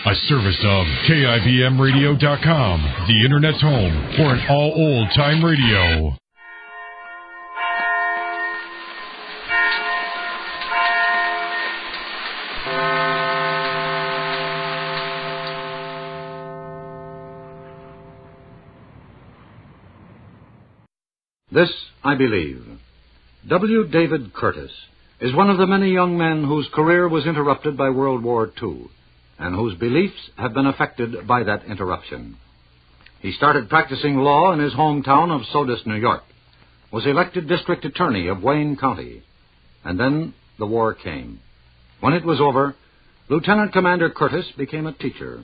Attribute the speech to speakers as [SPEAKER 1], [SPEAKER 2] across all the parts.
[SPEAKER 1] A service of KIBMradio.com, the Internet's home for an all-old-time radio.
[SPEAKER 2] This I believe. W. David Curtis is one of the many young men whose career was interrupted by World War II, and whose beliefs have been affected by that interruption. He started practicing law in his hometown of Sodus, New York, was elected district attorney of Wayne County, and then the war came. When it was over, Lieutenant Commander Curtis became a teacher.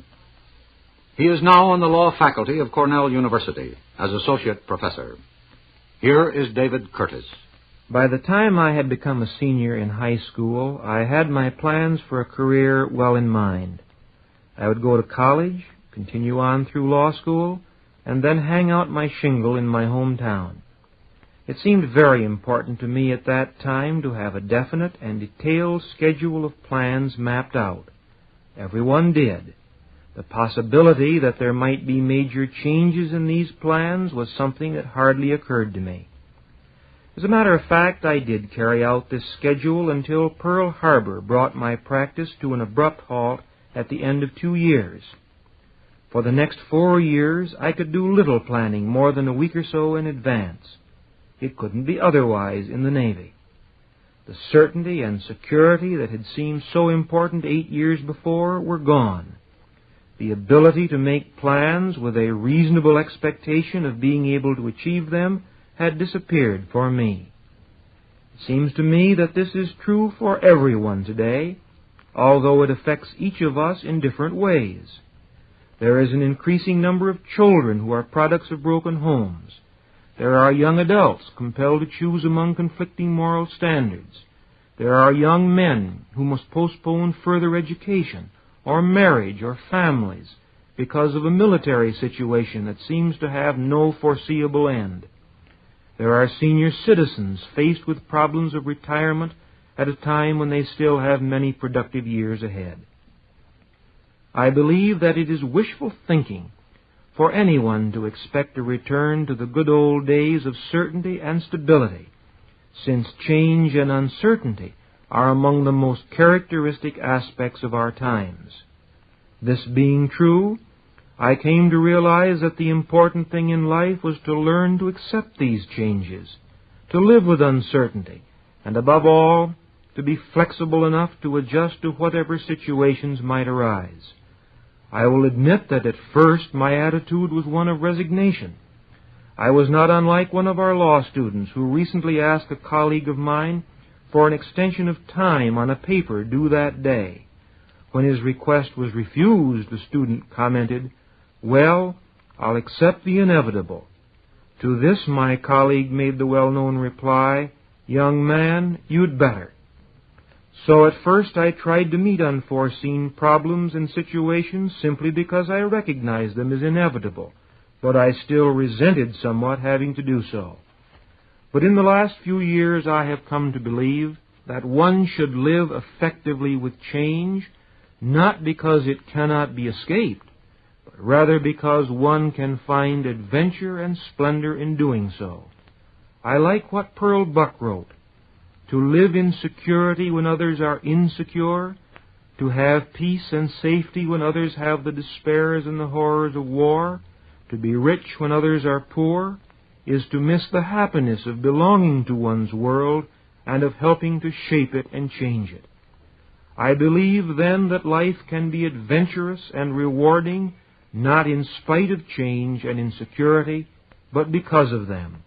[SPEAKER 2] He is now on the law faculty of Cornell University as associate professor. Here is David Curtis.
[SPEAKER 3] By the time I had become a senior in high school, I had my plans for a career well in mind. I would go to college, continue on through law school, and then hang out my shingle in my hometown. It seemed very important to me at that time to have a definite and detailed schedule of plans mapped out. Everyone did. The possibility that there might be major changes in these plans was something that hardly occurred to me. As a matter of fact, I did carry out this schedule until Pearl Harbor brought my practice to an abrupt halt at the end of 2 years. For the next 4 years, I could do little planning more than a week or so in advance. It couldn't be otherwise in the Navy. The certainty and security that had seemed so important 8 years before were gone. The ability to make plans with a reasonable expectation of being able to achieve them had disappeared for me. It seems to me that this is true for everyone today, although it affects each of us in different ways. There is an increasing number of children who are products of broken homes. There are young adults compelled to choose among conflicting moral standards. There are young men who must postpone further education or marriage or families because of a military situation that seems to have no foreseeable end. There are senior citizens faced with problems of retirement at a time when they still have many productive years ahead. I believe that it is wishful thinking for anyone to expect a return to the good old days of certainty and stability, since change and uncertainty are among the most characteristic aspects of our times. This being true, I came to realize that the important thing in life was to learn to accept these changes, to live with uncertainty, and above all, to be flexible enough to adjust to whatever situations might arise. I will admit that at first my attitude was one of resignation. I was not unlike one of our law students who recently asked a colleague of mine for an extension of time on a paper due that day. When his request was refused, the student commented, "Well, I'll accept the inevitable." To this my colleague made the well-known reply, "Young man, you'd better." So at first I tried to meet unforeseen problems and situations simply because I recognized them as inevitable, but I still resented somewhat having to do so. But in the last few years I have come to believe that one should live effectively with change, not because it cannot be escaped, but rather because one can find adventure and splendor in doing so. I like what Pearl Buck wrote: to live in security when others are insecure, to have peace and safety when others have the despairs and the horrors of war, to be rich when others are poor, is to miss the happiness of belonging to one's world and of helping to shape it and change it. I believe, then, that life can be adventurous and rewarding, not in spite of change and insecurity, but because of them.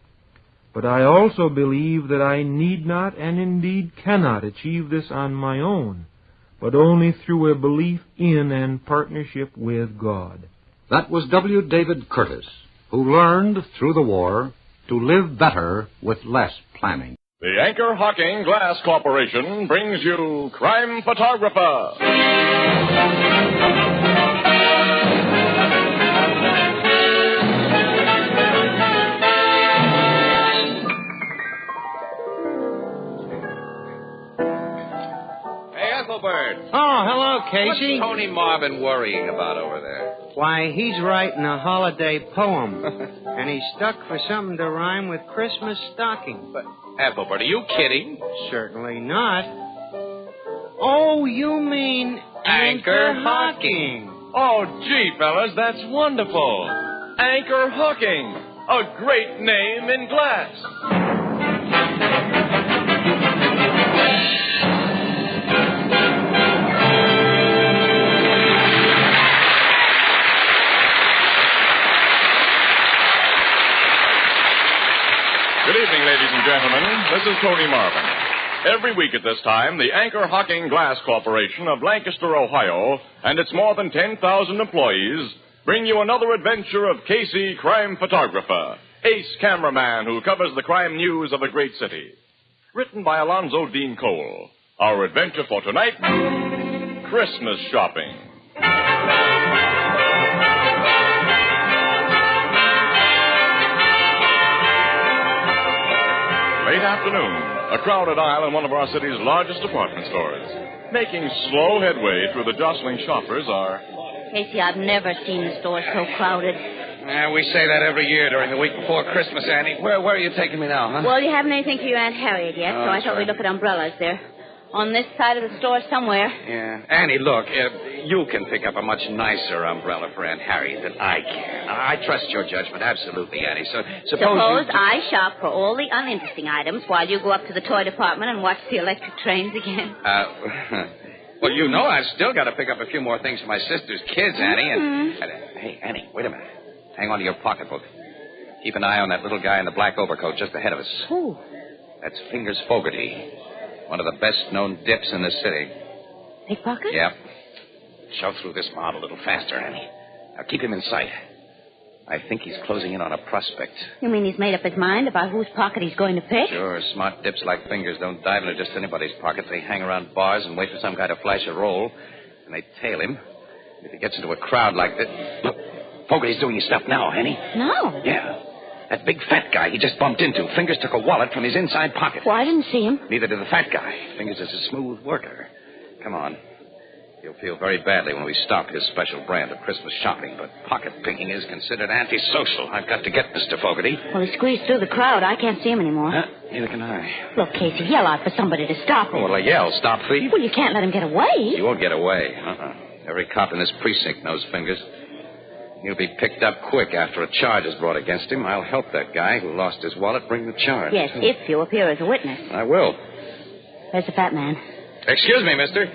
[SPEAKER 3] But I also believe that I need not and indeed cannot achieve this on my own, but only through a belief in and partnership with God.
[SPEAKER 2] That was W. David Curtis, who learned through the war to live better with less planning.
[SPEAKER 4] The Anchor Hocking Glass Corporation brings you Crime Photographer.
[SPEAKER 5] Oh, hello, Kate. Casey?
[SPEAKER 6] What's Tony Marvin worrying about over there?
[SPEAKER 5] Why, he's writing a holiday poem. And he's stuck for something to rhyme with Christmas stocking.
[SPEAKER 6] But, Ethelbert, are you kidding?
[SPEAKER 5] Certainly not. Oh, you mean anchor hocking.
[SPEAKER 4] Oh, gee, fellas, that's wonderful. Anchor hooking. A great name in glass. Good evening, ladies and gentlemen. This is Tony Marvin. Every week at this time, the Anchor Hocking Glass Corporation of Lancaster, Ohio, and its more than 10,000 employees bring you another adventure of Casey, crime photographer, ace cameraman who covers the crime news of a great city. Written by Alonzo Dean Cole. Our adventure for tonight, Christmas shopping. Late afternoon, a crowded aisle in one of our city's largest department stores. Making slow headway through the jostling shoppers are...
[SPEAKER 7] Casey, I've never seen the store so crowded.
[SPEAKER 6] We say that every year during the week before Christmas, Annie. Where are you taking me now, huh?
[SPEAKER 7] Well, you haven't anything for your Aunt Harriet yet, so I thought we'd look at umbrellas there. On this side of the store somewhere.
[SPEAKER 6] Yeah. Annie, look, you can pick up a much nicer umbrella for Aunt Harriet than I can. I trust your judgment, absolutely, Annie. So suppose
[SPEAKER 7] I shop for all the uninteresting items while you go up to the toy department and watch the electric trains again.
[SPEAKER 6] Well, you know I've still got to pick up a few more things for my sister's kids, Annie. And hey, Annie, wait a minute. Hang on to your pocketbook. Keep an eye on that little guy in the black overcoat just ahead of us.
[SPEAKER 7] Who?
[SPEAKER 6] That's Fingers Fogarty, one of the best-known dips in the city.
[SPEAKER 7] Pickpocket?
[SPEAKER 6] Yep. Shove through this mob a little faster, Annie. Now keep him in sight. I think he's closing in on a prospect.
[SPEAKER 7] You mean he's made up his mind about whose pocket he's going to pick?
[SPEAKER 6] Sure. Smart dips like Fingers don't dive into just anybody's pocket. They hang around bars and wait for some guy to flash a roll, and they tail him. If he gets into a crowd like this... Look, Fogarty's doing his stuff now, Annie.
[SPEAKER 7] No.
[SPEAKER 6] Yeah. That big fat guy he just bumped into. Fingers took a wallet from his inside pocket.
[SPEAKER 7] Well, I didn't see him.
[SPEAKER 6] Neither did the fat guy. Fingers is a smooth worker. Come on. He'll feel very badly when we stop his special brand of Christmas shopping, but pocket picking is considered antisocial. I've got to get Mr. Fogarty.
[SPEAKER 7] Well, he squeezed through the crowd. I can't see him anymore.
[SPEAKER 6] Neither can I.
[SPEAKER 7] Look, Casey, yell out for somebody to stop him.
[SPEAKER 6] Oh, what'll I yell? Stop thief?
[SPEAKER 7] Well, you can't let him get away.
[SPEAKER 6] He won't get away. Every cop in this precinct knows Fingers. He'll be picked up quick after a charge is brought against him. I'll help that guy who lost his wallet bring the charge.
[SPEAKER 7] Yes, if you appear as a witness.
[SPEAKER 6] I will.
[SPEAKER 7] Where's the fat man?
[SPEAKER 6] Excuse me, mister.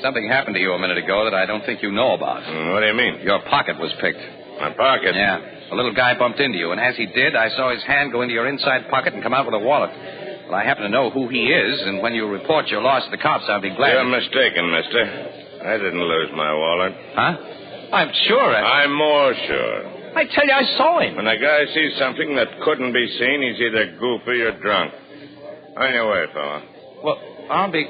[SPEAKER 6] Something happened to you a minute ago that I don't think you know about.
[SPEAKER 4] What do you mean?
[SPEAKER 6] Your pocket was picked.
[SPEAKER 4] My pocket?
[SPEAKER 6] Yeah. A little guy bumped into you, and as he did, I saw his hand go into your inside pocket and come out with a wallet. Well, I happen to know who he is, and when you report your loss to the cops, I'll be glad...
[SPEAKER 4] You're mistaken, mister. I didn't lose my wallet.
[SPEAKER 6] Huh? I'm sure.
[SPEAKER 4] I'm more sure.
[SPEAKER 6] I tell you, I saw him.
[SPEAKER 4] When a guy sees something that couldn't be seen, he's either goofy or drunk. On your way, fella.
[SPEAKER 6] Well, I'll be...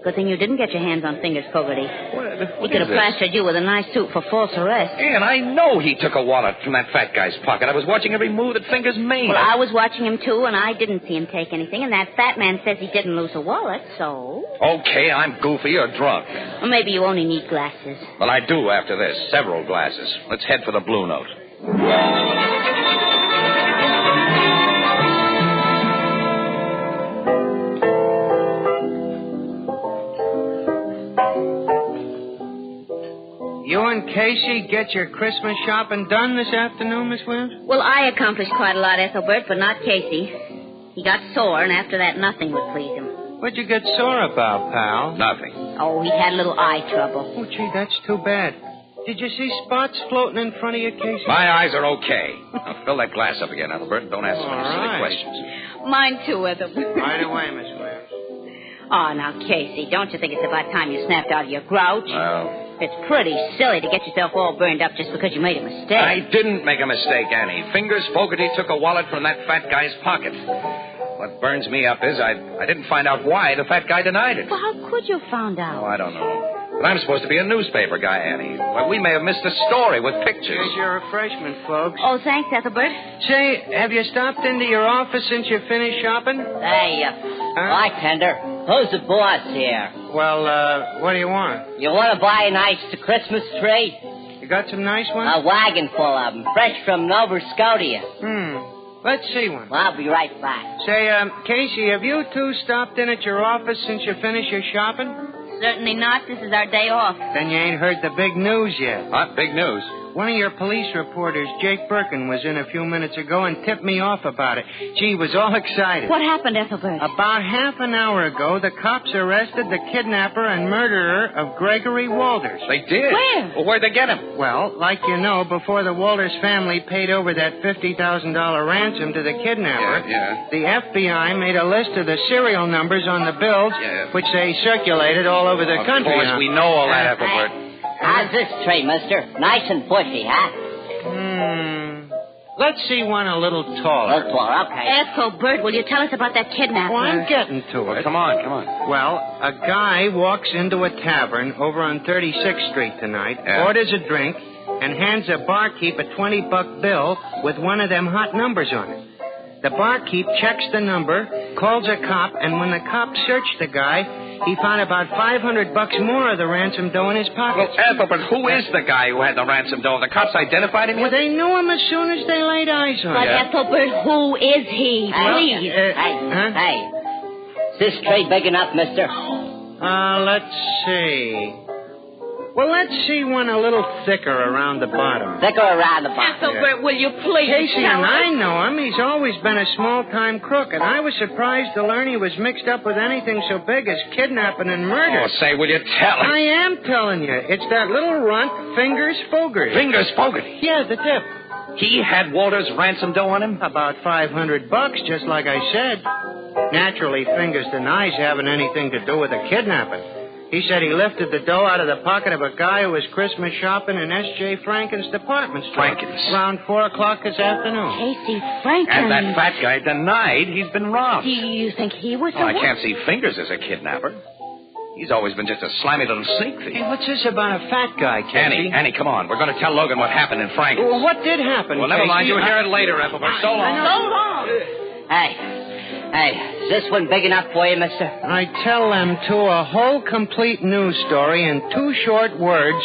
[SPEAKER 7] Good thing you didn't get your hands on Fingers Fogarty.
[SPEAKER 6] What
[SPEAKER 7] He could have plastered you with a nice suit for false arrest.
[SPEAKER 6] And I know he took a wallet from that fat guy's pocket. I was watching every move that Fingers made.
[SPEAKER 7] Well, I was watching him, too, and I didn't see him take anything, and that fat man says he didn't lose a wallet, so...
[SPEAKER 6] Okay, I'm goofy or drunk.
[SPEAKER 7] Or maybe you only need glasses.
[SPEAKER 6] Well, I do after this. Several glasses. Let's head for the Blue Note.
[SPEAKER 5] You and Casey get your Christmas shopping done this afternoon, Miss Williams?
[SPEAKER 7] Well, I accomplished quite a lot, Ethelbert, but not Casey. He got sore, and after that, nothing would please him.
[SPEAKER 5] What'd you get sore about, pal?
[SPEAKER 6] Nothing.
[SPEAKER 7] Oh, he had a little eye trouble.
[SPEAKER 5] Oh, gee, that's too bad. Did you see spots floating in front of you, Casey?
[SPEAKER 6] My eyes are okay. Now, fill that glass up again, Ethelbert, and don't ask so many silly questions.
[SPEAKER 7] Mine, too, Ethelbert.
[SPEAKER 5] Right away, Miss Williams.
[SPEAKER 7] Oh, now, Casey, don't you think it's about time you snapped out of your grouch?
[SPEAKER 6] Well...
[SPEAKER 7] It's pretty silly to get yourself all burned up just because you made a mistake.
[SPEAKER 6] I didn't make a mistake, Annie. Fingers Fogarty took a wallet from that fat guy's pocket. What burns me up is I didn't find out why the fat guy denied it.
[SPEAKER 7] Well, how could you find out?
[SPEAKER 6] Oh, I don't know. But I'm supposed to be a newspaper guy, Annie. Well, we may have missed a story with pictures.
[SPEAKER 5] Here's your refreshment, folks.
[SPEAKER 7] Oh, thanks, Ethelbert.
[SPEAKER 5] Say, have you stopped into your office since you finished shopping?
[SPEAKER 8] Hey, bartender, who's the boss here?
[SPEAKER 5] Well, what do you want?
[SPEAKER 8] You want to buy a nice Christmas tree?
[SPEAKER 5] You got some nice ones?
[SPEAKER 8] A wagon full of them, fresh from Nova Scotia.
[SPEAKER 5] Let's see one.
[SPEAKER 8] Well, I'll be right back.
[SPEAKER 5] Say, Casey, have you two stopped in at your office since you finished your shopping?
[SPEAKER 7] Certainly not. This is our day off.
[SPEAKER 5] Then you ain't heard the big news yet.
[SPEAKER 6] What? Big news?
[SPEAKER 5] One of your police reporters, Jake Birkin, was in a few minutes ago and tipped me off about it. Gee, was all excited.
[SPEAKER 7] What happened, Ethelbert?
[SPEAKER 5] About half an hour ago, the cops arrested the kidnapper and murderer of Gregory Walters.
[SPEAKER 6] They did?
[SPEAKER 7] Where?
[SPEAKER 6] Well, where'd they get him?
[SPEAKER 5] Well, like you know, before the Walters family paid over that $50,000 ransom to the kidnapper, the FBI made a list of the serial numbers on the bills, which they circulated all over the country.
[SPEAKER 6] Of course, we know all that, Ethelbert.
[SPEAKER 8] How's this tree, mister? Nice and bushy, huh?
[SPEAKER 5] Let's see one a little taller.
[SPEAKER 8] A little taller, okay.
[SPEAKER 7] Ethelbert, will you tell us about that kidnapper?
[SPEAKER 5] Oh, I'm getting to it.
[SPEAKER 6] Well, come on.
[SPEAKER 5] Well, a guy walks into a tavern over on 36th Street tonight, orders a drink, and hands a barkeep a $20 bill with one of them hot numbers on it. The barkeep checks the number, calls a cop, and when the cop searched the guy, he found about $500 more of the ransom dough in his pocket.
[SPEAKER 6] Well, Ethelbert, who is the guy who had the ransom dough? The cops identified him?
[SPEAKER 5] Well, they knew him as soon as they laid eyes on him.
[SPEAKER 7] But Ethelbert, who is he? Please.
[SPEAKER 8] Hey. Is this tree big enough, mister?
[SPEAKER 5] Let's see. Well, let's see one a little thicker around the bottom.
[SPEAKER 8] Thicker around the bottom.
[SPEAKER 7] Ethelbert, will you please
[SPEAKER 5] Casey
[SPEAKER 7] tell
[SPEAKER 5] and
[SPEAKER 7] us?
[SPEAKER 5] I know him. He's always been a small-time crook, and I was surprised to learn he was mixed up with anything so big as kidnapping and murder.
[SPEAKER 6] Oh, say, will you tell him?
[SPEAKER 5] I am telling you. It's that little runt, Fingers Fogarty.
[SPEAKER 6] Fingers Fogarty?
[SPEAKER 5] Yeah, the tip.
[SPEAKER 6] He had Walter's ransom dough on him?
[SPEAKER 5] About $500, just like I said. Naturally, Fingers denies having anything to do with the kidnapping. He said he lifted the dough out of the pocket of a guy who was Christmas shopping in S.J. Franken's department store.
[SPEAKER 6] Franken's?
[SPEAKER 5] Around 4 o'clock this afternoon.
[SPEAKER 7] Casey Franklin.
[SPEAKER 6] And that fat guy denied he's been robbed.
[SPEAKER 7] Do you think he was the
[SPEAKER 6] I
[SPEAKER 7] one?
[SPEAKER 6] can't see Fingers as a kidnapper. He's always been just a slimy little sneak thief.
[SPEAKER 5] Hey, what's this about a fat guy, Casey?
[SPEAKER 6] Annie, come on. We're going to tell Logan what happened in Franken's.
[SPEAKER 5] Well, what did happen,
[SPEAKER 6] Well, never mind.
[SPEAKER 5] Casey?
[SPEAKER 6] You'll hear it later, Ethelbert. So long.
[SPEAKER 7] So long.
[SPEAKER 8] Hey, is this one big enough for you, mister?
[SPEAKER 5] I tell them two a whole complete news story in 2 short words,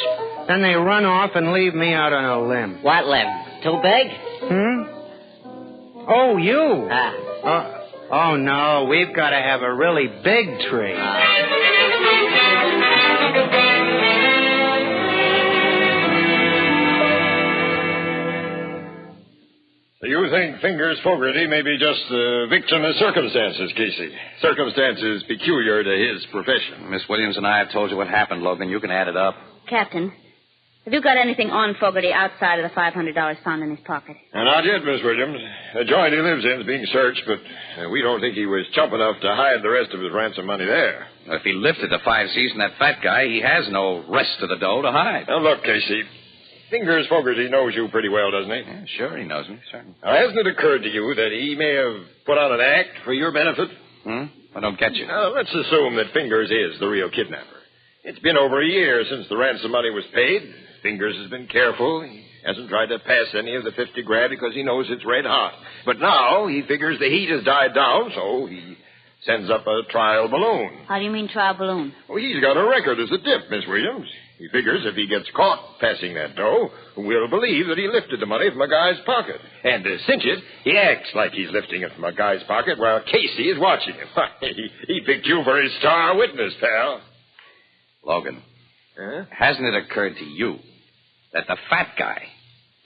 [SPEAKER 5] then they run off and leave me out on a limb.
[SPEAKER 8] What limb? Too big?
[SPEAKER 5] Oh, you?
[SPEAKER 8] Ah.
[SPEAKER 5] Oh, no, we've got to have a really big tree.
[SPEAKER 9] You think Fingers Fogarty may be just a victim of circumstances, Casey. Circumstances peculiar to his profession.
[SPEAKER 6] Miss Williams and I have told you what happened, Logan. You can add it up.
[SPEAKER 7] Captain, have you got anything on Fogarty outside of the $500 found in his pocket?
[SPEAKER 9] Not yet, Miss Williams. The joint he lives in is being searched, but we don't think he was chump enough to hide the rest of his ransom money there.
[SPEAKER 6] If he lifted the 5 C's from that fat guy, he has no rest of the dough to hide.
[SPEAKER 9] Now, look, Casey. Fingers Fogarty knows you pretty well, doesn't he?
[SPEAKER 6] Yeah, sure, he knows me, certainly.
[SPEAKER 9] Now, hasn't it occurred to you that he may have put on an act for your benefit?
[SPEAKER 6] I don't get you.
[SPEAKER 9] Now, let's assume that Fingers is the real kidnapper. It's been over a year since the ransom money was paid. Fingers has been careful. He hasn't tried to pass any of the $50,000 because he knows it's red hot. But now he figures the heat has died down, so he sends up a trial balloon.
[SPEAKER 7] How do you mean trial balloon?
[SPEAKER 9] Well, he's got a record as a dip, Miss Williams. He figures if he gets caught passing that dough, we'll believe that he lifted the money from a guy's pocket. And to cinch it, he acts like he's lifting it from a guy's pocket while Casey is watching him. He picked you for his star witness, pal.
[SPEAKER 6] Logan, hasn't it occurred to you that the fat guy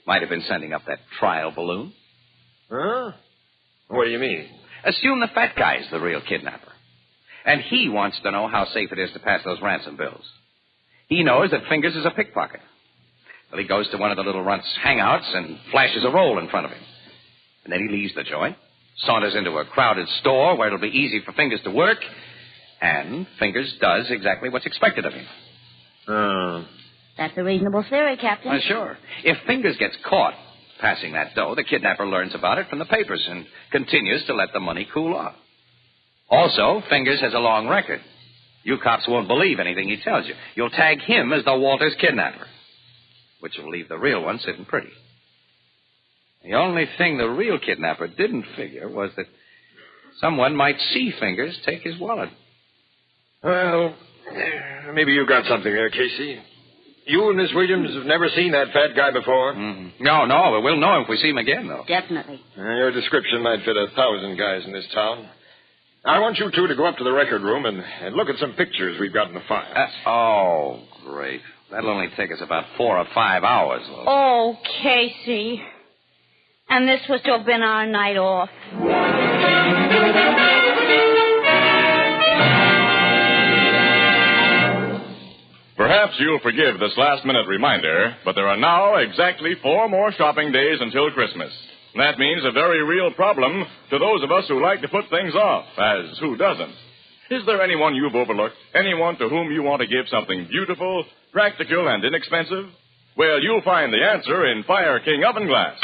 [SPEAKER 6] might have been sending up that trial balloon?
[SPEAKER 9] Huh? What do you mean?
[SPEAKER 6] Assume the fat guy's the real kidnapper. And he wants to know how safe it is to pass those ransom bills. He knows that Fingers is a pickpocket. Well, he goes to one of the little runt's hangouts and flashes a roll in front of him. And then he leaves the joint, saunters into a crowded store where it'll be easy for Fingers to work, and Fingers does exactly what's expected of him.
[SPEAKER 7] That's a reasonable theory, Captain.
[SPEAKER 6] Well, sure. If Fingers gets caught passing that dough, the kidnapper learns about it from the papers and continues to let the money cool off. Also, Fingers has a long record. You cops won't believe anything he tells you. You'll tag him as the Walters kidnapper, which will leave the real one sitting pretty. The only thing the real kidnapper didn't figure was that someone might see Fingers take his wallet.
[SPEAKER 9] Well, Maybe you got something there, Casey. You and Miss Williams have never seen that fat guy before?
[SPEAKER 6] Mm-hmm. No, but we'll know him if we see him again, though.
[SPEAKER 7] Definitely.
[SPEAKER 9] Your description might fit 1,000 guys in this town. I want you two to go up to the record room and look at some pictures we've got in the file.
[SPEAKER 6] Oh, great. That'll only take us about 4 or 5 hours, though.
[SPEAKER 7] Oh, Casey. And this was to have been our night off.
[SPEAKER 4] Perhaps you'll forgive this last-minute reminder, but there are now exactly 4 more shopping days until Christmas. That means a very real problem to those of us who like to put things off, as who doesn't? Is there anyone you've overlooked? Anyone to whom you want to give something beautiful, practical, and inexpensive? Well, you'll find the answer in Fire King oven glass.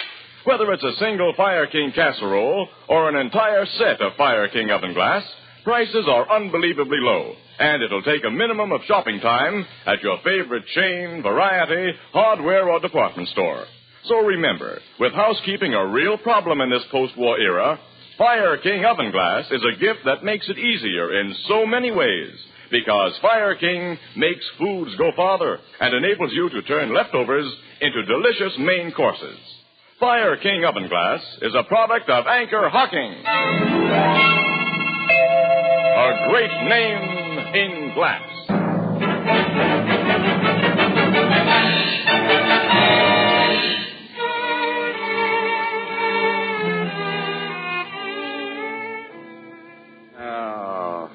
[SPEAKER 4] Whether it's a single Fire King casserole or an entire set of Fire King oven glass, prices are unbelievably low, and it'll take a minimum of shopping time at your favorite chain, variety, hardware, or department store. So remember, with housekeeping a real problem in this post-war era, Fire King oven glass is a gift that makes it easier in so many ways, because Fire King makes foods go farther and enables you to turn leftovers into delicious main courses. Fire King oven glass is a product of Anchor Hocking. A great name in glass.
[SPEAKER 6] Oh,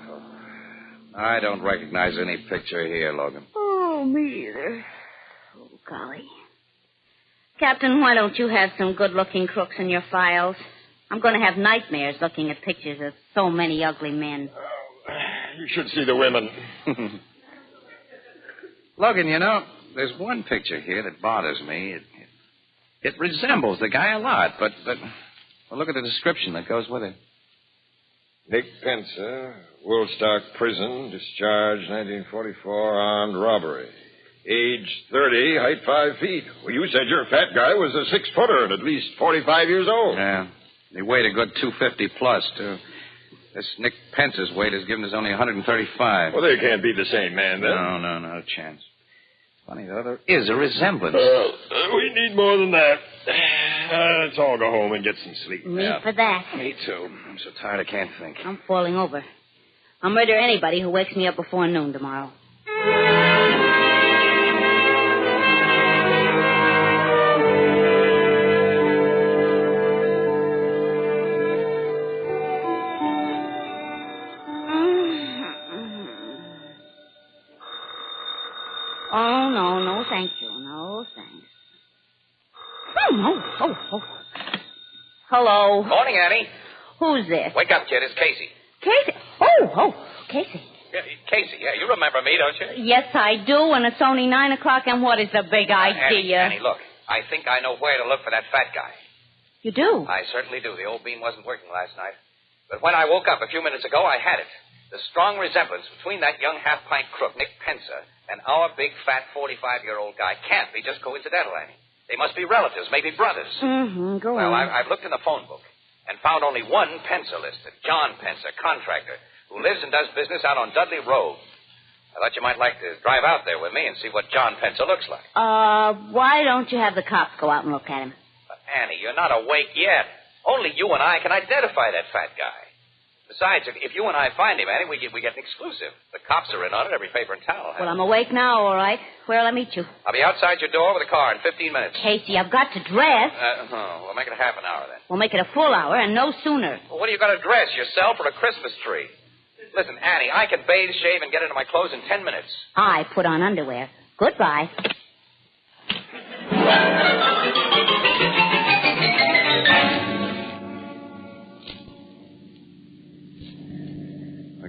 [SPEAKER 6] I don't recognize any picture here, Logan.
[SPEAKER 7] Oh, me either. Oh, golly. Captain, why don't you have some good-looking crooks in your files? I'm going to have nightmares looking at pictures of so many ugly men.
[SPEAKER 9] You should see the women.
[SPEAKER 6] Logan, you know, there's one picture here that bothers me. It resembles the guy a lot, but well, look at the description that goes with it.
[SPEAKER 9] Nick Pensa, Woolstock Prison, discharged 1944, armed robbery. Age 30, height 5 feet. Well, you said your fat guy was a 6-footer and at least 45 years old.
[SPEAKER 6] Yeah. He weighed a good 250 plus, too. This Nick Pence's weight has given us only 135.
[SPEAKER 9] Well, they can't be the same man, then.
[SPEAKER 6] No, not a chance. Funny, though, there is a resemblance.
[SPEAKER 9] We need more than that. Let's all go home and get some sleep.
[SPEAKER 7] Me for that.
[SPEAKER 6] Me, too. I'm so tired I can't think.
[SPEAKER 7] I'm falling over. I'll murder anybody who wakes me up before noon tomorrow. Oh, no, thank you. No, thanks. Oh. Hello.
[SPEAKER 10] Morning, Annie.
[SPEAKER 7] Who's this?
[SPEAKER 10] Wake up, kid. It's Casey.
[SPEAKER 7] Casey? Oh, Casey.
[SPEAKER 10] Yeah, Casey, you remember me, don't you?
[SPEAKER 7] Yes, I do, and it's only 9 o'clock, and what is the big idea?
[SPEAKER 10] Annie, look. I think I know where to look for that fat guy.
[SPEAKER 7] You do?
[SPEAKER 10] I certainly do. The old bean wasn't working last night. But when I woke up a few minutes ago, I had it. The strong resemblance between that young half-pint crook, Nick Pensa, and our big, fat, 45-year-old guy can't be just coincidental, Annie. They must be relatives, maybe brothers.
[SPEAKER 7] Mm-hmm. Go
[SPEAKER 10] on.
[SPEAKER 7] Well,
[SPEAKER 10] I've looked in the phone book and found only one Pensa listed, John Pensa, contractor, who lives and does business out on Dudley Road. I thought you might like to drive out there with me and see what John Pensa looks like.
[SPEAKER 7] Why don't you have the cops go out and look at him?
[SPEAKER 10] But, Annie, you're not awake yet. Only you and I can identify that fat guy. Besides, if you and I find him, Annie, we get an exclusive. The cops are in on it, every paper in town.
[SPEAKER 7] Well, I'm awake now, all right. Where'll I meet you?
[SPEAKER 10] I'll be outside your door with a car in 15 minutes.
[SPEAKER 7] Casey, I've got to dress.
[SPEAKER 10] We'll make it a half an hour, then.
[SPEAKER 7] We'll make it a full hour, and no sooner.
[SPEAKER 10] Well, what are you going to dress, yourself or a Christmas tree? Listen, Annie, I can bathe, shave, and get into my clothes in 10 minutes.
[SPEAKER 7] I put on underwear. Goodbye.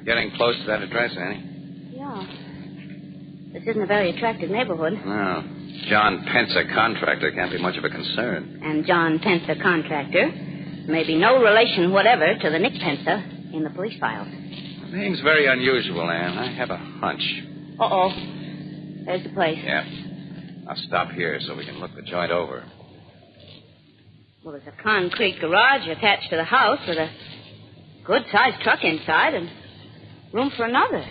[SPEAKER 6] Getting close to that address, Annie?
[SPEAKER 7] Yeah. This isn't a very attractive neighborhood.
[SPEAKER 6] No. John Pensa, contractor, can't be much of a concern.
[SPEAKER 7] And John Pensa, contractor, may be no relation whatever to the Nick Pensa in the police files.
[SPEAKER 6] The name's very unusual, Ann. I have a hunch.
[SPEAKER 7] Uh-oh. There's the place.
[SPEAKER 6] Yeah. I'll stop here so we can look the joint over.
[SPEAKER 7] Well, there's a concrete garage attached to the house with a good-sized truck inside and room for another.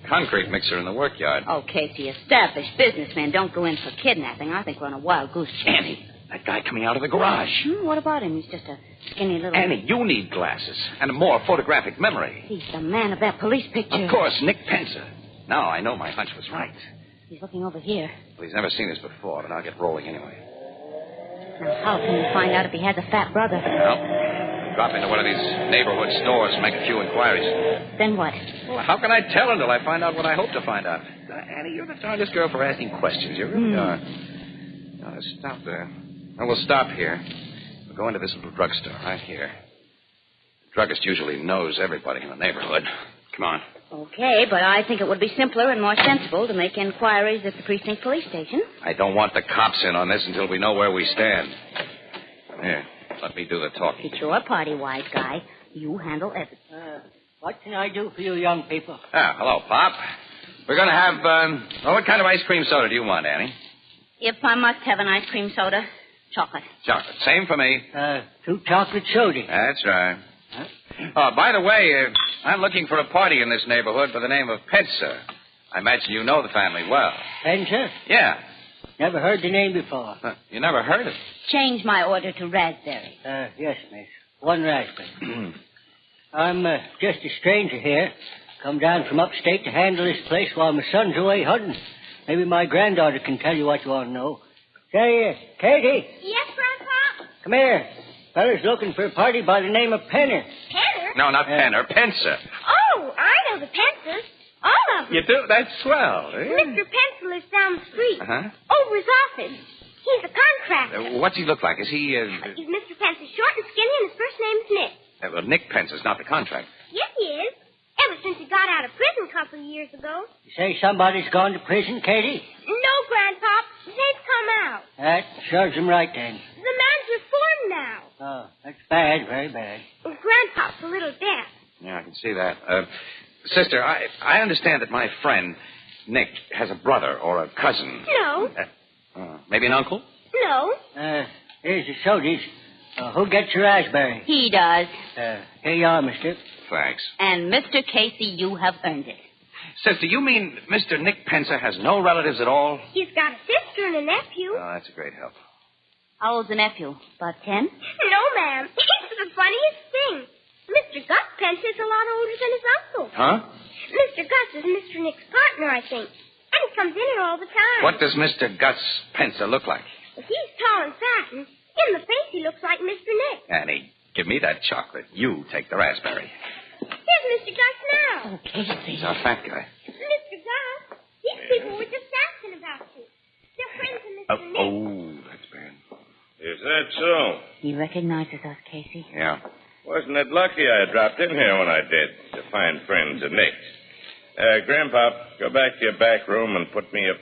[SPEAKER 6] concrete mixer in the workyard.
[SPEAKER 7] Oh, Casey, established businessmen don't go in for kidnapping. I think we're on a wild goose chase.
[SPEAKER 6] Annie, that guy coming out of the garage.
[SPEAKER 7] What about him? He's just a skinny little...
[SPEAKER 6] Annie, you need glasses and a more photographic memory.
[SPEAKER 7] He's the man of that police picture.
[SPEAKER 6] Of course, Nick Pensa. Now I know my hunch was right.
[SPEAKER 7] He's looking over here.
[SPEAKER 6] Well, he's never seen us before, but I'll get rolling anyway.
[SPEAKER 7] Now, how can we find out if he has a fat brother?
[SPEAKER 6] Well, drop into one of these neighborhood stores and make a few inquiries.
[SPEAKER 7] Then what?
[SPEAKER 6] Well, how can I tell until I find out what I hope to find out? Annie, you're the darndest girl for asking questions. You really are. Now, let's stop there. Well, we'll stop here. We'll go into this little drugstore right here. The druggist usually knows everybody in the neighborhood. Come on.
[SPEAKER 7] Okay, but I think it would be simpler and more sensible to make inquiries at the precinct police station.
[SPEAKER 6] I don't want the cops in on this until we know where we stand. Here, let me do the talking.
[SPEAKER 7] It's your party, wise guy. You handle everything.
[SPEAKER 8] What can I do for you young people?
[SPEAKER 6] Ah, hello, Pop. We're going to have, what kind of ice cream soda do you want, Annie?
[SPEAKER 7] If I must have an ice cream soda, chocolate.
[SPEAKER 6] Chocolate. Same for me.
[SPEAKER 8] 2 chocolate sodas.
[SPEAKER 6] That's right. Oh, by the way, I'm looking for a party in this neighborhood by the name of Pensa. I imagine you know the family well.
[SPEAKER 8] Pensa?
[SPEAKER 6] Yeah.
[SPEAKER 8] Never heard the name before.
[SPEAKER 6] You never heard it?
[SPEAKER 7] Change my order to raspberry.
[SPEAKER 8] Yes, miss. 1 raspberry. I'm just a stranger here. Come down from upstate to handle this place while my son's away hunting. Maybe my granddaughter can tell you what you want to know. Say, Katie.
[SPEAKER 11] Yes, Grandpa?
[SPEAKER 8] Come here. Fella's looking for a party by the name of Penner.
[SPEAKER 11] Penner?
[SPEAKER 6] No, not Penner. Pensa.
[SPEAKER 11] Oh, I know the Pensas. All of them.
[SPEAKER 6] You do? That's swell.
[SPEAKER 11] Mr. Pensa lives down the street.
[SPEAKER 6] Uh-huh.
[SPEAKER 11] Over his office. He's a contractor.
[SPEAKER 6] What's he look like? Is he,
[SPEAKER 11] He's Mr. Pensa, short and skinny, and his first name's Nick.
[SPEAKER 6] well, Nick Pensa's not the contract.
[SPEAKER 11] Yes, he is. Ever since he got out of prison a couple of years ago.
[SPEAKER 8] You say somebody's gone to prison, Katie?
[SPEAKER 11] No, Grandpa. They've come out.
[SPEAKER 8] That serves him right, then.
[SPEAKER 11] The man's reformed now.
[SPEAKER 8] Oh, that's bad, very bad.
[SPEAKER 11] Grandpa's a little deaf.
[SPEAKER 6] Yeah, I can see that. Sister, I understand that my friend, Nick, has a brother or a cousin.
[SPEAKER 11] No.
[SPEAKER 6] Maybe an uncle?
[SPEAKER 11] No.
[SPEAKER 8] Here's the sodas. Who gets your raspberry?
[SPEAKER 7] He does.
[SPEAKER 8] Here you are, mister.
[SPEAKER 6] Thanks.
[SPEAKER 7] And Mr. Casey, you have earned it.
[SPEAKER 6] Sister, you mean Mr. Nick Pensa has no relatives at all?
[SPEAKER 11] He's got a sister and a nephew.
[SPEAKER 6] Oh, that's a great help.
[SPEAKER 7] How old's the nephew? About 10?
[SPEAKER 11] No, ma'am. It's the funniest thing. Mr. Gus Pensa is a lot older than his uncle.
[SPEAKER 6] Huh?
[SPEAKER 11] Mr. Gus is Mr. Nick's partner, I think. And he comes in here all the time.
[SPEAKER 6] What does Mr. Gus Pensa look like?
[SPEAKER 11] Well, he's tall and fat, and in the face he looks like Mr. Nick.
[SPEAKER 6] Annie, give me that chocolate. You take the raspberry.
[SPEAKER 11] Here's Mr. Gus now.
[SPEAKER 7] Oh, Casey.
[SPEAKER 6] He's our fat guy.
[SPEAKER 11] Mr. Gus, these people were just asking about you. They're friends of Mr. Nick.
[SPEAKER 6] Oh, that's bad.
[SPEAKER 9] Is that so?
[SPEAKER 7] He recognizes us, Casey.
[SPEAKER 6] Yeah.
[SPEAKER 9] Wasn't it lucky I dropped in here when I did to find friends of Nick's? Grandpa, go back to your back room and put me up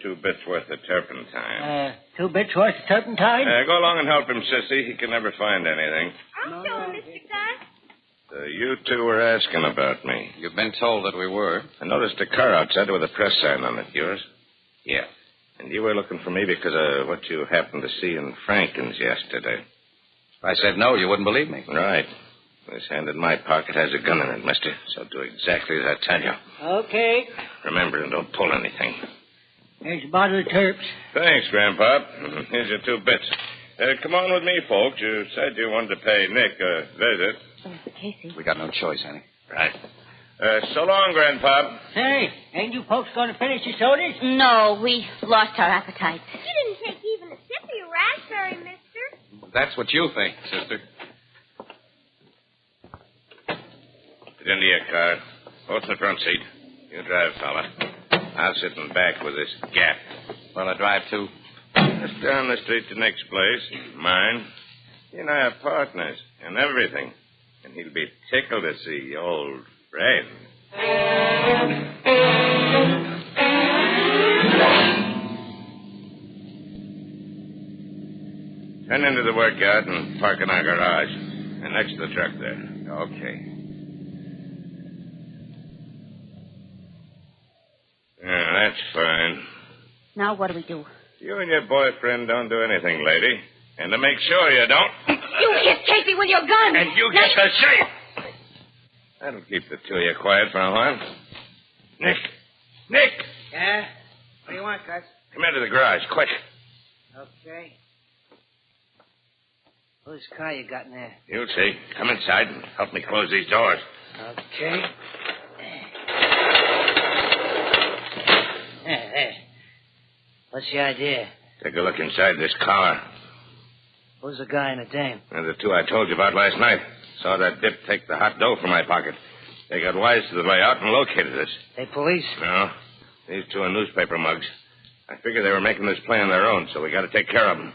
[SPEAKER 9] 2 bits worth of turpentine.
[SPEAKER 8] 2 bits worth of turpentine?
[SPEAKER 9] Go along and help him, Sissy. He can never find anything.
[SPEAKER 11] I'll show him, Mr. Gus.
[SPEAKER 9] You two were asking about me.
[SPEAKER 6] You've been told that we were.
[SPEAKER 9] I noticed a car outside with a press sign on it. Yours?
[SPEAKER 6] Yeah.
[SPEAKER 9] And you were looking for me because of what you happened to see in Franklin's yesterday.
[SPEAKER 6] If I said no, you wouldn't believe me.
[SPEAKER 9] Right. This hand in my pocket has a gun in it, mister. So do exactly as I tell you.
[SPEAKER 8] Okay.
[SPEAKER 9] Remember, and don't pull anything.
[SPEAKER 8] Here's a bottle of terps.
[SPEAKER 9] Thanks, Grandpa. Here's your 2 bits. Come on with me, folks. You said you wanted to pay Nick a visit.
[SPEAKER 7] Oh, Casey.
[SPEAKER 6] We got no choice, Annie.
[SPEAKER 9] Right. So long, Grandpa.
[SPEAKER 8] Say, ain't you folks going to finish your sodas?
[SPEAKER 7] No, we lost our appetites.
[SPEAKER 11] You didn't take even a sip of your raspberry, mister.
[SPEAKER 6] That's what you think, sister.
[SPEAKER 9] Get into your car. Both in the front seat. You drive, fella. I'll sit in back with this gap.
[SPEAKER 6] Well, I drive, too.
[SPEAKER 9] Just down the street to Nick's place. Mine. He and I are partners in everything. And he'll be tickled to see old friend. Turn into the workyard and park in our garage. And next to the truck there.
[SPEAKER 6] Okay.
[SPEAKER 9] Yeah, that's fine.
[SPEAKER 7] Now what do we do?
[SPEAKER 9] You and your boyfriend don't do anything, lady. And to make sure you don't...
[SPEAKER 7] You hit Casey with your gun!
[SPEAKER 9] And you get the shape! That'll keep the 2 of you quiet for a while.
[SPEAKER 6] Nick! Nick!
[SPEAKER 5] Yeah? What do you want, Gus?
[SPEAKER 6] Come into the garage, quick.
[SPEAKER 5] Okay. Whose car you got in there?
[SPEAKER 6] You'll see. Come inside and help me close these doors.
[SPEAKER 5] Okay. There. What's the idea?
[SPEAKER 6] Take a look inside this car.
[SPEAKER 5] Who's the guy and the dame?
[SPEAKER 6] They're the two I told you about last night. Saw that dip take the hot dough from my pocket. They got wise to the layout and located us.
[SPEAKER 5] They police?
[SPEAKER 6] No. These two are newspaper mugs. I figure they were making this play on their own, so we got to take care of them.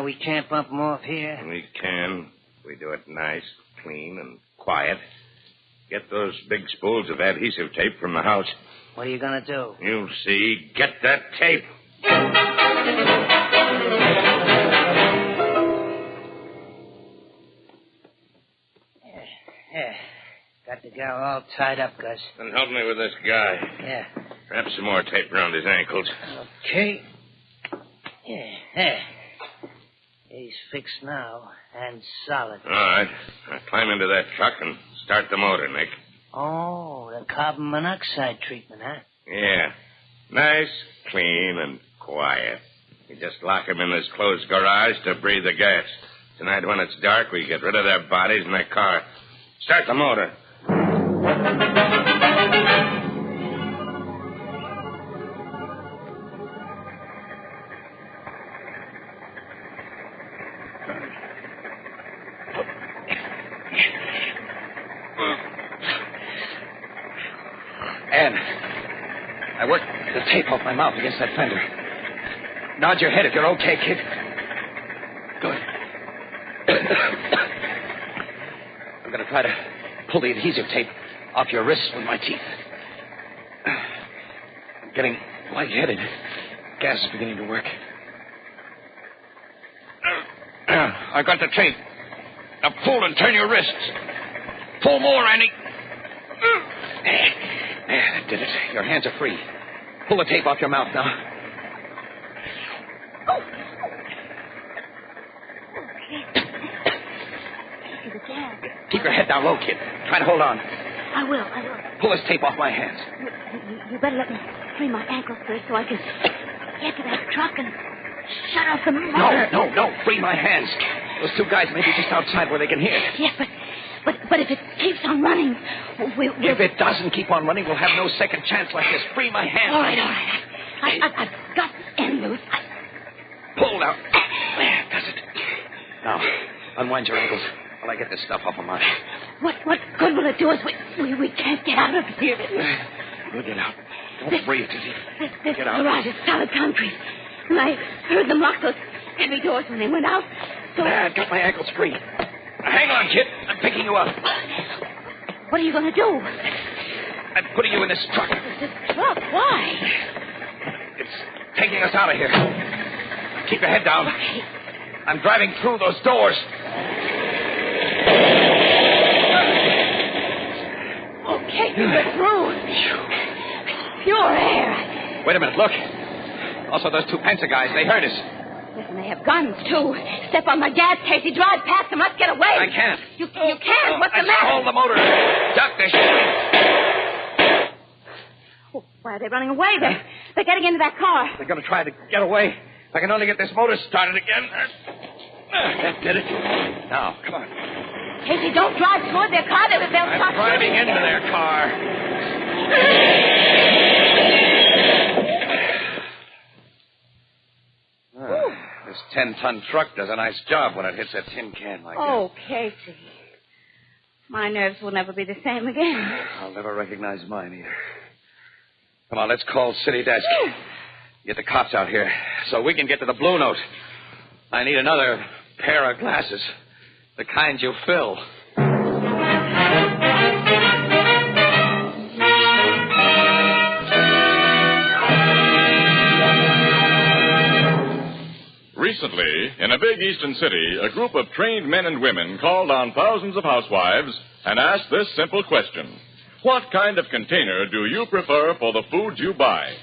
[SPEAKER 5] We can't bump them off here.
[SPEAKER 6] We can. We do it nice, clean, and quiet. Get those big spools of adhesive tape from the house.
[SPEAKER 5] What are you going to do?
[SPEAKER 6] You'll see. Get that tape.
[SPEAKER 5] Yeah. Got the gal all tied up, Gus.
[SPEAKER 6] Then help me with this guy.
[SPEAKER 5] Yeah.
[SPEAKER 6] Wrap some more tape around his ankles.
[SPEAKER 5] Okay. Yeah. He's fixed now and solid.
[SPEAKER 6] All right. Now climb into that truck and start the motor, Nick.
[SPEAKER 5] Oh, the carbon monoxide treatment, huh?
[SPEAKER 6] Yeah. Nice, clean, and quiet. You just lock them in this closed garage to breathe the gas. Tonight when it's dark, we get rid of their bodies in their car. Start the motor.
[SPEAKER 10] Ann, I worked the tape off my mouth against that fender. Nod your head if you're okay, kid. Good. I'm going to try to pull the adhesive tape off your wrists with my teeth. I'm getting lightheaded. Gas is beginning to work. I got the tape. Now pull and turn your wrists. Pull more, Annie. That did it. Your hands are free. Pull the tape off your mouth now. Keep your head down low, kid. Try to hold on.
[SPEAKER 11] I will.
[SPEAKER 10] Pull this tape off my hands.
[SPEAKER 11] You better let me free my ankles first so I can get to that truck and shut off the motor.
[SPEAKER 10] No. Free my hands. Those two guys may be just outside where they can hear.
[SPEAKER 11] Yes, but if it keeps on running, we'll...
[SPEAKER 10] If it doesn't keep on running, we'll have no second chance like this. Free my hands.
[SPEAKER 11] All right. I've got the end loose.
[SPEAKER 10] Pull now. There, does it. Now, unwind your ankles while I get this stuff off of mine.
[SPEAKER 11] What good will it do us? We can't get out of here.
[SPEAKER 10] We'll get out. Don't breathe, Tizzy.
[SPEAKER 11] This
[SPEAKER 10] Get out.
[SPEAKER 11] garage is solid concrete. And I heard them lock those heavy doors when they went out. So...
[SPEAKER 10] There, I've got my ankles free. Hang on, kid. I'm picking you up.
[SPEAKER 11] What are you going to do?
[SPEAKER 10] I'm putting you in this truck.
[SPEAKER 11] This truck? Why?
[SPEAKER 10] It's taking us out of here. Keep your head down.
[SPEAKER 11] Okay.
[SPEAKER 10] I'm driving through those doors.
[SPEAKER 11] Okay, we're through. Pure air.
[SPEAKER 10] Wait a minute, look. Also, those two Pensa guys, they heard us.
[SPEAKER 11] Listen, they have guns, too. Step on my gas, Casey. Drive past them. Let's get away.
[SPEAKER 10] I can't.
[SPEAKER 11] You can't. What's the matter?
[SPEAKER 10] Hold the motor. Duck, they're shooting.
[SPEAKER 11] Oh, why are they running away? They're getting into that car.
[SPEAKER 10] They're going to try to get away. If I can only get this motor started again. That did it. Now, come on.
[SPEAKER 11] Casey, don't drive toward their car. They'll stop.
[SPEAKER 10] I'm driving into their car. This 10-ton truck does a nice job when it hits that tin can like
[SPEAKER 11] that. Casey. My nerves will never be the same again.
[SPEAKER 10] I'll never recognize mine either. Come on, let's call City Desk. Get the cops out here so we can get to the Blue Note. I need another pair of glasses. The kind you fill.
[SPEAKER 4] Recently, in a big eastern city, a group of trained men and women called on thousands of housewives and asked this simple question. What kind of container do you prefer for the food you buy?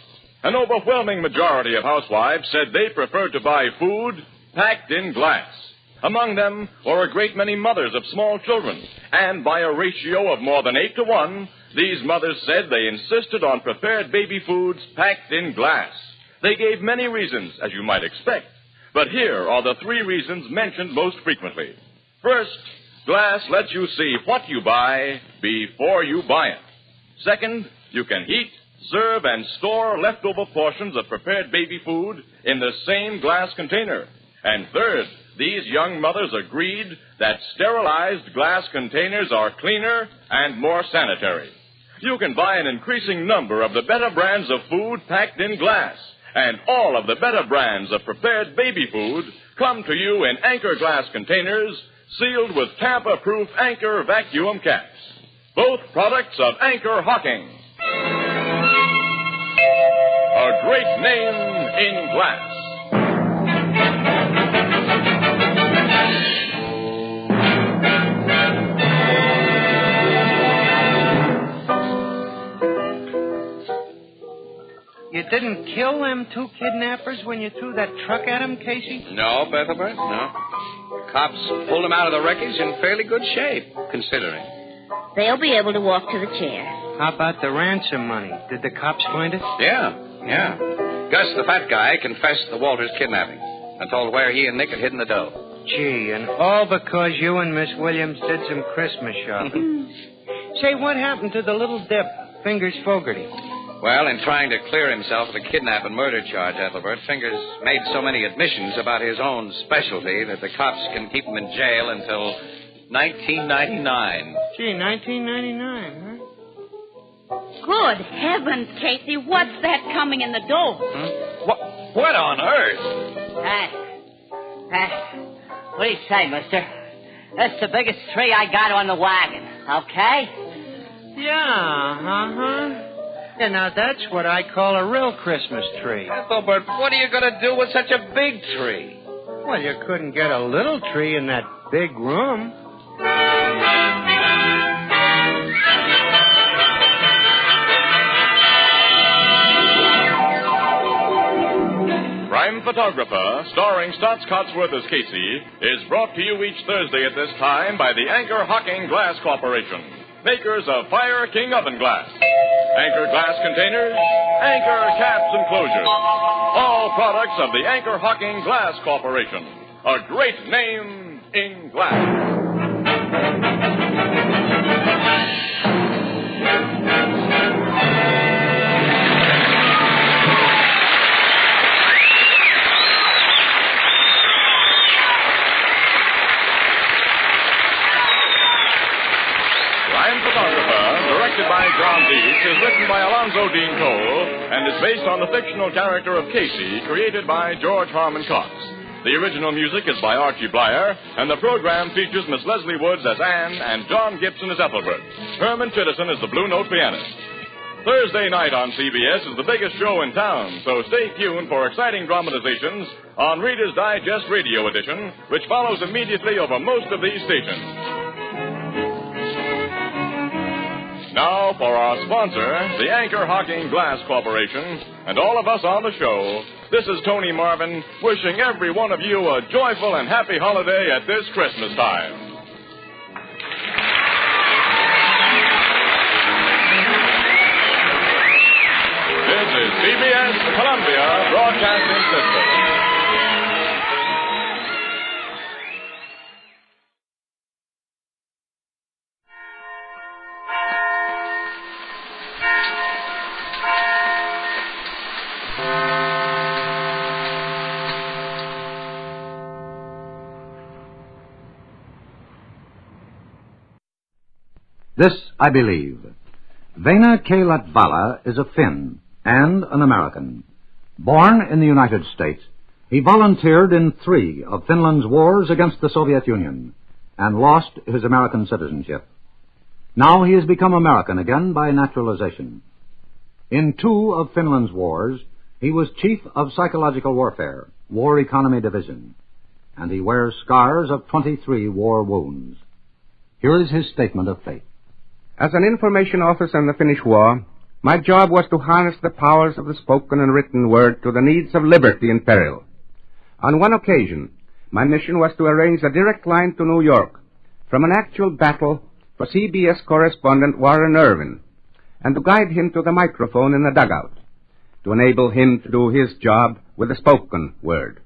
[SPEAKER 4] An overwhelming majority of housewives said they preferred to buy food packed in glass. Among them were a great many mothers of small children, and by a ratio of more than 8 to 1, These mothers said they insisted on prepared baby foods packed in glass. They gave many reasons, as you might expect. But here are the 3 reasons mentioned most frequently. First, glass lets you see what you buy before you buy it. Second, you can heat, serve, and store leftover portions of prepared baby food in the same glass container. And third, these young mothers agreed that sterilized glass containers are cleaner and more sanitary. You can buy an increasing number of the better brands of food packed in glass, and all of the better brands of prepared baby food come to you in Anchor glass containers sealed with tamper-proof Anchor vacuum caps. Both products of Anchor Hocking. A great name in glass.
[SPEAKER 5] You didn't kill them 2 kidnappers when you threw that truck at them, Casey?
[SPEAKER 10] No, Bethelbert, no. The cops pulled him out of the wreckage in fairly good shape, considering.
[SPEAKER 7] They'll be able to walk to the chair.
[SPEAKER 5] How about the ransom money? Did the cops find it?
[SPEAKER 10] Yeah. Gus, the fat guy, confessed the Walters kidnapping and told where he and Nick had hidden the dough.
[SPEAKER 5] Gee, and all because you and Miss Williams did some Christmas shopping. Say, what happened to the little dip, Fingers Fogarty?
[SPEAKER 10] Well, in trying to clear himself of the kidnap and murder charge, Ethelbert, Fingers made so many admissions about his own specialty that the cops can keep him in jail until 1999.
[SPEAKER 5] Gee, 1999, huh?
[SPEAKER 7] Good heavens, Casey, what's that coming in the door?
[SPEAKER 10] What on earth?
[SPEAKER 8] What do you say, mister? That's the biggest tree I got on the wagon, okay?
[SPEAKER 5] Yeah, Yeah, now that's what I call a real Christmas tree.
[SPEAKER 10] Ethelbert, what are you going to do with such a big tree?
[SPEAKER 5] Well, you couldn't get a little tree in that big room.
[SPEAKER 4] Crime Photographer, starring Stotts Cotsworth as Casey, is brought to you each Thursday at this time by the Anchor Hocking Glass Corporation, makers of Fire King Oven Glass. Anchor glass containers, Anchor caps and closures. All products of the Anchor Hocking Glass Corporation. A great name in glass. By John Deese, is written by Alonzo Dean Cole and is based on the fictional character of Casey, created by George Harmon Cox. The original music is by Archie Blyer, and the program features Miss Leslie Woods as Anne and John Gibson as Ethelbert. Herman Chittison is the Blue Note pianist. Thursday night on CBS is the biggest show in town, so stay tuned for exciting dramatizations on Reader's Digest Radio Edition, which follows immediately over most of these stations. Now, for our sponsor, the Anchor Hocking Glass Corporation, and all of us on the show, this is Tony Marvin, wishing every one of you a joyful and happy holiday at this Christmas time. This is CBS, Columbia Broadcasting System.
[SPEAKER 2] This I believe. Väinö K. Latvala is a Finn and an American. Born in the United States, he volunteered in 3 of Finland's wars against the Soviet Union and lost his American citizenship. Now he has become American again by naturalization. In 2 of Finland's wars, he was Chief of Psychological Warfare, War Economy Division, and he wears scars of 23 war wounds. Here is his statement of faith.
[SPEAKER 12] As an information officer in the Finnish War, my job was to harness the powers of the spoken and written word to the needs of liberty in peril. On one occasion, my mission was to arrange a direct line to New York from an actual battle for CBS correspondent Warren Irvin, and to guide him to the microphone in the dugout, to enable him to do his job with the spoken word.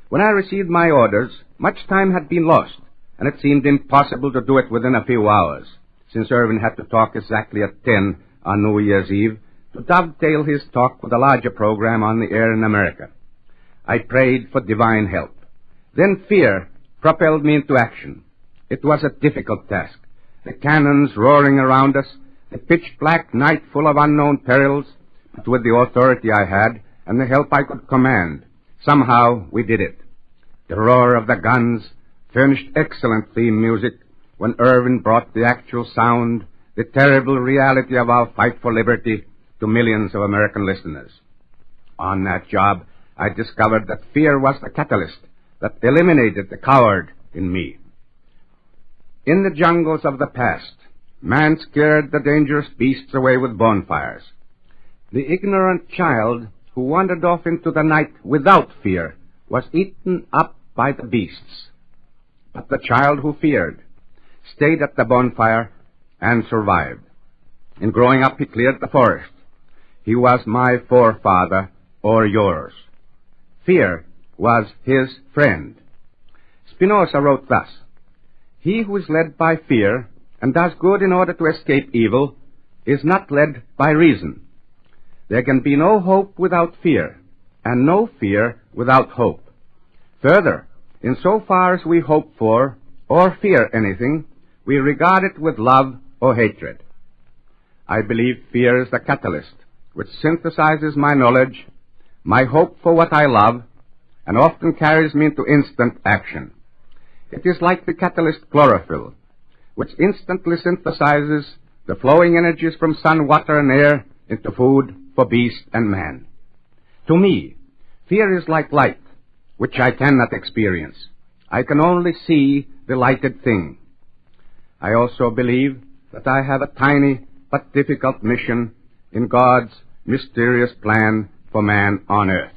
[SPEAKER 12] When I received my orders, much time had been lost, and it seemed impossible to do it within a few hours, since Irvin had to talk exactly at 10 on New Year's Eve to dovetail his talk with a larger program on the air in America. I prayed for divine help. Then fear propelled me into action. It was a difficult task. The cannons roaring around us, the pitch-black night full of unknown perils, but with the authority I had and the help I could command, somehow we did it. The roar of the guns furnished excellent theme music when Irvin brought the actual sound, the terrible reality of our fight for liberty, to millions of American listeners. On that job, I discovered that fear was the catalyst that eliminated the coward in me. In the jungles of the past, man scared the dangerous beasts away with bonfires. The ignorant child who wandered off into the night without fear was eaten up by the beasts. But the child who feared stayed at the bonfire and survived. In growing up, he cleared the forest. He was my forefather or yours. Fear was his friend. Spinoza wrote thus, "He who is led by fear and does good in order to escape evil is not led by reason. There can be no hope without fear, and no fear without hope. Further, in so far as we hope for or fear anything, we regard it with love or hatred." I believe fear is the catalyst which synthesizes my knowledge, my hope for what I love, and often carries me into instant action. It is like the catalyst chlorophyll, which instantly synthesizes the flowing energies from sun, water, and air into food for beast and man. To me, fear is like light, which I cannot experience. I can only see the lighted thing. I also believe that I have a tiny but difficult mission in God's mysterious plan for man on earth.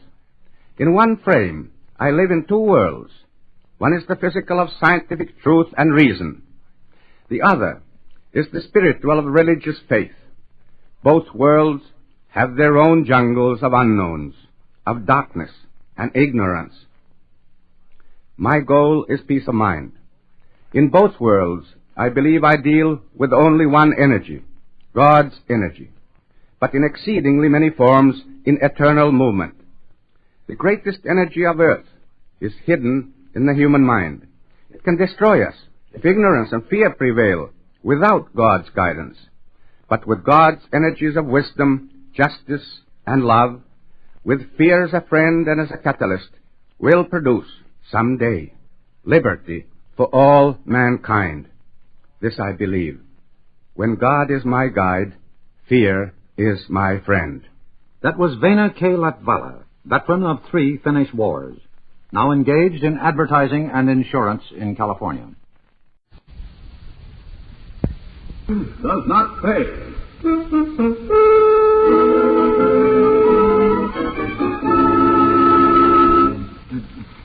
[SPEAKER 12] In one frame, I live in two worlds. One is the physical of scientific truth and reason. The other is the spiritual of religious faith. Both worlds have their own jungles of unknowns, of darkness and ignorance. My goal is peace of mind. In both worlds, I believe I deal with only one energy, God's energy, but in exceedingly many forms in eternal movement. The greatest energy of earth is hidden in the human mind. It can destroy us if ignorance and fear prevail without God's guidance. But with God's energies of wisdom, justice, and love, with fear as a friend and as a catalyst, will produce, someday, liberty for all mankind. This I believe. When God is my guide, fear is my friend.
[SPEAKER 2] That was Vena K. Latvala, veteran of 3 Finnish wars, now engaged in advertising and insurance in California.
[SPEAKER 13] Does not pay.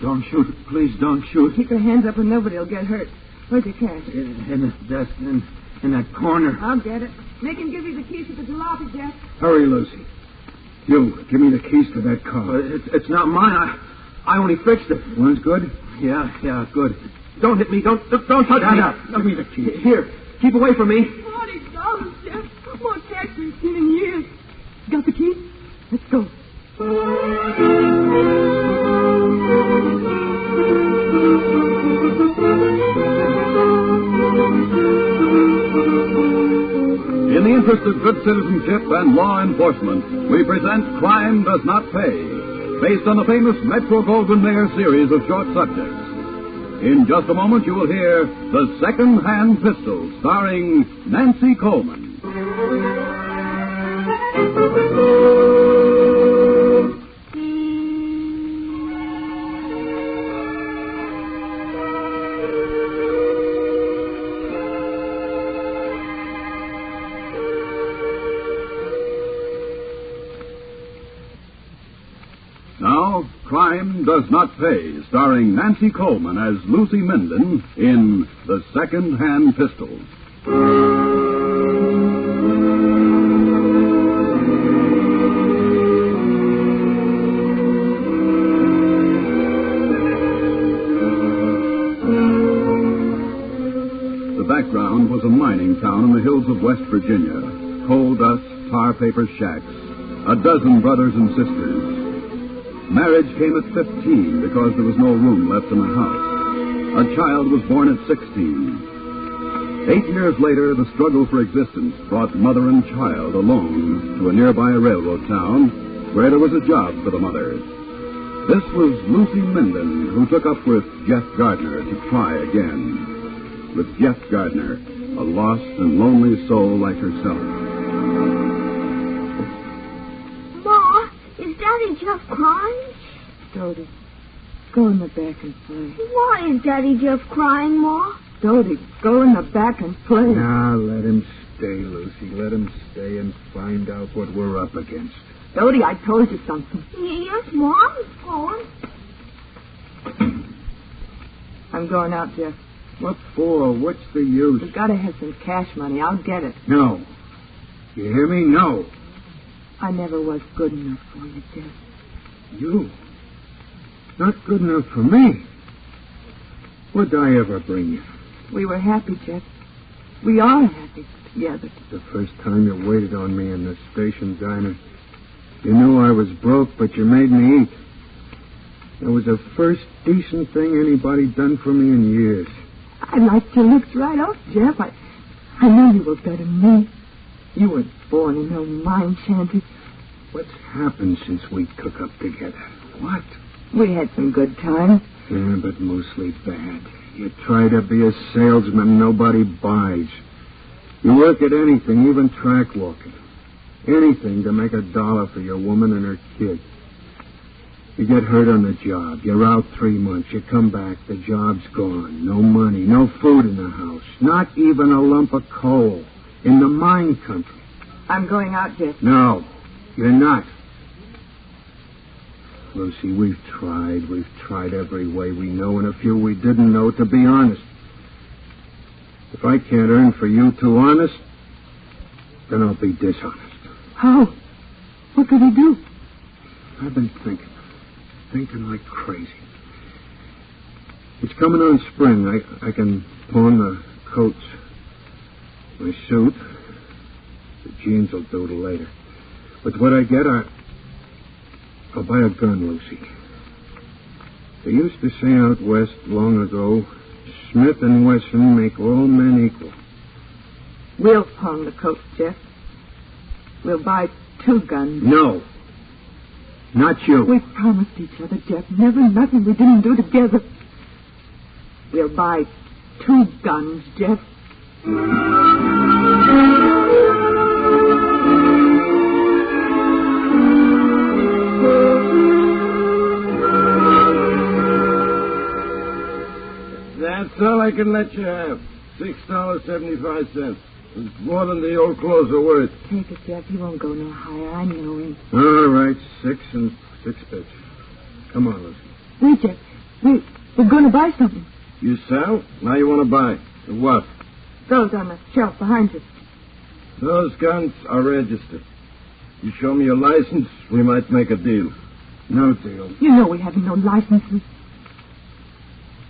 [SPEAKER 13] Don't shoot. Please don't shoot.
[SPEAKER 14] Keep your hands up and nobody will get hurt. Where's your cash?
[SPEAKER 13] In the desk, in that corner.
[SPEAKER 14] I'll get it. Make him give you the keys to the jalopy, Jeff.
[SPEAKER 13] Hurry, Lucy. You, give me the keys to that car. It's not mine. I only fixed it. One's good? Yeah, good. Don't hit me. Don't touch me. Give me the keys. Here, keep away from me.
[SPEAKER 14] $40, Jeff. More checks we've seen in years. Got the keys? Let's go.
[SPEAKER 13] In the interest of good citizenship and law enforcement, we present Crime Does Not Pay, based on the famous Metro-Goldwyn-Mayer series of short subjects. In just a moment, you will hear The Second-Hand Pistol, starring Nancy Coleman. Now, Crime Does Not Pay, starring Nancy Coleman as Lucy Minden in The Second-Hand Pistol. was a mining town in the hills of West Virginia. Coal dust, tar paper shacks, a dozen brothers and sisters. Marriage came at 15 because there was no room left in the house. A child was born at 16. 8 years later, the struggle for existence brought mother and child alone to a nearby railroad town where there was a job for the mother. This was Lucy Minden, who took up with Jeff Gardner to try again. With Jeff Gardner, a lost and lonely soul like herself.
[SPEAKER 11] Ma, is Daddy Jeff crying?
[SPEAKER 14] Dodie, go in the back and play.
[SPEAKER 11] Why is Daddy Jeff crying, Ma?
[SPEAKER 14] Dodie, go in the back and play.
[SPEAKER 15] Now, let him stay, Lucy. Let him stay and find out what we're up against.
[SPEAKER 14] Dodie, I told you something.
[SPEAKER 11] Yes, Ma, I'm going.
[SPEAKER 14] I'm going out, Jeff.
[SPEAKER 15] What for? What's the use?
[SPEAKER 14] We've got to have some cash money. I'll get it.
[SPEAKER 15] No. You hear me? No.
[SPEAKER 14] I never was good enough for you, Jeff.
[SPEAKER 15] You? Not good enough for me? What'd I ever bring you?
[SPEAKER 14] We were happy, Jeff. We are happy together.
[SPEAKER 15] The first time you waited on me in the station diner. You knew I was broke, but you made me eat. It was the first decent thing anybody done for me in years.
[SPEAKER 14] I liked your looks right off, Jeff. I knew you were better than me. You weren't born in no mine shanty.
[SPEAKER 15] What's happened since we took up together? What?
[SPEAKER 14] We had some good times.
[SPEAKER 15] Yeah, but mostly bad. You try to be a salesman nobody buys. You work at anything, even track walking. Anything to make $1 for your woman and her kid. You get hurt on the job. You're out 3 months. You come back. The job's gone. No money. No food in the house. Not even a lump of coal. In the mine country.
[SPEAKER 14] I'm going out, Jeff.
[SPEAKER 15] No, you're not. Lucy, we've tried. We've tried every way we know, and a few we didn't know, to be honest. If I can't earn for you two honest, then I'll be dishonest.
[SPEAKER 14] How? What could he do?
[SPEAKER 15] I've been thinking like crazy. It's coming on spring. I can pawn the coats, my suit. The jeans will do till later. But what I get, I'll buy a gun, Lucy. They used to say out west long ago, Smith and Wesson make all men equal.
[SPEAKER 14] We'll pawn the coat, Jeff. We'll buy 2 guns.
[SPEAKER 15] No. Not you.
[SPEAKER 14] We promised each other, Jeff. Never nothing we didn't do together. We'll buy 2 guns, Jeff.
[SPEAKER 9] That's all I can let you have. $6.75. It's more than the old clothes are worth.
[SPEAKER 14] Take it, Jeff. He won't go no higher. I know him.
[SPEAKER 15] All right, 6 and 6 bits. Come on, Lucy.
[SPEAKER 14] Wait, Jeff. We're going to buy something.
[SPEAKER 9] You sell? Now you want to buy. What?
[SPEAKER 14] Those on the shelf behind you.
[SPEAKER 9] Those guns are registered. You show me your license, we might make a deal.
[SPEAKER 15] No deal.
[SPEAKER 14] You know we have no licenses.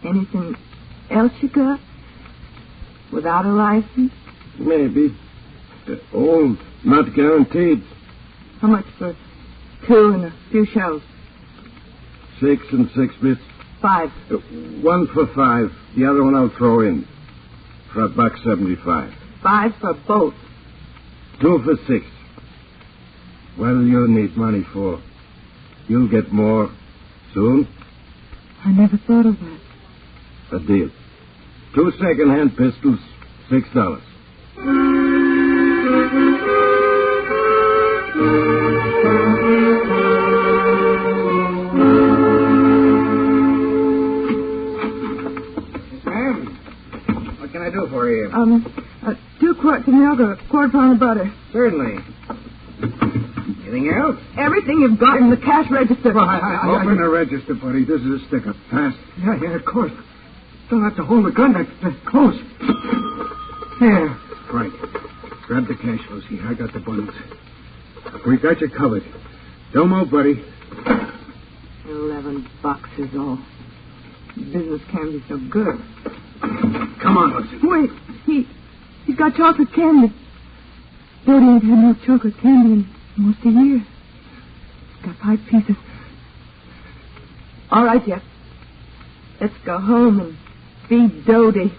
[SPEAKER 14] Anything else you got? Without a license?
[SPEAKER 9] Maybe. Old, not guaranteed.
[SPEAKER 14] How much for 2 and a few shells?
[SPEAKER 9] 6 and 6 bits.
[SPEAKER 14] 5.
[SPEAKER 9] 1 for 5. The other one I'll throw in. For $1.75.
[SPEAKER 14] 5 for both.
[SPEAKER 9] 2 for 6. What'll you need money for? You'll get more soon.
[SPEAKER 14] I never thought of that.
[SPEAKER 9] A deal. 2 second-hand pistols, $6.
[SPEAKER 15] Ma'am, what can I do for you?
[SPEAKER 14] 2 quarts of milk or a quart pound of butter.
[SPEAKER 15] Certainly. Anything else?
[SPEAKER 14] Everything you've got in the cash register.
[SPEAKER 15] Open the register, buddy. This is a stick-up. Fast.
[SPEAKER 14] Yeah, of course. Don't have to hold the gun that close.
[SPEAKER 15] Here. Right. Grab the cash, Lucy. I got the bundles. We got you covered. Don't move, buddy.
[SPEAKER 14] $11 is all. Business can't be so good.
[SPEAKER 15] Come on, Lucy.
[SPEAKER 14] Wait, He's got chocolate candy. Dodie ain't had no chocolate candy in almost a year. He's got 5 pieces. All right, Jeff. Let's go home and feed Dodie.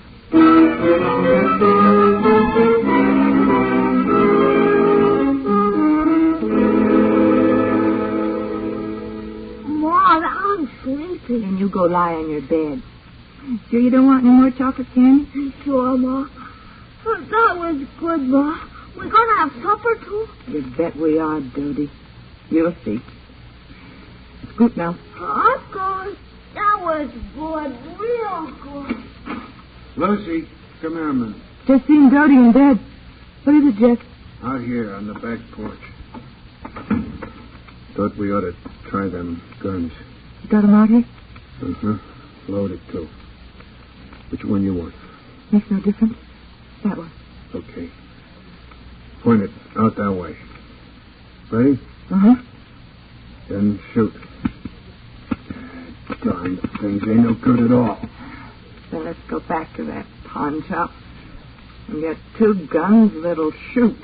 [SPEAKER 11] Mom, I'm sleepy.
[SPEAKER 14] And you go lie on your bed. Sure you don't want any more chocolate candy?
[SPEAKER 11] Sure, Ma. That was good, Ma. We're gonna have supper, too?
[SPEAKER 14] You bet we are, Dodie. You'll see. Scoot now.
[SPEAKER 11] Of course. That was good. Real good.
[SPEAKER 15] Lucy, come here a minute.
[SPEAKER 14] Just seen Dodie in bed. What is it, Jeff?
[SPEAKER 15] Out here on the back porch. Thought we ought to try them guns.
[SPEAKER 14] You got 'em out here?
[SPEAKER 15] Uh-huh. Loaded, too. Which one you want?
[SPEAKER 14] Makes no difference. That one.
[SPEAKER 15] Okay. Point it out that way. Ready?
[SPEAKER 14] Uh-huh.
[SPEAKER 15] Then shoot. Darn things ain't no good at all.
[SPEAKER 14] Then let's go back to that pawn shop and get 2 guns that'll shoot.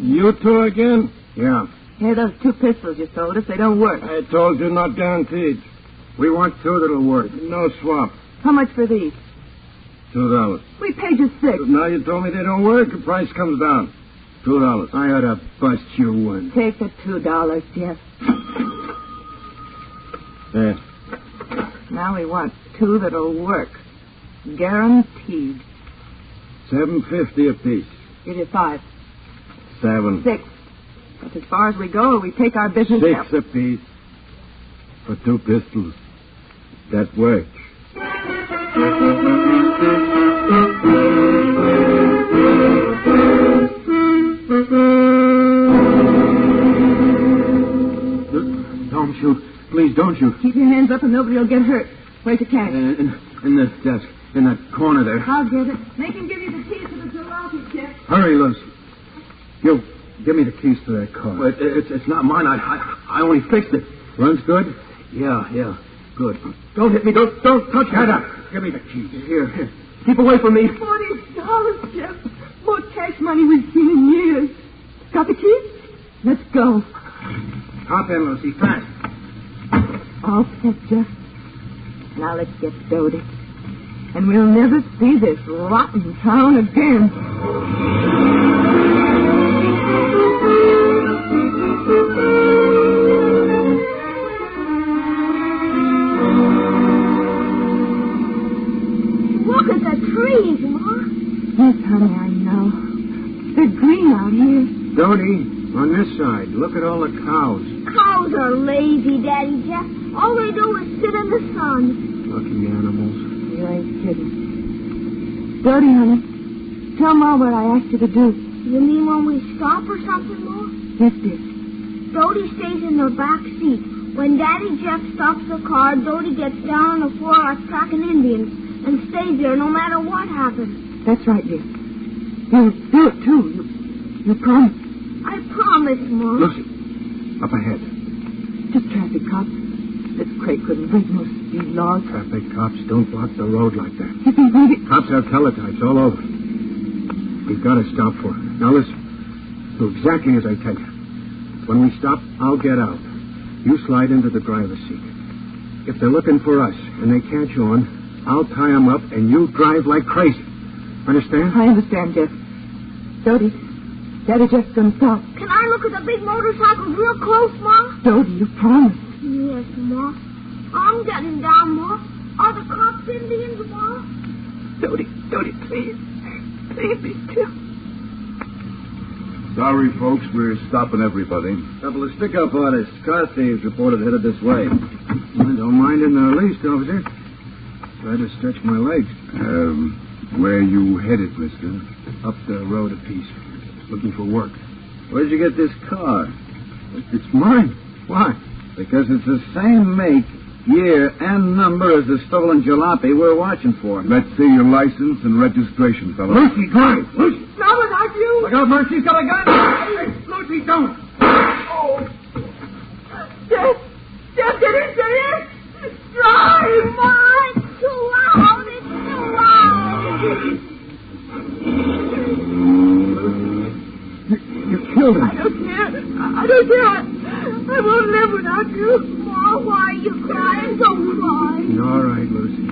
[SPEAKER 15] You 2 again? Yeah.
[SPEAKER 14] Here, those 2 pistols you sold us, they don't work.
[SPEAKER 15] I told you not guaranteed. We want 2 that'll work. No swap.
[SPEAKER 14] How much for these?
[SPEAKER 15] $2.
[SPEAKER 14] We paid you $6.
[SPEAKER 15] Now you told me they don't work, the price comes down. $2. I ought to bust you one.
[SPEAKER 14] Take the $2, Jeff.
[SPEAKER 15] There.
[SPEAKER 14] Now we want 2 that'll work. Guaranteed.
[SPEAKER 15] $7.50 apiece.
[SPEAKER 14] Give you 5.
[SPEAKER 15] 7.
[SPEAKER 14] 6. That's as far as we go, or we take our business
[SPEAKER 15] 6
[SPEAKER 14] out.
[SPEAKER 15] apiece. For 2 pistols. That works. Don't shoot. Please don't shoot.
[SPEAKER 14] Keep your hands up and nobody will get hurt. Where's your cash?
[SPEAKER 15] In the desk. In that corner there.
[SPEAKER 14] I'll get it. Make him give you the keys to the jalopy, Jeff.
[SPEAKER 15] Hurry, Lucy. You, give me the keys to that car. Well, it's not mine. I only fixed it. Runs good? Yeah. Good. Don't hit me. Don't touch me. Shut up. Give me the keys. Here. Keep away from me.
[SPEAKER 14] $40, Jeff. More cash money we've seen in years. Got the keys? Let's go.
[SPEAKER 15] Hop in, Lucy. Fast.
[SPEAKER 14] All set, Jeff. Now let's get Dodie. And we'll never see this rotten town again.
[SPEAKER 11] Look at the trees, Ma.
[SPEAKER 14] Yes, honey, I know. They're green out here.
[SPEAKER 15] Dodie, on this side, look at all the cows.
[SPEAKER 11] Cows are lazy, Daddy Jeff. All they do is sit in the sun.
[SPEAKER 15] Lucky animals.
[SPEAKER 14] You ain't kidding. Dodie, honey, tell Ma what I asked you to do.
[SPEAKER 11] You mean when we stop or something, Ma?
[SPEAKER 14] Yes, dear.
[SPEAKER 11] Dodie stays in the back seat. When Daddy Jeff stops the car, Dodie gets down on the floor like tracking Indians and stays there no matter what happens.
[SPEAKER 14] That's right, dear. You'll do it, too. You promise.
[SPEAKER 11] I promise, Ma.
[SPEAKER 15] Lucy, up ahead.
[SPEAKER 14] Just traffic cops. This crate couldn't break no speed laws.
[SPEAKER 15] Traffic cops don't block the road like that.
[SPEAKER 14] You can bring it.
[SPEAKER 15] Cops have teletypes all over. We've got to stop for it. Now listen. Do exactly as I tell you. When we stop, I'll get out. You slide into the driver's seat. If they're looking for us and they catch on, I'll tie them up and you drive like crazy. Understand?
[SPEAKER 14] I understand, Jeff. Dodie, Daddy Jeff's gonna stop.
[SPEAKER 11] Can I look at the big motorcycles real close, Ma?
[SPEAKER 14] Dodie, you promised.
[SPEAKER 11] Yes, Ma. I'm getting down, Ma. Are the cops Indians, Ma?
[SPEAKER 14] Dodie, please. Please be still.
[SPEAKER 16] Sorry, folks. We're stopping everybody.
[SPEAKER 15] Couple of stick-up artists. Car thieves reported headed this way. I don't mind in the least, officer. Try to stretch my legs.
[SPEAKER 16] Where you headed, mister?
[SPEAKER 15] Up the road a piece. Looking for work.
[SPEAKER 16] Where'd you get this car?
[SPEAKER 15] It's mine. Why?
[SPEAKER 16] Because it's the same make, year, and number as the stolen jalopy we're watching for. Let's see your license and registration, fellow.
[SPEAKER 15] Lucy, drive! Lucy!
[SPEAKER 11] No, not you.
[SPEAKER 16] Look out, Mercy, she's got a gun. Hey, Lucy, don't.
[SPEAKER 11] Oh. Jeff, get into here. Drive, Ma. It's too loud. It's too loud.
[SPEAKER 15] You killed him.
[SPEAKER 11] I don't care. I won't live without you. Ma, why are you crying? Don't cry.
[SPEAKER 15] All right, Lucy.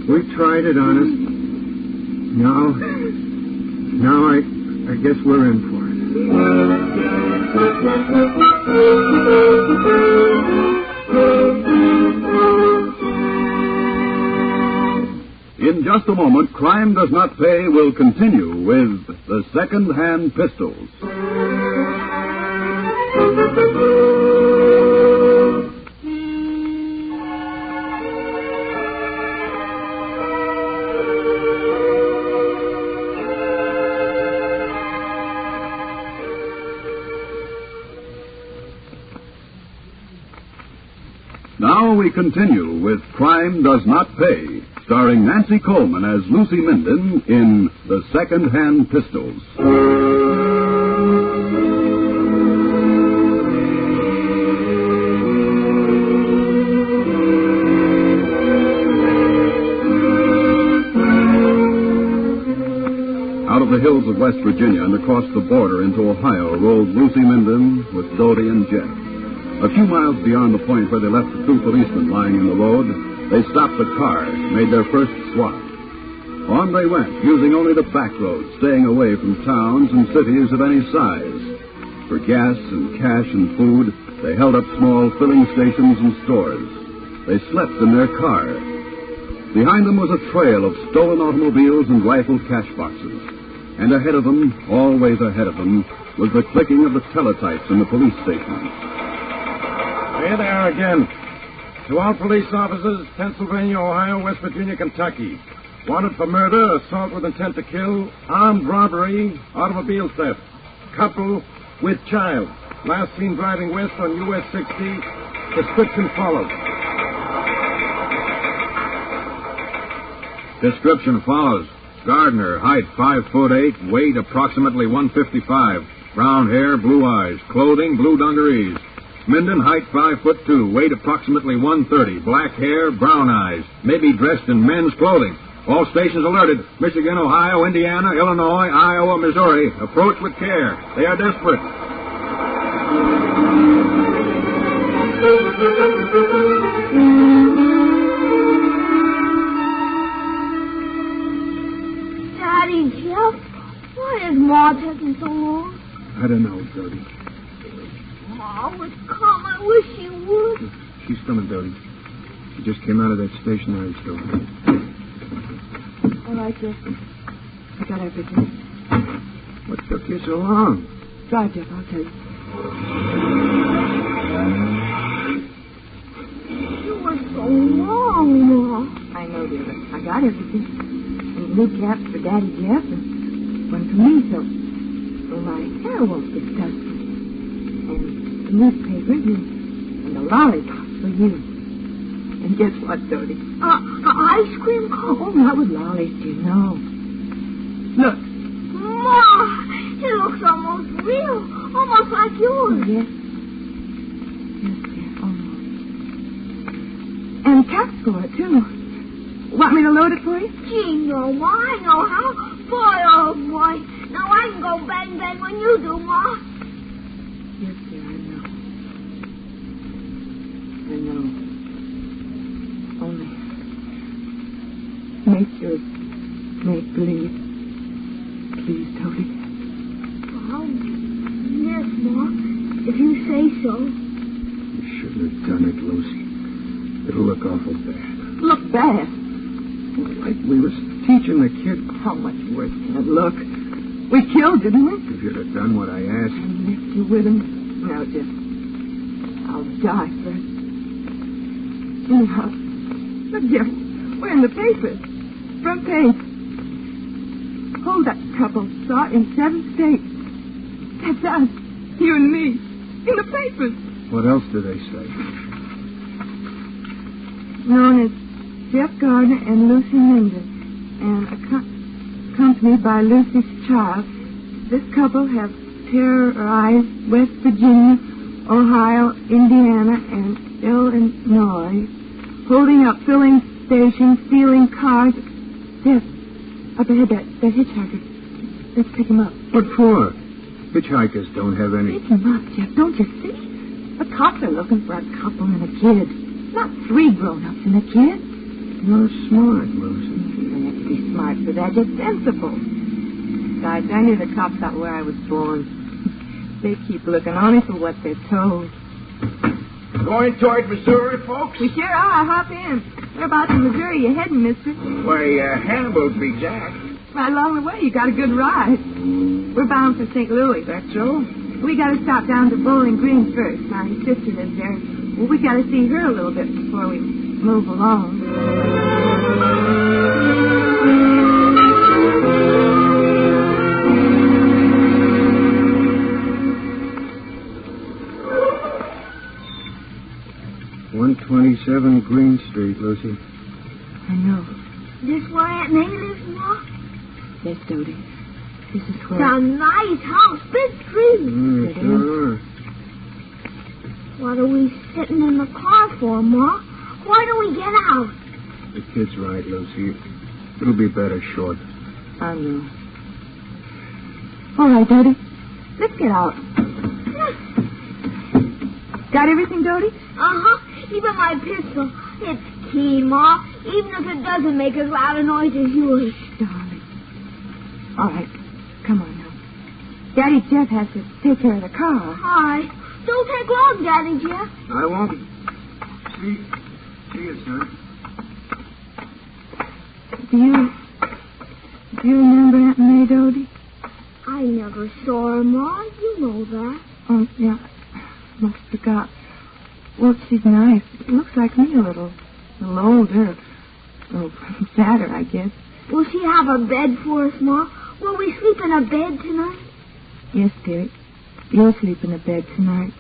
[SPEAKER 15] We tried it, honest. Now I guess we're in for it.
[SPEAKER 13] In just a moment, Crime Does Not Pay will continue with the Second-Hand Pistols. Now we continue with Crime Does Not Pay, starring Nancy Coleman as Lucy Minden in The Second-Hand Pistols. Out of the hills of West Virginia and across the border into Ohio rolled Lucy Minden with Dodie and Jeff. A few miles beyond the point where they left the two policemen lying in the road, they stopped the car, made their first swap. On they went, using only the back roads, staying away from towns and cities of any size. For gas and cash and food, they held up small filling stations and stores. They slept in their car. Behind them was a trail of stolen automobiles and rifled cash boxes. And ahead of them, always ahead of them, was the clicking of the teletypes in the police stations.
[SPEAKER 15] Here they are again. To all police officers, Pennsylvania, Ohio, West Virginia, Kentucky. Wanted for murder, assault with intent to kill, armed robbery, automobile theft. Couple with child. Last seen driving west on US 60. Description follows.
[SPEAKER 12] Description follows. Gardner, height 5'8", weight approximately 155. Brown hair, blue eyes. Clothing, blue dungarees. Minden, height 5'2", weight approximately 130, black hair, brown eyes, may be dressed in men's clothing. All stations alerted. Michigan, Ohio, Indiana, Illinois, Iowa, Missouri. Approach with care. They are desperate.
[SPEAKER 11] Daddy, Jeff, why is Ma taking so long?
[SPEAKER 15] I don't know, Dodie.
[SPEAKER 11] Ma would come. I wish she would.
[SPEAKER 15] She's coming, Dodie. She just came out of that stationery store.
[SPEAKER 14] All right, Jeff. I got everything.
[SPEAKER 15] What took you so long?
[SPEAKER 14] Drive, Jeff. I'll tell you.
[SPEAKER 11] You were so long, Ma.
[SPEAKER 14] I know, dear, but I got everything. And new caps for Daddy Jeff and one for me, so my hair won't get dusty. And the newspapers and the lollipops for you. And guess what, Dodie?
[SPEAKER 11] Ice cream cone?
[SPEAKER 14] Oh, not with lollies, you know. Look.
[SPEAKER 11] Ma, it looks almost real. Almost like yours.
[SPEAKER 14] Yes. Yes, dear, almost. And caps for it, too. Want me to load it for you?
[SPEAKER 11] Gee, no, Ma, I know how. Boy, oh, boy. Now I can go bang, bang when you do, Ma.
[SPEAKER 14] Yes, dear, I know. I know. Only make your make-believe. Please, Dodie.
[SPEAKER 11] Well, yes, Ma. If you say so.
[SPEAKER 15] You shouldn't have done it, Lucy. It'll look awful bad.
[SPEAKER 14] Look bad?
[SPEAKER 15] Like we was teaching the kid.
[SPEAKER 14] How much worse can it look? We killed, didn't we?
[SPEAKER 15] If you'd have done what I asked.
[SPEAKER 14] I left you with him. Now, Jeff, I'll die first. Anyhow, look, Jeff, we're in the papers. Front page. Hold that couple saw in 7 states. That's us, you and me, in the papers.
[SPEAKER 15] What else do they say?
[SPEAKER 14] Known as Jeff Gardner and Lucy Minden, and accompanied by Lucy's child, This couple have terrorized West Virginia, Ohio, Indiana, and Illinois, holding up filling stations, stealing cars. Jeff, up ahead, that hitchhiker. Let's pick him up.
[SPEAKER 15] What for? Hitchhikers don't have any...
[SPEAKER 14] Pick him up, Jeff. Don't you see? The cops are looking for a couple and a kid. Not 3 grown-ups and a kid.
[SPEAKER 15] You're smart, Lucy.
[SPEAKER 14] You don't have to be smart for that. You're sensible. Besides, I knew the cops out where I was born. They keep looking only for what they're told.
[SPEAKER 16] Going toward Missouri, folks?
[SPEAKER 14] We sure are. Hop in. Whereabouts in Missouri you heading, mister?
[SPEAKER 16] Why, Hannibal, to be exact.
[SPEAKER 14] Right along the way. You got a good ride. We're bound for St. Louis.
[SPEAKER 16] That's so?
[SPEAKER 14] We got to stop down to Bowling Green first. My sister lives there. Well, we got to see her a little bit before we move along.
[SPEAKER 15] .127 Green Street, Lucy.
[SPEAKER 14] I know.
[SPEAKER 11] This where Aunt May lives, Ma?
[SPEAKER 14] Yes, Dodie. This is where...
[SPEAKER 11] It's a nice house. Big tree.
[SPEAKER 15] Sure are.
[SPEAKER 11] What are we sitting in the car for, Ma? Why don't we get out?
[SPEAKER 15] The kid's right, Lucy. It'll be better short.
[SPEAKER 14] I know. All right, Dodie. Let's get out. Got everything, Dodie?
[SPEAKER 11] Uh-huh. Even my pistol. It's key, Ma. Even if it doesn't make as loud a noise as yours.
[SPEAKER 14] Darling. All right. Come on now. Daddy Jeff has to take care of the car.
[SPEAKER 11] Hi. Don't take long, Daddy Jeff.
[SPEAKER 15] I won't. See you, son.
[SPEAKER 14] Do you remember Aunt May, Dodie?
[SPEAKER 11] I never saw her, Ma. You know that.
[SPEAKER 14] Oh, yeah. Must have forgot. Well, she's nice. Looks like me a little older. A little fatter, I guess.
[SPEAKER 11] Will she have a bed for us, Ma? Will we sleep in a bed tonight?
[SPEAKER 14] Yes, dearie. You'll sleep in a bed tonight.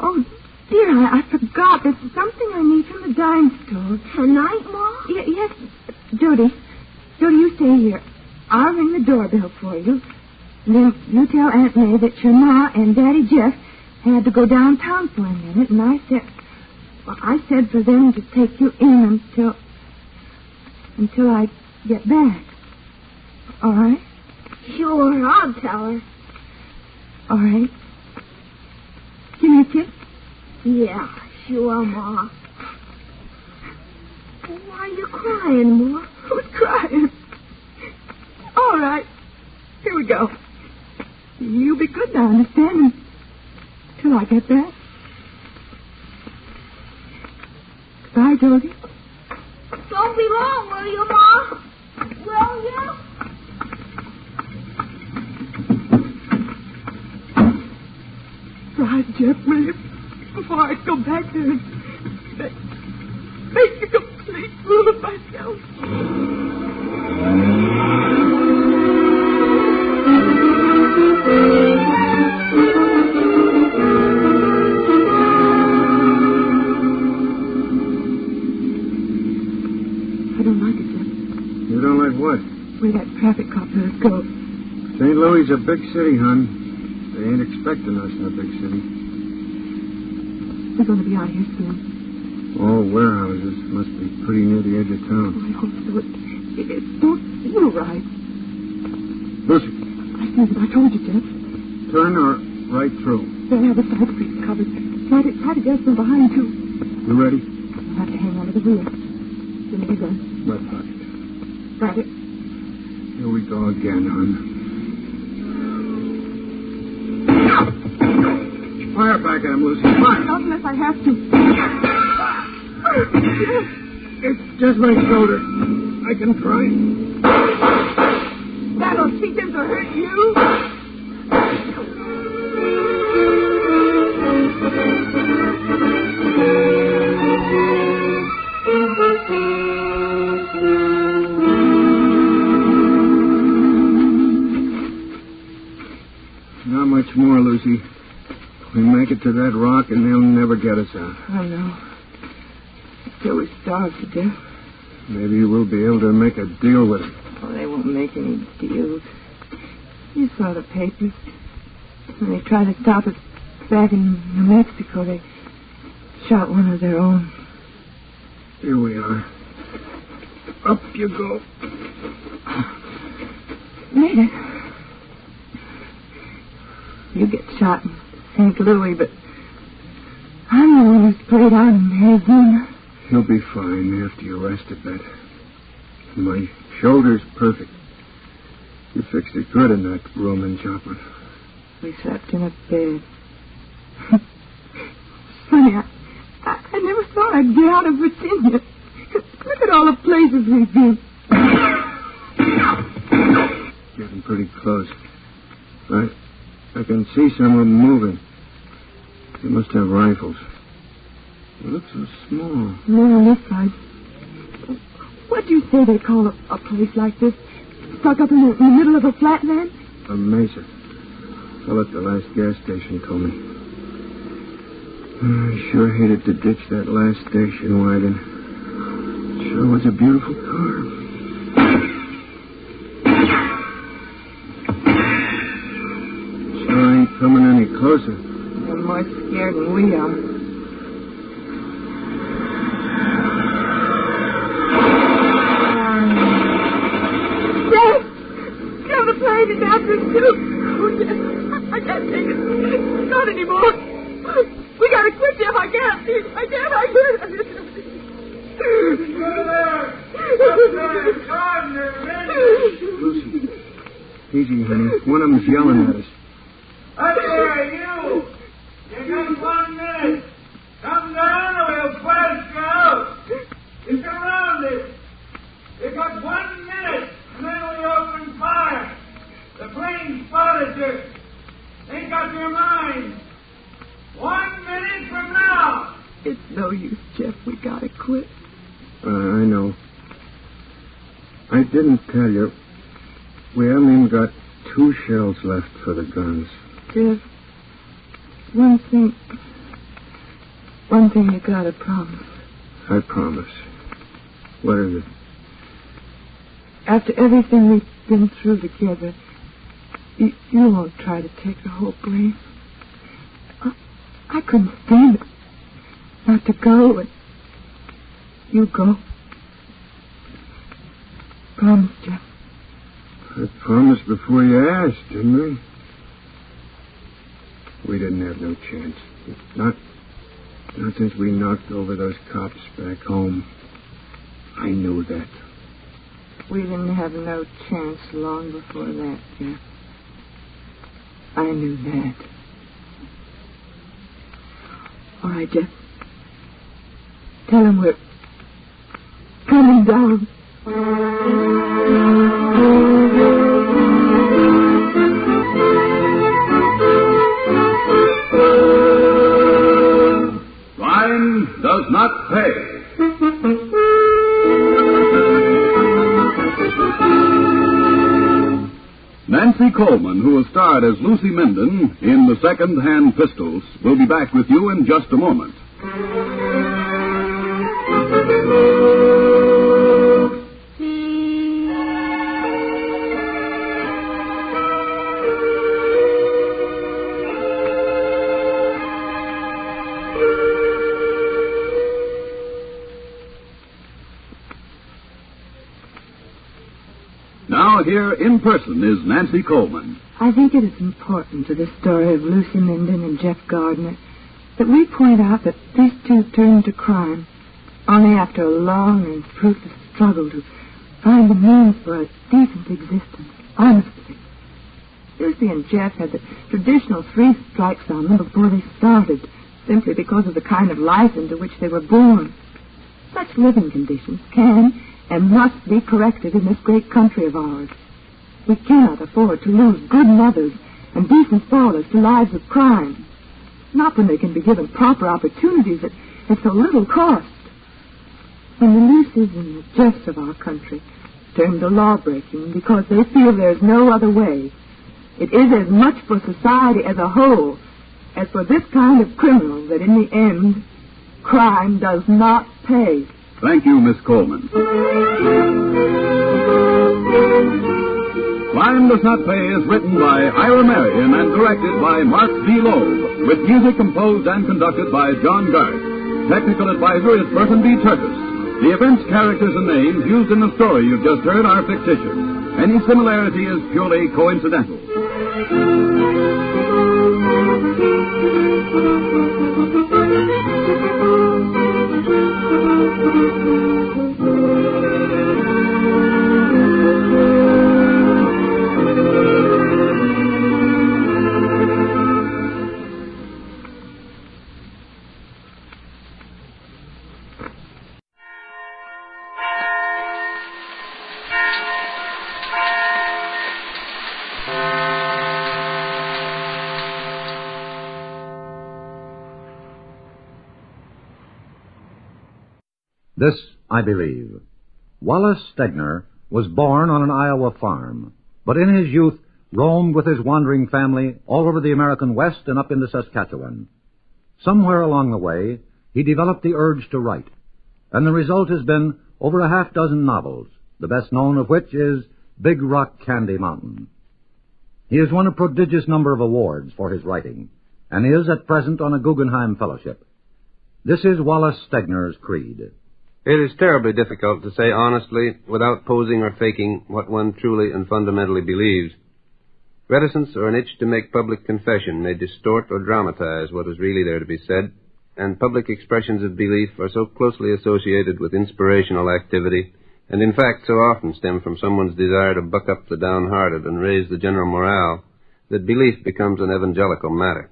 [SPEAKER 14] Oh, dear, I forgot. There's something I need from the dime store.
[SPEAKER 11] Tonight, Ma?
[SPEAKER 14] Yes. Judy, you stay here. I'll ring the doorbell for you. And then you tell Aunt May that your Ma and Daddy Jeff had to go downtown for a minute, and I said for them to take you in until I get back. All right?
[SPEAKER 11] Sure, I'll tell her.
[SPEAKER 14] All right. Give me a kiss.
[SPEAKER 11] Yeah, sure, Ma. Why are you crying, Ma?
[SPEAKER 14] Who's crying? All right. Here we go. You be good now, understand? Till I get back. Bye, Dodie.
[SPEAKER 11] Don't be long, will you, Ma? Will you?
[SPEAKER 14] Drive, Jeff, will you? Before I go back there and make a complete fool of myself. I don't like it, Jeff.
[SPEAKER 15] You don't like what?
[SPEAKER 14] Where that traffic cop let us go.
[SPEAKER 15] St. Louis is a big city, hon. They ain't expecting us in a big city.
[SPEAKER 14] We're going to be out here soon.
[SPEAKER 15] All warehouses must be pretty near the edge of town.
[SPEAKER 14] Oh, I hope so. It don't feel right.
[SPEAKER 15] Lucy.
[SPEAKER 14] I said it. I told you, Jeff.
[SPEAKER 15] Turn or right through.
[SPEAKER 14] They'll have the side streets covered. Try to get us from behind, too.
[SPEAKER 15] You ready?
[SPEAKER 14] I'll have to hang on to the wheel. Give me the gun.
[SPEAKER 15] Left pocket.
[SPEAKER 14] Got it.
[SPEAKER 15] Here we go again, hon. Fire back at him, Lucy. Fire.
[SPEAKER 14] Not unless I have to.
[SPEAKER 15] It's just my shoulder. I can try.
[SPEAKER 14] That'll teach him to hurt you.
[SPEAKER 15] Not much more, Lucy. We make it to that rock, and they'll never get us out.
[SPEAKER 14] I know. Till we starve to death.
[SPEAKER 15] Maybe we'll be able to make a deal with them.
[SPEAKER 14] Oh, they won't make any deals. You saw the papers. When they tried to stop us back in New Mexico, they shot one of their own.
[SPEAKER 15] Here we are. Up you go.
[SPEAKER 14] Made it. You get shot in St. Louis, but I'm the one who's played out in Arizona.
[SPEAKER 15] You'll be fine after you're rested, Bet. My shoulder's perfect. You fixed it good in that room in Joplin.
[SPEAKER 14] We slept in a bed. Sonny, I never thought I'd get out of Virginia. Look at all the places we've been.
[SPEAKER 15] Getting pretty close. I can see some of them moving. They must have rifles. They look so small.
[SPEAKER 14] No, on this side. What do you say they call a place like this? Stuck up in the middle of a flatland?
[SPEAKER 15] A mesa. Fellow at the last gas station told me. I sure hated to ditch that last station wagon. It sure was a beautiful car. Sure ain't coming any closer.
[SPEAKER 14] They're more scared than we are. The plane is after us, too. Oh, Jeff, I can't take it. Not anymore. We gotta quit, Jeff. I can't.
[SPEAKER 15] Lucy, easy, honey. One of them's yelling at us.
[SPEAKER 17] Up there, you! You got 1 minute. Come down or we'll blast you out. You surrounded. You got 1 minute, and then we open fire. The plane spotted you. Ain't got your mind. 1 minute from now.
[SPEAKER 14] It's no use, Jeff. We gotta quit.
[SPEAKER 15] I know. I didn't tell you. We haven't even got 2 shells left for the guns.
[SPEAKER 14] Jeff, one thing you gotta promise.
[SPEAKER 15] I promise. What is it?
[SPEAKER 14] After everything we've been through together, you won't try to take the whole blame. I couldn't stand it. Not to go, and you go. Promise, Jeff.
[SPEAKER 15] I promised before you asked, didn't we? We didn't have no chance. Not since we knocked over those cops back home. I knew that.
[SPEAKER 14] We didn't have no chance long before that, Jeff. I knew that. All right, Jeff. Tell him we're coming down.
[SPEAKER 13] Crime does not pay. Nancy Coleman, who has starred as Lucy Minden in The Second-Hand Pistols, will be back with you in just a moment. Now, here in person is Nancy Coleman.
[SPEAKER 14] I think it is important to the story of Lucy Minden and Jeff Gardner that we point out that these two turned to crime only after a long and fruitless struggle to find the means for a decent existence, honestly. Lucy and Jeff had the traditional 3 strikes on them before they started, simply because of the kind of life into which they were born. Such living conditions can and must be corrected in this great country of ours. We cannot afford to lose good mothers and decent fathers to lives of crime, not when they can be given proper opportunities at so little cost. When the Lucys and the Jeffs of our country turn to law-breaking because they feel there's no other way, it is as much for society as a whole as for this kind of criminal that in the end, crime does not pay.
[SPEAKER 13] Thank you, Miss Coleman. Crime Does Not Pay is written by Ira Marion and directed by Mark D. Loeb, with music composed and conducted by John Garth. Technical advisor is Burton B. Turtis. The events, characters, and names used in the story you've just heard are fictitious. Any similarity is purely coincidental.
[SPEAKER 2] This I believe. Wallace Stegner was born on an Iowa farm, but in his youth roamed with his wandering family all over the American West and up into Saskatchewan. Somewhere along the way, he developed the urge to write, and the result has been over a half-dozen novels, the best known of which is Big Rock Candy Mountain. He has won a prodigious number of awards for his writing, and is at present on a Guggenheim Fellowship. This is Wallace Stegner's creed.
[SPEAKER 18] It is terribly difficult to say honestly, without posing or faking, what one truly and fundamentally believes. Reticence or an itch to make public confession may distort or dramatize what is really there to be said, and public expressions of belief are so closely associated with inspirational activity, and in fact so often stem from someone's desire to buck up the downhearted and raise the general morale, that belief becomes an evangelical matter.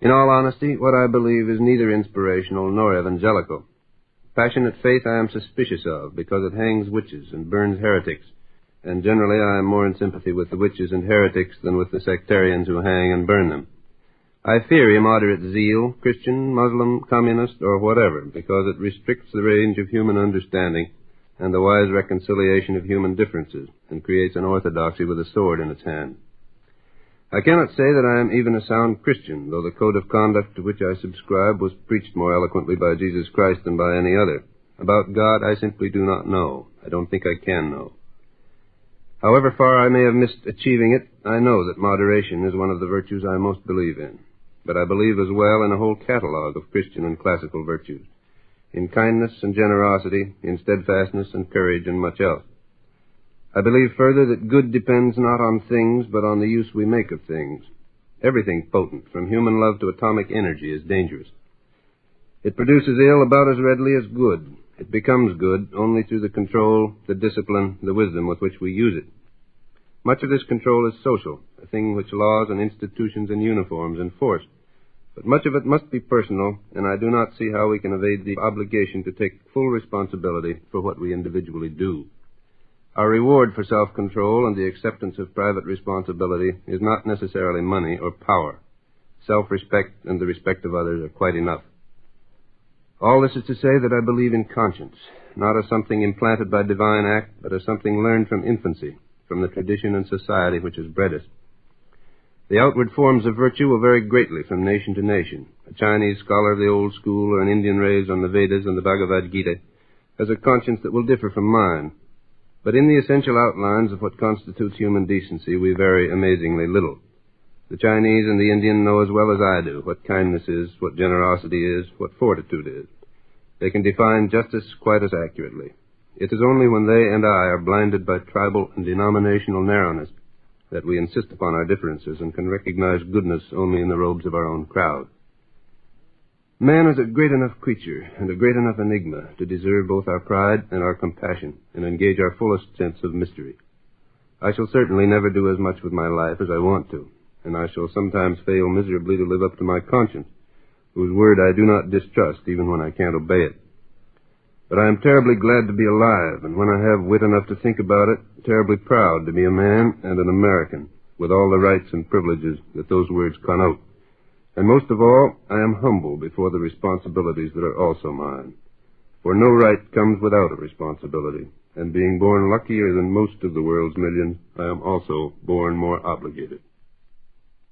[SPEAKER 18] In all honesty, what I believe is neither inspirational nor evangelical. Passionate faith I am suspicious of, because it hangs witches and burns heretics, and generally I am more in sympathy with the witches and heretics than with the sectarians who hang and burn them. I fear immoderate zeal, Christian, Muslim, communist, or whatever, because it restricts the range of human understanding and the wise reconciliation of human differences, and creates an orthodoxy with a sword in its hand. I cannot say that I am even a sound Christian, though the code of conduct to which I subscribe was preached more eloquently by Jesus Christ than by any other. About God, I simply do not know. I don't think I can know. However far I may have missed achieving it, I know that moderation is one of the virtues I most believe in. But I believe as well in a whole catalogue of Christian and classical virtues, in kindness and generosity, in steadfastness and courage, and much else. I believe further that good depends not on things, but on the use we make of things. Everything potent, from human love to atomic energy, is dangerous. It produces ill about as readily as good. It becomes good only through the control, the discipline, the wisdom with which we use it. Much of this control is social, a thing which laws and institutions and uniforms enforce. But much of it must be personal, and I do not see how we can evade the obligation to take full responsibility for what we individually do. Our reward for self-control and the acceptance of private responsibility is not necessarily money or power. Self-respect and the respect of others are quite enough. All this is to say that I believe in conscience, not as something implanted by divine act, but as something learned from infancy, from the tradition and society which has bred us. The outward forms of virtue will vary greatly from nation to nation. A Chinese scholar of the old school or an Indian raised on the Vedas and the Bhagavad Gita has a conscience that will differ from mine. But in the essential outlines of what constitutes human decency, we vary amazingly little. The Chinese and the Indian know as well as I do what kindness is, what generosity is, what fortitude is. They can define justice quite as accurately. It is only when they and I are blinded by tribal and denominational narrowness that we insist upon our differences and can recognize goodness only in the robes of our own crowd. Man is a great enough creature and a great enough enigma to deserve both our pride and our compassion and engage our fullest sense of mystery. I shall certainly never do as much with my life as I want to, and I shall sometimes fail miserably to live up to my conscience, whose word I do not distrust even when I can't obey it. But I am terribly glad to be alive, and when I have wit enough to think about it, terribly proud to be a man and an American, with all the rights and privileges that those words connote. And most of all, I am humble before the responsibilities that are also mine. For no right comes without a responsibility, and being born luckier than most of the world's millions, I am also born more obligated.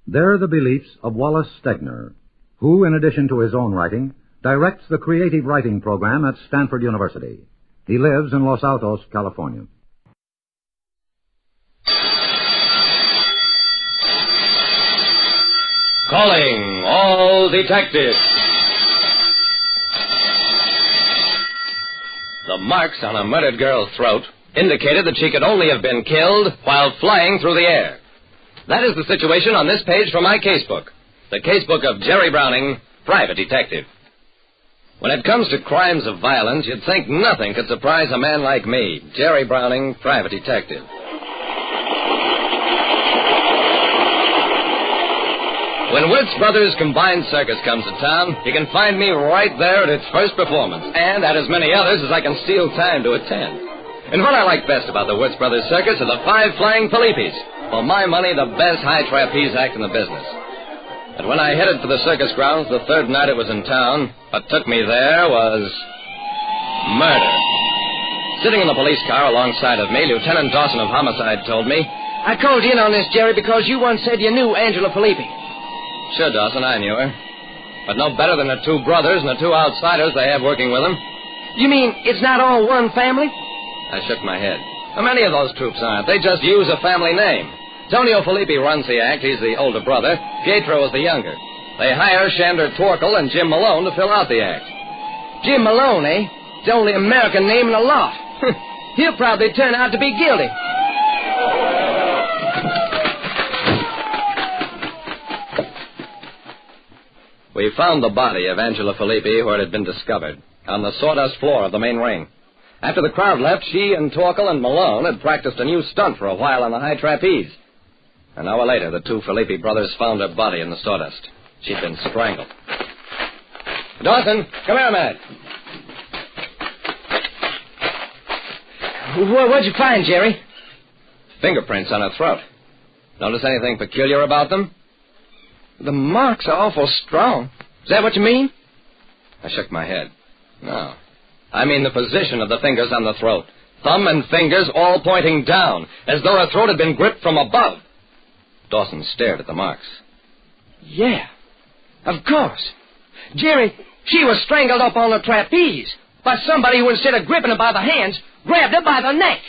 [SPEAKER 2] There are the beliefs of Wallace Stegner, who, in addition to his own writing, directs the creative writing program at Stanford University. He lives in Los Altos, California.
[SPEAKER 19] Calling all detectives. The marks on a murdered girl's throat indicated that she could only have been killed while flying through the air. That is the situation on this page from my casebook. The casebook of Jerry Browning, private detective. When it comes to crimes of violence, you'd think nothing could surprise a man like me, Jerry Browning, private detective. When Wirtz Brothers Combined Circus comes to town, you can find me right there at its first performance, and at as many others as I can steal time to attend. And what I like best about the Wirtz Brothers Circus are the 5 flying Philippes. For my money, the best high trapeze act in the business. And when I headed for the circus grounds the third night it was in town, what took me there was murder. Sitting in the police car alongside of me, Lieutenant Dawson of Homicide told me,
[SPEAKER 20] I called you in on this, Jerry, because you once said you knew Angela Felipe.
[SPEAKER 19] Sure, Dawson, I knew her. But no better than the 2 brothers and the 2 outsiders they have working with them.
[SPEAKER 20] You mean it's not all one family?
[SPEAKER 19] I shook my head. How many of those troops aren't? They just use a family name. Tonio Felipe runs the act. He's the older brother. Pietro is the younger. They hire Shander Torkel and Jim Malone to fill out the act.
[SPEAKER 20] Jim Malone, eh? It's the only American name in the lot. He'll probably turn out to be guilty.
[SPEAKER 19] We found the body of Angela Felipe where it had been discovered, on the sawdust floor of the main ring. After the crowd left, she and Torkel and Malone had practiced a new stunt for a while on the high trapeze. An hour later, the 2 Felipe brothers found her body in the sawdust. She'd been strangled. Dawson, come here a minute.
[SPEAKER 20] What'd you find, Jerry?
[SPEAKER 19] Fingerprints on her throat. Notice anything peculiar about them?
[SPEAKER 20] The marks are awful strong. Is that what you mean?
[SPEAKER 19] I shook my head. No. I mean the position of the fingers on the throat. Thumb and fingers all pointing down, as though her throat had been gripped from above. Dawson stared at the marks.
[SPEAKER 20] Yeah, of course. Jerry, she was strangled up on the trapeze by somebody who, instead of gripping her by the hands, grabbed her by the neck.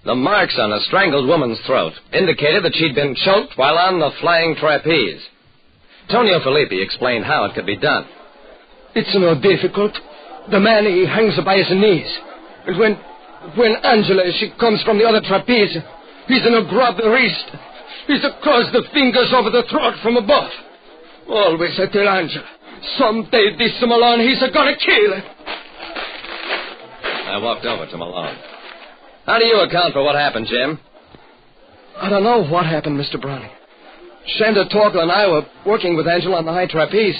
[SPEAKER 19] The marks on a strangled woman's throat indicated that she'd been choked while on the flying trapeze. Tonio Felipe explained how it could be done.
[SPEAKER 20] It's not difficult. The man, he hangs by his knees. And when Angela, she comes from the other trapeze, he's gonna grab the wrist. He's across the fingers over the throat from above. Always I tell Angela, someday this Malone, he's gonna kill her.
[SPEAKER 19] I walked over to Malone. How do you account for what happened, Jim?
[SPEAKER 20] I don't know what happened, Mr. Browning. Shander Torkel and I were working with Angela on the high trapeze.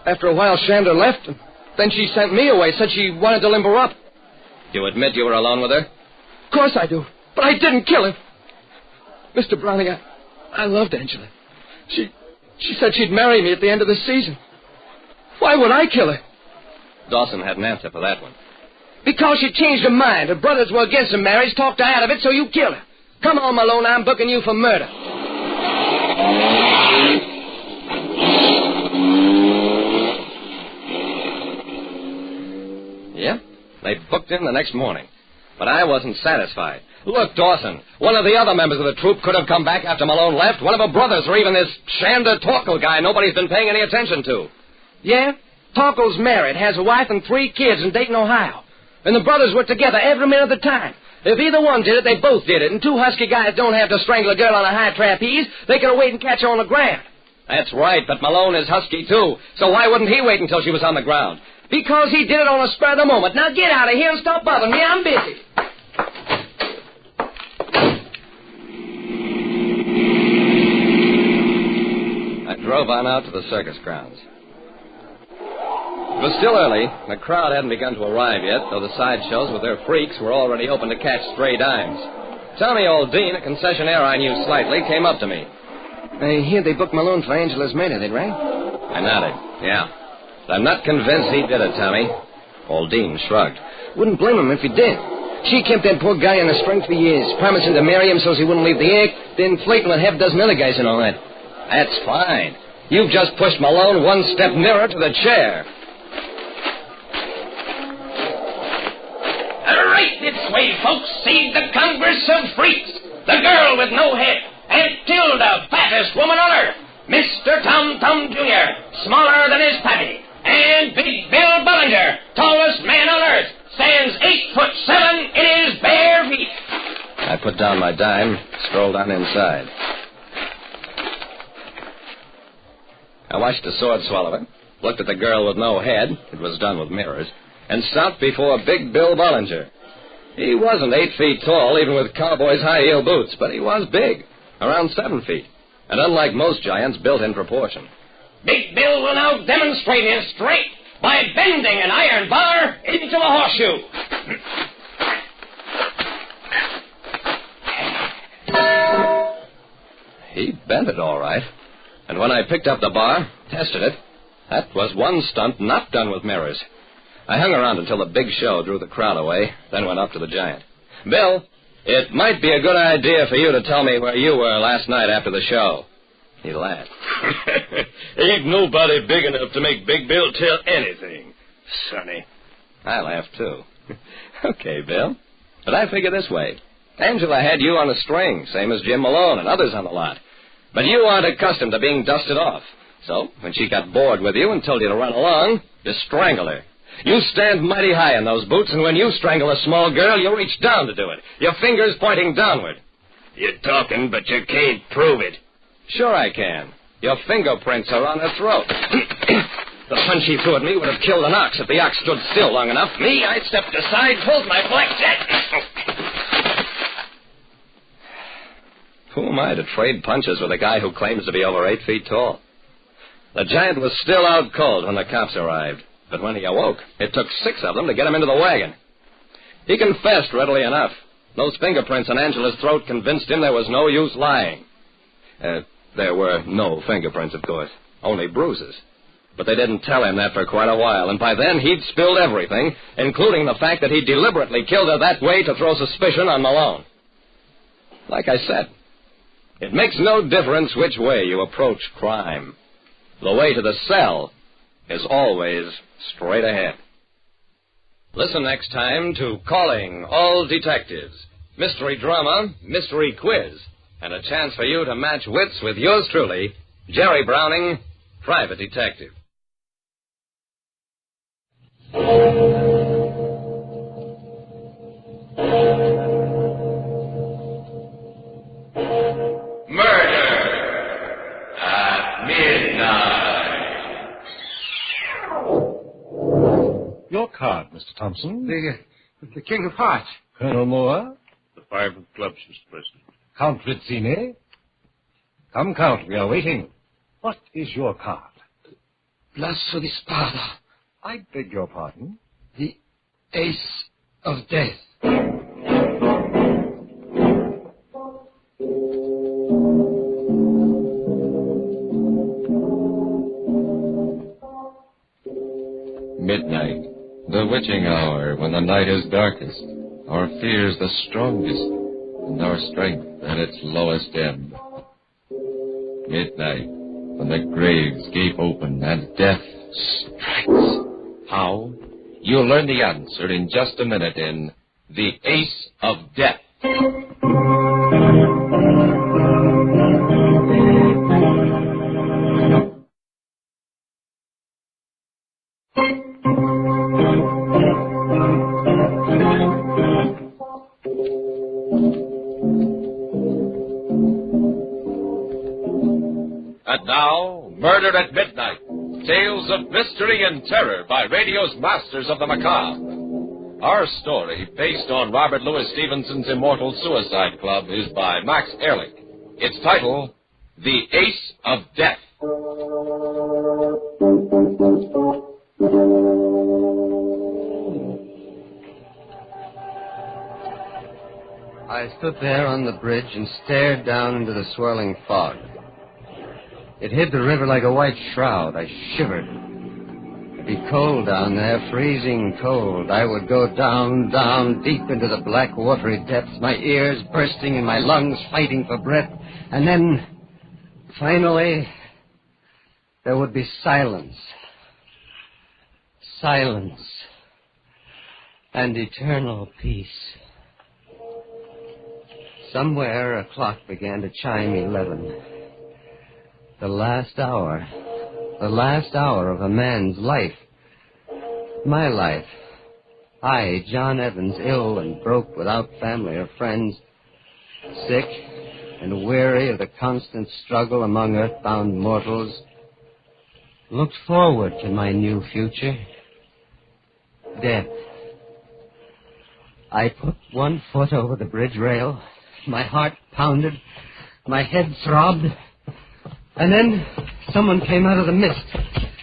[SPEAKER 20] After a while, Shander left, and then she sent me away, said she wanted to limber up.
[SPEAKER 19] You admit you were alone with her?
[SPEAKER 20] Of course I do, but I didn't kill her. Mr. Browning, I loved Angela. She said she'd marry me at the end of the season. Why would I kill her?
[SPEAKER 19] Dawson had an answer for that one.
[SPEAKER 20] Because she changed her mind. Her brothers were against the marriage, talked her out of it, so you killed her. Come on, Malone, I'm booking you for murder.
[SPEAKER 19] Yep, they booked him the next morning. But I wasn't satisfied. Look, Dawson, one of the other members of the troupe could have come back after Malone left. One of her brothers, or even this Shander Torkel guy nobody's been paying any attention to.
[SPEAKER 20] Yeah? Torkel's married, has a wife and 3 kids in Dayton, Ohio. And the brothers were together every minute of the time. If either one did it, they both did it. And 2 husky guys don't have to strangle a girl on a high trapeze. They can wait and catch her on the ground.
[SPEAKER 19] That's right, but Malone is husky, too. So why wouldn't he wait until she was on the ground?
[SPEAKER 20] Because he did it on the spur of the moment. Now get out of here and stop bothering me. I'm busy.
[SPEAKER 19] I drove on out to the circus grounds. It was still early. The crowd hadn't begun to arrive yet, though the sideshows with their freaks were already open to catch stray dimes. Tommy Oldine, a concessionaire I knew slightly, came up to me.
[SPEAKER 20] I hear they booked Malone for Angela's murder, did right?
[SPEAKER 19] I nodded. Yeah. But I'm not convinced he did it, Tommy. Oldine shrugged.
[SPEAKER 20] Wouldn't blame him if he did. She kept that poor guy on the string for years, promising to marry him so he wouldn't leave the act, then flirting with half a dozen other guys and all that.
[SPEAKER 19] That's fine. You've just pushed Malone one step nearer to the chair.
[SPEAKER 21] All right, this way, folks. See the Congress of Freaks. The girl with no head. Aunt Tilda, fattest woman on earth. Mr. Tom Thumb Jr., smaller than his pappy. And Big Bill Bullinger, tallest man on earth, stands 8'7" in his bare feet.
[SPEAKER 19] I put down my dime, strolled on inside. I watched the sword swallower, looked at the girl with no head, it was done with mirrors, and stopped before Big Bill Bullinger. He wasn't 8 feet tall, even with cowboys' high-heel boots, but he was big, around 7 feet, and unlike most giants, built in proportion.
[SPEAKER 21] Big Bill will now demonstrate his strength by bending an iron bar into a horseshoe.
[SPEAKER 19] He bent it all right. And when I picked up the bar, tested it, that was one stunt not done with mirrors. I hung around until the big show drew the crowd away, then went up to the giant. Bill, it might be a good idea for you to tell me where you were last night after the show. He laughed.
[SPEAKER 1] Ain't nobody big enough to make Big Bill tell anything, sonny.
[SPEAKER 19] I laughed, too. Okay, Bill. But I figure this way. Angela had you on a string, same as Jim Malone and others on the lot. But you aren't accustomed to being dusted off. So, when she got bored with you and told you to run along, you strangle her. You stand mighty high in those boots, and when you strangle a small girl, you reach down to do it, your fingers pointing downward.
[SPEAKER 1] You're talking, but you can't prove it.
[SPEAKER 19] Sure I can. Your fingerprints are on her throat. The punch he threw at me would have killed an ox if the ox stood still long enough.
[SPEAKER 21] Me, I stepped aside, pulled my blackjack.
[SPEAKER 19] Who am I to trade punches with a guy who claims to be over 8 feet tall? The giant was still out cold when the cops arrived, but when he awoke, it took 6 of them to get him into the wagon. He confessed readily enough. Those fingerprints on Angela's throat convinced him there was no use lying. There were no fingerprints, of course, only bruises. But they didn't tell him that for quite a while, and by then he'd spilled everything, including the fact that he deliberately killed her that way to throw suspicion on Malone. Like I said, it makes no difference which way you approach crime. The way to the cell is always straight ahead. Listen next time to Calling All Detectives. Mystery drama, mystery quiz, and a chance for you to match wits with yours truly, Jerry Browning, Private Detective.
[SPEAKER 22] Your card, Mr. Thompson.
[SPEAKER 12] The King of Hearts.
[SPEAKER 22] Colonel Moore.
[SPEAKER 1] The 5 of clubs, Mr. President.
[SPEAKER 22] Count Rizzini. Come, Count, we are waiting. What is your card?
[SPEAKER 23] Lasso di Spada.
[SPEAKER 22] I beg your pardon?
[SPEAKER 23] The Ace of Death.
[SPEAKER 24] Midnight, the witching hour, when the night is darkest, our fears the strongest, and our strength at its lowest ebb. Midnight, when the graves gape open and death strikes. How? You'll learn the answer in just a minute in The Ace of Death.
[SPEAKER 25] And now, Murder at Midnight, tales of mystery and terror by radio's masters of the macabre. Our story, based on Robert Louis Stevenson's immortal Suicide Club, is by Max Ehrlich. Its title, The Ace of Death.
[SPEAKER 26] I stood there on the bridge and stared down into the swirling fog. It hid the river like a white shroud. I shivered. It'd be cold down there, freezing cold. I would go down, down, deep into the black, watery depths, my ears bursting and my lungs fighting for breath. And then, finally, there would be silence. Silence. And eternal peace. Somewhere a clock began to chime 11. The last hour. The last hour of a man's life. My life. I, John Evans, ill and broke without family or friends, sick and weary of the constant struggle among earthbound mortals, looked forward to my new future. Death. I put one foot over the bridge rail. My heart pounded. My head throbbed. And then someone came out of the mist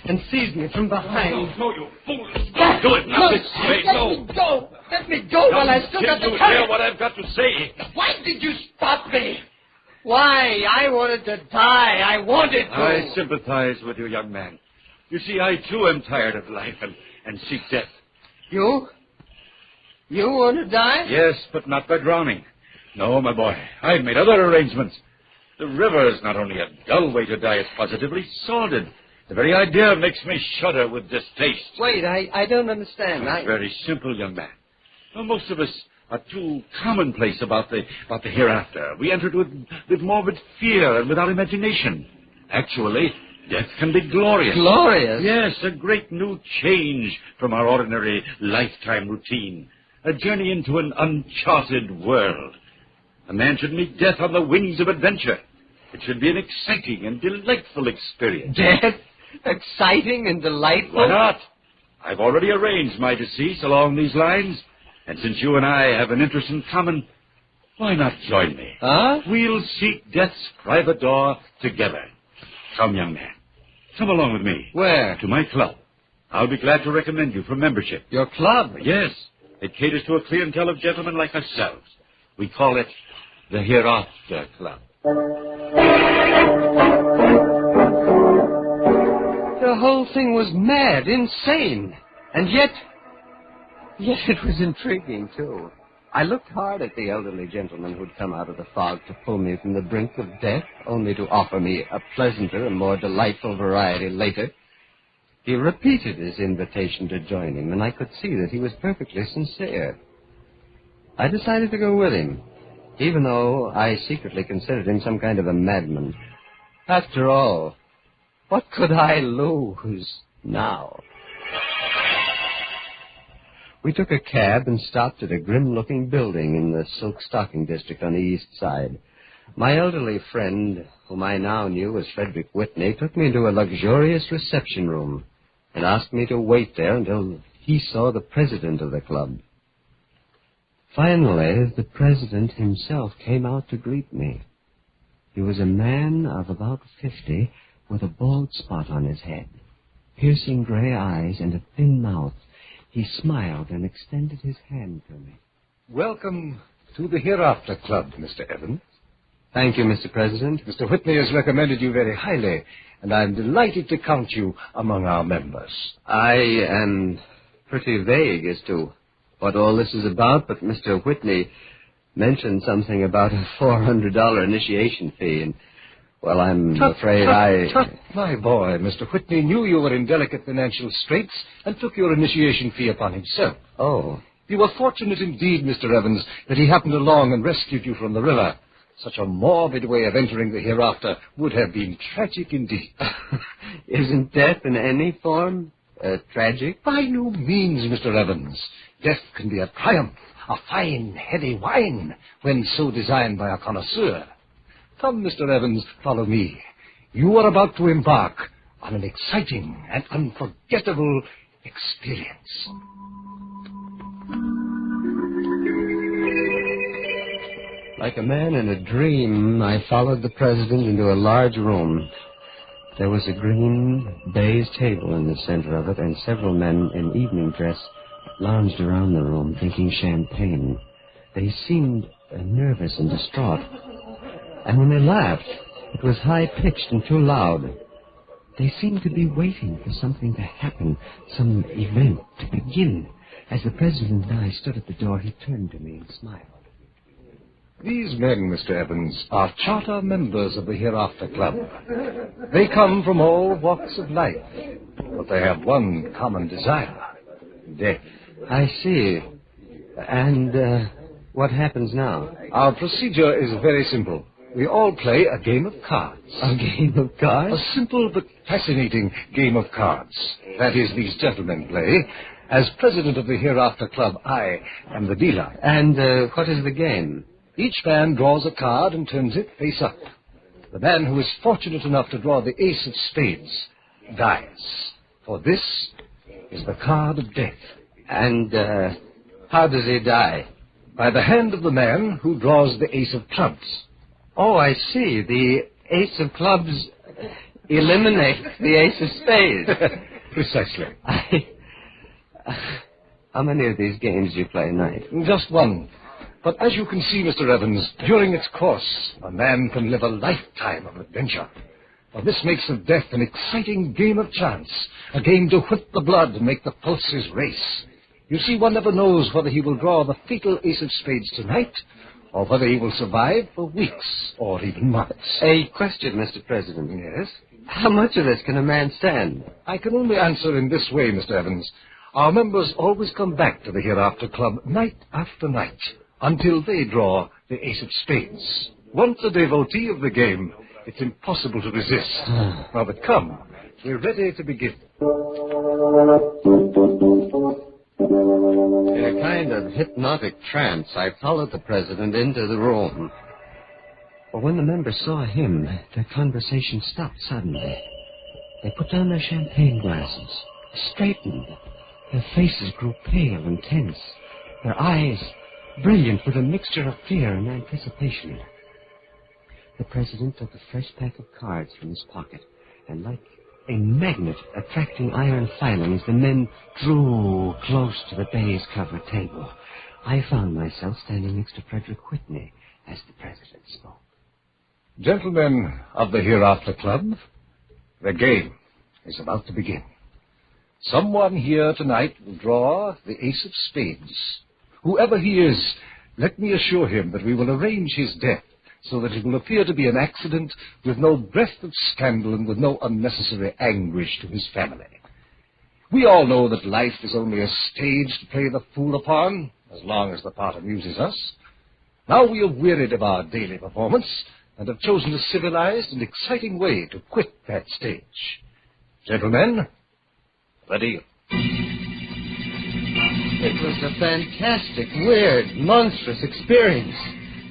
[SPEAKER 26] and seized me from behind.
[SPEAKER 1] No, you fool. Stop. Do it now.
[SPEAKER 26] Let me go. Let me go while I still got the
[SPEAKER 1] courage.
[SPEAKER 26] courage.
[SPEAKER 1] Hear what I've got to say.
[SPEAKER 26] Why did you stop me? Why? I wanted to die. I wanted to.
[SPEAKER 3] I sympathize with you, young man. You see, I too am tired of life and seek death.
[SPEAKER 26] You? You want to die?
[SPEAKER 3] Yes, but not by drowning. No, my boy. I've made other arrangements. The river is not only a dull way to die, it's positively sordid. The very idea makes me shudder with distaste.
[SPEAKER 26] Wait, I don't understand.
[SPEAKER 3] It's very simple, young man. Well, most of us are too commonplace about the hereafter. We enter it with morbid fear and without imagination. Actually, death can be glorious.
[SPEAKER 26] Glorious?
[SPEAKER 3] Yes, a great new change from our ordinary lifetime routine. A journey into an uncharted world. A man should meet death on the wings of adventure. It should be an exciting and delightful experience.
[SPEAKER 26] Death? Exciting and delightful?
[SPEAKER 3] Why not? I've already arranged my decease along these lines. And since you and I have an interest in common, why not join me?
[SPEAKER 26] Huh?
[SPEAKER 3] We'll seek death's private door together. Come, young man. Come along with me.
[SPEAKER 26] Where?
[SPEAKER 3] To my club. I'll be glad to recommend you for membership.
[SPEAKER 26] Your club?
[SPEAKER 3] Yes. It caters to a clientele of gentlemen like ourselves. We call it the Hereafter Club.
[SPEAKER 26] The whole thing was mad, insane. And yet it was intriguing, too. I looked hard at the elderly gentleman who'd come out of the fog to pull me from the brink of death, only to offer me a pleasanter and more delightful variety later. He repeated his invitation to join him, and I could see that he was perfectly sincere. I decided to go with him, even though I secretly considered him some kind of a madman. After all, what could I lose now? We took a cab and stopped at a grim-looking building in the silk stocking district on the east side. My elderly friend, whom I now knew as Frederick Whitney, took me into a luxurious reception room and asked me to wait there until he saw the president of the club. Finally, the president himself came out to greet me. He was a man of about 50 with a bald spot on his head, piercing gray eyes and a thin mouth. He smiled and extended his hand to me.
[SPEAKER 22] Welcome to the Hereafter Club, Mr. Evans.
[SPEAKER 26] Thank you, Mr. President.
[SPEAKER 22] Mr. Whitney has recommended you very highly, and I'm delighted to count you among our members.
[SPEAKER 26] I am pretty vague as to what all this is about, but Mr. Whitney mentioned something about a $400 initiation fee, and, well, I'm afraid
[SPEAKER 22] My boy, Mr. Whitney knew you were in delicate financial straits and took your initiation fee upon himself.
[SPEAKER 26] Oh.
[SPEAKER 22] You were fortunate indeed, Mr. Evans, that he happened along and rescued you from the river. Such a morbid way of entering the hereafter would have been tragic indeed.
[SPEAKER 26] Isn't death in any form tragic?
[SPEAKER 22] By no means, Mr. Evans. Death can be a triumph, a fine, heady wine, when so designed by a connoisseur. Come, Mr. Evans, follow me. You are about to embark on an exciting and unforgettable experience.
[SPEAKER 26] Like a man in a dream, I followed the president into a large room. There was a green baize table in the center of it, and several men in evening dress lounged around the room drinking champagne. They seemed nervous and distraught. And when they laughed, it was high-pitched and too loud. They seemed to be waiting for something to happen, some event to begin. As the president and I stood at the door, he turned to me and smiled.
[SPEAKER 22] These men, Mr. Evans, are charter members of the Hereafter Club. They come from all walks of life, but they have one common desire: death.
[SPEAKER 26] I see. And what happens now?
[SPEAKER 22] Our procedure is very simple. we all play a game of cards.
[SPEAKER 26] A game of cards?
[SPEAKER 22] A simple but fascinating game of cards. That is, these gentlemen play. As president of the Hereafter Club, I am the dealer.
[SPEAKER 26] And what is the game?
[SPEAKER 22] Each man draws a card and turns it face up. The man who is fortunate enough to draw the ace of spades dies. For this is the card of death.
[SPEAKER 26] And how does he die?
[SPEAKER 22] By the hand of the man who draws the ace of clubs.
[SPEAKER 26] Oh, I see. The ace of clubs eliminates the ace of spades.
[SPEAKER 22] Precisely.
[SPEAKER 26] How many of these games do you play a night?
[SPEAKER 22] Just one. But as you can see, Mr. Evans, during its course, a man can live a lifetime of adventure. Well, this makes of death an exciting game of chance, a game to whip the blood and make the pulses race. You see, one never knows whether he will draw the fatal ace of spades tonight, or whether he will survive for weeks or even months.
[SPEAKER 26] A question, Mr. President.
[SPEAKER 22] Yes?
[SPEAKER 26] How much of this can a man stand?
[SPEAKER 22] I can only answer in this way, Mr. Evans. Our members always come back to the Hereafter Club night after night, until they draw the ace of spades. Once a devotee of the game, it's impossible to resist. Now, but come, we're ready to begin.
[SPEAKER 26] In a kind of hypnotic trance, I followed the president into the room. But when the members saw him, their conversation stopped suddenly. They put down their champagne glasses, straightened. Their faces grew pale and tense, their eyes brilliant with a mixture of fear and anticipation. The president took a fresh pack of cards from his pocket, and like a magnet attracting iron filings, the men drew close to the baize-covered table. I found myself standing next to Frederick Whitney as the president spoke.
[SPEAKER 22] Gentlemen of the Hereafter Club, the game is about to begin. Someone here tonight will draw the ace of spades. Whoever he is, let me assure him that we will arrange his death so that it will appear to be an accident with no breath of scandal and with no unnecessary anguish to his family. We all know that life is only a stage to play the fool upon, as long as the part amuses us. Now we are wearied of our daily performance and have chosen a civilized and exciting way to quit that stage. Gentlemen, the deal.
[SPEAKER 26] It was a fantastic, weird, monstrous experience.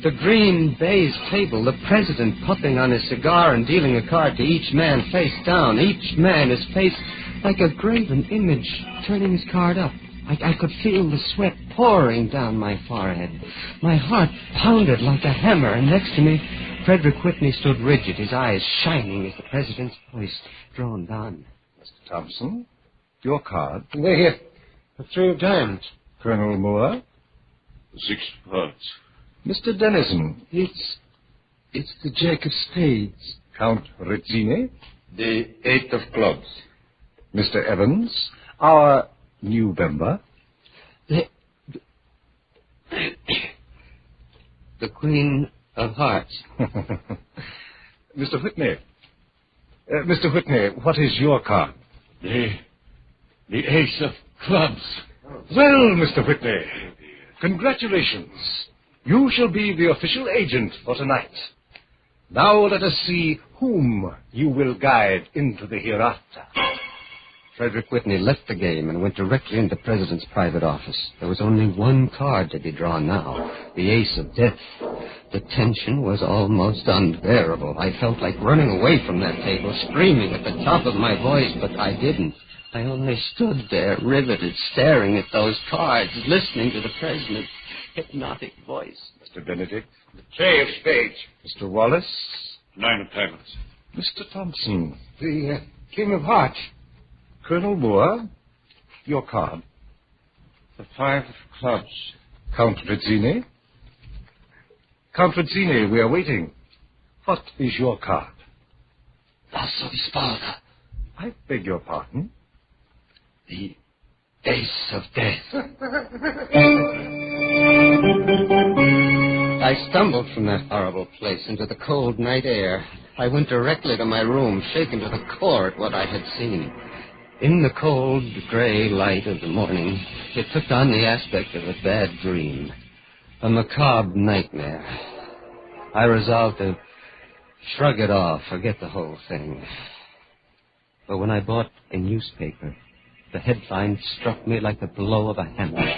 [SPEAKER 26] The green baize table, the president puffing on his cigar and dealing a card to each man face down. Each man, his face like a graven image, turning his card up. I could feel the sweat pouring down my forehead. My heart pounded like a hammer, and next to me, Frederick Whitney stood rigid, his eyes shining as the president's voice droned on.
[SPEAKER 22] Mr. Thompson, your card.
[SPEAKER 26] Here. The 3 of diamonds.
[SPEAKER 22] Colonel Moore.
[SPEAKER 3] 6 cards.
[SPEAKER 22] Mr. Dennison.
[SPEAKER 23] It's the jack of spades.
[SPEAKER 22] Count Rezzini.
[SPEAKER 24] The 8 of clubs.
[SPEAKER 22] Mr. Evans, our new member.
[SPEAKER 26] The Queen of Hearts.
[SPEAKER 22] Mr. Whitney. Mr. Whitney, what is your card?
[SPEAKER 3] The ace of clubs.
[SPEAKER 22] Well, Mr. Whitney, congratulations. You shall be the official agent for tonight. Now let us see whom you will guide into the hereafter.
[SPEAKER 26] Frederick Whitney left the game and went directly into the president's private office. There was only one card to be drawn now, the ace of death. The tension was almost unbearable. I felt like running away from that table, screaming at the top of my voice, but I didn't. I only stood there, riveted, staring at those cards, listening to the president's hypnotic voice.
[SPEAKER 22] Mr. Benedict.
[SPEAKER 3] The 3 of spades.
[SPEAKER 22] Mr. Wallace.
[SPEAKER 3] 9 of diamonds.
[SPEAKER 22] Mr. Thompson.
[SPEAKER 23] The King of Hearts.
[SPEAKER 22] Colonel Moore, your card.
[SPEAKER 3] The 5 of clubs.
[SPEAKER 22] Count Rezzini. Count Rezzini, we are waiting. What is your card?
[SPEAKER 23] L'asso di spada.
[SPEAKER 22] I beg your pardon?
[SPEAKER 23] The ace of death.
[SPEAKER 26] I stumbled from that horrible place into the cold night air. I went directly to my room, shaken to the core at what I had seen. In the cold, gray light of the morning, it took on the aspect of a bad dream, a macabre nightmare. I resolved to Shrug it off. Forget the whole thing. But when I bought a newspaper, the headline struck me like the blow of a hammer.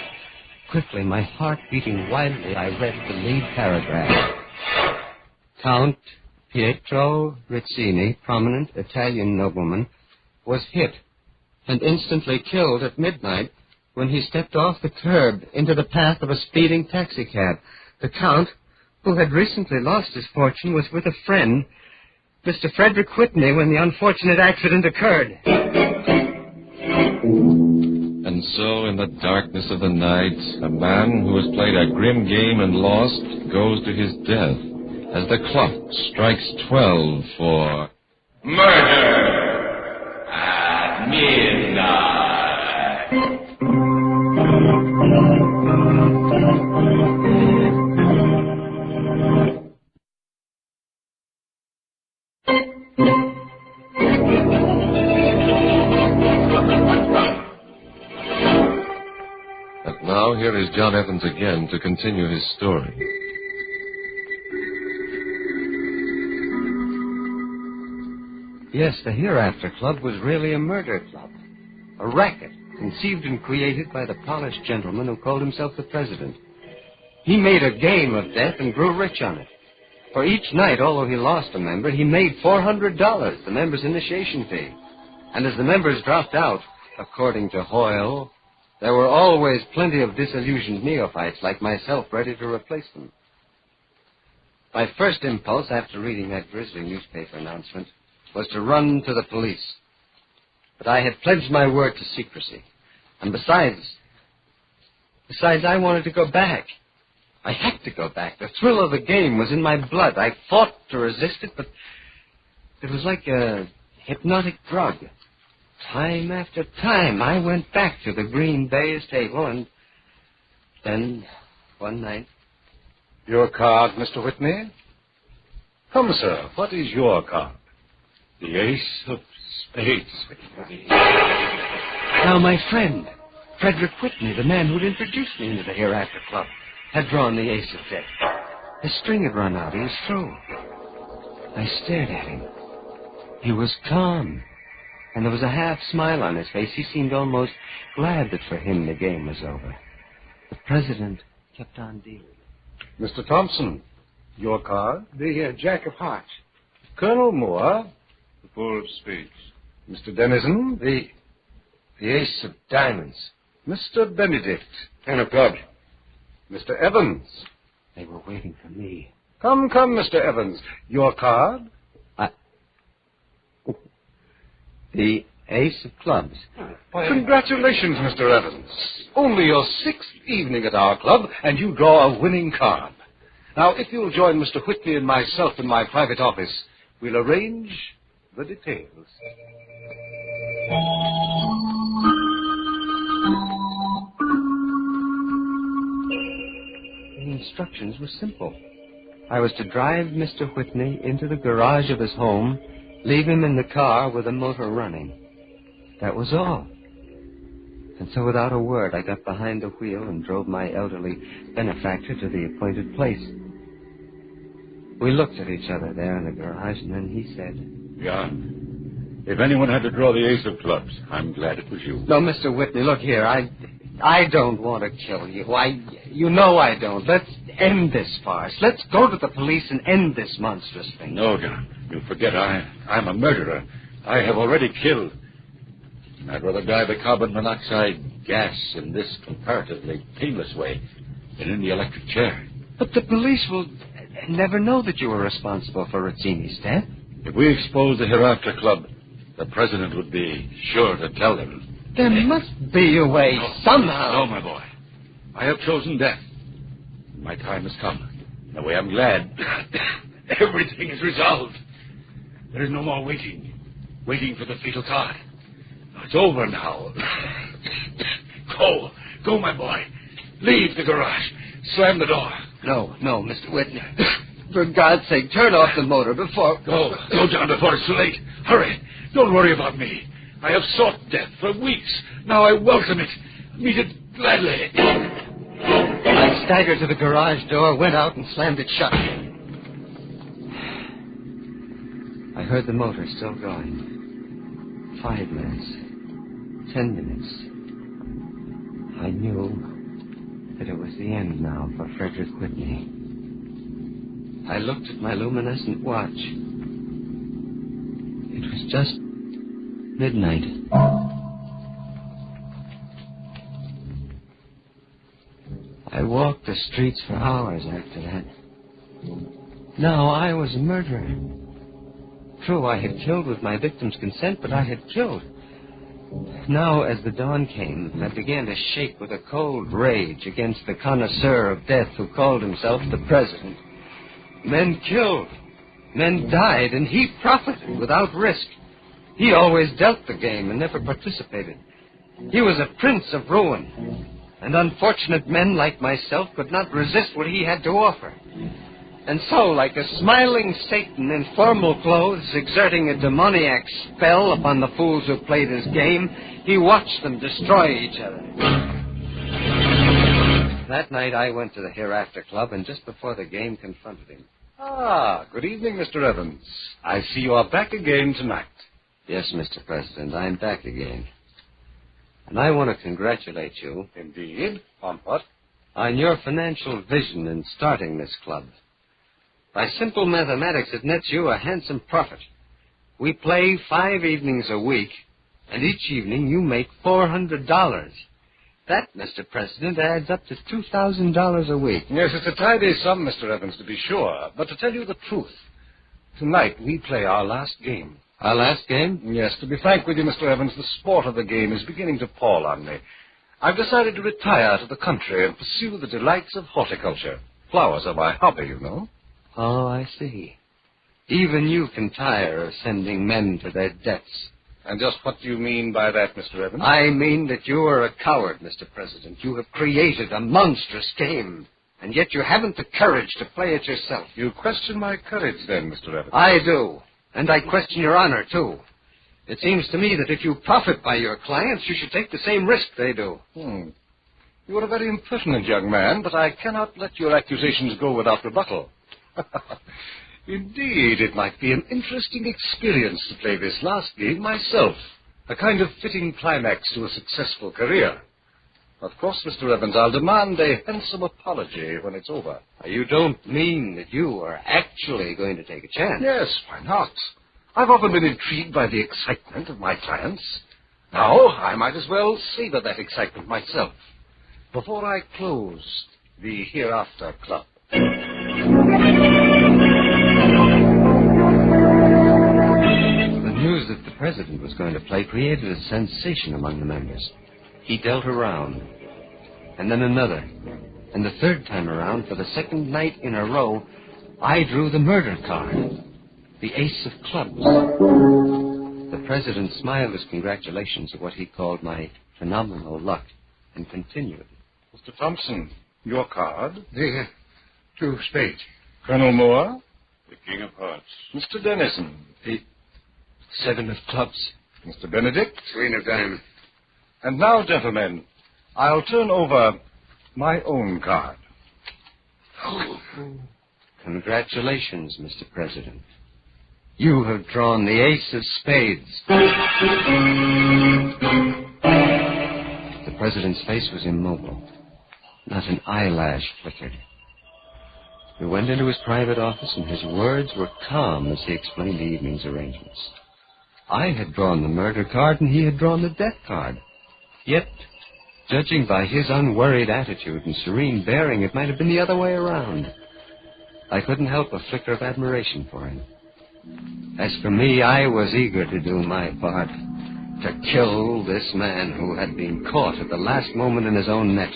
[SPEAKER 26] Quickly, my heart beating wildly, I read the lead paragraph. Count Pietro Rizzini, prominent Italian nobleman, was hit and instantly killed at midnight when he stepped off the curb into the path of a speeding taxicab. The Count, who had recently lost his fortune, was with a friend, Mr. Frederick Whitney, when the unfortunate accident occurred.
[SPEAKER 25] And so, in the darkness of the night, a man who has played a grim game and lost goes to his death as the clock strikes 12 for murder at midnight. And now here is John Evans again to continue his story.
[SPEAKER 26] Yes, the Hereafter Club was really a murder club. A racket conceived and created by the polished gentleman who called himself the president. He made a game of death and grew rich on it. For each night, although he lost a member, he made $400, the member's initiation fee. And as the members dropped out, according to Hoyle, there were always plenty of disillusioned neophytes like myself ready to replace them. My first impulse after reading that grisly newspaper announcement was to run to the police. But I had pledged my word to secrecy. And besides, I wanted to go back. I had to go back. The thrill of the game was in my blood. I fought to resist it, but it was like a hypnotic drug. Time after time, I went back to the green baize table, and then, one night...
[SPEAKER 22] Your card, Mr. Whitney? Come, sir, what is your card? The ace of spades.
[SPEAKER 26] Now, my friend, Frederick Whitney, the man who'd introduced me into the Hereafter Club, had drawn the ace of death. His string had run out. He was through. I stared at him. He was calm, and there was a half smile on his face. He seemed almost glad that for him the game was over. The president kept on dealing.
[SPEAKER 22] Mr. Thompson, your card?
[SPEAKER 15] The Jack of Hearts.
[SPEAKER 22] Colonel Moore?
[SPEAKER 15] The Fool of Spades.
[SPEAKER 22] Mr. Dennison?
[SPEAKER 20] The ace of diamonds.
[SPEAKER 22] Mr. Benedict?
[SPEAKER 20] Ten of clubs.
[SPEAKER 22] Mr. Evans?
[SPEAKER 26] They were waiting for me.
[SPEAKER 22] Come, Mr. Evans. Your card?
[SPEAKER 26] The ace of clubs.
[SPEAKER 22] Congratulations, Mr. Evans. Only your 6th evening at our club, and you draw a winning card. Now, if you'll join Mr. Whitney and myself in my private office, we'll arrange the details.
[SPEAKER 26] The instructions were simple. I was to drive Mr. Whitney into the garage of his home, leave him in the car with the motor running. That was all. And so without a word, I got behind the wheel and drove my elderly benefactor to the appointed place. We looked at each other there in the garage, and then he said,
[SPEAKER 3] John, if anyone had to draw the ace of clubs, I'm glad it was you.
[SPEAKER 26] No, Mr. Whitney, look here. I don't want to kill you. You know I don't. Let's end this farce. Let's go to the police and end this monstrous thing.
[SPEAKER 3] No, John. You forget I'm a murderer. I have already killed. I'd rather die the carbon monoxide gas in this comparatively painless way than in the electric chair.
[SPEAKER 26] But the police will never know that you were responsible for Rizzini's death.
[SPEAKER 3] If we expose the Hereafter Club, the president would be sure to tell them.
[SPEAKER 26] There must be a way somehow.
[SPEAKER 3] No, my boy. I have chosen death. My time has come. In a way, I'm glad. Everything is resolved. There is no more waiting for the fatal card. It's over now. Go, my boy. Leave the garage. Slam the door.
[SPEAKER 26] No, Mr. Whitney. For God's sake, turn off the motor before...
[SPEAKER 3] Go, John, before it's too late. Hurry. Don't worry about me. I have sought death for weeks. Now I welcome it. Meet it gladly.
[SPEAKER 26] I staggered to the garage door, went out, and slammed it shut. heard the motor still going. 5 minutes. 10 minutes. I knew that it was the end now for Frederick Whitney. I looked at my luminescent watch. It was just midnight. I walked the streets for hours after that. Now I was a murderer. True, I had killed with my victim's consent, but I had killed. Now, as the dawn came, I began to shake with a cold rage against the connoisseur of death who called himself the president. Men killed. Men died, and he profited without risk. He always dealt the game and never participated. He was a prince of ruin. And unfortunate men like myself could not resist what he had to offer. And so, like a smiling Satan in formal clothes, exerting a demoniac spell upon the fools who played his game, he watched them destroy each other. That night I went to the Hereafter Club, and just before the game confronted him.
[SPEAKER 3] Ah, good evening, Mr. Evans. I see you are back again tonight.
[SPEAKER 26] Yes, Mr. President, I'm back again. And I want to congratulate you.
[SPEAKER 3] Indeed. On what?
[SPEAKER 26] On your financial vision in starting this club. By simple mathematics, it nets you a handsome profit. We play 5 evenings a week, and each evening you make $400. That, Mr. President, adds up to $2,000 a week.
[SPEAKER 3] Yes, it's a tidy sum, Mr. Evans, to be sure. But to tell you the truth, tonight we play our last game.
[SPEAKER 26] Our last game?
[SPEAKER 3] Yes, to be frank with you, Mr. Evans, the sport of the game is beginning to pall on me. I've decided to retire to the country and pursue the delights of horticulture. Flowers are my hobby, you know.
[SPEAKER 26] Oh, I see. Even you can tire of sending men to their deaths.
[SPEAKER 3] And just what do you mean by that, Mr. Evans?
[SPEAKER 26] I mean that you are a coward, Mr. President. You have created a monstrous game, and yet you haven't the courage to play it yourself.
[SPEAKER 3] You question my courage, then, Mr. Evans?
[SPEAKER 26] I do. And I question your honor, too. It seems to me that if you profit by your clients, you should take the same risk they do.
[SPEAKER 3] You are a very impertinent young man, but I cannot let your accusations go without rebuttal. Indeed, it might be an interesting experience to play this last game myself. A kind of fitting climax to a successful career. Of course, Mr. Evans, I'll demand a handsome apology when it's over.
[SPEAKER 26] You don't mean that you are actually going to take a chance?
[SPEAKER 3] Yes, why not? I've often been intrigued by the excitement of my clients. Now, I might as well savor that excitement myself before I close the Hereafter Club.
[SPEAKER 26] The news that the president was going to play created a sensation among the members. He dealt a round, and then another, and the third time around, for the second night in a row, I drew the murder card, the ace of clubs. The president smiled his congratulations at what he called my phenomenal luck, and continued.
[SPEAKER 3] Mr. Thompson, your card?
[SPEAKER 22] The 2 spades.
[SPEAKER 3] Colonel Moore?
[SPEAKER 4] The King of Hearts.
[SPEAKER 3] Mr. Dennison?
[SPEAKER 22] The 7 of clubs.
[SPEAKER 3] Mr. Benedict?
[SPEAKER 22] Queen of diamonds.
[SPEAKER 3] And now, gentlemen, I'll turn over my own card.
[SPEAKER 26] Congratulations, Mr. President. You have drawn the ace of spades. The president's face was immobile. Not an eyelash flickered. He went into his private office, and his words were calm as he explained the evening's arrangements. I had drawn the murder card, and he had drawn the death card. Yet, judging by his unworried attitude and serene bearing, it might have been the other way around. I couldn't help a flicker of admiration for him. As for me, I was eager to do my part, to kill this man who had been caught at the last moment in his own net.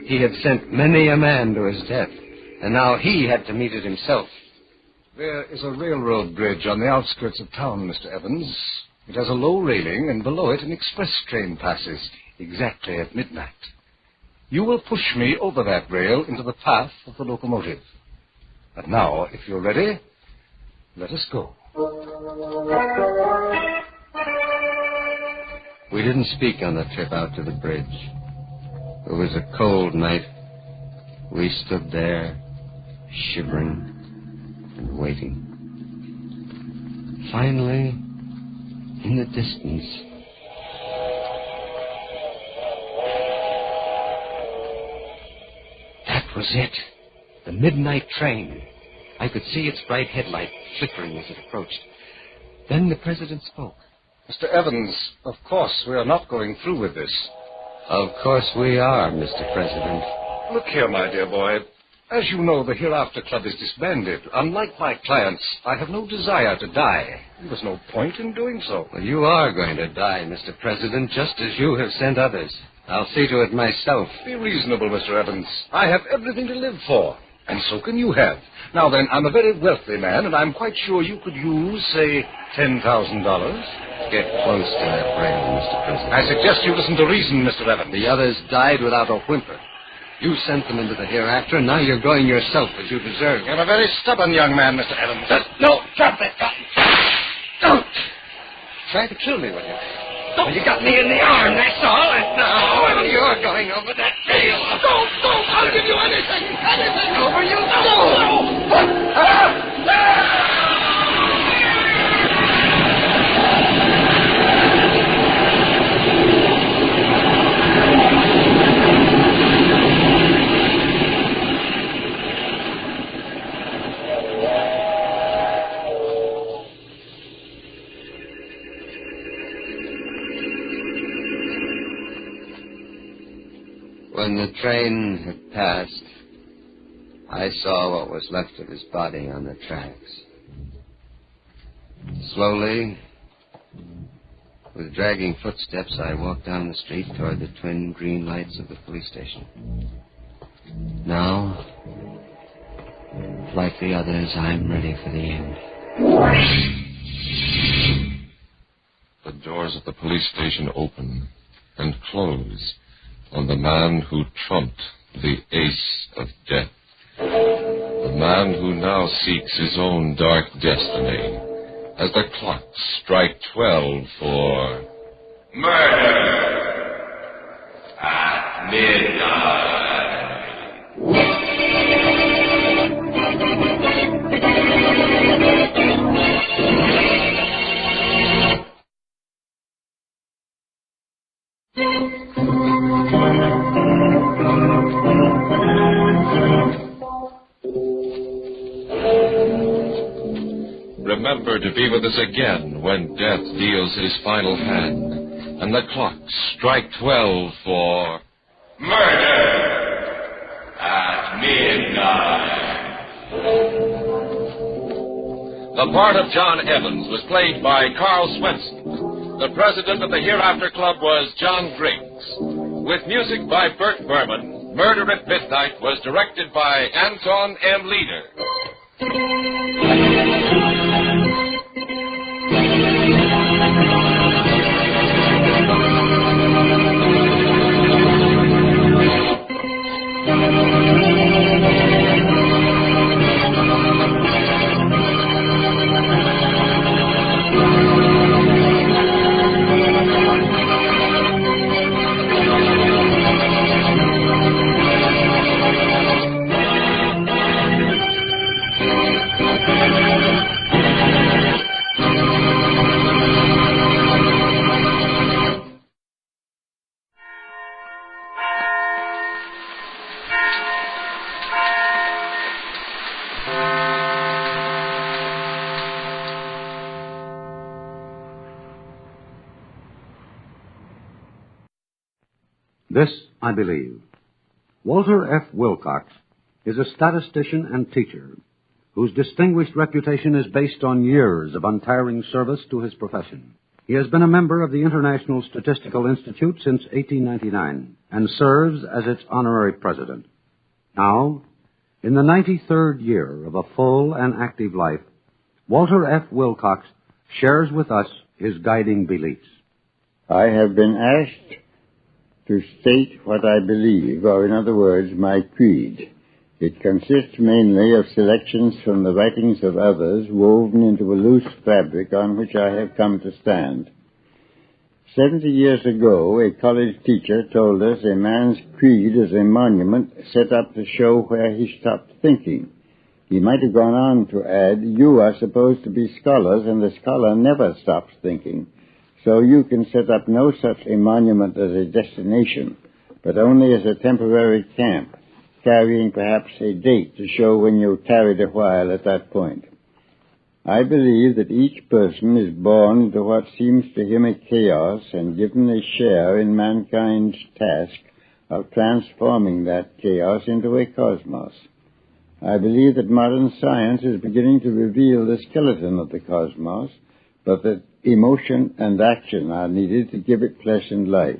[SPEAKER 26] He had sent many a man to his death, and now he had to meet it himself.
[SPEAKER 3] There is a railroad bridge on the outskirts of town, Mr. Evans. It has a low railing, and below it an express train passes, exactly at midnight. You will push me over that rail into the path of the locomotive. And now, if you're ready, let us go.
[SPEAKER 26] We didn't speak on the trip out to the bridge. It was a cold night. We stood there, shivering and waiting. finally, in the distance, that was it. The midnight train. I could see its bright headlight flickering as it approached. Then the president spoke.
[SPEAKER 22] Mr. Evans, of course we are not going through with this.
[SPEAKER 26] Of course we are, Mr. President.
[SPEAKER 22] Look here, my dear boy. As you know, the Hereafter Club is disbanded. Unlike my clients, I have no desire to die. There's no point in doing so.
[SPEAKER 26] Well, you are going to die, Mr. President, just as you have sent others. I'll see to it myself.
[SPEAKER 22] Be reasonable, Mr. Evans. I have everything to live for, and so can you have. Now then, I'm a very wealthy man, and I'm quite sure you could use, say, $10,000.
[SPEAKER 26] Get close to that rail, Mr. President.
[SPEAKER 22] I suggest you listen to reason, Mr. Evans.
[SPEAKER 26] The others died without a whimper. You sent them into the hereafter, and now you're going yourself as you deserve.
[SPEAKER 22] You're a very stubborn young man, Mr. Evans.
[SPEAKER 23] No, drop that gun. Don't.
[SPEAKER 26] Try to kill me, will you?
[SPEAKER 23] Well, you got me in the arm, that's all. And now you're going over that rail. Don't. I'll give you anything. Anything over you.
[SPEAKER 26] When the train had passed, I saw what was left of his body on the tracks. Slowly, with dragging footsteps, I walked down the street toward the twin green lights of the police station. Now, like the others, I'm ready for the end.
[SPEAKER 25] The doors of the police station open and close on the man who trumped the ace of death. The man who now seeks his own dark destiny as the clocks strike 12 for murder at midnight. Remember to be with us again when death deals his final hand and the clocks strike 12 for murder at midnight. The part of John Evans was played by Carl Swenson. The president of the Hereafter Club was John Griggs. With music by Bert Berman, Murder at Midnight was directed by Anton M. Leader.
[SPEAKER 2] This, I believe. Walter F. Wilcox is a statistician and teacher whose distinguished reputation is based on years of untiring service to his profession. He has been a member of the International Statistical Institute since 1899 and serves as its honorary president. Now, in the 93rd year of a full and active life, Walter F. Wilcox shares with us his guiding beliefs.
[SPEAKER 4] I have been asked to state what I believe, or in other words, my creed. It consists mainly of selections from the writings of others woven into a loose fabric on which I have come to stand. 70 years ago, a college teacher told us a man's creed is a monument set up to show where he stopped thinking. He might have gone on to add, you are supposed to be scholars, and the scholar never stops thinking. So you can set up no such a monument as a destination, but only as a temporary camp, carrying perhaps a date to show when you tarried a while at that point. I believe that each person is born into what seems to him a chaos and given a share in mankind's task of transforming that chaos into a cosmos. I believe that modern science is beginning to reveal the skeleton of the cosmos, but that emotion and action are needed to give it flesh and life.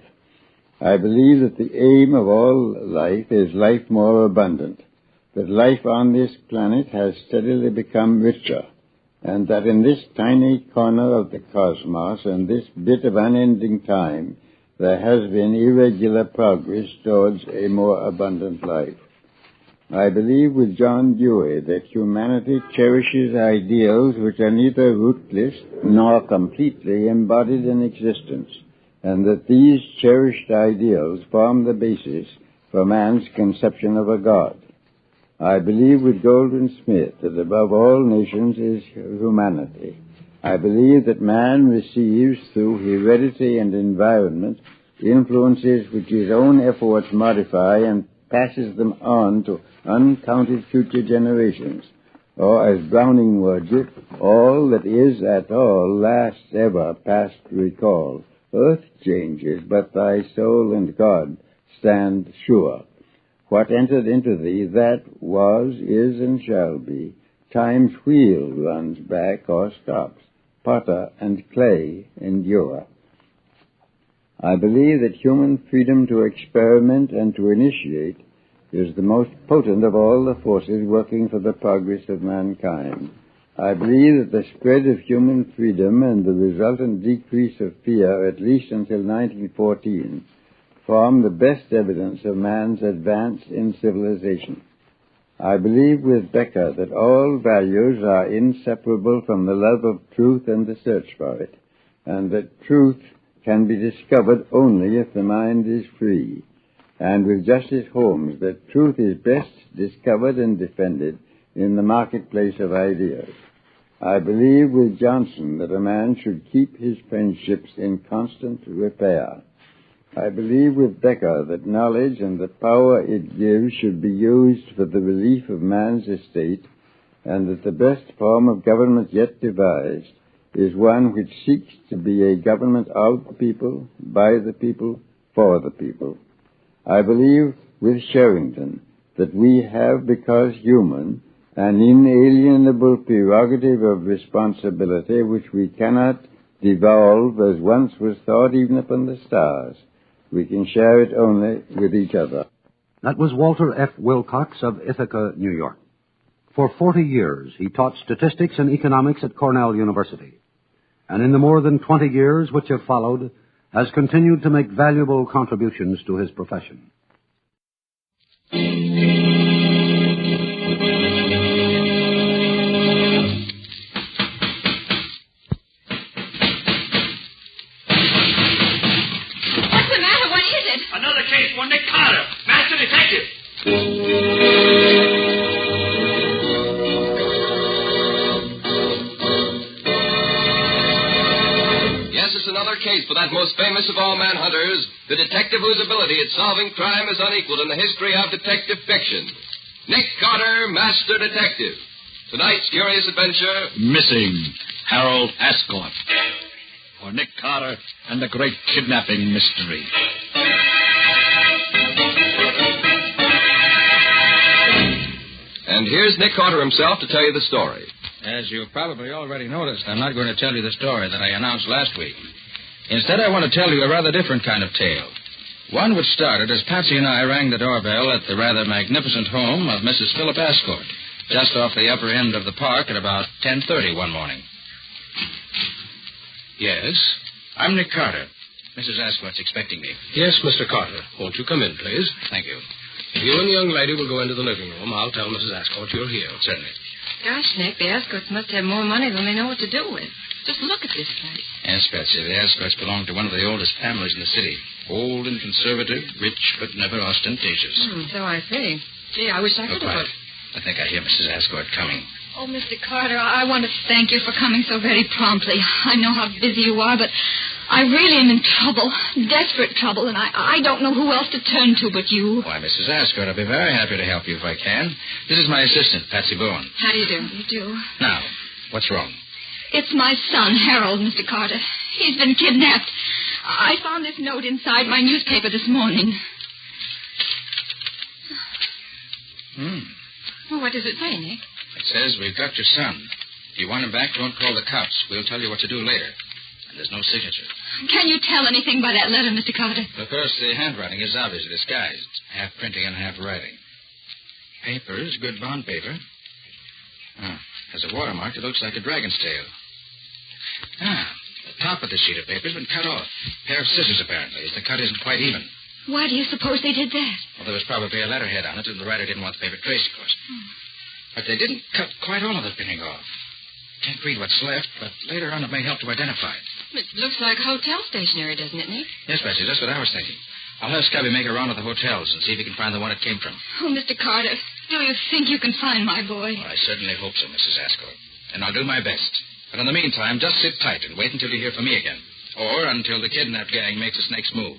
[SPEAKER 4] I believe that the aim of all life is life more abundant, that life on this planet has steadily become richer, and that in this tiny corner of the cosmos and this bit of unending time, there has been irregular progress towards a more abundant life. I believe with John Dewey that humanity cherishes ideals which are neither rootless nor completely embodied in existence, and that these cherished ideals form the basis for man's conception of a God. I believe with Golden Smith that above all nations is humanity. I believe that man receives through heredity and environment influences which his own efforts modify and passes them on to uncounted future generations. Or, as Browning words it, all that is at all lasts ever past recall. Earth changes, but thy soul and God stand sure. What entered into thee, that was, is, and shall be. Time's wheel runs back or stops. Potter and clay endure. I believe that human freedom to experiment and to initiate is the most potent of all the forces working for the progress of mankind. I believe that the spread of human freedom and the resultant decrease of fear, at least until 1914, form the best evidence of man's advance in civilization. I believe with Becker that all values are inseparable from the love of truth and the search for it, and that truth can be discovered only if the mind is free. And with Justice Holmes, that truth is best discovered and defended in the marketplace of ideas. I believe with Johnson that a man should keep his friendships in constant repair. I believe with Becker that knowledge and the power it gives should be used for the relief of man's estate, and that the best form of government yet devised is one which seeks to be a government of the people, by the people, for the people. I believe with Sherrington that we have, because human, an inalienable prerogative of responsibility which we cannot devolve as once was thought even upon the stars. We can share it only with each other.
[SPEAKER 2] That was Walter F. Wilcox of Ithaca, New York. For 40 years, he taught statistics and economics at Cornell University, and in the more than 20 years which have followed, has continued to make valuable contributions to his profession.
[SPEAKER 21] Another case for Nick Carter, Master Detective.
[SPEAKER 19] Yes, it's another case for that most famous of all manhunters, the detective whose ability at solving crime is unequaled in the history of detective fiction. Nick Carter, Master Detective. Tonight's curious adventure...
[SPEAKER 3] Missing Harold Ascot. For Nick Carter and the great kidnapping mystery.
[SPEAKER 19] And here's Nick Carter himself to tell you the story.
[SPEAKER 5] As you've probably already noticed, I'm not going to tell you the story that I announced last week. Instead, I want to tell you a rather different kind of tale. One which started as Patsy and I rang the doorbell at the rather magnificent home of Mrs. Philip Ascot, just off the upper end of the park at about 10:30 one morning. Yes, I'm Nick Carter. Mrs. Ascot's expecting me.
[SPEAKER 20] Yes, Mr. Carter. Won't you come in, please?
[SPEAKER 5] Thank you.
[SPEAKER 20] You and the young lady will go into the living room. I'll tell Mrs. Ascot you're here.
[SPEAKER 5] Certainly.
[SPEAKER 14] Gosh, Nick, the Ascots must have more money than they know what to do with. Just look at this place.
[SPEAKER 5] Yes, Patsy, the Ascots belong to one of the oldest families in the city. Old and conservative, rich but never ostentatious.
[SPEAKER 14] So I see. Gee, I wish I could afford.
[SPEAKER 5] I think I hear Mrs. Asgard coming.
[SPEAKER 6] Oh, Mr. Carter, I want to thank you for coming so very promptly. I know how busy you are, but I really am in trouble, desperate trouble, and I don't know who else to turn to but you.
[SPEAKER 5] Why, Mrs. Asgard, I'll be very happy to help you if I can. This is my assistant, Patsy Bowen.
[SPEAKER 6] How do you do? You do.
[SPEAKER 5] Now, what's wrong?
[SPEAKER 6] It's my son, Harold, Mr. Carter. He's been kidnapped. I found this note inside my newspaper this morning. Well, what does it say, Nick?
[SPEAKER 5] It says, we've got your son. If you want him back, don't call the cops. We'll tell you what to do later. And there's no signature.
[SPEAKER 6] Can you tell anything by that letter, Mr. Carter?
[SPEAKER 5] Of course, the handwriting is obviously disguised. Half printing and half writing. Paper is good bond paper. Has a watermark that looks like a dragon's tail. The top of the sheet of paper has been cut off. A pair of scissors, apparently, as the cut isn't quite even.
[SPEAKER 6] Why do you suppose they did that?
[SPEAKER 5] Well, there was probably a letterhead on it, and the writer didn't want the paper traced, of course. But they didn't cut quite all of the printing off. Can't read what's left, but later on it may help to identify it.
[SPEAKER 6] It looks like hotel stationery, doesn't it, Nick?
[SPEAKER 5] Yes, Betsy, that's what I was thinking. I'll have Scubby make a round of the hotels and see if he can find the one it came from.
[SPEAKER 6] Oh, Mr. Carter, do you think you can find my boy?
[SPEAKER 5] Well, I certainly hope so, Mrs. Ascot. And I'll do my best. But in the meantime, just sit tight and wait until you hear from me again. Or until the kidnapped gang makes its next move.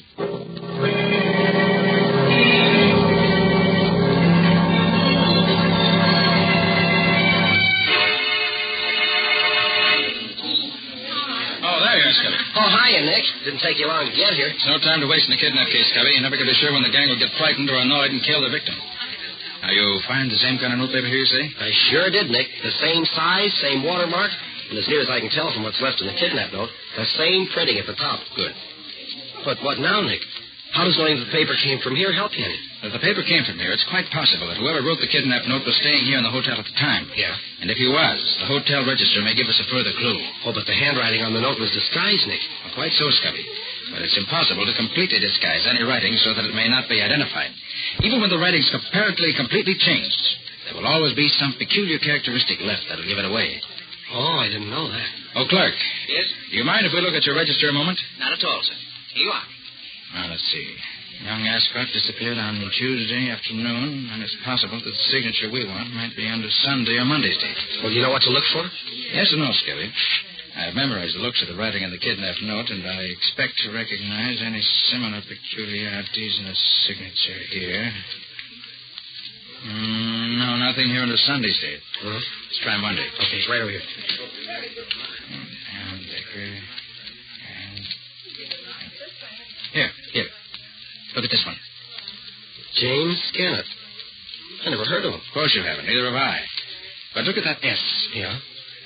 [SPEAKER 21] Oh, hiya, Nick. Didn't take you long to get here.
[SPEAKER 5] It's no time to waste in a kidnap case, Scubby. You're never going to be sure when the gang will get frightened or annoyed and kill the victim. Now, you find the same kind of newspaper here, you say?
[SPEAKER 21] I sure did, Nick. The same size, same watermark, and as near as I can tell from what's left in the kidnap note, the same printing at the top.
[SPEAKER 5] Good.
[SPEAKER 21] But what now, Nick? How does knowing the paper came from here help you any?
[SPEAKER 5] If the paper came from here, it's quite possible that whoever wrote the kidnap note was staying here in the hotel at the time.
[SPEAKER 21] Yeah.
[SPEAKER 5] And if he was, the hotel register may give us a further clue.
[SPEAKER 21] Oh, but the handwriting on the note was disguised, Nick.
[SPEAKER 5] Well, quite so, Scubby. But it's impossible to completely disguise any writing so that it may not be identified. Even when the writing's apparently completely changed, there will always be some peculiar characteristic left that'll give it away.
[SPEAKER 21] Oh, I didn't know that.
[SPEAKER 5] Oh, clerk.
[SPEAKER 21] Yes?
[SPEAKER 5] Do you mind if we look at your register a moment?
[SPEAKER 21] Not at all, sir. Here you are.
[SPEAKER 5] Now, let's see. Young Ascot disappeared on Tuesday afternoon, and it's possible that the signature we want might be under Sunday or Monday's date.
[SPEAKER 21] Well, do you know what to look for?
[SPEAKER 5] Yes and no, Scubby. I've memorized the looks of the writing in the kidnap note, and I expect to recognize any similar peculiarities in the signature here. No, nothing here under Sunday's date.
[SPEAKER 21] Huh?
[SPEAKER 5] Let's try Monday.
[SPEAKER 21] Okay, right over here.
[SPEAKER 5] And Decker. And... Here. Look at this one.
[SPEAKER 21] James Gannett. I never heard of him.
[SPEAKER 5] Of course you haven't. Neither have I. But look at that S.
[SPEAKER 21] Yeah?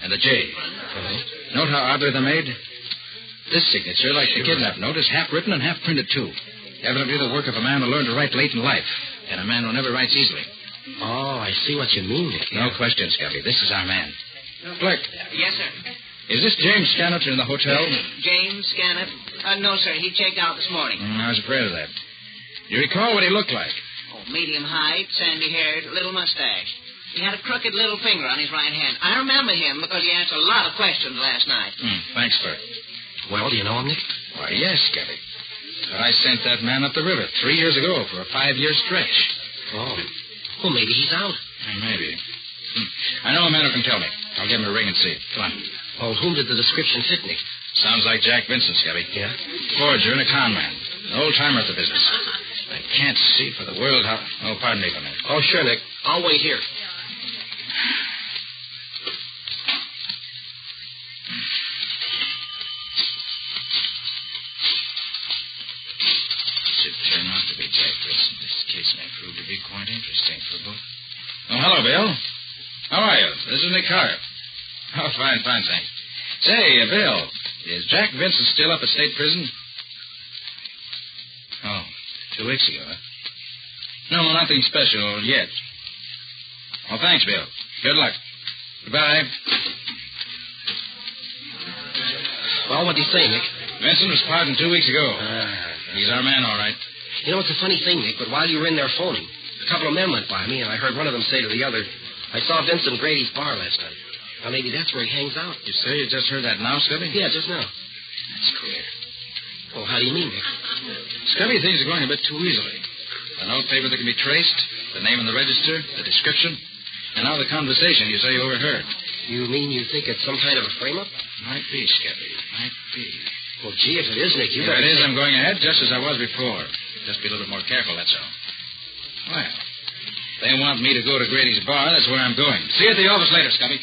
[SPEAKER 5] And the J. Note how oddly they're made? This signature, like the kidnap note, is half written and half printed, too. Evidently the work of a man who learned to write late in life, and a man who never writes easily.
[SPEAKER 21] Oh, I see what you mean, Nick.
[SPEAKER 5] No question, Scubby. This is our man. Clerk.
[SPEAKER 7] Yes, sir.
[SPEAKER 5] Is this James Gannett in the hotel?
[SPEAKER 7] James Gannett? No, sir. He checked out this morning.
[SPEAKER 5] I was afraid of that. Do you recall what he looked like?
[SPEAKER 7] Oh, medium height, sandy-haired, little mustache. He had a crooked little finger on his right hand. I remember him because he asked a lot of questions last night.
[SPEAKER 5] Thanks, Clerk.
[SPEAKER 21] Well, do you know him, Nick?
[SPEAKER 5] Why, yes, Scubby. But I sent that man up the river 3 years ago for a 5-year stretch.
[SPEAKER 21] Oh. Well, maybe he's out.
[SPEAKER 5] Maybe. I know a man who can tell me. I'll give him a ring and see. Come on.
[SPEAKER 21] Well, whom did the description fit, Nick?
[SPEAKER 5] Sounds like Jack Vincent, Scubby.
[SPEAKER 21] Yeah?
[SPEAKER 5] Forger and a con man. An old-timer at the business. I can't see for the world how... Oh, pardon me for a minute.
[SPEAKER 21] Oh, sure, Nick. I'll wait here.
[SPEAKER 5] Should turn out to be Jack Vincent. This case may prove to be quite interesting for both. Oh, hello, Bill. How are you? This is Nick Carter. Oh, fine, thanks. Say, Bill, is Jack Vincent still up at state prison? Oh, 2 weeks ago, huh? No, nothing special yet. Oh, thanks, Bill. Good luck. Goodbye.
[SPEAKER 21] Well, what do you say, Nick?
[SPEAKER 5] Vincent was pardoned 2 weeks ago. He's our man, all right.
[SPEAKER 21] You know, it's a funny thing, Nick, but while you were in there phoning, a couple of men went by me, and I heard one of them say to the other, I saw Vincent Grady's bar last night. Well, maybe that's where he hangs out.
[SPEAKER 5] You say you just heard that now, Scubby?
[SPEAKER 21] Yeah, just now.
[SPEAKER 5] That's queer.
[SPEAKER 21] Well, how do you mean, Nick?
[SPEAKER 5] Scubby, things are going a bit too easily. A notepaper that can be traced, the name in the register, the description. And now the conversation you say you overheard.
[SPEAKER 20] You mean you think it's some kind of a frame-up?
[SPEAKER 5] Might be, Skeppy. Might be.
[SPEAKER 20] Well, gee, if it is, Nick, you
[SPEAKER 5] If
[SPEAKER 20] better...
[SPEAKER 5] it is, I'm going ahead just as I was before. Just be a little more careful, that's all. Well, they want me to go to Grady's bar. That's where I'm going. See you at the office later, Skeppy.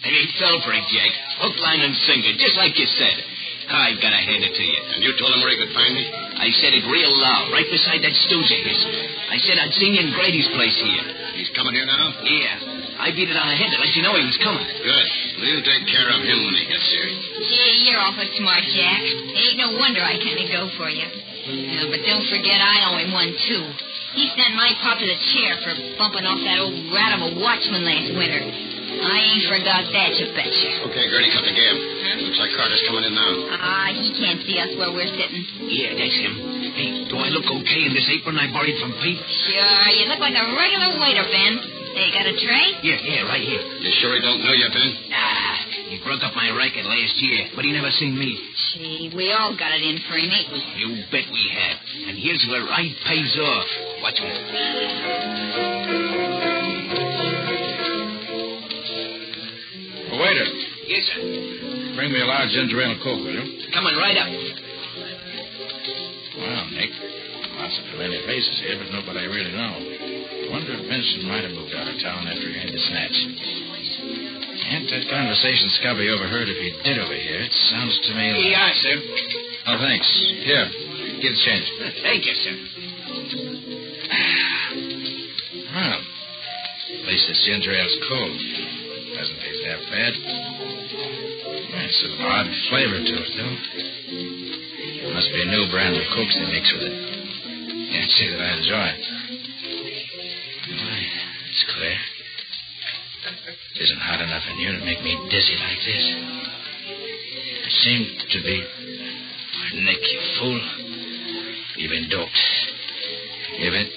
[SPEAKER 8] And he fell for it, Jack. Hook, line, and sinker, just like you said. I've got to hand it to you.
[SPEAKER 9] And you told him where he could find me?
[SPEAKER 8] I said it real loud, right beside that stooge of his. I said I'd seen you in Grady's place here.
[SPEAKER 9] He's coming here now?
[SPEAKER 8] Yeah. I beat it on the head to let you know he was coming.
[SPEAKER 9] Good. We'll take care of him when he gets here.
[SPEAKER 6] Gee, you're awful smart, Jack. Ain't no wonder I kind of go for you. But don't forget I owe him one, too. He sent my pop to the chair for bumping off that old rat of a watchman last winter. I ain't forgot that, you betcha.
[SPEAKER 9] Okay, Gertie, cut the gab. Looks like Carter's coming in now.
[SPEAKER 6] He can't see us where we're sitting.
[SPEAKER 8] Yeah, that's him. Hey, do I look okay in this apron I borrowed from Pete?
[SPEAKER 6] Sure, you look like a regular waiter, Ben. Hey, got a tray?
[SPEAKER 8] Yeah, right here.
[SPEAKER 9] You sure he don't know you, Ben?
[SPEAKER 8] Nah, he broke up my racket last year, but he never seen me.
[SPEAKER 6] Gee, we all got it in for him, ain't we?
[SPEAKER 8] You bet we have. And here's where right pays off. Watch me.
[SPEAKER 5] Waiter.
[SPEAKER 8] Yes, sir.
[SPEAKER 5] Bring me a large ginger ale and Coke, will you?
[SPEAKER 8] Coming right up.
[SPEAKER 5] Well, Nick, lots of familiar faces here, but nobody I really know. Wonder if Vincent might have moved out of town after he had the snatch. And that conversation Scubby overheard, if he did overhear, it sounds to me like...
[SPEAKER 8] Yeah, sir.
[SPEAKER 5] Oh, thanks. Here, get the change.
[SPEAKER 8] Thank you, sir.
[SPEAKER 5] Well, at least this ginger ale's cold. Doesn't taste half bad. It's an odd flavor to it, though. Must be a new brand of Cokes they mix with it. Can't say that I enjoy it. It's clear. It isn't hot enough in here to make me dizzy like this. It seemed to be... Nick, you fool. You've been doped. You've been...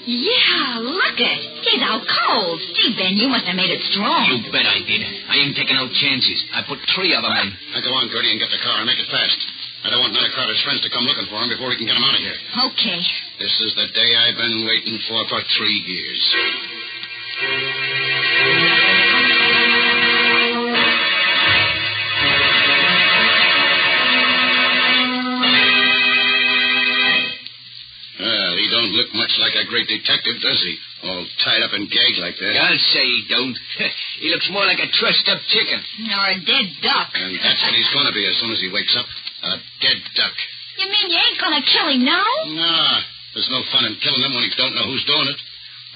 [SPEAKER 6] Yeah, look it. He's out cold. Gee, Ben, you must have made it strong.
[SPEAKER 8] You bet I did. I ain't taking no chances. I put 3 of them in.
[SPEAKER 9] Now go on, Gertie, and get the car and make it fast. I don't want none of Carter's friends to come looking for him before we can get him out of here.
[SPEAKER 6] Okay.
[SPEAKER 9] This is the day I've been waiting for 3 years. Well, he don't look much like a great detective, does he? All tied up and gagged like that.
[SPEAKER 8] I'll say he don't. He looks more like a trussed-up chicken.
[SPEAKER 6] Or a dead duck.
[SPEAKER 9] And that's what he's going to be as soon as he wakes up. A dead duck.
[SPEAKER 6] You mean you ain't gonna kill him now?
[SPEAKER 9] Nah, there's no fun in killing him when he don't know who's doing it.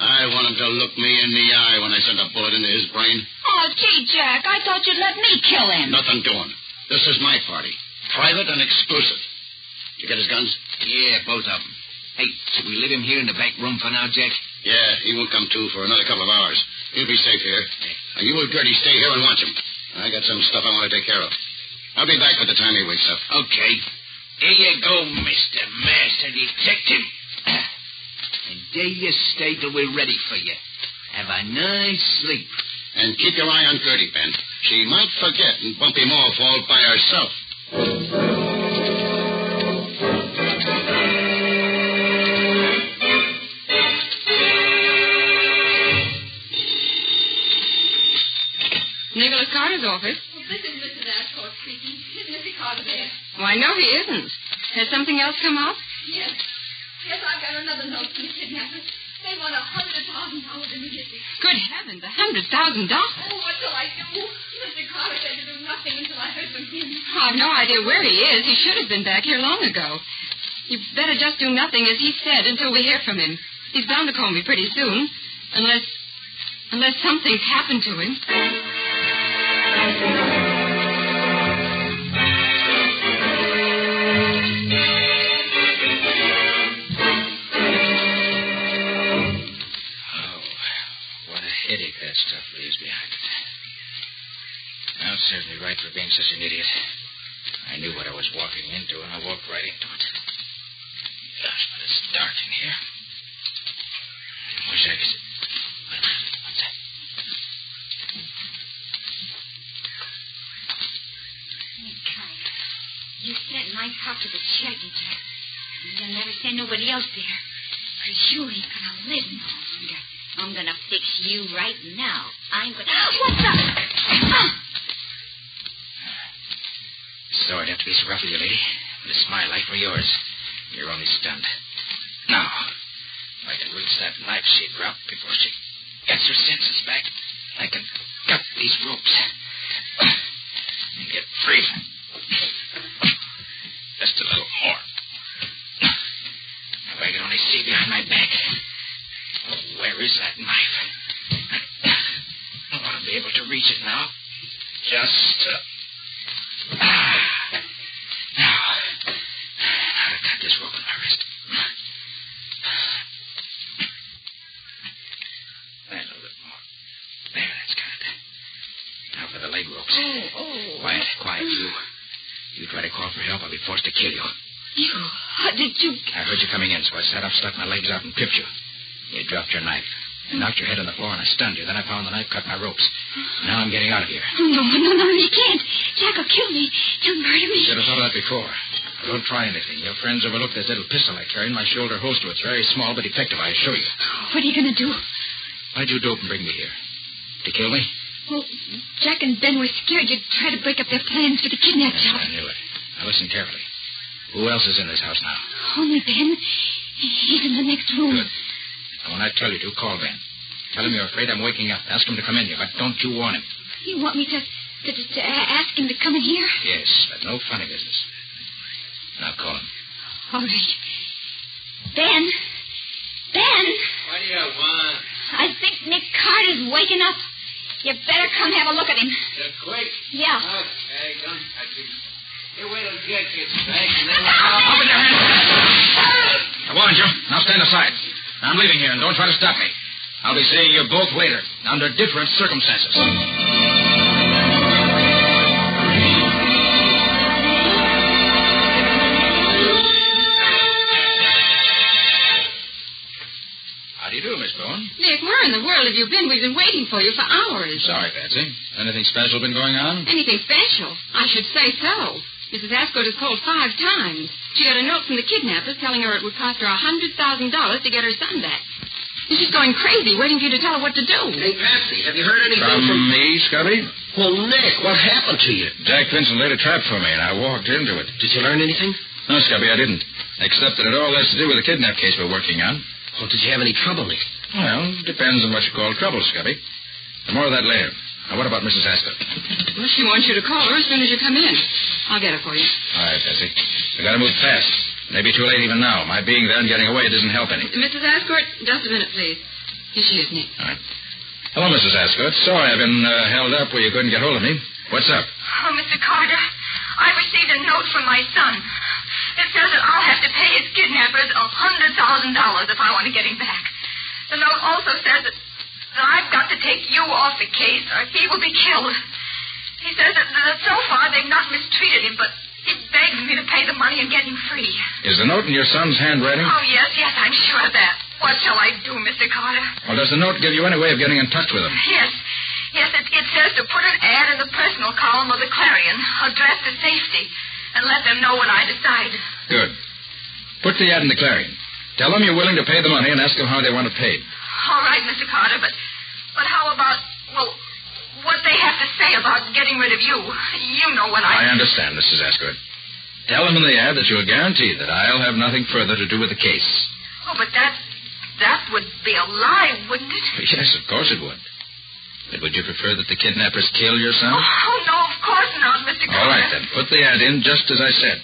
[SPEAKER 9] I want him to look me in the eye when I send a bullet into his brain.
[SPEAKER 6] Oh, gee, Jack, I thought you'd let me kill him.
[SPEAKER 9] Nothing doing. This is my party. Private and exclusive. You get his guns?
[SPEAKER 8] Yeah, both of them. Hey, should we leave him here in the back room for now, Jack?
[SPEAKER 9] Yeah, he won't come to for another couple of hours. He'll be safe here. Now, you and Gertie stay here and watch him. I got some stuff I want to take care of. I'll be back by the time he wakes up.
[SPEAKER 8] Okay. Here you go, Mr. Master Detective. And there you stay till we're ready for you. Have a nice sleep.
[SPEAKER 9] And keep your eye on Gertie, Ben. She might forget and bump him off all by herself.
[SPEAKER 10] Nicholas Carter's office.
[SPEAKER 14] Well, this is Mrs. Ashford speaking. Isn't Mr. Carter there?
[SPEAKER 10] Why, no, he isn't. Has something else come up?
[SPEAKER 14] Yes. Yes, I've got another note from the kidnappers. They want $100,000 immediately.
[SPEAKER 10] Good heavens, $100,000.
[SPEAKER 14] Oh, what shall I do? Mr. Carter said to do nothing until I heard from him.
[SPEAKER 10] I've no idea where he is. He should have been back here long ago. You better just do nothing, as he said, until we hear from him. He's bound to call me pretty soon. Unless something's happened to him.
[SPEAKER 5] Headache that stuff leaves behind it. Now, it's certainly right for being such an idiot. I knew what I was walking into, and I walked right into it. Gosh, but it's dark in here. Where's that? What's that?
[SPEAKER 6] You sent my cop to the check, did you? You'll never send nobody else there. Because you ain't gonna live no longer. I'm gonna fix you right now. I'm gonna... What's up?
[SPEAKER 5] Sorry to have to be so rough with you, lady. But it's my life or yours. You're only stunned. Now, if I can reach that knife she dropped before she gets her senses back, I can cut these ropes and get free. Just a little more. If I can only see behind my back. Where is that knife? I want to be able to reach it now. Just... Now to cut this rope on my wrist. A little bit more. There, that's got it. Now for the leg ropes. Quiet, you. You try to call for help, I'll be forced to kill you.
[SPEAKER 6] You? How did you...
[SPEAKER 5] I heard you coming in, so I sat up, stuck my legs out, and pipped you. You dropped your knife. I knocked your head on the floor, and I stunned you. Then I found the knife, cut my ropes. Now I'm getting out of here.
[SPEAKER 6] No, you can't. Jack will kill me. He'll murder me.
[SPEAKER 5] Should have thought of that before. Don't try anything. Your friends overlooked this little pistol I carry in my shoulder holster. It's very small, but effective, I assure you.
[SPEAKER 6] What are you going to do?
[SPEAKER 5] Why'd you dope and bring me here? To kill me?
[SPEAKER 6] Well, Jack and Ben were scared you'd try to break up their plans for the kidnap job.
[SPEAKER 5] I knew it. Now listen carefully. Who else is in this house now?
[SPEAKER 6] Only Ben. He's in the next room.
[SPEAKER 5] Good. Now, when I tell you to, call Ben. Tell him you're afraid I'm waking up. Ask him to come in here, but don't you warn him.
[SPEAKER 6] You want me to ask him to come in here?
[SPEAKER 5] Yes, but no funny business. Now call him.
[SPEAKER 6] All right. Ben! Ben!
[SPEAKER 8] What do you want?
[SPEAKER 6] I think Nick Carter's waking up. You better come have a look at him.
[SPEAKER 8] Quick.
[SPEAKER 6] Yeah.
[SPEAKER 8] Okay, don't touch him. You wait till Jack gets back, and then
[SPEAKER 5] Up with your hands. I warned you. Now stand aside. I'm leaving here, and don't try to stop me. I'll be seeing you both later, under different circumstances. How do you do, Miss Bowen?
[SPEAKER 10] Nick, where in the world have you been? We've been waiting for you for hours.
[SPEAKER 5] Sorry, Patsy. Anything special been going on?
[SPEAKER 10] Anything special? I should say so. Mrs. Ascot has called 5 times. She got a note from the kidnappers telling her it would cost her $100,000 to get her son back. And she's going crazy, waiting for you to tell her what to do.
[SPEAKER 8] Hey, Patsy, have you heard anything
[SPEAKER 5] From me, Scubby?
[SPEAKER 8] Well, Nick, what happened to you?
[SPEAKER 5] Jack Vincent laid a trap for me, and I walked into it.
[SPEAKER 8] Did you learn anything?
[SPEAKER 5] No, Scubby, I didn't. Except that it all has to do with the kidnap case we're working on.
[SPEAKER 8] Well, did you have any trouble, Nick?
[SPEAKER 5] Well, depends on what you call trouble, Scubby. More of that later. Now, what about Mrs. Ascot?
[SPEAKER 10] Well, she wants you to call her as soon as you come in. I'll get her for you.
[SPEAKER 5] All right, Patsy. We gotta move fast. Maybe too late even now. My being there and getting away doesn't help any.
[SPEAKER 10] Mrs. Ascot, just a minute, please. Here she is, Nick.
[SPEAKER 5] All right. Hello, Mrs. Ascot. Sorry I've been held up where you couldn't get hold of me. What's up?
[SPEAKER 14] Oh, Mr. Carter, I received a note from my son. It says that I'll have to pay his kidnappers $100,000 if I want to get him back. The note also says that I've got to take you off the case or he will be killed. He says that so far they've not mistreated him, but he begs me to pay the money and get him free.
[SPEAKER 5] Is the note in your son's handwriting?
[SPEAKER 14] Oh, yes, I'm sure of that. What shall I do, Mr. Carter?
[SPEAKER 5] Well, does the note give you any way of getting in touch with him?
[SPEAKER 14] Yes, it says to put an ad in the personal column of the Clarion, addressed to safety, and let them know what I decide.
[SPEAKER 5] Good. Put the ad in the Clarion. Tell them you're willing to pay the money and ask them how they want it paid.
[SPEAKER 14] All right, Mr. Carter, but how about, what they have to say about getting rid of you? You know what
[SPEAKER 5] I understand, Mrs. Ascot. Tell them in the ad that you'll guarantee that I'll have nothing further to do with the case.
[SPEAKER 14] Oh, but that would be a lie, wouldn't it?
[SPEAKER 5] Yes, of course it would. But would you prefer that the kidnappers kill your son?
[SPEAKER 14] Oh, no, of course not, Mr. Carter.
[SPEAKER 5] All right, then. Put the ad in just as I said.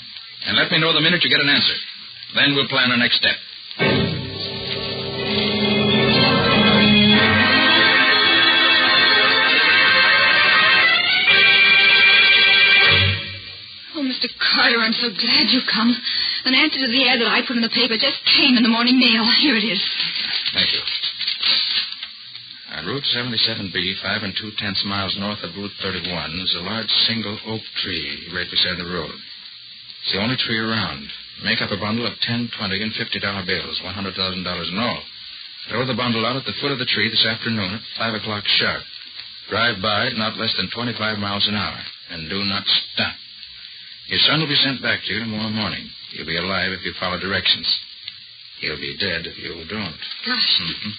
[SPEAKER 5] And let me know the minute you get an answer. Then we'll plan our next step.
[SPEAKER 10] Oh, Mr. Carter, I'm so glad you come. An answer to the ad that I put in the paper just came in the morning mail. Here it is.
[SPEAKER 5] Thank you. On Route 77B, 5 2/10 miles north of Route 31, is a large single oak tree right beside the road. It's the only tree around. Make up a bundle of $10, $20, and $50 bills, $100,000 in all. Throw the bundle out at the foot of the tree this afternoon at 5 o'clock sharp. Drive by at not less than 25 miles an hour, and do not stop. Your son will be sent back to you tomorrow morning. He'll be alive if you follow directions. He'll be dead if you don't.
[SPEAKER 10] Gosh.
[SPEAKER 5] Mm-hmm.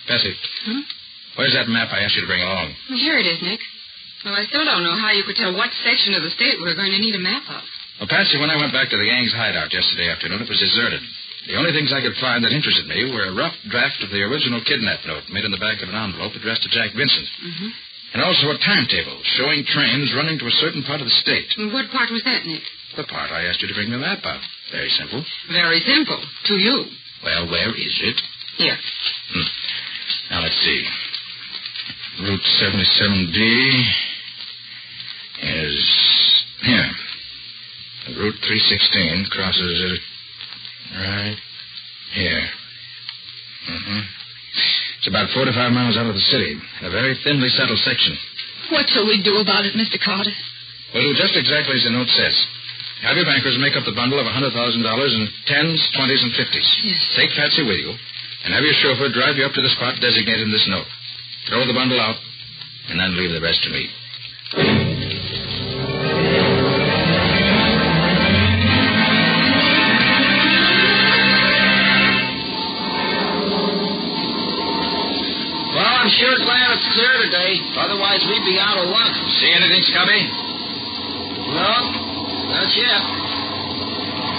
[SPEAKER 5] Bessie,
[SPEAKER 10] Huh?
[SPEAKER 5] where's that map I asked you to bring along?
[SPEAKER 10] Well, here it is, Nick. Well, I still don't know how you could tell what section of the state we're going to need a map of.
[SPEAKER 5] Well, Patsy, when I went back to the gang's hideout yesterday afternoon, it was deserted. The only things I could find that interested me were a rough draft of the original kidnap note made in the back of an envelope addressed to Jack Vincent.
[SPEAKER 10] Mm-hmm.
[SPEAKER 5] And also a timetable showing trains running to a certain part of the state.
[SPEAKER 10] And what part was that, Nick?
[SPEAKER 5] The part I asked you to bring the map out. Very simple.
[SPEAKER 10] Very simple. To you.
[SPEAKER 5] Well, where is it?
[SPEAKER 10] Here.
[SPEAKER 5] Now, let's see. Route 77D is here. Route 316 crosses it right here. Mm-hmm. It's about 45 miles out of the city, in a very thinly settled section.
[SPEAKER 6] What shall we do about it, Mr. Carter?
[SPEAKER 5] We'll do just exactly as the note says. Have your bankers make up the bundle of $100,000 in 10s, 20s, and 50s.
[SPEAKER 6] Yes.
[SPEAKER 5] Take Patsy with you, and have your chauffeur drive you up to the spot designated in this note. Throw the bundle out, and then leave the rest to me.
[SPEAKER 8] Well, I'm sure glad it's clear today. Otherwise, we'd be out of luck.
[SPEAKER 5] See anything, Scubby?
[SPEAKER 8] No, not yet.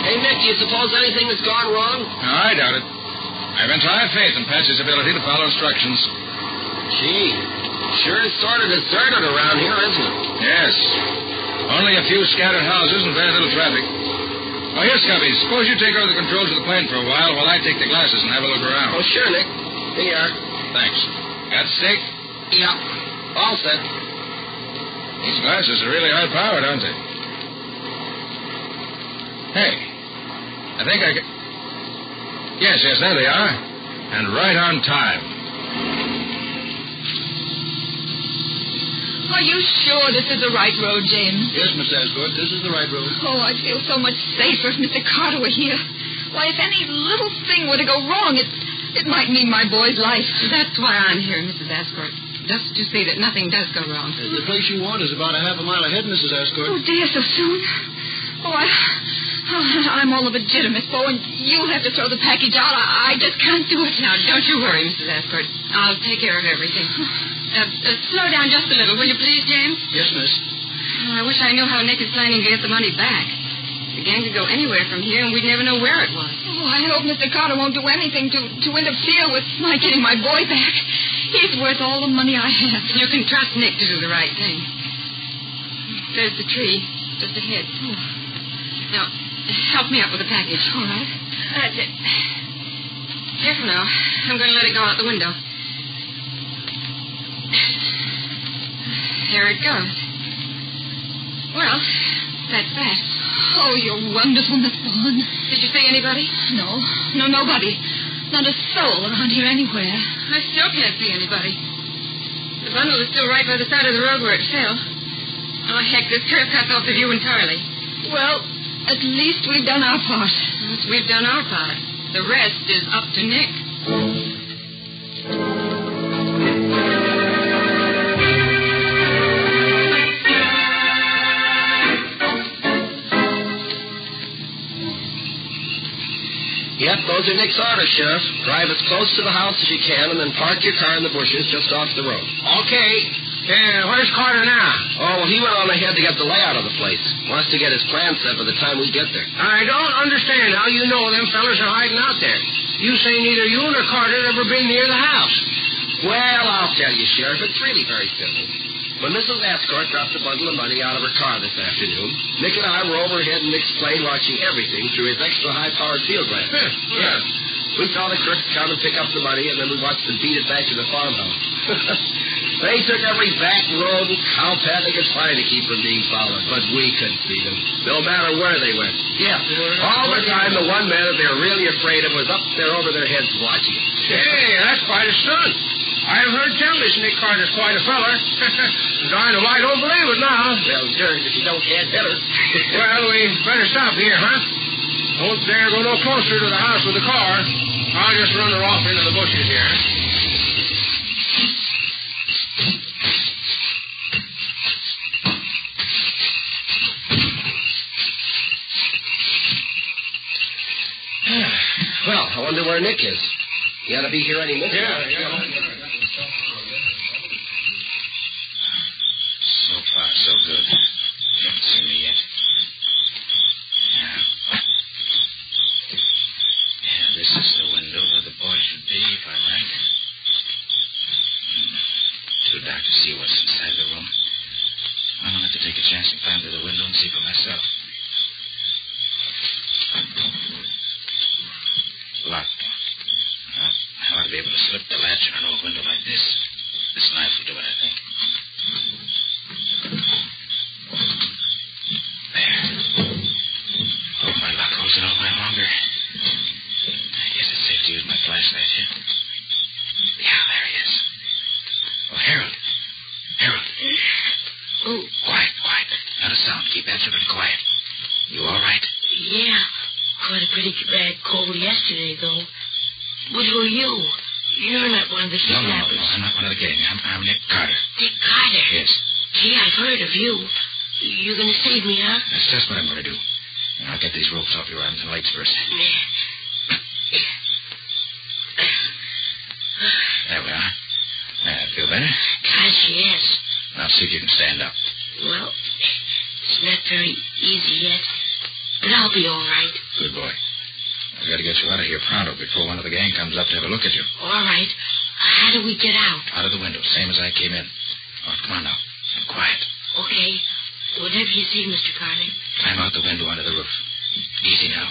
[SPEAKER 8] Hey, Nick, do you suppose anything has gone wrong?
[SPEAKER 5] No, I doubt it. I have entire faith in Patsy's ability to follow instructions.
[SPEAKER 8] Gee, sure is sort of deserted around here, isn't it?
[SPEAKER 5] Yes. Only a few scattered houses and very little traffic. Oh, here, Scubby, suppose you take over the controls of the plane for a while I take the glasses and have a look around.
[SPEAKER 8] Oh, sure, Nick. Here you are.
[SPEAKER 5] Thanks. Got the stick?
[SPEAKER 8] Yeah. All set.
[SPEAKER 5] These glasses are really high-powered, aren't they? Hey, I think I can... Yes, there they are. And right on time.
[SPEAKER 6] Are you sure this is the right road, James?
[SPEAKER 9] Yes, Miss Asgard, this is the right road.
[SPEAKER 6] Oh, I'd feel so much safer if Mr. Carter were here. Why, if any little thing were to go wrong, it might mean my boy's life.
[SPEAKER 10] That's why I'm here, Mrs. Ascort. Just to see that nothing does go wrong.
[SPEAKER 9] The place you want is about a half a mile ahead, Mrs. Asgard.
[SPEAKER 6] Oh, dear, so soon? Oh, I'm all of a jitter, Miss Bow, and you'll have to throw the package out. I just can't do it.
[SPEAKER 10] Now, don't you worry, Mrs. Ascort. I'll take care of everything. Slow down just a little, will you please, James?
[SPEAKER 9] Yes, miss.
[SPEAKER 10] Oh, I wish I knew how Nick is planning to get the money back. The gang could go anywhere from here, and we'd never know where it was.
[SPEAKER 6] Oh, I hope Mr. Carter won't do anything to interfere with my getting my boy back. He's worth all the money I have.
[SPEAKER 10] You can trust Nick to do the right thing. There's the tree, just ahead.
[SPEAKER 6] Oh.
[SPEAKER 10] Now, help me up with the package.
[SPEAKER 6] All right.
[SPEAKER 10] Careful now. I'm going to let it go out the window. Here it goes. Well, that's that.
[SPEAKER 6] Oh, you're wonderful, Miss Bowen.
[SPEAKER 10] Did you see anybody?
[SPEAKER 6] No, nobody. Not a soul around here anywhere.
[SPEAKER 10] I still can't see anybody. The bundle is still right by the side of the road where it fell. Oh, heck, this curve cuts off the view entirely.
[SPEAKER 6] Well, at least we've done our part.
[SPEAKER 10] Yes, we've done our part. The rest is up to Nick.
[SPEAKER 8] Yep, those are Nick's orders, Sheriff. Drive as close to the house as you can and then park your car in the bushes just off the road.
[SPEAKER 21] Okay. Where's Carter now?
[SPEAKER 8] Oh, well, he went on ahead to get the layout of the place. Wants to get his plan set by the time we get there.
[SPEAKER 21] I don't understand how you know them fellas are hiding out there. You say neither you nor Carter ever been near the house.
[SPEAKER 8] Well, I'll tell you, Sheriff. It's really very simple. When Mrs. Ascort dropped a bundle of money out of her car this afternoon, Nick and I were overhead in Nick's plane watching everything through his extra high-powered field glass. Yeah. We saw the crooks come and pick up the money, and then we watched them beat it back to the farmhouse. They took every back road and cow path they could find to keep from being followed, but we couldn't see them, no matter where they went. Yeah, all the time the one man that they were really afraid of was up there over their heads watching.
[SPEAKER 21] Hey, that's quite a stunt. I've heard tell this Nick Carter's quite a feller. Darn if I don't believe it now.
[SPEAKER 8] Well, Dirk, if you don't, can't better.
[SPEAKER 21] Well, we better stop here, huh?
[SPEAKER 11] Don't dare go no closer to the house with the car. I'll just run her off into the bushes here.
[SPEAKER 8] Well, I wonder where Nick is. He ought to be here any minute.
[SPEAKER 11] Yeah.
[SPEAKER 5] So far, so good. You haven't seen me yet. Yeah, this is the window where the boy should be, if I'm right. Too dark to see what's inside the room. I'm going to have to take a chance and climb through the window and see for myself. Locked. Well, I ought to be able to slip the latch on an old window like this. This knife will do it, I think. There. Hope my luck holds it all night longer. I guess it's safe to use my flashlight here. Yeah, there he is. Oh, Harold. Harold.
[SPEAKER 12] Oh.
[SPEAKER 5] Quiet. Not a sound. Keep that and quiet. You all right?
[SPEAKER 12] Yeah. Caught a pretty bad cold yesterday, though. But who are you? You're not one of the kidnappers.
[SPEAKER 5] No, I'm not one of the gang. I'm Nick Carter.
[SPEAKER 12] Nick Carter?
[SPEAKER 5] Yes.
[SPEAKER 12] Gee, I've heard of you. You're going to save me, huh?
[SPEAKER 5] That's just what I'm going to do. And I'll get these ropes off your arms and legs first. There we are. Feel better?
[SPEAKER 12] Gosh, yes.
[SPEAKER 5] Now see if you can stand up.
[SPEAKER 12] Well, it's not very easy yet. But I'll be all right.
[SPEAKER 5] Good boy. I've got to get you out of here pronto before one of the gang comes up to have a look at you.
[SPEAKER 12] All right. How do we get out?
[SPEAKER 5] Out of the window, same as I came in. Oh, come on now. And quiet.
[SPEAKER 12] Okay. Whatever you see, Mr. Carter.
[SPEAKER 5] Climb out the window onto the roof. Easy now.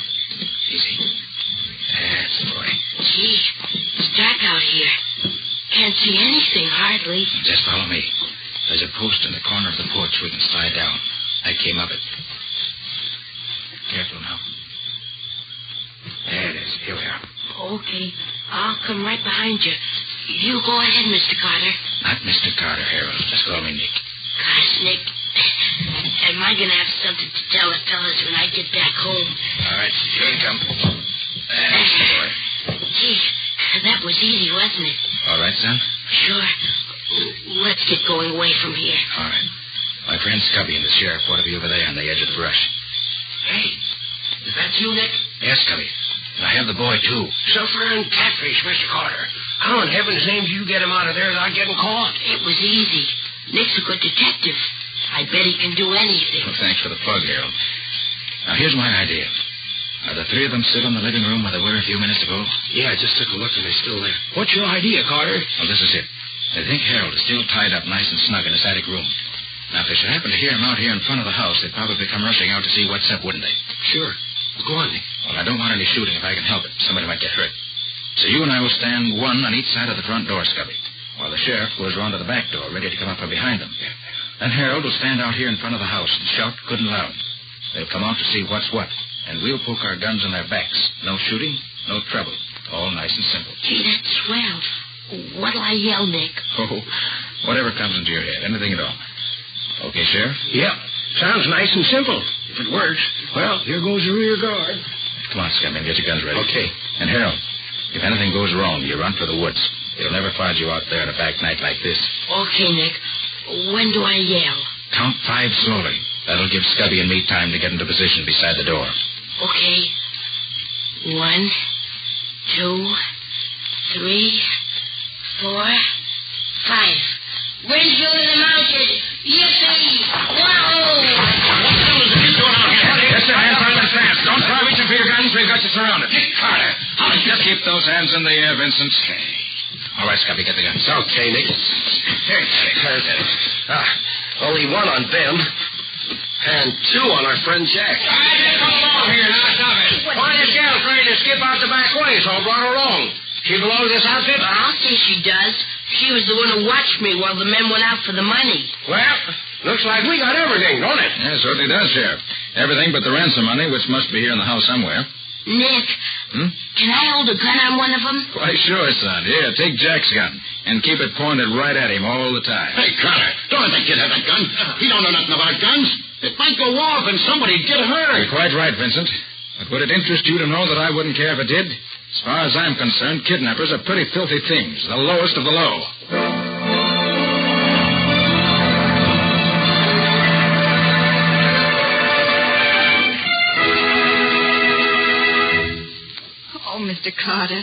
[SPEAKER 5] Easy. That's the boy.
[SPEAKER 12] Gee, it's dark out here. Can't see anything, hardly.
[SPEAKER 5] Just follow me. There's a post in the corner of the porch we can slide down. I came up it. Careful now. There it is. Here we are.
[SPEAKER 12] Okay. I'll come right behind you. You go ahead, Mr. Carter.
[SPEAKER 5] Not Mr. Carter, Harold. Just call me Nick.
[SPEAKER 12] Gosh, Nick. Am I going to have something to tell the fellas when I get back home?
[SPEAKER 5] All right. Here you come. That's the boy.
[SPEAKER 12] Gee, that was easy, wasn't it?
[SPEAKER 5] All right, son?
[SPEAKER 12] Sure. Let's get going away from here.
[SPEAKER 5] All right. My friend Scubby and the sheriff ought to be over there on the edge of the brush.
[SPEAKER 8] Hey, is that you, Nick?
[SPEAKER 5] Yes, Scubby. And I have the boy, too.
[SPEAKER 8] Suffering catfish, Mr. Carter. How in heaven's name do you get him out of there without getting caught?
[SPEAKER 12] It was easy. Nick's a good detective. I bet he can do anything.
[SPEAKER 5] Well, thanks for the plug, Harold. Now, here's my idea. Are the three of them still in the living room where they were a few minutes ago?
[SPEAKER 8] Yeah, I just took a look and they're still there. What's your idea, Carter?
[SPEAKER 5] Well, this is it. They think Harold is still tied up nice and snug in his attic room. Now, if they should happen to hear him out here in front of the house, they'd probably come rushing out to see what's up, wouldn't they?
[SPEAKER 8] Sure. Well, go on, Nick.
[SPEAKER 5] Well, I don't want any shooting if I can help it. Somebody might get hurt. So you and I will stand one on each side of the front door, Scubby, while the sheriff goes around to the back door, ready to come up from behind them. Then Harold will stand out here in front of the house and shout good and loud. They'll come out to see what's what, and we'll poke our guns in their backs. No shooting, no trouble. All nice and simple.
[SPEAKER 12] Gee, that's swell. What'll I yell, Nick?
[SPEAKER 5] Oh, whatever comes into your head. Anything at all. Okay, Sheriff?
[SPEAKER 8] Yep. Sounds nice and simple. If it works. Well, here goes the rear guard.
[SPEAKER 5] Come on, Scubby, get your guns ready.
[SPEAKER 8] Okay.
[SPEAKER 5] And Harold, if anything goes wrong, you run for the woods. They'll never find you out there on a back night like this.
[SPEAKER 12] Okay, Nick. When do I yell?
[SPEAKER 5] Count 5 slowly. That'll give Scubby and me time to get into position beside the door.
[SPEAKER 12] Okay. 1, 2, 3, 4, 5. We're shooting the mounted. Yippee! Wow!
[SPEAKER 5] What the hell is it doing out here? Get your hands out of the fast. Don't try reaching for your guns. We've got you surrounded.
[SPEAKER 8] Nick Carter, how did you...
[SPEAKER 5] Just keep those hands in the air, Vincent. All right, Scubby, get the guns.
[SPEAKER 8] Okay, Nick. Only one on Ben. And 2 on our friend Jack.
[SPEAKER 11] All right, come along here now. Stop it.
[SPEAKER 8] Why this gal trying to skip out the back way, so I brought her along. She belong to this outfit?
[SPEAKER 12] I'll say she does. She was the one who watched me while the men went out for the money.
[SPEAKER 8] Well, looks like we got everything, don't it?
[SPEAKER 5] Yeah, it certainly does, Sheriff. Everything but the ransom money, which must be here in the house somewhere.
[SPEAKER 12] Nick, can I hold a gun on one of them?
[SPEAKER 5] Why, sure, son. Here, take Jack's gun and keep it pointed right at him all the time.
[SPEAKER 9] Hey, Carter, don't let that kid have that gun. He don't know nothing about guns. It might go off and somebody'd get hurt.
[SPEAKER 5] You're quite right, Vincent. But would it interest you to know that I wouldn't care if it did? As far as I'm concerned, kidnappers are pretty filthy things, the lowest of the low.
[SPEAKER 14] Oh, Mr. Carter,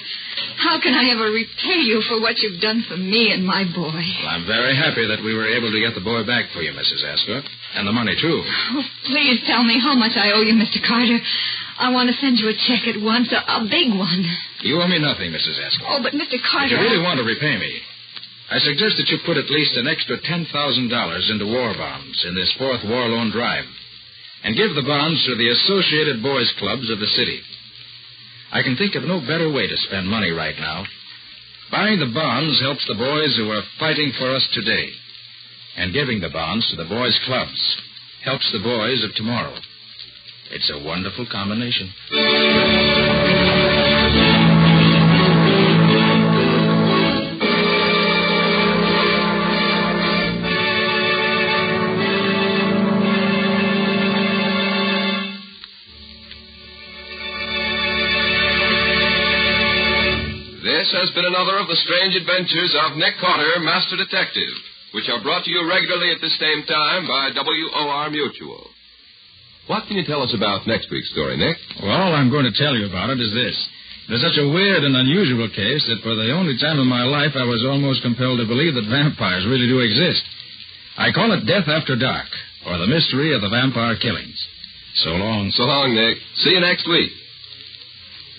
[SPEAKER 14] how can I ever repay you for what you've done for me and my boy?
[SPEAKER 5] Well, I'm very happy that we were able to get the boy back for you, Mrs. Ascot. And the money, too.
[SPEAKER 14] Oh, please tell me how much I owe you, Mr. Carter. I want to send you a check at once, a big one.
[SPEAKER 5] You owe me nothing, Mrs. Ascot.
[SPEAKER 14] Oh, but Mr. Carter...
[SPEAKER 5] If you really want to repay me, I suggest that you put at least an extra $10,000 into war bonds in this fourth war loan drive, and give the bonds to the Associated Boys Clubs of the city. I can think of no better way to spend money right now. Buying the bonds helps the boys who are fighting for us today, and giving the bonds to the boys' clubs helps the boys of tomorrow. It's a wonderful combination.
[SPEAKER 25] This has been another of the strange adventures of Nick Carter, Master Detective, which are brought to you regularly at this same time by WOR Mutual. What can you tell us about next week's story, Nick?
[SPEAKER 5] Well, all I'm going to tell you about it is this. It is such a weird and unusual case that for the only time in my life I was almost compelled to believe that vampires really do exist. I call it Death After Dark, or the mystery of the vampire killings. So long.
[SPEAKER 25] So long, Nick. See you next week.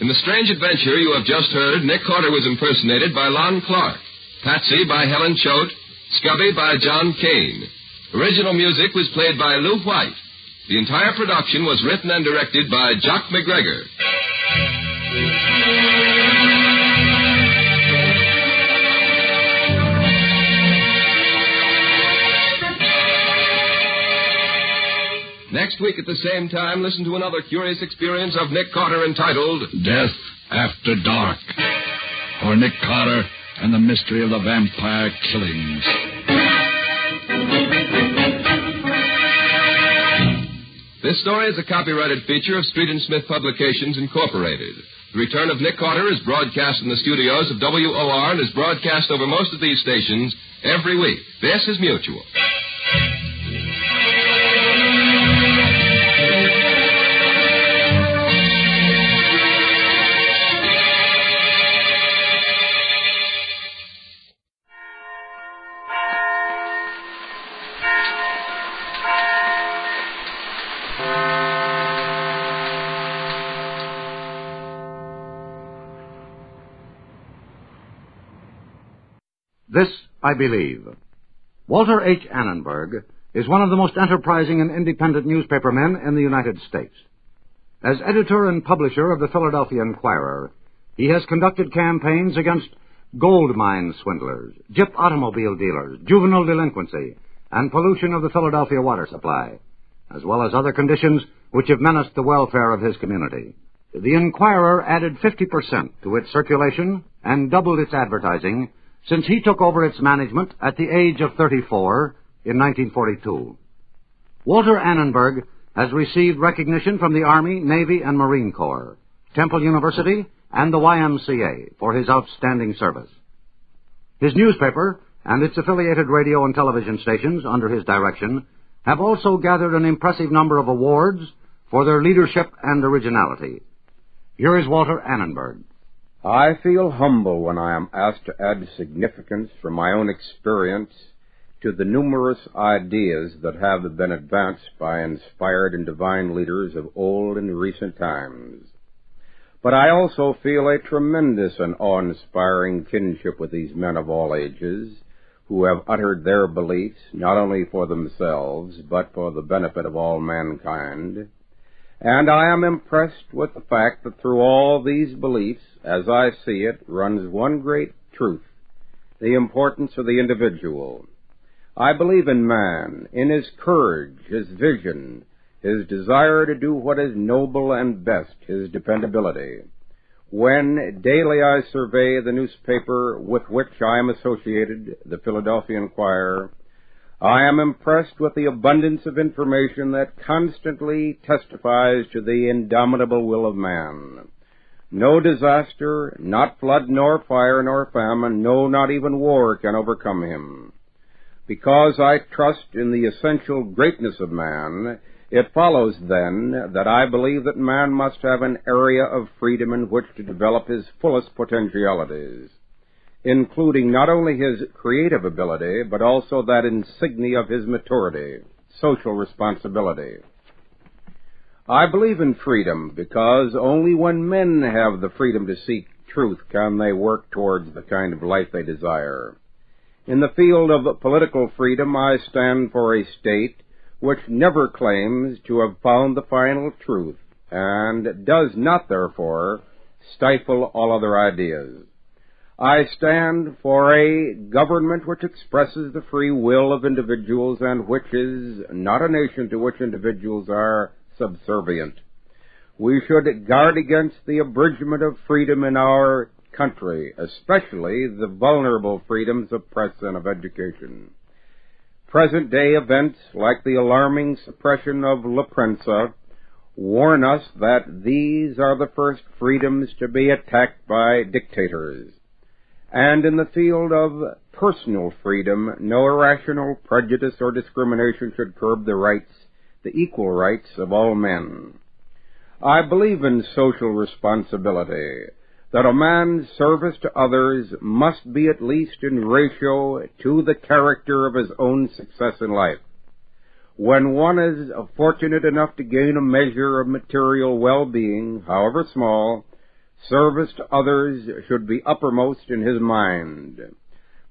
[SPEAKER 25] In the strange adventure you have just heard, Nick Carter was impersonated by Lon Clark, Patsy by Helen Choate, Scubby by John Kane. Original music was played by Lou White. The entire production was written and directed by Jock McGregor. Next week at the same time, listen to another curious experience of Nick Carter entitled
[SPEAKER 1] Death After Dark, or Nick Carter and the Mystery of the Vampire Killings.
[SPEAKER 25] This story is a copyrighted feature of Street and Smith Publications, Incorporated. The return of Nick Carter is broadcast in the studios of WOR and is broadcast over most of these stations every week. This is Mutual.
[SPEAKER 2] This I believe. Walter H. Annenberg is one of the most enterprising and independent newspaper men in the United States. As editor and publisher of the Philadelphia Inquirer, he has conducted campaigns against gold mine swindlers, gyp automobile dealers, juvenile delinquency, and pollution of the Philadelphia water supply, as well as other conditions which have menaced the welfare of his community. The Inquirer added 50% to its circulation and doubled its advertising since he took over its management at the age of 34 in 1942. Walter Annenberg has received recognition from the Army, Navy, and Marine Corps, Temple University, and the YMCA for his outstanding service. His newspaper and its affiliated radio and television stations under his direction have also gathered an impressive number of awards for their leadership and originality. Here is Walter Annenberg.
[SPEAKER 13] I feel humble when I am asked to add significance from my own experience to the numerous ideas that have been advanced by inspired and divine leaders of old and recent times. But I also feel a tremendous and awe-inspiring kinship with these men of all ages who have uttered their beliefs not only for themselves but for the benefit of all mankind. And I am impressed with the fact that through all these beliefs, as I see it, runs one great truth, the importance of the individual. I believe in man, in his courage, his vision, his desire to do what is noble and best, his dependability. When daily I survey the newspaper with which I am associated, the Philadelphia Inquirer, I am impressed with the abundance of information that constantly testifies to the indomitable will of man. No disaster, not flood, nor fire, nor famine, no, not even war can overcome him. Because I trust in the essential greatness of man, it follows, then, that I believe that man must have an area of freedom in which to develop his fullest potentialities, including not only his creative ability, but also that insignia of his maturity, social responsibility. I believe in freedom because only when men have the freedom to seek truth can they work towards the kind of life they desire. In the field of political freedom, I stand for a state which never claims to have found the final truth and does not, therefore, stifle all other ideas. I stand for a government which expresses the free will of individuals and which is not a nation to which individuals are subservient. We should guard against the abridgment of freedom in our country, especially the vulnerable freedoms of press and of education. Present-day events, like the alarming suppression of La Prensa, warn us that these are the first freedoms to be attacked by dictators. And in the field of personal freedom, no irrational prejudice or discrimination should curb the equal rights of all men. I believe in social responsibility, that a man's service to others must be at least in ratio to the character of his own success in life. When one is fortunate enough to gain a measure of material well-being, however small, service to others should be uppermost in his mind.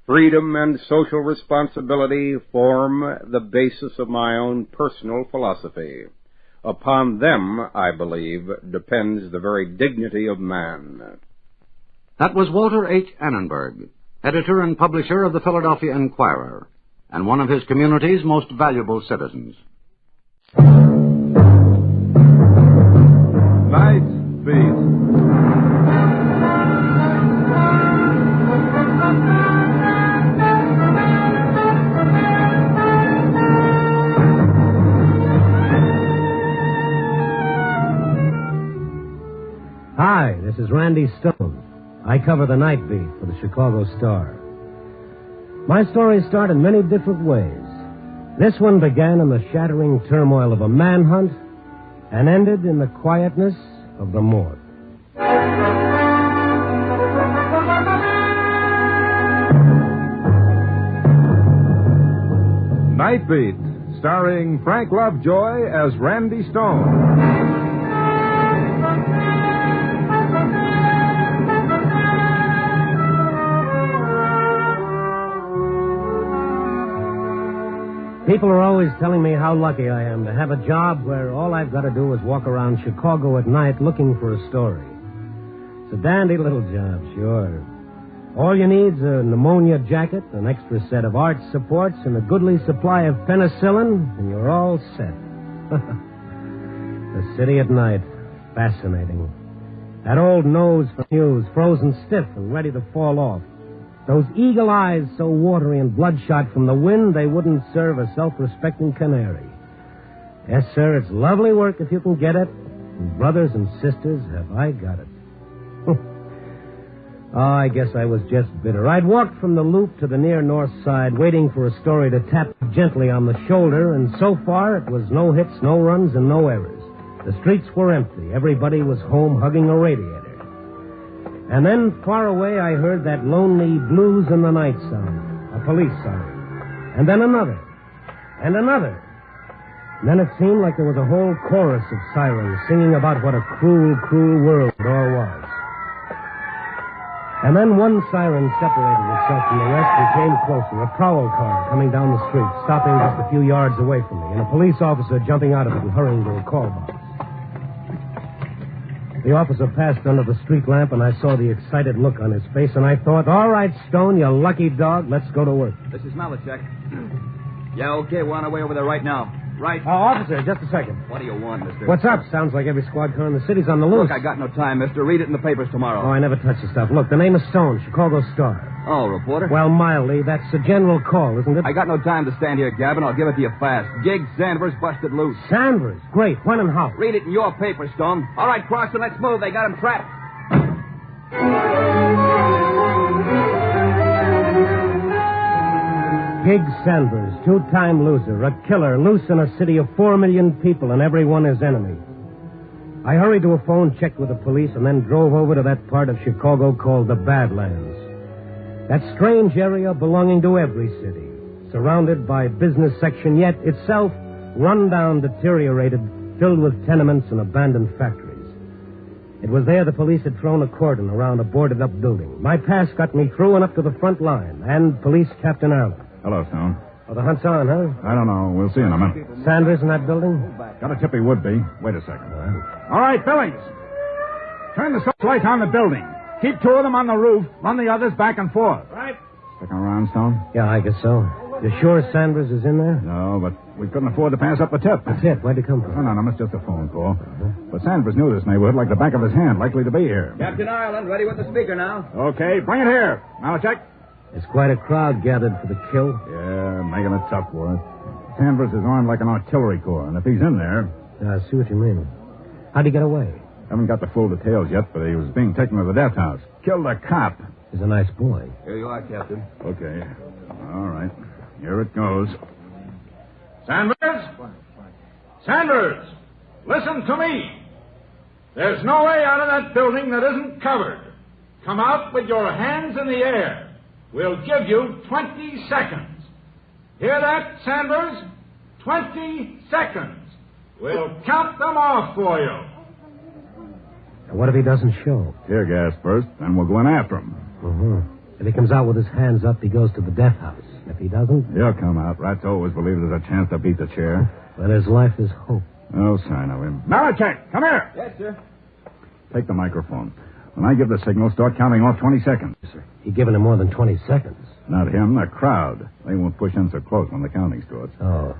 [SPEAKER 13] Freedom and social responsibility form the basis of my own personal philosophy. Upon them, I believe, depends the very dignity of man.
[SPEAKER 2] That was Walter H. Annenberg, editor and publisher of the Philadelphia Inquirer, and one of his community's most valuable citizens.
[SPEAKER 15] Night Beat.
[SPEAKER 16] Hi, this is Randy Stone. I cover the night beat for the Chicago Star. My stories start in many different ways. This one began in the shattering turmoil of a manhunt and ended in the quietness of the morgue.
[SPEAKER 15] Night Beat, starring Frank Lovejoy as Randy Stone.
[SPEAKER 16] People are always telling me how lucky I am to have a job where all I've got to do is walk around Chicago at night looking for a story. It's a dandy little job, sure. All you need's a pneumonia jacket, an extra set of arch supports, and a goodly supply of penicillin, and you're all set. The city at night. Fascinating. That old nose for news, frozen stiff and ready to fall off. Those eagle eyes so watery and bloodshot from the wind they wouldn't serve a self-respecting canary. Yes, sir, it's lovely work if you can get it. And brothers and sisters, have I got it. Oh, I guess I was just bitter. I'd walked from the Loop to the near north side, waiting for a story to tap gently on the shoulder, and so far it was no hits, no runs, and no errors. The streets were empty. Everybody was home hugging a radiator. And then, far away, I heard that lonely blues in the night sound, a police siren. And then another, and another. And then it seemed like there was a whole chorus of sirens singing about what a cruel, cruel world it all was. And then one siren separated itself from the rest and came closer, a prowl car coming down the street, stopping just a few yards away from me, and a police officer jumping out of it and hurrying to a call box. The officer passed under the street lamp, and I saw the excited look on his face, and I thought, all right, Stone, you lucky dog, let's go to work.
[SPEAKER 17] This is Malachek. Yeah, okay, we're on our way over there right now. Right.
[SPEAKER 16] Officer, just a second.
[SPEAKER 17] What do you want, mister?
[SPEAKER 16] What's up? Sounds like every squad car in the city's on the loose.
[SPEAKER 17] Look, I got no time, mister. Read it in the papers tomorrow.
[SPEAKER 16] Oh, I never touch the stuff. Look, the name is Stone, Chicago Star.
[SPEAKER 17] Oh, reporter?
[SPEAKER 16] Well, mildly, that's a general call, isn't it?
[SPEAKER 17] I got no time to stand here, Gavin. I'll give it to you fast. Gig Sanders busted loose.
[SPEAKER 16] Sanders? Great. When and how?
[SPEAKER 17] Read it in your paper, Stone. All right, Crossman, let's move. They got him trapped.
[SPEAKER 16] Gig Sanders, two-time loser, a killer, loose in a city of 4 million people, and everyone his enemy. I hurried to a phone, checked with the police, and then drove over to that part of Chicago called the Badlands. That strange area belonging to every city, surrounded by business section, yet itself run down, deteriorated, filled with tenements and abandoned factories. It was there the police had thrown a cordon around a boarded-up building. My pass got me through and up to the front line, and Police Captain Ireland.
[SPEAKER 15] Hello, Stone.
[SPEAKER 16] Oh, the hunt's on, huh?
[SPEAKER 15] I don't know. We'll see in a minute.
[SPEAKER 16] Sanders in that building?
[SPEAKER 15] Got a tip he would be. Wait a second. All right, Billings. Turn the searchlight on the building. Keep two of them on the roof. Run the others back and forth.
[SPEAKER 17] Right.
[SPEAKER 15] Sticking around, Stone?
[SPEAKER 16] Yeah, I guess so. You sure Sanders is in there?
[SPEAKER 15] No, but we couldn't afford to pass up the tip.
[SPEAKER 16] The tip? Where'd it come from?
[SPEAKER 15] No, it's just a phone call. But Sanders knew this neighborhood like the back of his hand, likely to be here.
[SPEAKER 17] Captain Ireland, ready with the speaker now.
[SPEAKER 15] Okay, bring it here. Malachek.
[SPEAKER 16] There's quite a crowd gathered for the kill.
[SPEAKER 15] Yeah, making it tough for us. Sanders is armed like an artillery corps, and if he's in there...
[SPEAKER 16] I see what you mean. How'd he get away?
[SPEAKER 15] Haven't got the full details yet, but he was being taken to the death house. Killed a cop.
[SPEAKER 16] He's a nice boy.
[SPEAKER 17] Here you are, Captain.
[SPEAKER 15] Okay. All right. Here it goes. Sanders? Sanders! Listen to me. There's no way out of that building that isn't covered. Come out with your hands in the air. We'll give you 20 seconds. Hear that, Sanders? 20 seconds. We'll count them off for you.
[SPEAKER 16] And what if he doesn't show?
[SPEAKER 15] Tear gas first, then we'll go in after him.
[SPEAKER 16] If he comes out with his hands up, he goes to the death house. If he doesn't...
[SPEAKER 15] He'll come out. Rats always believe there's a chance to beat the chair.
[SPEAKER 16] But his life is hope.
[SPEAKER 15] No sign of him. Malachek, come here.
[SPEAKER 17] Yes, sir.
[SPEAKER 15] Take the microphone. When I give the signal, start counting off 20 seconds.
[SPEAKER 16] Yes, sir. He given him more than 20 seconds.
[SPEAKER 15] Not him, the crowd. They won't push in so close when the counting starts.
[SPEAKER 16] Oh,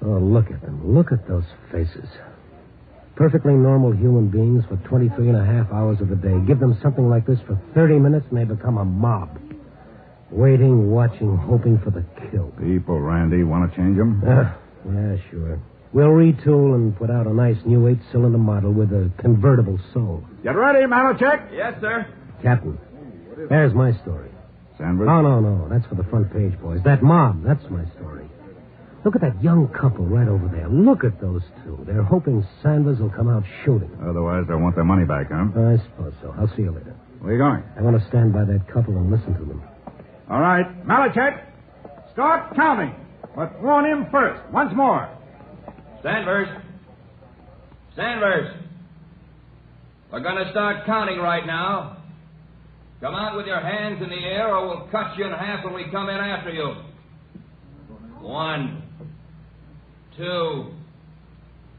[SPEAKER 16] look at them. Look at those faces. Perfectly normal human beings for 23 and a half hours of the day. Give them something like this for 30 minutes and they become a mob. Waiting, watching, hoping for the kill.
[SPEAKER 15] People, Randy, want to change them?
[SPEAKER 16] Yeah, sure. We'll retool and put out a nice new 8-cylinder model with a convertible soul.
[SPEAKER 15] Get ready, Malachek.
[SPEAKER 17] Yes, sir.
[SPEAKER 16] Captain, there's my story.
[SPEAKER 15] Sanders?
[SPEAKER 16] Oh, no. That's for the front page, boys. That mob, that's my story. Look at that young couple right over there. Look at those two. They're hoping Sanders will come out shooting.
[SPEAKER 15] Otherwise, they'll want their money back, huh?
[SPEAKER 16] I suppose so. I'll see you later.
[SPEAKER 15] Where are you going?
[SPEAKER 16] I want to stand by that couple and listen to them.
[SPEAKER 15] All right. Malachek, start counting. But warn him first. Once more.
[SPEAKER 17] Sanders. We're going to start counting right now. Come out with your hands in the air or we'll cut you in half when we come in after you. 1, 2,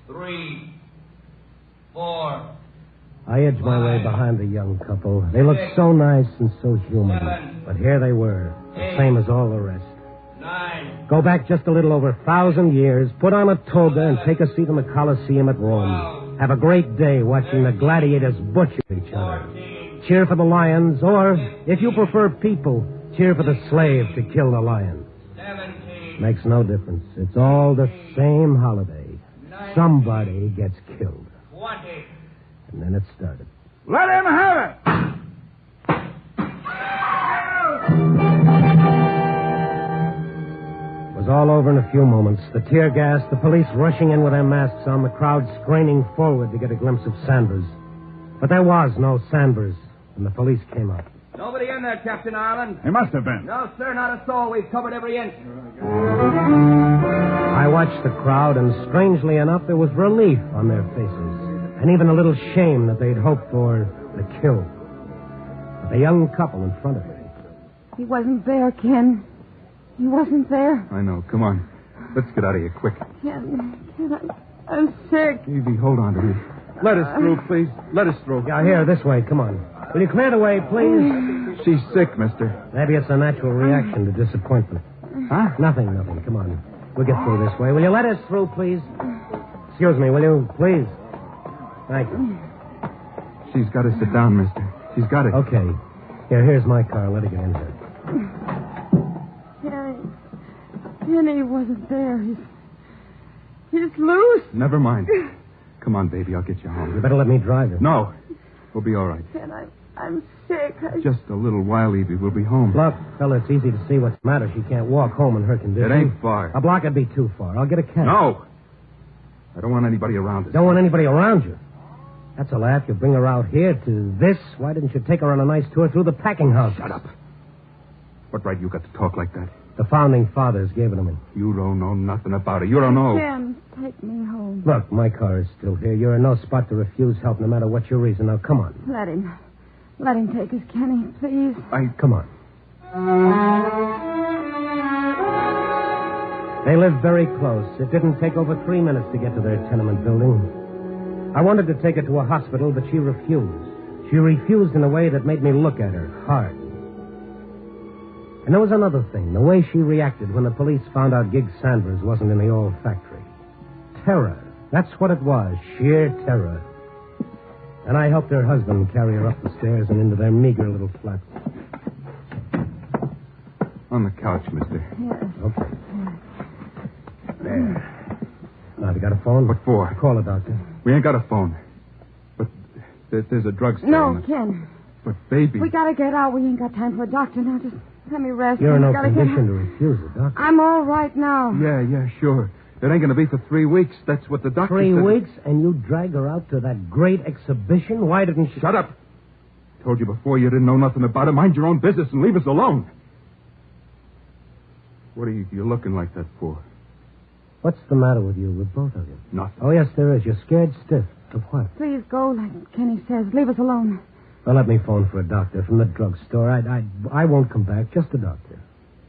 [SPEAKER 17] 3, 4.
[SPEAKER 16] I edged my way behind the young couple. They looked so nice and so human. But here they were, the same as all the rest.
[SPEAKER 17] 9.
[SPEAKER 16] Go back just a little over 1,000 years, put on a toga, and take a seat in the Colosseum at Rome. Have a great day watching the gladiators butcher each other. Cheer for the lions, or, if you prefer people, cheer for the slave to kill the lion.
[SPEAKER 17] 17.
[SPEAKER 16] Makes no difference. It's all the same holiday. Somebody gets killed.
[SPEAKER 17] 20.
[SPEAKER 16] And then it started.
[SPEAKER 15] Let him have it!
[SPEAKER 16] It was all over in a few moments. The tear gas, the police rushing in with their masks on, the crowd straining forward to get a glimpse of Sanders. But there was no Sanders, and the police came up.
[SPEAKER 17] Nobody in there, Captain Ireland.
[SPEAKER 15] He must have been.
[SPEAKER 17] No, sir, not a soul. We've covered every inch.
[SPEAKER 16] I watched the crowd, and strangely enough, there was relief on their faces, and even a little shame that they'd hoped for the kill. But the young couple in front of me.
[SPEAKER 14] He wasn't there, Ken. He wasn't there.
[SPEAKER 18] I know. Come on. Let's get out of here quick.
[SPEAKER 14] Ken, I'm sick.
[SPEAKER 18] Evie, hold on to me. Let us through, please. Let us through.
[SPEAKER 16] Yeah, here, this way. Come on. Will you clear the way, please?
[SPEAKER 18] She's sick, mister.
[SPEAKER 16] Maybe it's a natural reaction to disappointment.
[SPEAKER 18] Huh?
[SPEAKER 16] Nothing. Come on. We'll get through this way. Will you let us through, please? Excuse me, will you? Please. Thank you.
[SPEAKER 18] She's got to sit down, mister. She's got it.
[SPEAKER 16] Okay. Here's my car. Let her get in here.
[SPEAKER 14] Kenny wasn't there. He's loose.
[SPEAKER 18] Never mind. Come on, baby. I'll get you home.
[SPEAKER 16] You better let me drive her.
[SPEAKER 18] No. We'll be all right.
[SPEAKER 14] Ken, I'm sick.
[SPEAKER 18] Just a little while, Evie. We'll be home.
[SPEAKER 16] Look, fella, it's easy to see what's the matter. She can't walk home in her condition.
[SPEAKER 18] It ain't far.
[SPEAKER 16] A block would be too far. I'll get a cab.
[SPEAKER 18] No. I don't want anybody around us.
[SPEAKER 16] Don't want anybody around you? That's a laugh. You bring her out here to this. Why didn't you take her on a nice tour through the packing house?
[SPEAKER 18] Shut up. What right you got to talk like that?
[SPEAKER 16] The founding fathers gave it to me.
[SPEAKER 18] You don't know nothing about it. You don't know.
[SPEAKER 14] Ken, take me home.
[SPEAKER 16] Look, my car is still here. You're in no spot to refuse help, no matter what your reason. Now, come on.
[SPEAKER 14] Let him take us, Kenny, please.
[SPEAKER 16] Come on. They lived very close. It didn't take over 3 minutes to get to their tenement building. I wanted to take her to a hospital, but she refused. She refused in a way that made me look at her hard. And there was another thing, the way she reacted when the police found out Gig Sanders wasn't in the oil factory. Terror. That's what it was, sheer terror. And I helped her husband carry her up the stairs and into their meager little flat.
[SPEAKER 18] On the couch, mister.
[SPEAKER 14] Yes.
[SPEAKER 16] Okay. There. Now, you got a phone?
[SPEAKER 18] What for?
[SPEAKER 16] Call a doctor.
[SPEAKER 18] We ain't got a phone. But there's a drugstore.
[SPEAKER 14] No, Ken.
[SPEAKER 18] But, baby.
[SPEAKER 14] We gotta get out. We ain't got time for a doctor now. Just let me rest.
[SPEAKER 16] You're in no condition to refuse a doctor.
[SPEAKER 14] I'm all right now.
[SPEAKER 18] Yeah, sure. It ain't going to be for 3 weeks. That's what the doctor
[SPEAKER 16] 3
[SPEAKER 18] said.
[SPEAKER 16] weeks, and you drag her out to that great exhibition? Why didn't she...
[SPEAKER 18] Shut up. Told you before you didn't know nothing about it. Mind your own business and leave us alone. What are you looking like that for?
[SPEAKER 16] What's the matter with you, with both of you?
[SPEAKER 18] Nothing.
[SPEAKER 16] Oh, yes, there is. You're scared stiff. Of what?
[SPEAKER 14] Please go, like Kenny says. Leave us alone.
[SPEAKER 16] Well, let me phone for a doctor from the drugstore. I won't come back. Just a doctor.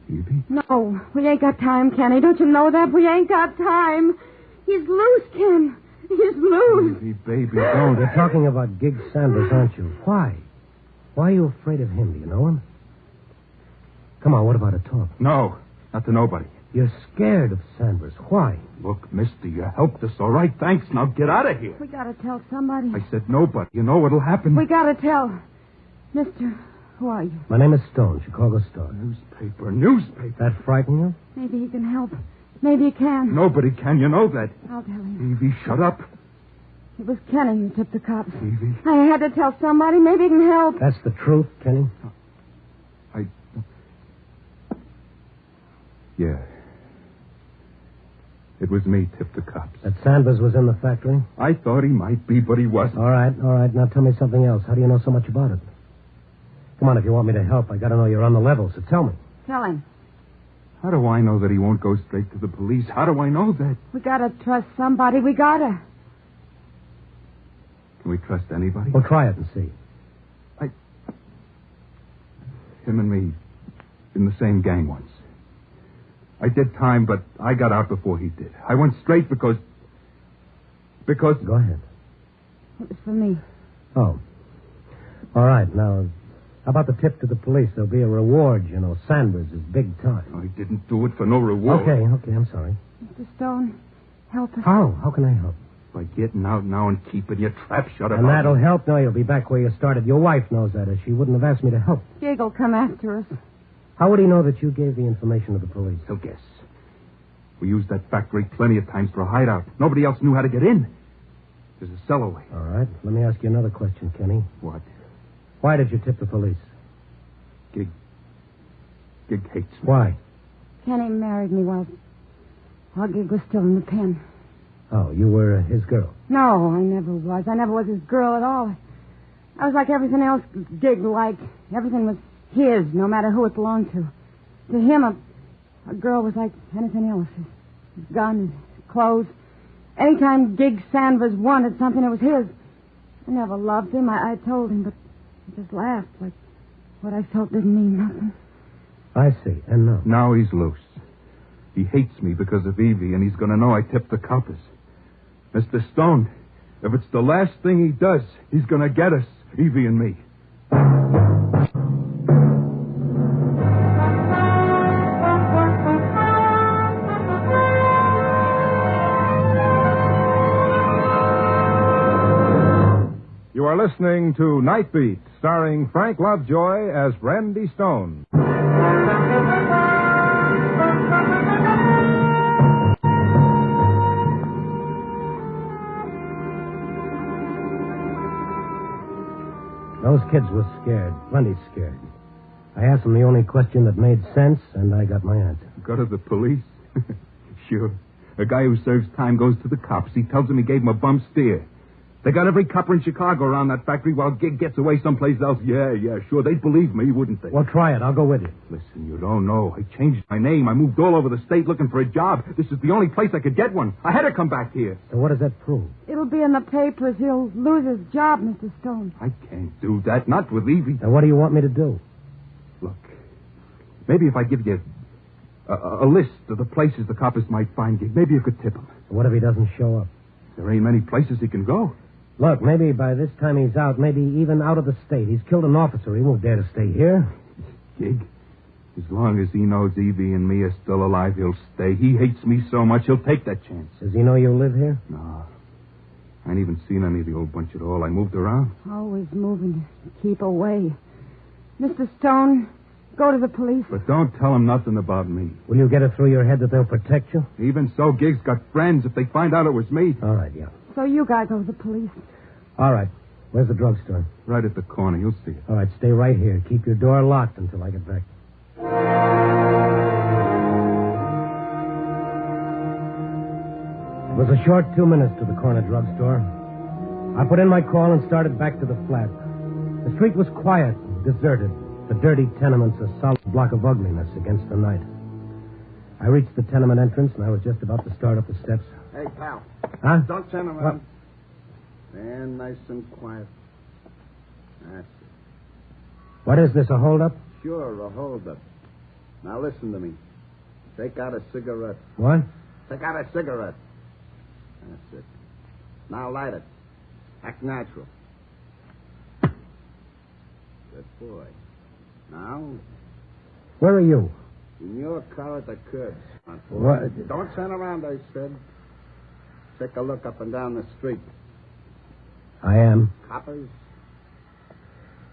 [SPEAKER 18] Evie?
[SPEAKER 14] No, we ain't got time, Kenny. Don't you know that? We ain't got time. He's loose, Ken. He's loose.
[SPEAKER 18] Evie, baby, don't.
[SPEAKER 16] You're talking about Gig Sanders, aren't you? Why? Why are you afraid of him? Do you know him? Come on, what about a talk?
[SPEAKER 18] No, not to nobody.
[SPEAKER 16] You're scared of Sanders. Why?
[SPEAKER 18] Look, mister, you helped us, all right? Thanks. Now get out of here.
[SPEAKER 14] We gotta tell somebody.
[SPEAKER 18] I said nobody. You know what'll happen?
[SPEAKER 14] We gotta tell. Mister, who are you?
[SPEAKER 16] My name is Stone, Chicago Star.
[SPEAKER 18] Newspaper.
[SPEAKER 16] That frighten you?
[SPEAKER 14] Maybe he can help. Maybe he can.
[SPEAKER 18] Nobody can. You know that.
[SPEAKER 14] I'll tell him.
[SPEAKER 18] Evie, shut up.
[SPEAKER 14] It was Kenny who tipped the cops.
[SPEAKER 18] Evie.
[SPEAKER 14] I had to tell somebody. Maybe he can help.
[SPEAKER 16] That's the truth, Kenny?
[SPEAKER 18] Yeah. It was me tipped the cops.
[SPEAKER 16] That Sanders was in the factory?
[SPEAKER 18] I thought he might be, but he wasn't.
[SPEAKER 16] All right. Now tell me something else. How do you know so much about it? Come on, if you want me to help, I gotta know you're on the level, so tell me.
[SPEAKER 14] Tell him.
[SPEAKER 18] How do I know that he won't go straight to the police? How do I know that?
[SPEAKER 14] We gotta trust somebody. We gotta.
[SPEAKER 18] Can we trust anybody?
[SPEAKER 16] We'll try it and see.
[SPEAKER 18] Him and me in the same gang once. I did time, but I got out before he did. I went straight because...
[SPEAKER 16] Go ahead.
[SPEAKER 14] It was for me.
[SPEAKER 16] Oh. All right, now, how about the tip to the police? There'll be a reward, you know. Sanders is big time.
[SPEAKER 18] I didn't do it for no reward.
[SPEAKER 16] Okay, I'm sorry.
[SPEAKER 14] Mr. Stone, help us.
[SPEAKER 16] How? How can I help?
[SPEAKER 18] By getting out now and keeping your trap shut.
[SPEAKER 16] And that'll help? No, you'll be back where you started. Your wife knows that, or she wouldn't have asked me to help.
[SPEAKER 14] Gig will come after us.
[SPEAKER 16] How would he know that you gave the information to the police?
[SPEAKER 18] He'll guess. We used that factory plenty of times for a hideout. Nobody else knew how to get in. There's a cellarway.
[SPEAKER 16] All right. Let me ask you another question, Kenny.
[SPEAKER 18] What?
[SPEAKER 16] Why did you tip the police?
[SPEAKER 18] Gig hates me.
[SPEAKER 16] Why?
[SPEAKER 14] Kenny married me while Gig was still in the pen.
[SPEAKER 16] Oh, you were his girl?
[SPEAKER 14] No, I never was. I never was his girl at all. I was like everything else Gig liked. Everything was his, no matter who it belonged to. To him, a girl was like anything else. His gun, his clothes. Anytime Gig Sanders wanted something, it was his. I never loved him. I told him, but he just laughed like what I felt didn't mean nothing.
[SPEAKER 16] I see. And now?
[SPEAKER 18] Now he's loose. He hates me because of Evie, and he's going to know I tipped the coppers. Mr. Stone, if it's the last thing he does, he's going to get us, Evie and me. You're listening to Night Beat, starring Frank Lovejoy as Randy Stone.
[SPEAKER 16] Those kids were scared, plenty scared. I asked them the only question that made sense, and I got my answer.
[SPEAKER 18] Go to the police? Sure. A guy who serves time goes to the cops. He tells them he gave him a bum steer. They got every copper in Chicago around that factory while Gig gets away someplace else. Yeah, sure. They'd believe me, wouldn't they?
[SPEAKER 16] Well, try it. I'll go with you.
[SPEAKER 18] Listen, you don't know. I changed my name. I moved all over the state looking for a job. This is the only place I could get one. I had to come back here.
[SPEAKER 16] So what does that prove?
[SPEAKER 14] It'll be in the papers. He'll lose his job, Mr. Stone.
[SPEAKER 18] I can't do that. Not with Evie.
[SPEAKER 16] Now, what do you want me to do?
[SPEAKER 18] Look, maybe if I give you a list of the places the coppers might find Gig, maybe you could tip him.
[SPEAKER 16] What if he doesn't show up?
[SPEAKER 18] There ain't many places he can go.
[SPEAKER 16] Look, maybe by this time he's out, maybe even out of the state. He's killed an officer. He won't dare to stay here.
[SPEAKER 18] Gig, as long as he knows Evie and me are still alive, he'll stay. He hates me so much, he'll take that chance.
[SPEAKER 16] Does he know you live here?
[SPEAKER 18] No. I ain't even seen any of the old bunch at all. I moved around.
[SPEAKER 14] Always moving to keep away. Mr. Stone, go to the police.
[SPEAKER 18] But don't tell him nothing about me.
[SPEAKER 16] Will you get it through your head that they'll protect you?
[SPEAKER 18] Even so, Gig's got friends. If they find out it was me...
[SPEAKER 16] All right, yeah.
[SPEAKER 14] So you guys go to the police.
[SPEAKER 16] All right. Where's the drugstore?
[SPEAKER 18] Right at the corner. You'll see it.
[SPEAKER 16] All right, stay right here. Keep your door locked until I get back. It was a short 2 minutes to the corner drugstore. I put in my call and started back to the flat. The street was quiet, deserted. The dirty tenements a solid block of ugliness against the night. I reached the tenement entrance, and I was just about to start up the steps.
[SPEAKER 3] Hey, pal.
[SPEAKER 16] Huh?
[SPEAKER 3] Don't turn around. Stand nice and quiet. That's it.
[SPEAKER 16] What is this, a holdup?
[SPEAKER 3] Sure, a holdup. Now listen to me. Take out a cigarette.
[SPEAKER 16] What?
[SPEAKER 3] Take out a cigarette. That's it. Now light it. Act natural. Good boy. Now?
[SPEAKER 16] Where are you?
[SPEAKER 3] In your car at the curb.
[SPEAKER 16] What?
[SPEAKER 3] Don't turn around, I said. Take a look up and down the street.
[SPEAKER 16] I am.
[SPEAKER 3] Coppers?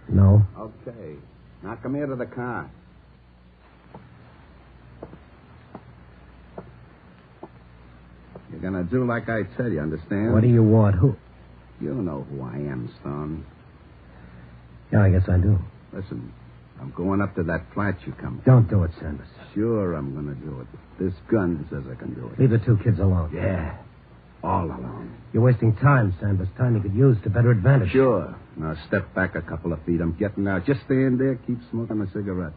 [SPEAKER 16] No.
[SPEAKER 3] Okay. Now come here to the car. You're going to do like I tell you, understand?
[SPEAKER 16] What do you want? Who?
[SPEAKER 3] You know who I am, Stone.
[SPEAKER 16] Yeah, I guess I do.
[SPEAKER 3] Listen, I'm going up to that flat you come.
[SPEAKER 16] Don't do it, Sanders.
[SPEAKER 3] Sure, I'm going to do it. This gun says I can do it.
[SPEAKER 16] Leave the two kids alone.
[SPEAKER 3] Yeah. All alone.
[SPEAKER 16] You're wasting time, Sanders. Time you could use to better advantage.
[SPEAKER 3] Sure. Now step back a couple of feet. I'm getting out. Just stand there. Keep smoking a cigarette.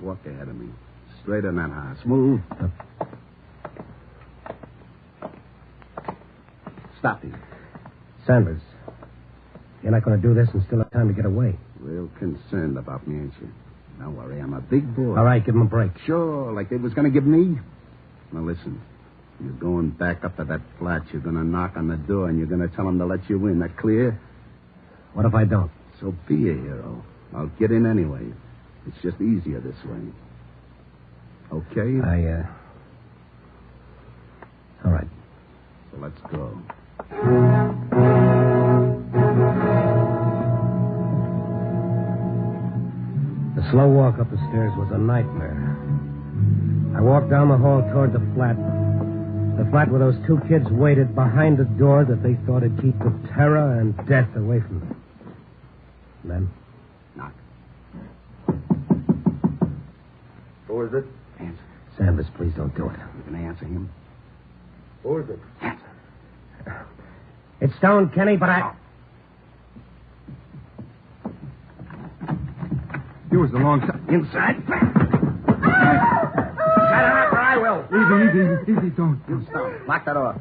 [SPEAKER 3] Walk ahead of me. Straight in that house. Move. Stop here.
[SPEAKER 16] Sanders, you're not going to do this and still have time to get away.
[SPEAKER 3] Real concerned about me, ain't you? Don't worry, I'm a big boy.
[SPEAKER 16] All right, give him a break.
[SPEAKER 3] Sure, like they was going to give me. Now, listen. You're going back up to that flat. You're going to knock on the door, and you're going to tell them to let you in. That clear?
[SPEAKER 16] What if I don't?
[SPEAKER 3] So be a hero. I'll get in anyway. It's just easier this way. Okay?
[SPEAKER 16] All right.
[SPEAKER 3] So let's go.
[SPEAKER 16] The slow walk up the stairs was a nightmare. I walked down the hall toward the flat where those two kids waited behind a door that they thought would keep the terror and death away from them. And then?
[SPEAKER 3] Knock.
[SPEAKER 15] Who is it?
[SPEAKER 3] Answer.
[SPEAKER 16] Sanders, please don't do it.
[SPEAKER 3] You going to answer him?
[SPEAKER 15] Who is it?
[SPEAKER 3] Answer.
[SPEAKER 16] It's Stone, Kenny, but I...
[SPEAKER 18] You was a long time...
[SPEAKER 3] Inside.
[SPEAKER 15] Shut up or I will.
[SPEAKER 18] Easy, don't.
[SPEAKER 3] You Stone. Lock that door.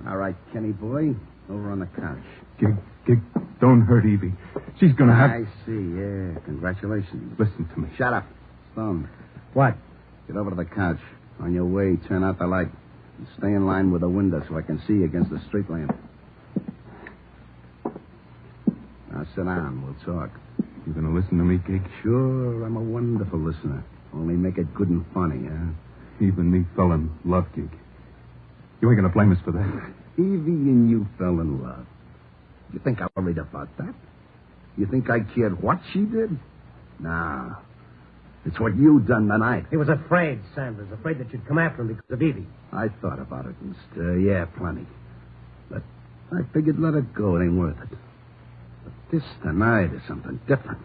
[SPEAKER 3] All right, Kenny boy. Over on the couch.
[SPEAKER 18] Gig, don't hurt Evie. She's going to have...
[SPEAKER 3] I see, yeah. Congratulations.
[SPEAKER 18] Listen to me.
[SPEAKER 3] Shut up. Stone.
[SPEAKER 16] What?
[SPEAKER 3] Get over to the couch. On your way, turn out the light. And stay in line with the window so I can see against the street lamp. Now sit down. We'll talk.
[SPEAKER 18] You going to listen to me, Gig?
[SPEAKER 3] Sure, I'm a wonderful listener. Only make it good and funny, huh?
[SPEAKER 18] Even me, fellin, love Gig. You ain't gonna blame us for that.
[SPEAKER 3] Evie and you fell in love. You think I worried about that? You think I cared what she did? Nah. It's what you done tonight.
[SPEAKER 16] He was afraid, Sanders. Afraid that you'd come after him because of Evie.
[SPEAKER 3] I thought about it, mister. Yeah, plenty. But I figured let it go. It ain't worth it. But this tonight is something different.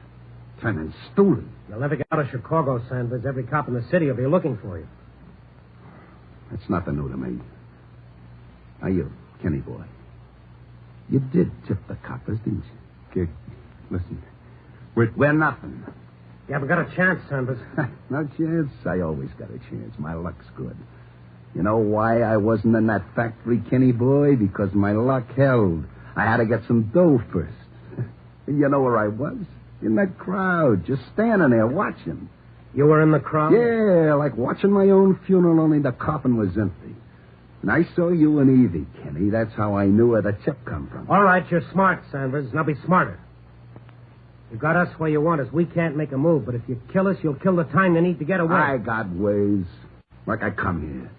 [SPEAKER 3] Turning stoolie.
[SPEAKER 16] You'll never get out of Chicago, Sanders. Every cop in the city will be looking for you.
[SPEAKER 3] That's nothing new to me. Now you, Kenny boy. You did tip the coppers, didn't you?
[SPEAKER 18] Gig, listen.
[SPEAKER 3] We're nothing.
[SPEAKER 16] You haven't got a chance, Sanders.
[SPEAKER 3] No chance? I always got a chance. My luck's good. You know why I wasn't in that factory, Kenny boy? Because my luck held. I had to get some dough first. And you know where I was? In that crowd, just standing there watching.
[SPEAKER 16] You were in the crowd?
[SPEAKER 3] Yeah, like watching my own funeral, only the coffin was empty. And I saw you and Evie, Kenny. That's how I knew where the tip come from.
[SPEAKER 16] All right, you're smart, Sanders. Now be smarter. You got us where you want us. We can't make a move, but if you kill us, you'll kill the time you need to get away.
[SPEAKER 3] I got ways. Like I come here.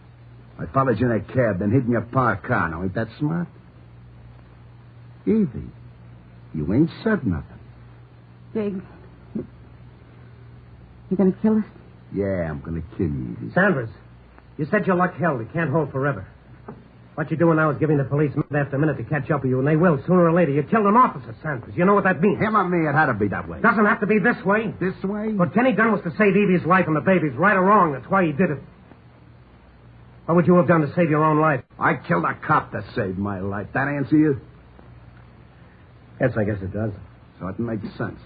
[SPEAKER 3] I followed you in a cab, then hid in your parked car. Now, ain't that smart? Evie, you ain't said nothing.
[SPEAKER 14] Big. You gonna kill us?
[SPEAKER 3] Yeah, I'm gonna kill you, Evie.
[SPEAKER 16] Sanders, you said your luck held. It can't hold forever. What you're doing now is giving the police minute after minute to catch up with you, and they will sooner or later. You killed an officer, Sanders. You know what that means?
[SPEAKER 3] Him or me, it had to be that way.
[SPEAKER 16] Doesn't have to be this way.
[SPEAKER 3] This way?
[SPEAKER 16] What Kenny done was to save Evie's life and the baby's, right or wrong. That's why he did it. What would you have done to save your own life?
[SPEAKER 3] I killed a cop to save my life. That answer you?
[SPEAKER 16] Yes, I guess it does.
[SPEAKER 3] So it makes sense.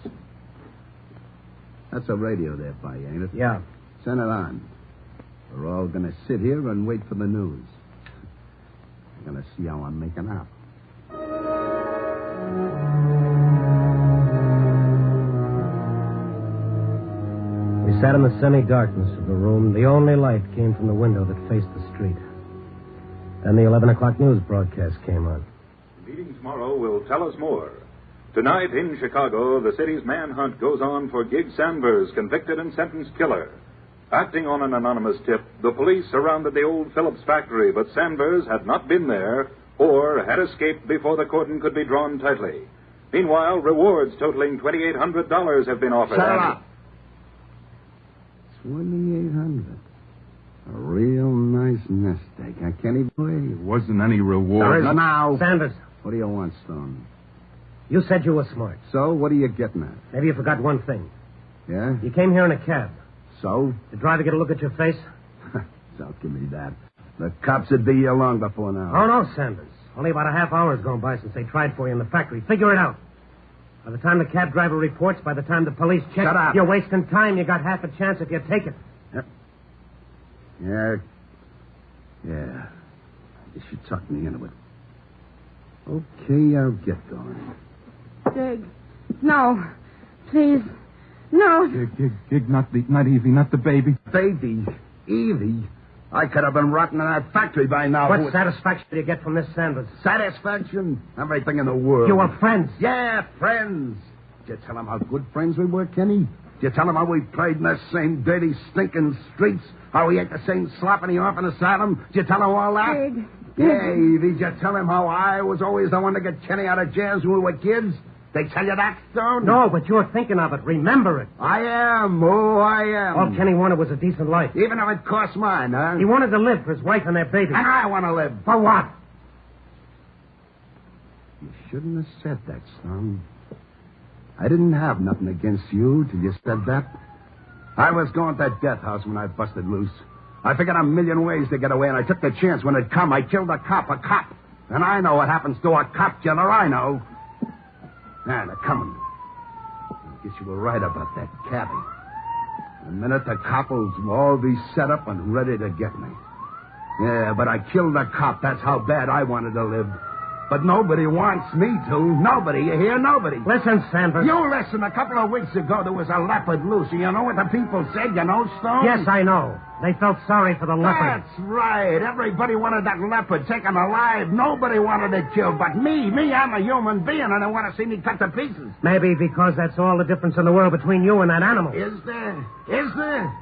[SPEAKER 3] That's a radio there by you, ain't it?
[SPEAKER 16] Yeah.
[SPEAKER 3] Send it on. We're all going to sit here and wait for the news. We're going to see how I'm making out.
[SPEAKER 16] We sat in the semi-darkness of the room. The only light came from the window that faced the street. Then the 11 o'clock news broadcast came on.
[SPEAKER 4] The meeting tomorrow will tell us more. Tonight in Chicago, the city's manhunt goes on for Gig Sanders, convicted and sentenced killer. Acting on an anonymous tip, the police surrounded the old Phillips factory, but Sanders had not been there or had escaped before the cordon could be drawn tightly. Meanwhile, rewards totaling $2,800 have been offered.
[SPEAKER 3] Shut up! $2,800. A real nice nest egg, huh, Kenny boy?
[SPEAKER 18] It wasn't any reward.
[SPEAKER 3] There is now.
[SPEAKER 16] Sanders.
[SPEAKER 3] What do you want, Stone?
[SPEAKER 16] You said you were smart.
[SPEAKER 3] So, what are you getting at?
[SPEAKER 16] Maybe you forgot one thing.
[SPEAKER 3] Yeah?
[SPEAKER 16] You came here in a cab.
[SPEAKER 3] So?
[SPEAKER 16] The driver get a look at your face?
[SPEAKER 3] Don't give me that. The cops would be here long before now.
[SPEAKER 16] Oh, no, Sanders. Only about a half hour's gone by since they tried for you in the factory. Figure it out. By the time the cab driver reports, by the time the police check...
[SPEAKER 3] Shut up.
[SPEAKER 16] You're wasting time. You got half a chance if you take it.
[SPEAKER 3] Yep. Yeah. I guess you talked me into it. Okay, I'll get going.
[SPEAKER 14] Dig. No. Please. No.
[SPEAKER 18] Gig, not Evie, not the baby.
[SPEAKER 3] Baby? Evie? I could have been rotting in that factory by now.
[SPEAKER 16] What satisfaction do you get from this, Sanders?
[SPEAKER 3] Satisfaction? Everything in the world.
[SPEAKER 16] You were friends.
[SPEAKER 3] Yeah, friends. Did you tell them how good friends we were, Kenny? Did you tell them how we played in the same dirty, stinking streets? How we ate the same slop in the orphan asylum? Did you tell them all that?
[SPEAKER 14] Big.
[SPEAKER 3] Yeah, Evie, did you tell him how I was always the one to get Kenny out of jail when we were kids? They tell you that, Stone?
[SPEAKER 16] No, but you're thinking of it. Remember it.
[SPEAKER 3] I am. Oh, I am.
[SPEAKER 16] All Kenny wanted was a decent life.
[SPEAKER 3] Even if it cost mine, huh?
[SPEAKER 16] He wanted to live for his wife and their baby.
[SPEAKER 3] And I want to live.
[SPEAKER 16] For what?
[SPEAKER 3] You shouldn't have said that, Stone. I didn't have nothing against you till you said that. I was going to that death house when I busted loose. I figured a million ways to get away, and I took the chance when it come. I killed a cop. And I know what happens to a cop killer. I know. Now, they're coming. I guess you were right about that cabby. The minute the coppers will all be set up and ready to get me. Yeah, but I killed a cop. That's how bad I wanted to live. But nobody wants me to. Nobody. You hear? Nobody.
[SPEAKER 16] Listen, Sanders.
[SPEAKER 3] You listen. A couple of weeks ago, there was a leopard loose. You know what the people said? You know, Stone?
[SPEAKER 16] Yes, I know. They felt sorry for the leopard.
[SPEAKER 3] That's right. Everybody wanted that leopard taken alive. Nobody wanted it killed. But me, I'm a human being, and they want to see me cut to pieces.
[SPEAKER 16] Maybe because that's all the difference in the world between you and that animal.
[SPEAKER 3] Is there? Is there?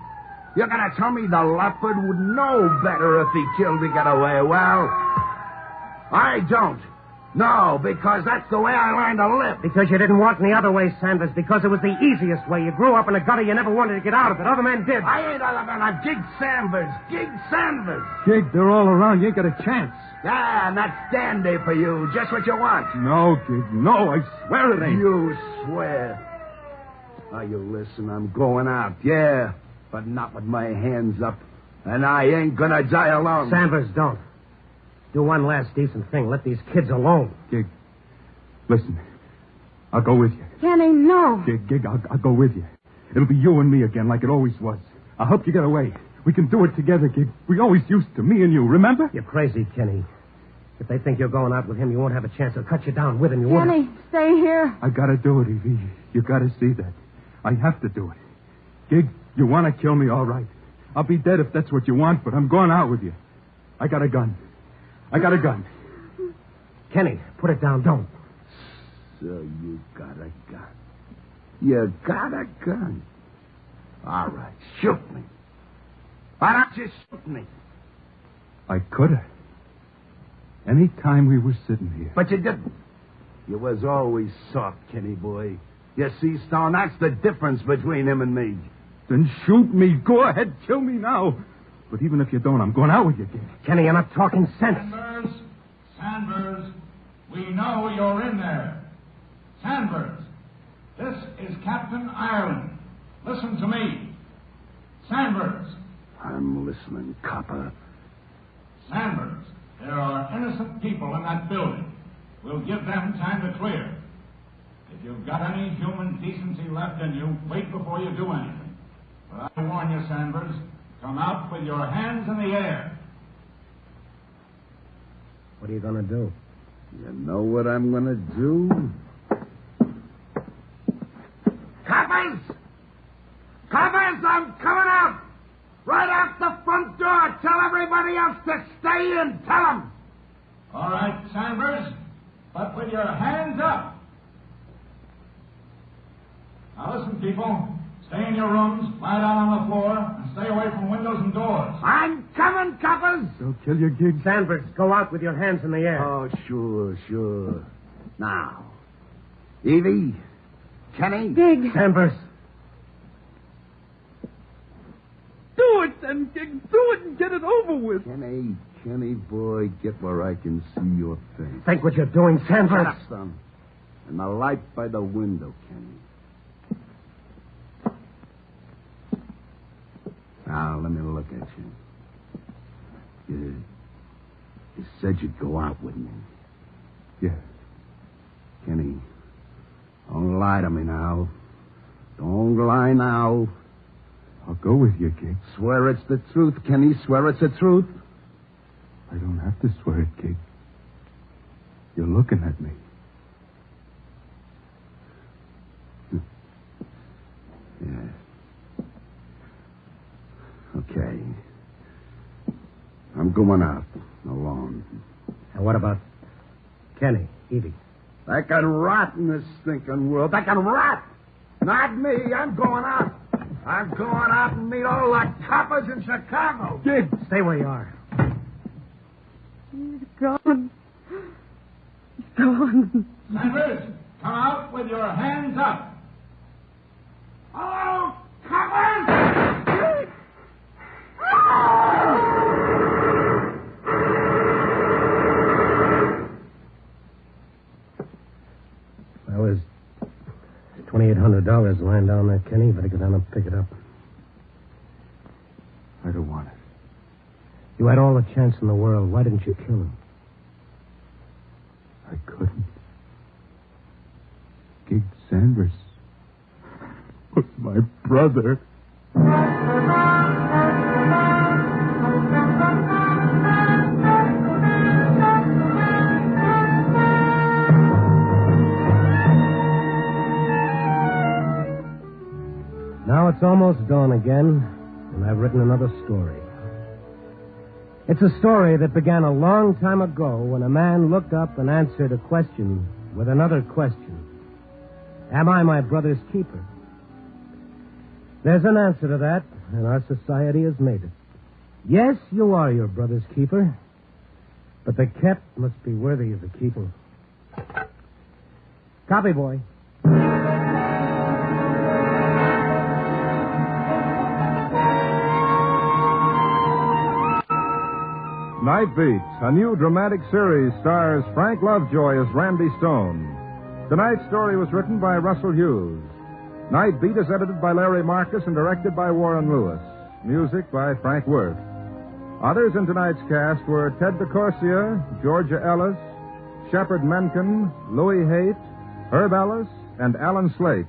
[SPEAKER 3] You're going to tell me the leopard would know better if he killed to get away? Well, I don't. No, because that's the way I learned to live.
[SPEAKER 16] Because you didn't want any other way, Sanders. Because it was the easiest way. You grew up in a gutter. You never wanted to get out of it. Other men did.
[SPEAKER 3] I ain't other than a Gig Sanders. Gig Sanders.
[SPEAKER 18] Gig, they're all around. You ain't got a chance.
[SPEAKER 3] Yeah, and that's dandy for you. Just what you want.
[SPEAKER 18] No, Gig, no. I swear it ain't.
[SPEAKER 3] You swear. Now, you listen. I'm going out, yeah. But not with my hands up. And I ain't gonna die alone.
[SPEAKER 16] Sanders, don't. Do one last decent thing. Let these kids alone.
[SPEAKER 18] Gig, listen. I'll go with you.
[SPEAKER 14] Kenny, no.
[SPEAKER 18] Gig, I'll go with you. It'll be you and me again like it always was. I'll help you get away. We can do it together, Gig. We always used to, me and you, remember?
[SPEAKER 16] You're crazy, Kenny. If they think you're going out with him, you won't have a chance. They'll cut you down with him. You won't.
[SPEAKER 14] Kenny, stay here.
[SPEAKER 18] I gotta do it, Evie. You gotta see that. I have to do it. Gig, you want to kill me, all right. I'll be dead if that's what you want, but I'm going out with you. I got a gun.
[SPEAKER 16] Kenny, put it down. Don't.
[SPEAKER 3] So you got a gun. You got a gun. All right, shoot me. Why don't you shoot me?
[SPEAKER 18] I could have. Any time we were sitting here.
[SPEAKER 3] But you didn't. You was always soft, Kenny boy. You see, Stone, that's the difference between him and me.
[SPEAKER 18] Then shoot me. Go ahead, kill me now. But even if you don't, I'm going out with you, Gig.
[SPEAKER 16] Kenny, you're not talking sense.
[SPEAKER 15] Sanders, we know you're in there. Sanders, this is Captain Ireland. Listen to me. Sanders.
[SPEAKER 3] I'm listening, copper.
[SPEAKER 15] Sanders, there are innocent people in that building. We'll give them time to clear. If you've got any human decency left in you, wait before you do anything. But I warn you, Sanders, come out with your hands in the air.
[SPEAKER 16] What are you going to do?
[SPEAKER 3] You know what I'm going to do? Coppers! Coppers, I'm coming out! Right out the front door. Tell everybody else to stay in. Tell them.
[SPEAKER 15] All right, Sanders, but with your hands up. Now listen, people. Stay in your rooms, lie down on the floor, and stay away from windows and doors.
[SPEAKER 3] I'm coming, coppers.
[SPEAKER 18] They'll kill your Gig.
[SPEAKER 16] Sanders, go out with your hands in the air.
[SPEAKER 3] Oh, sure. Now, Evie, Kenny.
[SPEAKER 14] Gig.
[SPEAKER 16] Sanders.
[SPEAKER 18] Do it then, Gig. Do it and get it over with.
[SPEAKER 3] Kenny, boy, get where I can see your face.
[SPEAKER 16] Think what you're doing, Sanders.
[SPEAKER 3] Shut up, son. And the light by the window, Kenny. Now, let me look at you. You said you'd go out with me.
[SPEAKER 18] Yeah.
[SPEAKER 3] Kenny, don't lie to me now. Don't lie now.
[SPEAKER 18] I'll go with you, Gig.
[SPEAKER 3] Swear it's the truth, Kenny. Swear it's the truth.
[SPEAKER 18] I don't have to swear it, Gig. You're looking at me.
[SPEAKER 3] Yeah. Okay. I'm going out alone.
[SPEAKER 16] And what about Kenny, Evie?
[SPEAKER 3] They can rot in this stinking world. They can rot. Not me. I'm going out. I'm going out and meet all the coppers in Chicago.
[SPEAKER 16] Gig, stay where you are.
[SPEAKER 14] He's gone. He's gone.
[SPEAKER 15] Sanders, come out with your hands up.
[SPEAKER 3] Hello, coppers!
[SPEAKER 16] Well, there's $2,800 lying down there, Kenny. Better go down and pick it up.
[SPEAKER 18] I don't want it.
[SPEAKER 16] You had all the chance in the world. Why didn't you kill him?
[SPEAKER 18] I couldn't. Gig Sanders was my brother.
[SPEAKER 16] Now it's almost dawn again, and I've written another story. It's a story that began a long time ago when a man looked up and answered a question with another question. Am I my brother's keeper? There's an answer to that and our society has made it. Yes, you are your brother's keeper, but the cat must be worthy of the keeping. Copy, boy.
[SPEAKER 15] Night Beat, a new dramatic series, stars Frank Lovejoy as Randy Stone. Tonight's story was written by Russell Hughes. Night Beat is edited by Larry Marcus and directed by Warren Lewis. Music by Frank Worth. Others in tonight's cast were Ted DeCorsia, Georgia Ellis, Shepard Menken, Louis Haight, Herb Ellis, and Alan Slate.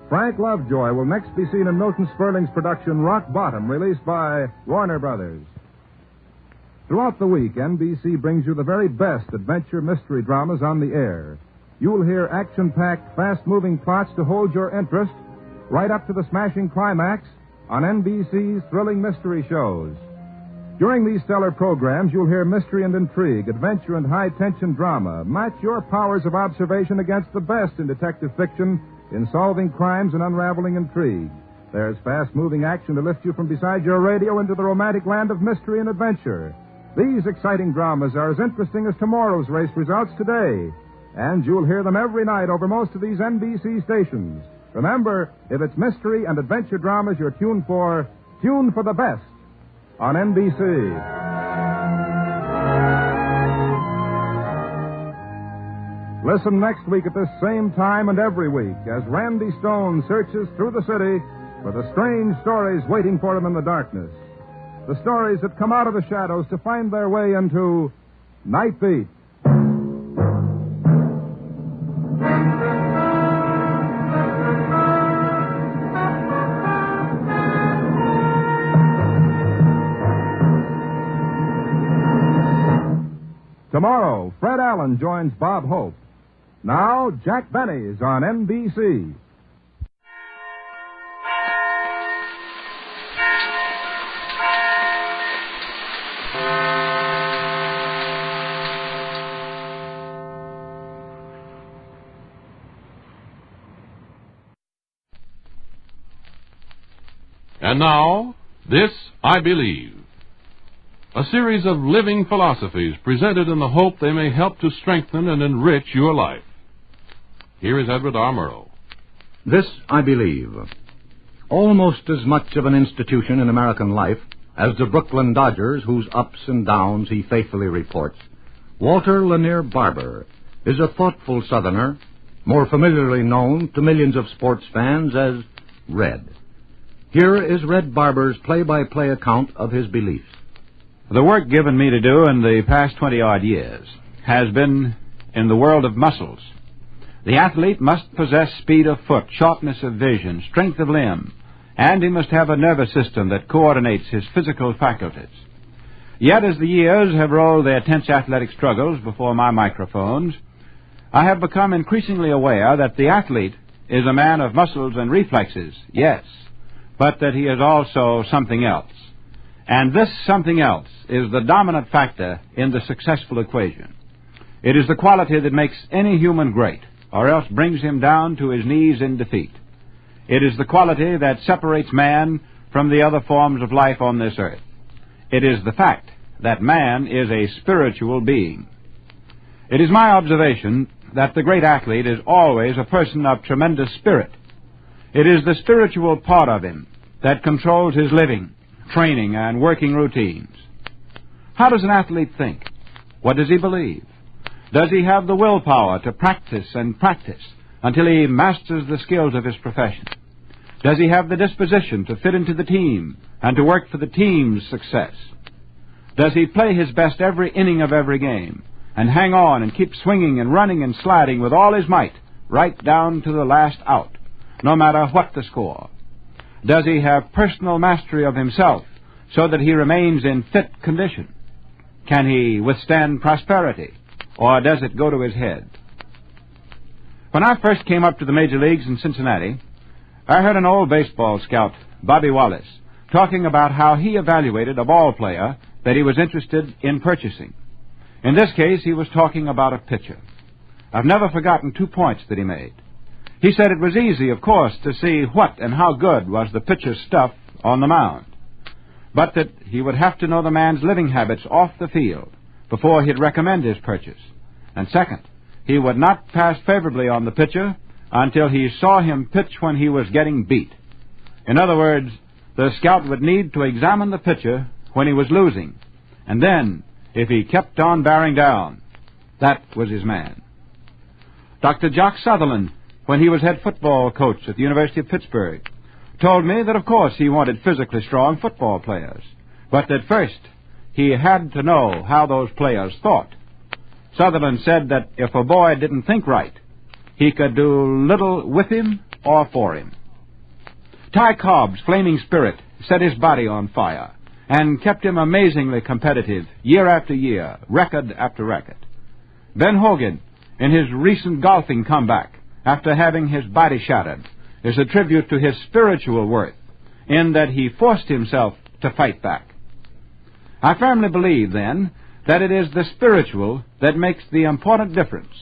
[SPEAKER 15] Frank Lovejoy will next be seen in Milton Sperling's production Rock Bottom, released by Warner Brothers. Throughout the week, NBC brings you the very best adventure mystery dramas on the air. You'll hear action-packed, fast-moving plots to hold your interest right up to the smashing climax on NBC's thrilling mystery shows. During these stellar programs, you'll hear mystery and intrigue, adventure and high-tension drama. Match your powers of observation against the best in detective fiction in solving crimes and unraveling intrigue. There's fast-moving action to lift you from beside your radio into the romantic land of mystery and adventure. These exciting dramas are as interesting as tomorrow's race results today. And you'll hear them every night over most of these NBC stations. Remember, if it's mystery and adventure dramas you're tuned for the best on NBC. Listen next week at this same time and every week as Randy Stone searches through the city for the strange stories waiting for him in the darkness. The stories that come out of the shadows to find their way into Night Beat. Tomorrow, Fred Allen joins Bob Hope. Now, Jack Benny's on NBC.
[SPEAKER 7] And now, This I Believe. A series of living philosophies presented in the hope they may help to strengthen and enrich your life. Here is Edward R. Murrow.
[SPEAKER 2] This I Believe. Almost as much of an institution in American life as the Brooklyn Dodgers, whose ups and downs he faithfully reports, Walter Lanier Barber is a thoughtful Southerner, more familiarly known to millions of sports fans as Red. Here is Red Barber's play-by-play account of his beliefs.
[SPEAKER 19] The work given me to do in the past 20-odd years has been in the world of muscles. The athlete must possess speed of foot, sharpness of vision, strength of limb, and he must have a nervous system that coordinates his physical faculties. Yet as the years have rolled their tense athletic struggles before my microphones, I have become increasingly aware that the athlete is a man of muscles and reflexes, yes, but that he is also something else. And this something else is the dominant factor in the successful equation. It is the quality that makes any human great, or else brings him down to his knees in defeat. It is the quality that separates man from the other forms of life on this earth. It is the fact that man is a spiritual being. It is my observation that the great athlete is always a person of tremendous spirit. It is the spiritual part of him that controls his living, training, and working routines. How does an athlete think? What does he believe? Does he have the willpower to practice and practice until he masters the skills of his profession? Does he have the disposition to fit into the team and to work for the team's success? Does he play his best every inning of every game and hang on and keep swinging and running and sliding with all his might right down to the last out, no matter what the score? Does he have personal mastery of himself so that he remains in fit condition? Can he withstand prosperity, or does it go to his head? When I first came up to the major leagues in Cincinnati, I heard an old baseball scout, Bobby Wallace, talking about how he evaluated a ball player that he was interested in purchasing. In this case, he was talking about a pitcher. I've never forgotten 2 points that he made. He said it was easy, of course, to see what and how good was the pitcher's stuff on the mound, but that he would have to know the man's living habits off the field before he'd recommend his purchase. And second, he would not pass favorably on the pitcher until he saw him pitch when he was getting beat. In other words, the scout would need to examine the pitcher when he was losing, and then, if he kept on bearing down, that was his man. Dr. Jock Sutherland, when he was head football coach at the University of Pittsburgh, told me that, of course, he wanted physically strong football players, but that first he had to know how those players thought. Sutherland said that if a boy didn't think right, he could do little with him or for him. Ty Cobb's flaming spirit set his body on fire and kept him amazingly competitive year after year, record after record. Ben Hogan, in his recent golfing comeback after having his body shattered, is a tribute to his spiritual worth in that he forced himself to fight back. I firmly believe, then, that it is the spiritual that makes the important difference,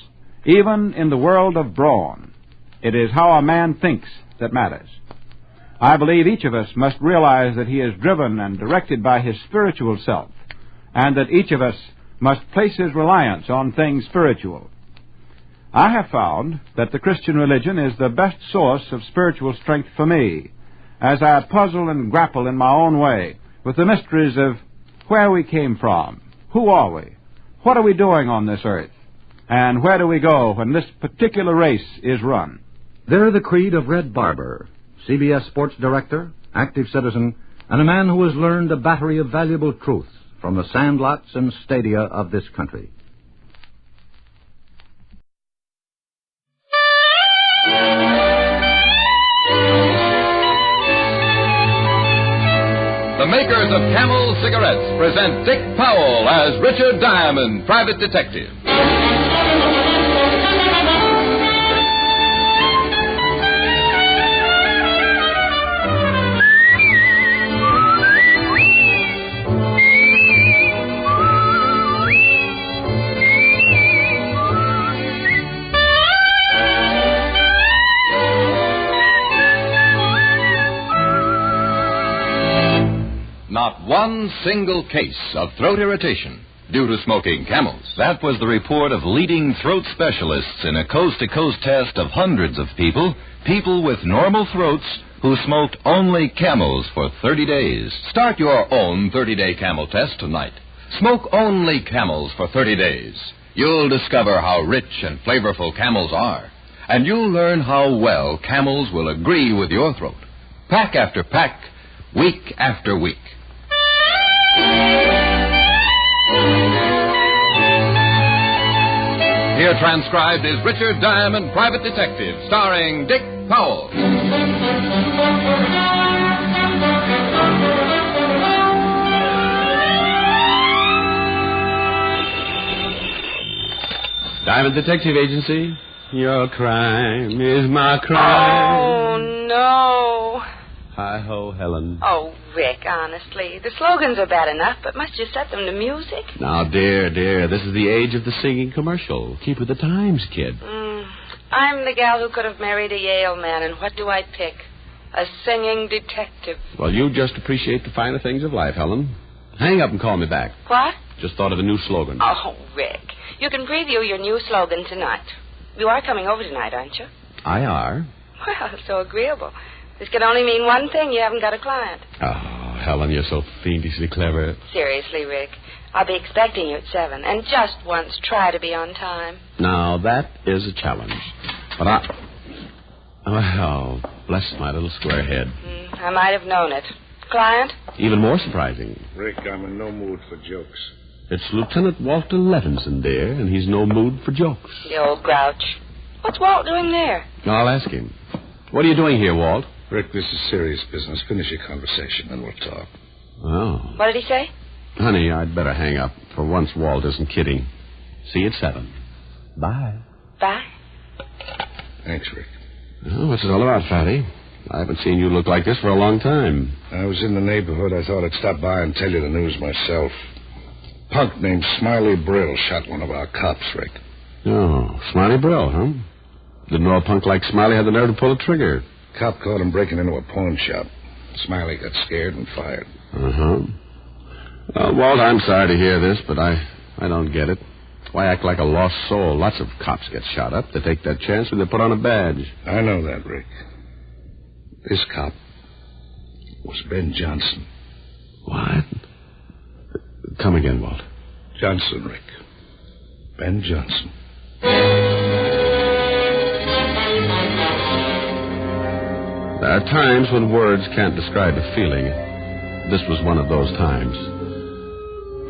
[SPEAKER 19] even in the world of brawn. It is how a man thinks that matters. I believe each of us must realize that he is driven and directed by his spiritual self, and that each of us must place his reliance on things spiritual. I have found that the Christian religion is the best source of spiritual strength for me, as I puzzle and grapple in my own way with the mysteries of where we came from, who are we, what are we doing on this earth, and where do we go when this particular race is run.
[SPEAKER 2] They're the creed of Red Barber, CBS sports director, active citizen, and a man who has learned a battery of valuable truths from the sandlots and stadia of this country.
[SPEAKER 25] The makers of Camel cigarettes present Dick Powell as Richard Diamond, private detective. Not one single case of throat irritation due to smoking Camels. That was the report of leading throat specialists in a coast-to-coast test of hundreds of people with normal throats who smoked only Camels for 30 days. Start your own 30-day Camel test tonight. Smoke only Camels for 30 days. You'll discover how rich and flavorful Camels are, and you'll learn how well Camels will agree with your throat. Pack after pack, week after week. Here transcribed is Richard Diamond, Private Detective, starring Dick Powell.
[SPEAKER 6] Diamond Detective Agency, your crime is my crime.
[SPEAKER 10] Oh, no.
[SPEAKER 6] Hi-ho, Helen.
[SPEAKER 10] Oh, Rick, honestly. The slogans are bad enough, but must you set them to music?
[SPEAKER 6] Now, dear, this is the age of the singing commercial. Keep with the times, kid.
[SPEAKER 10] I'm the gal who could have married a Yale man, and what do I pick? A singing detective.
[SPEAKER 6] Well, you just appreciate the finer things of life, Helen. Hang up and call me back.
[SPEAKER 10] What?
[SPEAKER 6] Just thought of a new slogan.
[SPEAKER 10] Oh, Rick, you can preview your new slogan tonight. You are coming over tonight, aren't you?
[SPEAKER 6] I are.
[SPEAKER 10] Well, so agreeable. This can only mean one thing. You haven't got a client.
[SPEAKER 6] Oh, Helen, you're so fiendishly clever.
[SPEAKER 10] Seriously, Rick. I'll be expecting you at 7. And just once, try to be on time.
[SPEAKER 6] Now, that is a challenge. But oh, bless my little square head.
[SPEAKER 10] I might have known it. Client?
[SPEAKER 6] Even more surprising.
[SPEAKER 20] Rick, I'm in no mood for jokes.
[SPEAKER 6] It's Lieutenant Walter Levinson, dear, and he's no mood for jokes.
[SPEAKER 10] The old grouch. What's Walt doing there?
[SPEAKER 6] I'll ask him. What are you doing here, Walt?
[SPEAKER 20] Rick, this is serious business. Finish your conversation, then we'll talk.
[SPEAKER 6] Oh.
[SPEAKER 10] What did he say?
[SPEAKER 6] Honey, I'd better hang up. For once, Walt isn't kidding. See you at 7. Bye.
[SPEAKER 10] Bye.
[SPEAKER 20] Thanks, Rick.
[SPEAKER 6] Well, what's it all about, Fatty? I haven't seen you look like this for a long time.
[SPEAKER 20] I was in the neighborhood. I thought I'd stop by and tell you the news myself. Punk named Smiley Brill shot one of our cops, Rick.
[SPEAKER 6] Oh, Smiley Brill, huh? Didn't know a punk like Smiley had the nerve to pull a trigger.
[SPEAKER 20] Cop caught him breaking into a pawn shop. Smiley got scared and fired.
[SPEAKER 6] Uh-huh. Walt, I'm sorry to hear this, but I don't get it. Why act like a lost soul? Lots of cops get shot up. They take that chance when they put on a badge.
[SPEAKER 20] I know that, Rick. This cop was Ben Johnson.
[SPEAKER 6] What? Come again, Walt.
[SPEAKER 20] Johnson, Rick. Ben Johnson.
[SPEAKER 6] There are times when words can't describe a feeling. This was one of those times.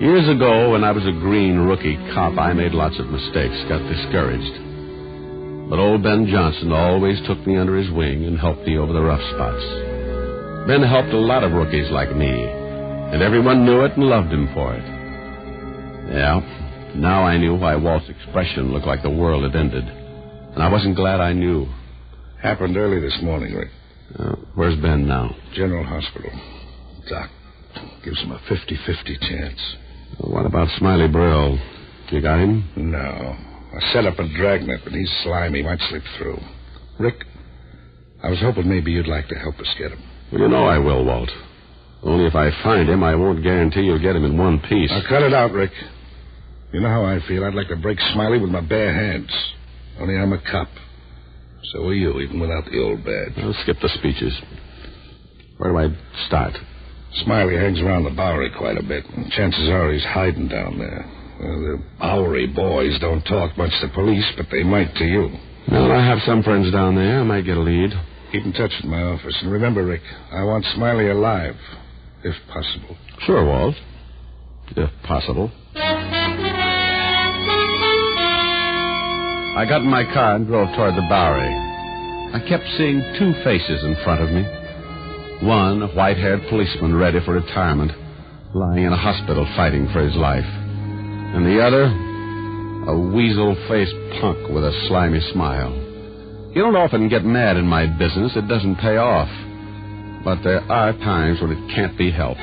[SPEAKER 6] Years ago, when I was a green rookie cop, I made lots of mistakes, got discouraged. But old Ben Johnson always took me under his wing and helped me over the rough spots. Ben helped a lot of rookies like me, and everyone knew it and loved him for it. Yeah, now I knew why Walt's expression looked like the world had ended. And I wasn't glad I knew.
[SPEAKER 20] Happened early this morning, Rick.
[SPEAKER 6] Where's Ben now?
[SPEAKER 20] General Hospital. Doc gives him a 50-50 chance.
[SPEAKER 6] What about Smiley Brill? You got him?
[SPEAKER 20] No. I set up a dragnet, but he's slimy. Might slip through. Rick, I was hoping maybe you'd like to help us get him.
[SPEAKER 6] Well, you know I will, Walt. Only if I find him, I won't guarantee you'll get him in one piece.
[SPEAKER 20] Now, cut it out, Rick. You know how I feel. I'd like to break Smiley with my bare hands. Only I'm a cop. So are you, even without the old badge.
[SPEAKER 6] I'll skip the speeches. Where do I start?
[SPEAKER 20] Smiley hangs around the Bowery quite a bit, and chances are he's hiding down there. Well, the Bowery boys don't talk much to police, but they might to you.
[SPEAKER 6] Well, I have some friends down there. I might get a lead.
[SPEAKER 20] Keep in touch with my office. And remember, Rick, I want Smiley alive, if possible.
[SPEAKER 6] Sure, Walt. If possible. I got in my car and drove toward the Bowery. I kept seeing two faces in front of me. One, a white-haired policeman ready for retirement, lying in a hospital fighting for his life. And the other, a weasel-faced punk with a slimy smile. You don't often get mad in my business. It doesn't pay off. But there are times when it can't be helped.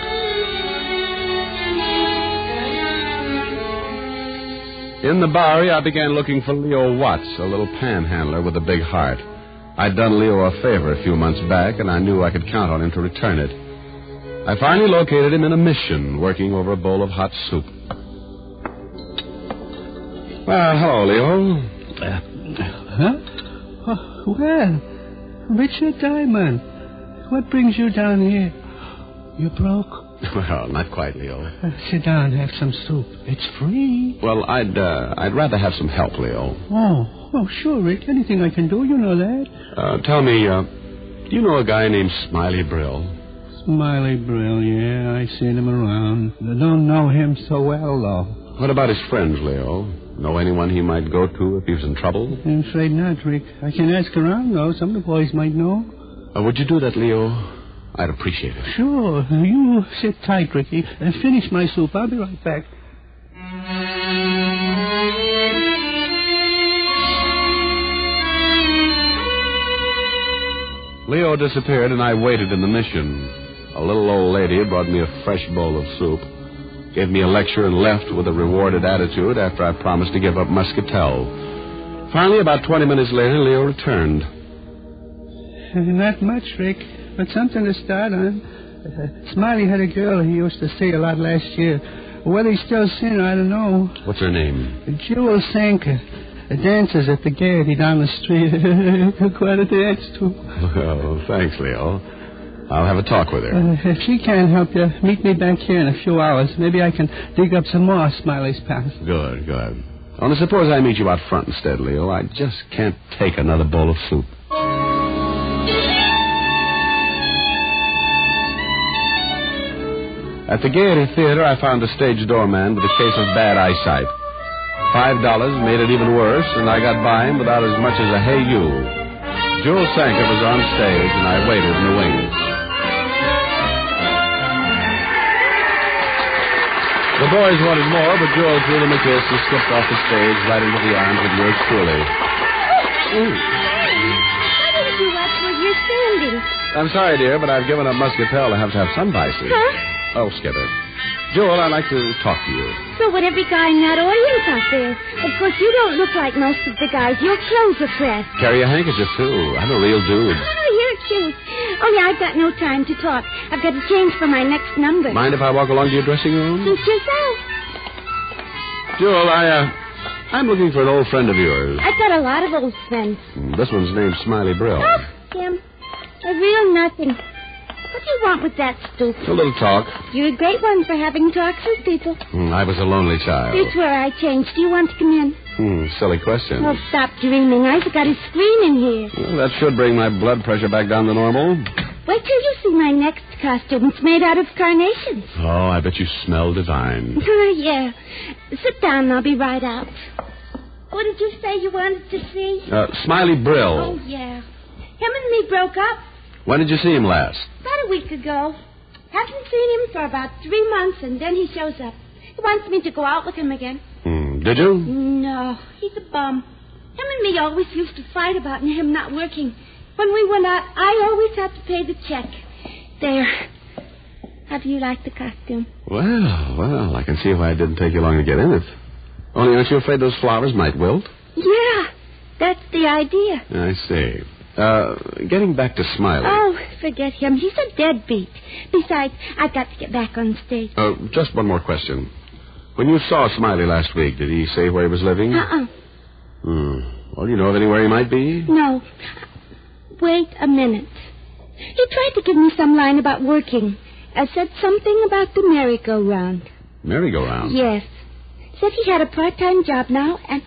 [SPEAKER 6] In the Bowery, I began looking for Leo Watts, a little panhandler with a big heart. I'd done Leo a favor a few months back, and I knew I could count on him to return it. I finally located him in a mission, working over a bowl of hot soup. Well, hello, Leo.
[SPEAKER 11] Well, Richard Diamond, what brings you down here? You broke?
[SPEAKER 6] Well, not quite, Leo.
[SPEAKER 11] Sit down and have some soup. It's free.
[SPEAKER 6] Well, I'd rather have some help, Leo.
[SPEAKER 11] Oh, sure, Rick. Anything I can do, you know that.
[SPEAKER 6] Tell me, do you know a guy named Smiley Brill?
[SPEAKER 11] Smiley Brill, yeah, I seen him around. I don't know him so well, though.
[SPEAKER 6] What about his friends, Leo? Know anyone he might go to if he was in trouble?
[SPEAKER 11] I'm afraid not, Rick. I can ask around, though. Some of the boys might know.
[SPEAKER 6] Would you do that, Leo? I'd appreciate it.
[SPEAKER 11] Sure. You sit tight, Ricky, and finish my soup. I'll be right back.
[SPEAKER 6] Leo disappeared, and I waited in the mission. A little old lady brought me a fresh bowl of soup, gave me a lecture, and left with a rewarded attitude after I promised to give up Muscatel. Finally, about 20 minutes later, Leo returned.
[SPEAKER 11] Not much, Rick, but something to start on. Smiley had a girl he used to see a lot last year. Whether he's still seeing her, I don't know.
[SPEAKER 6] What's her name?
[SPEAKER 11] Jewel Sanker. Dances at the Gaiety down the street. Quite a dance, too.
[SPEAKER 6] Well, thanks, Leo. I'll have a talk with her.
[SPEAKER 11] If she can't help you, meet me back here in a few hours. Maybe I can dig up some more Smiley's past.
[SPEAKER 6] Good. Only suppose I meet you out front instead, Leo. I just can't take another bowl of soup. At the Gaiety Theater, I found a stage doorman with a case of bad eyesight. $5 made it even worse, and I got by him without as much as a hey you. Jewel Sanker was on stage, and I waited in the wings. The boys wanted more, but Jewel threw them a kiss and skipped off the stage right into the arms of yours truly.
[SPEAKER 21] Why didn't you watch where you're standing?
[SPEAKER 6] I'm sorry, dear, but I've given up Muscatel to have some vices.
[SPEAKER 21] Huh?
[SPEAKER 6] Oh, skip it. Jewel, I'd like to talk to you.
[SPEAKER 21] So would every guy in that audience out there. Of course, you don't look like most of the guys. Your clothes are pressed.
[SPEAKER 6] Carry a handkerchief, too. I'm a real dude.
[SPEAKER 21] Oh, you're cute. Oh, yeah, I've got no time to talk. I've got to change for my next number.
[SPEAKER 6] Mind if I walk along to your dressing room?
[SPEAKER 21] Suit yourself.
[SPEAKER 6] Jewel, I'm looking for an old friend of yours.
[SPEAKER 21] I've got a lot of old friends.
[SPEAKER 6] This one's named Smiley Brill.
[SPEAKER 21] Oh, Tim, they're real nothing. What do you want with that stoop?
[SPEAKER 6] A little talk.
[SPEAKER 21] You're a great one for having talks with people.
[SPEAKER 6] I was a lonely child.
[SPEAKER 21] Here's where I changed. Do you want to come in?
[SPEAKER 6] Silly question.
[SPEAKER 21] Oh, stop dreaming. I've got a screen in here.
[SPEAKER 6] Well, that should bring my blood pressure back down to normal.
[SPEAKER 21] Wait till you see my next costume. It's made out of carnations.
[SPEAKER 6] Oh, I bet you smell divine.
[SPEAKER 21] Yeah. Sit down and I'll be right out. What did you say you wanted to see?
[SPEAKER 6] Smiley Brill.
[SPEAKER 21] Oh, yeah. Him and me broke up.
[SPEAKER 6] When did you see him last?
[SPEAKER 21] About a week ago. Haven't seen him for about 3 months, and then he shows up. He wants me to go out with him again.
[SPEAKER 6] Did you?
[SPEAKER 21] No, he's a bum. Him and me always used to fight about him not working. When we went out, I always had to pay the check. There. How do you like the costume?
[SPEAKER 6] Well, I can see why it didn't take you long to get in it. Only aren't you afraid those flowers might wilt?
[SPEAKER 21] Yeah, that's the idea.
[SPEAKER 6] I see. Getting back to Smiley.
[SPEAKER 21] Oh, forget him. He's a deadbeat. Besides, I've got to get back on stage.
[SPEAKER 6] Just one more question. When you saw Smiley last week, did he say where he was living? Well, you know of anywhere he might be?
[SPEAKER 21] No. Wait a minute. He tried to give me some line about working. I said something about the merry-go-round.
[SPEAKER 6] Merry-go-round?
[SPEAKER 21] Yes. Said he had a part-time job now, and...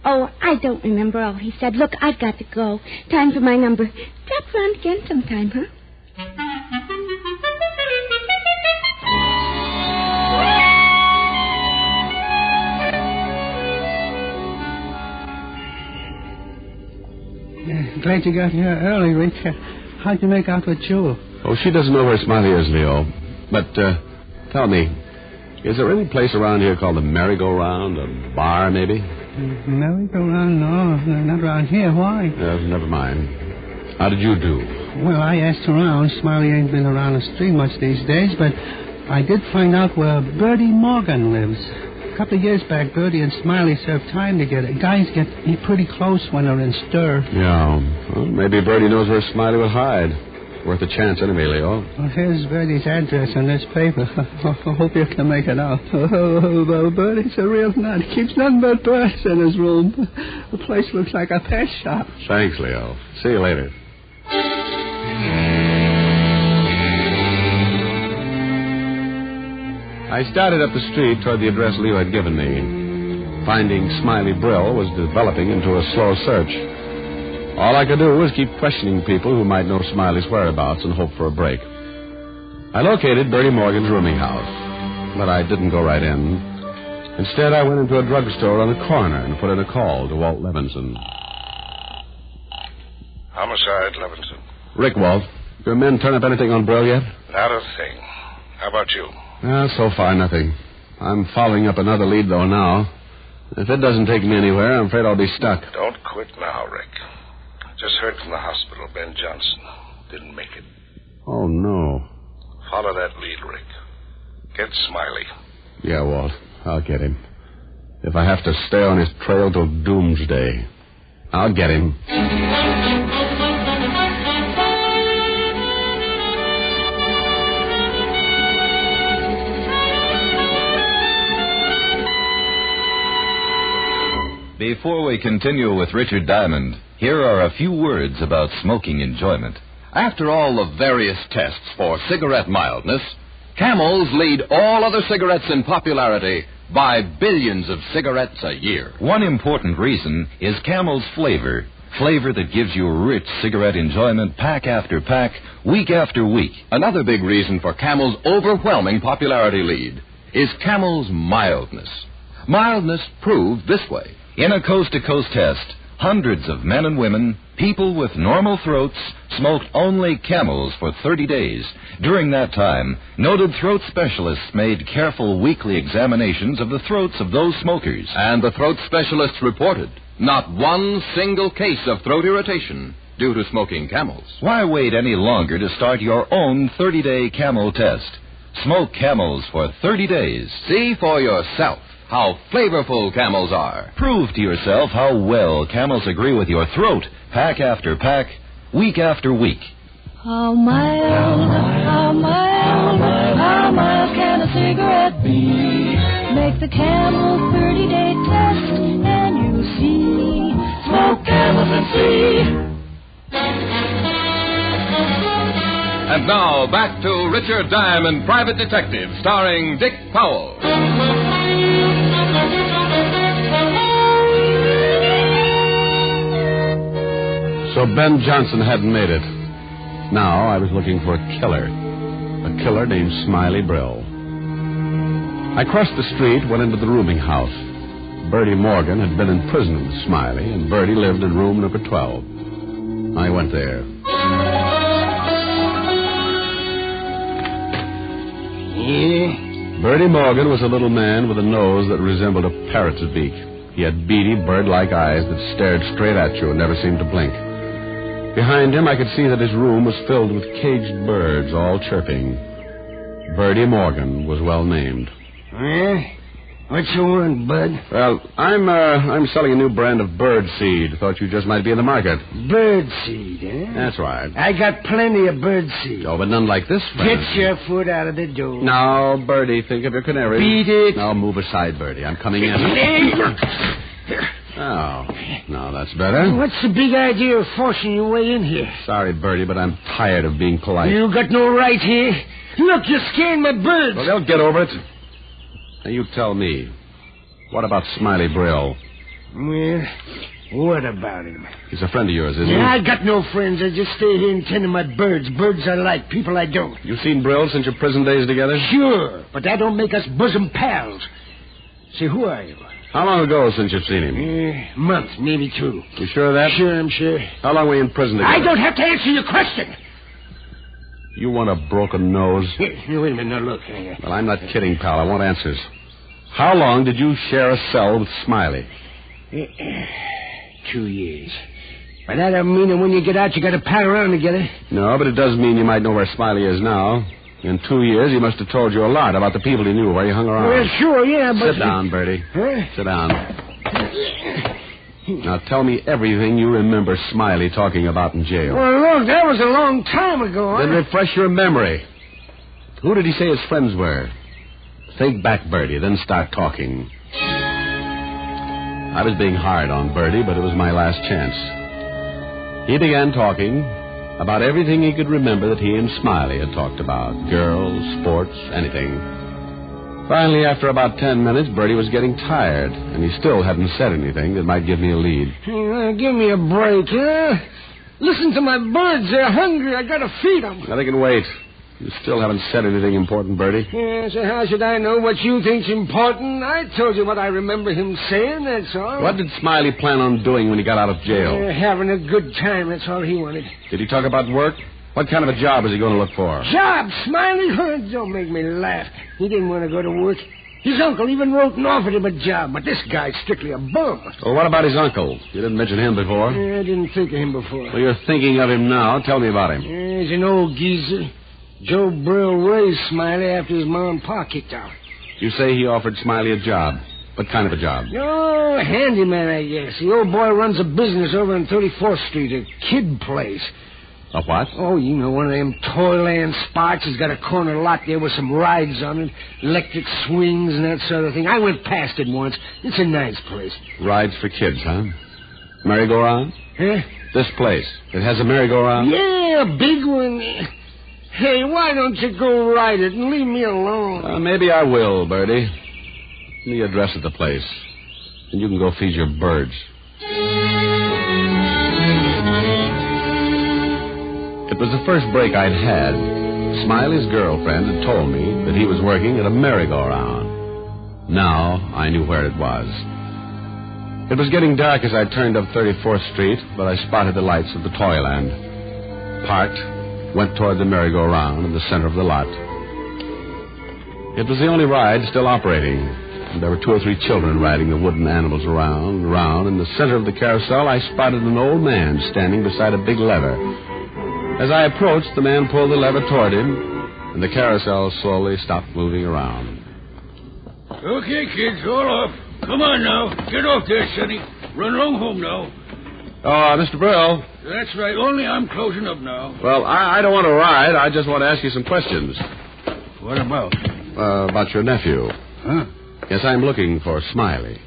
[SPEAKER 21] Oh, I don't remember all he said. Look, I've got to go. Time for my number. Drop around again sometime, huh?
[SPEAKER 11] Glad you got here early, Rick. How'd you make out with Jewel?
[SPEAKER 6] Oh, she doesn't know where Smiley is, Leo. But, tell me, is there any place around here called the Merry-Go-Round? A bar, maybe?
[SPEAKER 11] Merry-Go-Round? No, not around here. Why?
[SPEAKER 6] Never mind. How did you do?
[SPEAKER 11] Well, I asked around. Smiley ain't been around the street much these days, but I did find out where Bertie Morgan lives. A couple of years back, Bertie and Smiley served time together. Guys get pretty close when they're in stir.
[SPEAKER 6] Yeah. Well, maybe Bertie knows where Smiley would hide. Worth a chance anyway, Leo.
[SPEAKER 11] Well, here's Bertie's address in this paper. I hope you can make it out. Oh, Bertie's a real nut. He keeps nothing but brass in his room. The place looks like a pet shop.
[SPEAKER 6] Thanks, Leo. See you later. I started up the street toward the address Leo had given me. Finding Smiley Brill was developing into a slow search. All I could do was keep questioning people who might know Smiley's whereabouts and hope for a break. I located Bertie Morgan's rooming house, but I didn't go right in. Instead, I went into a drugstore on the corner and put in a call to Walt Levinson.
[SPEAKER 20] Homicide, Levinson.
[SPEAKER 6] Rick, Walt. Your men turn up anything on Brill yet?
[SPEAKER 20] Not a thing. How about you?
[SPEAKER 6] So far, nothing. I'm following up another lead, though, now. If it doesn't take me anywhere, I'm afraid I'll be stuck.
[SPEAKER 20] Don't quit now, Rick. Just heard from the hospital, Ben Johnson. Didn't make it.
[SPEAKER 6] Oh, no.
[SPEAKER 20] Follow that lead, Rick. Get Smiley.
[SPEAKER 6] Yeah, Walt. I'll get him. If I have to stay on his trail till doomsday, I'll get him.
[SPEAKER 8] Before we continue with Richard Diamond, here are a few words about smoking enjoyment. After all the various tests for cigarette mildness, Camels lead all other cigarettes in popularity by billions of cigarettes a year. One important reason is Camel's flavor. Flavor that gives you rich cigarette enjoyment pack after pack, week after week. Another big reason for Camel's overwhelming popularity lead is Camel's mildness. Mildness proved this way. In a coast-to-coast test, hundreds of men and women, people with normal throats, smoked only Camels for 30 days. During that time, noted throat specialists made careful weekly examinations of the throats of those smokers. And the throat specialists reported not one single case of throat irritation due to smoking Camels. Why wait any longer to start your own 30-day Camel test? Smoke Camels for 30 days. See for yourself how flavorful Camels are. Prove to yourself how well Camels agree with your throat, pack after pack, week after week.
[SPEAKER 9] How mild can a cigarette be? Make the Camel 30-day test, and you see. Smoke Camels and see.
[SPEAKER 25] And now, back to Richard Diamond, Private Detective, starring Dick Powell.
[SPEAKER 6] So Ben Johnson hadn't made it. Now I was looking for a killer named Smiley Brill. I crossed the street, went into the rooming house. Bertie Morgan had been in prison with Smiley, and Bertie lived in room number 12. I went there. Bertie Morgan was a little man with a nose that resembled a parrot's beak. He had beady, bird-like eyes that stared straight at you and never seemed to blink. Behind him, I could see that his room was filled with caged birds, all chirping. Bertie Morgan was well named.
[SPEAKER 12] What you want, bud?
[SPEAKER 6] Well, I'm selling a new brand of bird seed. Thought you just might be in the market.
[SPEAKER 12] Bird seed, eh?
[SPEAKER 6] That's right.
[SPEAKER 12] I got plenty of bird seed.
[SPEAKER 6] Oh, but none like this, friend.
[SPEAKER 12] Get your foot out of the door.
[SPEAKER 6] Now, Bertie, think of your canary.
[SPEAKER 12] Beat it.
[SPEAKER 6] Now, move aside, Bertie. I'm coming in. Oh, no, that's better.
[SPEAKER 12] What's the big idea of forcing your way in here?
[SPEAKER 6] Sorry, Bertie, but I'm tired of being polite.
[SPEAKER 12] You got no right here. Look, you're scaring my birds.
[SPEAKER 6] Well, they'll get over it. Now, you tell me. What about Smiley Brill?
[SPEAKER 12] Well, what about him?
[SPEAKER 6] He's a friend of yours, isn't he?
[SPEAKER 12] I got no friends. I just stay here and tend to my birds. Birds I like, people I don't.
[SPEAKER 6] You seen Brill since your prison days together?
[SPEAKER 12] Sure, but that don't make us bosom pals. Say, who are you?
[SPEAKER 6] How long ago since you've seen him?
[SPEAKER 12] A month, maybe 2.
[SPEAKER 6] You sure of that?
[SPEAKER 12] Sure, I'm sure.
[SPEAKER 6] How long were you in prison together?
[SPEAKER 12] I don't have to answer your question.
[SPEAKER 6] You want a broken nose?
[SPEAKER 12] Wait a minute, now look.
[SPEAKER 6] Well, I'm not kidding, pal. I want answers. How long did you share a cell with Smiley?
[SPEAKER 12] 2 years. But that don't mean that when you get out, you got to pal around together.
[SPEAKER 6] No, but it does mean you might know where Smiley is now. In 2 years, he must have told you a lot about the people he knew, where you hung around.
[SPEAKER 12] Well, sure, yeah, but...
[SPEAKER 6] Sit down, Bertie.
[SPEAKER 12] Huh?
[SPEAKER 6] Sit down. Now, tell me everything you remember Smiley talking about in jail.
[SPEAKER 12] Well, look, that was a long time ago.
[SPEAKER 6] Then refresh your memory. Who did he say his friends were? Think back, Bertie, then start talking. I was being hard on Bertie, but it was my last chance. He began talking about everything he could remember that he and Smiley had talked about. Girls, sports, anything. Finally, after about 10 minutes, Bertie was getting tired, and he still hadn't said anything that might give me a lead.
[SPEAKER 12] Give me a break, huh? Listen to my birds. They're hungry. I gotta feed them.
[SPEAKER 6] Now, they can wait. You still haven't said anything important, Bertie.
[SPEAKER 12] Yeah, so how should I know what you think's important? I told you what I remember him saying, that's all.
[SPEAKER 6] What did Smiley plan on doing when he got out of jail?
[SPEAKER 12] Having a good time, that's all he wanted.
[SPEAKER 6] Did he talk about work? What kind of a job is he going to look for?
[SPEAKER 12] Job, Smiley? Don't make me laugh. He didn't want to go to work. His uncle even wrote and offered him a job, but this guy's strictly a bum.
[SPEAKER 6] Well, what about his uncle? You didn't mention him before.
[SPEAKER 12] I didn't think of him before.
[SPEAKER 6] Well, you're thinking of him now. Tell me about him.
[SPEAKER 12] He's an old geezer. Joe Brill raised Smiley after his mom and pa kicked out.
[SPEAKER 6] You say he offered Smiley a job. What kind of a job?
[SPEAKER 12] Oh, handyman, I guess. The old boy runs a business over on 34th Street, a kid place.
[SPEAKER 6] A what?
[SPEAKER 12] Oh, you know, one of them toyland spots. He's got a corner lot there with some rides on it, electric swings and that sort of thing. I went past it once. It's a nice place.
[SPEAKER 6] Rides for kids, huh? Merry-go-round?
[SPEAKER 12] Huh?
[SPEAKER 6] This place. It has a merry-go-round?
[SPEAKER 12] Yeah, a big one. Hey, why don't you go ride it and leave me alone?
[SPEAKER 6] Maybe I will, Bertie. Give me the address of the place, and you can go feed your birds. It was the first break I'd had. Smiley's girlfriend had told me that he was working at a merry-go-round. Now I knew where it was. It was getting dark as I turned up 34th Street, but I spotted the lights of the Toyland. Parked, went toward the merry-go-round in the center of the lot. It was the only ride still operating. And there were 2 or 3 children riding the wooden animals around and around. In the center of the carousel, I spotted an old man standing beside a big lever. As I approached, the man pulled the lever toward him, and the carousel slowly stopped moving around.
[SPEAKER 22] Okay, kids, all off. Come on now. Get off there, Sonny. Run along home now.
[SPEAKER 6] Oh, Mr. Brill.
[SPEAKER 1] That's right. Only I'm closing up now.
[SPEAKER 6] Well, I don't want to ride. I just want to ask you some questions.
[SPEAKER 1] What about?
[SPEAKER 6] About your nephew.
[SPEAKER 1] Huh?
[SPEAKER 6] Yes, I'm looking for Smiley.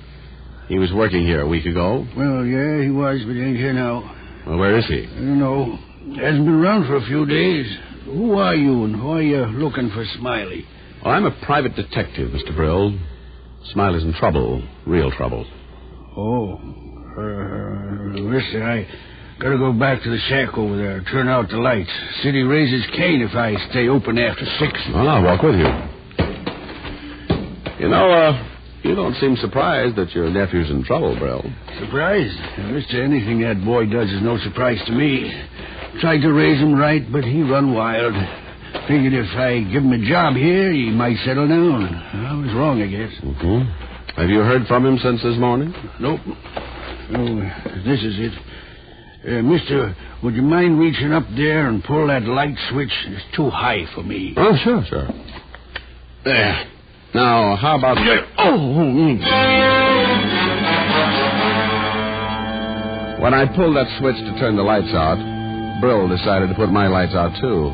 [SPEAKER 6] He was working here a week ago.
[SPEAKER 1] Well, yeah, he was, but he ain't here now.
[SPEAKER 6] Well, where is he?
[SPEAKER 1] I don't know. Hasn't been around for a few days. Who are you, and why are you looking for Smiley?
[SPEAKER 6] Well, I'm a private detective, Mr. Brill. Smiley's in trouble. Real trouble.
[SPEAKER 1] Oh. Listen, I gotta go back to the shack over there, turn out the lights. City raises Cain if I stay open after 6.
[SPEAKER 6] Well, I'll walk with you. You know, you don't seem surprised that your nephew's in trouble, Brill.
[SPEAKER 1] Surprised? Mister, anything that boy does is no surprise to me. Tried to raise him right, but he run wild. Figured if I give him a job here, he might settle down. I was wrong, I guess.
[SPEAKER 6] Mm-hmm. Have you heard from him since this morning?
[SPEAKER 1] Nope. Oh, this is it. Mister, would you mind reaching up there and pull that light switch? It's too high for me.
[SPEAKER 6] Oh, sure. There. Now, how about... When I pulled that switch to turn the lights out, Brill decided to put my lights out, too.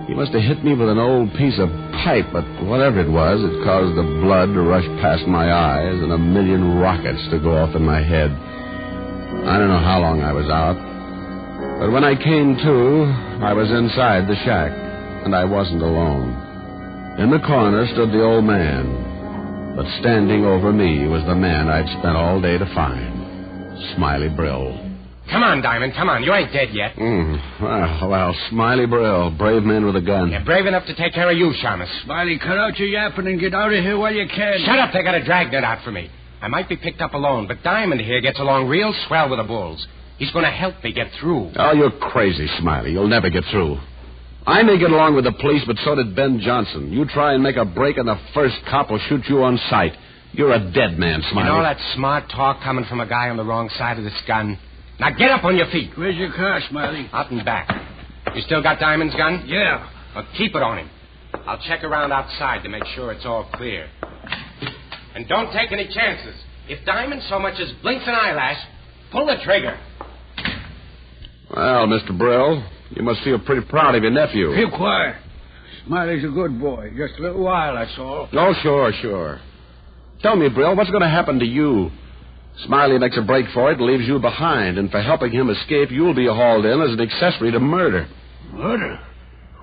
[SPEAKER 6] He must have hit me with an old piece of pipe, but whatever it was, it caused the blood to rush past my eyes and a million rockets to go off in my head. I don't know how long I was out, but when I came to, I was inside the shack, and I wasn't alone. In the corner stood the old man, but standing over me was the man I'd spent all day to find, Smiley Brill.
[SPEAKER 5] Come on, Diamond, come on. You ain't dead yet.
[SPEAKER 6] Well, Smiley Brill, brave man with a gun.
[SPEAKER 5] You're brave enough to take care of you, Shamus.
[SPEAKER 1] Smiley, cut out your yapping and get out of here while you can.
[SPEAKER 5] Shut up, they got a dragnet out for me. I might be picked up alone, but Diamond here gets along real swell with the bulls. He's going to help me get through.
[SPEAKER 6] Oh, you're crazy, Smiley. You'll never get through. I may get along with the police, but so did Ben Johnson. You try and make a break, and the first cop will shoot you on sight. You're a dead man, Smiley.
[SPEAKER 5] You know that smart talk coming from a guy on the wrong side of this gun? Now get up on your feet.
[SPEAKER 1] Where's your car, Smiley?
[SPEAKER 5] Out and back. You still got Diamond's gun?
[SPEAKER 1] Yeah.
[SPEAKER 5] Well, keep it on him. I'll check around outside to make sure it's all clear. And don't take any chances. If Diamond so much as blinks an eyelash, pull the trigger.
[SPEAKER 6] Well, Mr. Brill, you must feel pretty proud of your nephew.
[SPEAKER 1] Keep quiet. Smiley's a good boy. Just a little while, that's all.
[SPEAKER 6] Oh, sure. Tell me, Brill, what's going to happen to you? Smiley makes a break for it and leaves you behind, and for helping him escape, you'll be hauled in as an accessory to murder.
[SPEAKER 1] Murder?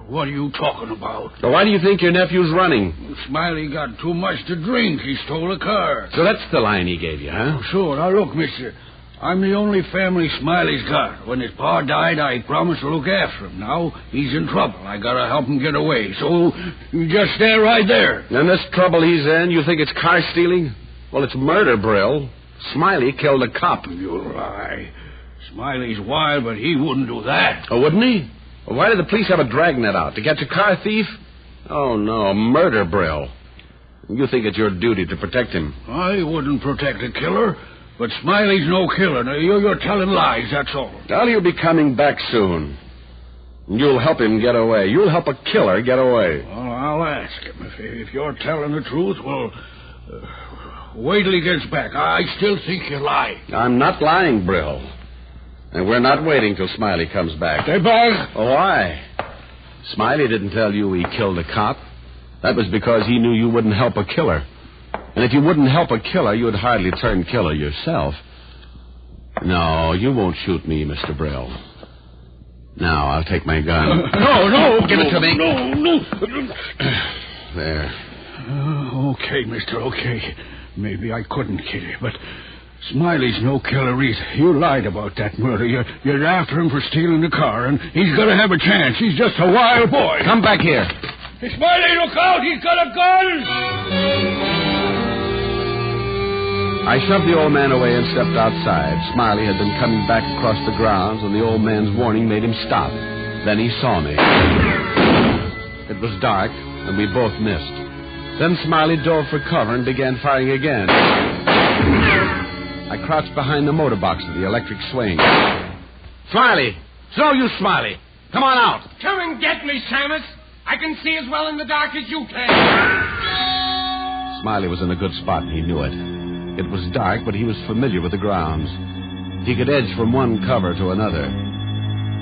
[SPEAKER 1] What are you talking about?
[SPEAKER 6] So why do you think your nephew's running?
[SPEAKER 1] Smiley got too much to drink. He stole a car.
[SPEAKER 6] So that's the line he gave you, huh?
[SPEAKER 1] Oh, sure. Now, look, mister. I'm the only family Smiley's got. When his pa died, I promised to look after him. Now, he's in trouble. I gotta help him get away. So, you just stay right there.
[SPEAKER 6] And this trouble he's in, you think it's car stealing? Well, it's murder, Brill. Smiley killed a cop.
[SPEAKER 1] You lie. Smiley's wild, but he wouldn't do that.
[SPEAKER 6] Oh, wouldn't he? Well, why did the police have a dragnet out? To catch a car thief? Oh, no. Murder, Brill. You think it's your duty to protect him.
[SPEAKER 1] I wouldn't protect a killer, but Smiley's no killer. Now, you're telling lies, that's all.
[SPEAKER 6] Well, he'll be coming back soon. You'll help him get away. You'll help a killer get away.
[SPEAKER 1] Well, I'll ask him. If you're telling the truth, well... wait till he gets back. I still think you lie.
[SPEAKER 6] I'm not lying, Brill. And we're not waiting till Smiley comes back.
[SPEAKER 1] Stay back.
[SPEAKER 6] Oh, why? Smiley didn't tell you he killed a cop. That was because he knew you wouldn't help a killer. And if you wouldn't help a killer, you'd hardly turn killer yourself. No, you won't shoot me, Mr. Brill. Now, I'll take my gun.
[SPEAKER 1] No.
[SPEAKER 6] Give it to me.
[SPEAKER 1] No.
[SPEAKER 6] There.
[SPEAKER 1] Okay, mister, okay. Maybe I couldn't kill you, but Smiley's no killer either. You lied about that murder. You're after him for stealing the car, and he's going to have a chance. He's just a wild boy.
[SPEAKER 6] Come back here.
[SPEAKER 1] Hey, Smiley, look out! He's got a gun!
[SPEAKER 6] I shoved the old man away and stepped outside. Smiley had been coming back across the grounds, and the old man's warning made him stop. Then he saw me. It was dark, and we both missed. Then Smiley dove for cover and began firing again. I crouched behind the motor box of the electric swing. Smiley! It's no use, Smiley. Come on out.
[SPEAKER 5] Come and get me, Shamus. I can see as well in the dark as you can.
[SPEAKER 6] Smiley was in a good spot, and he knew it. It was dark, but he was familiar with the grounds. He could edge from one cover to another.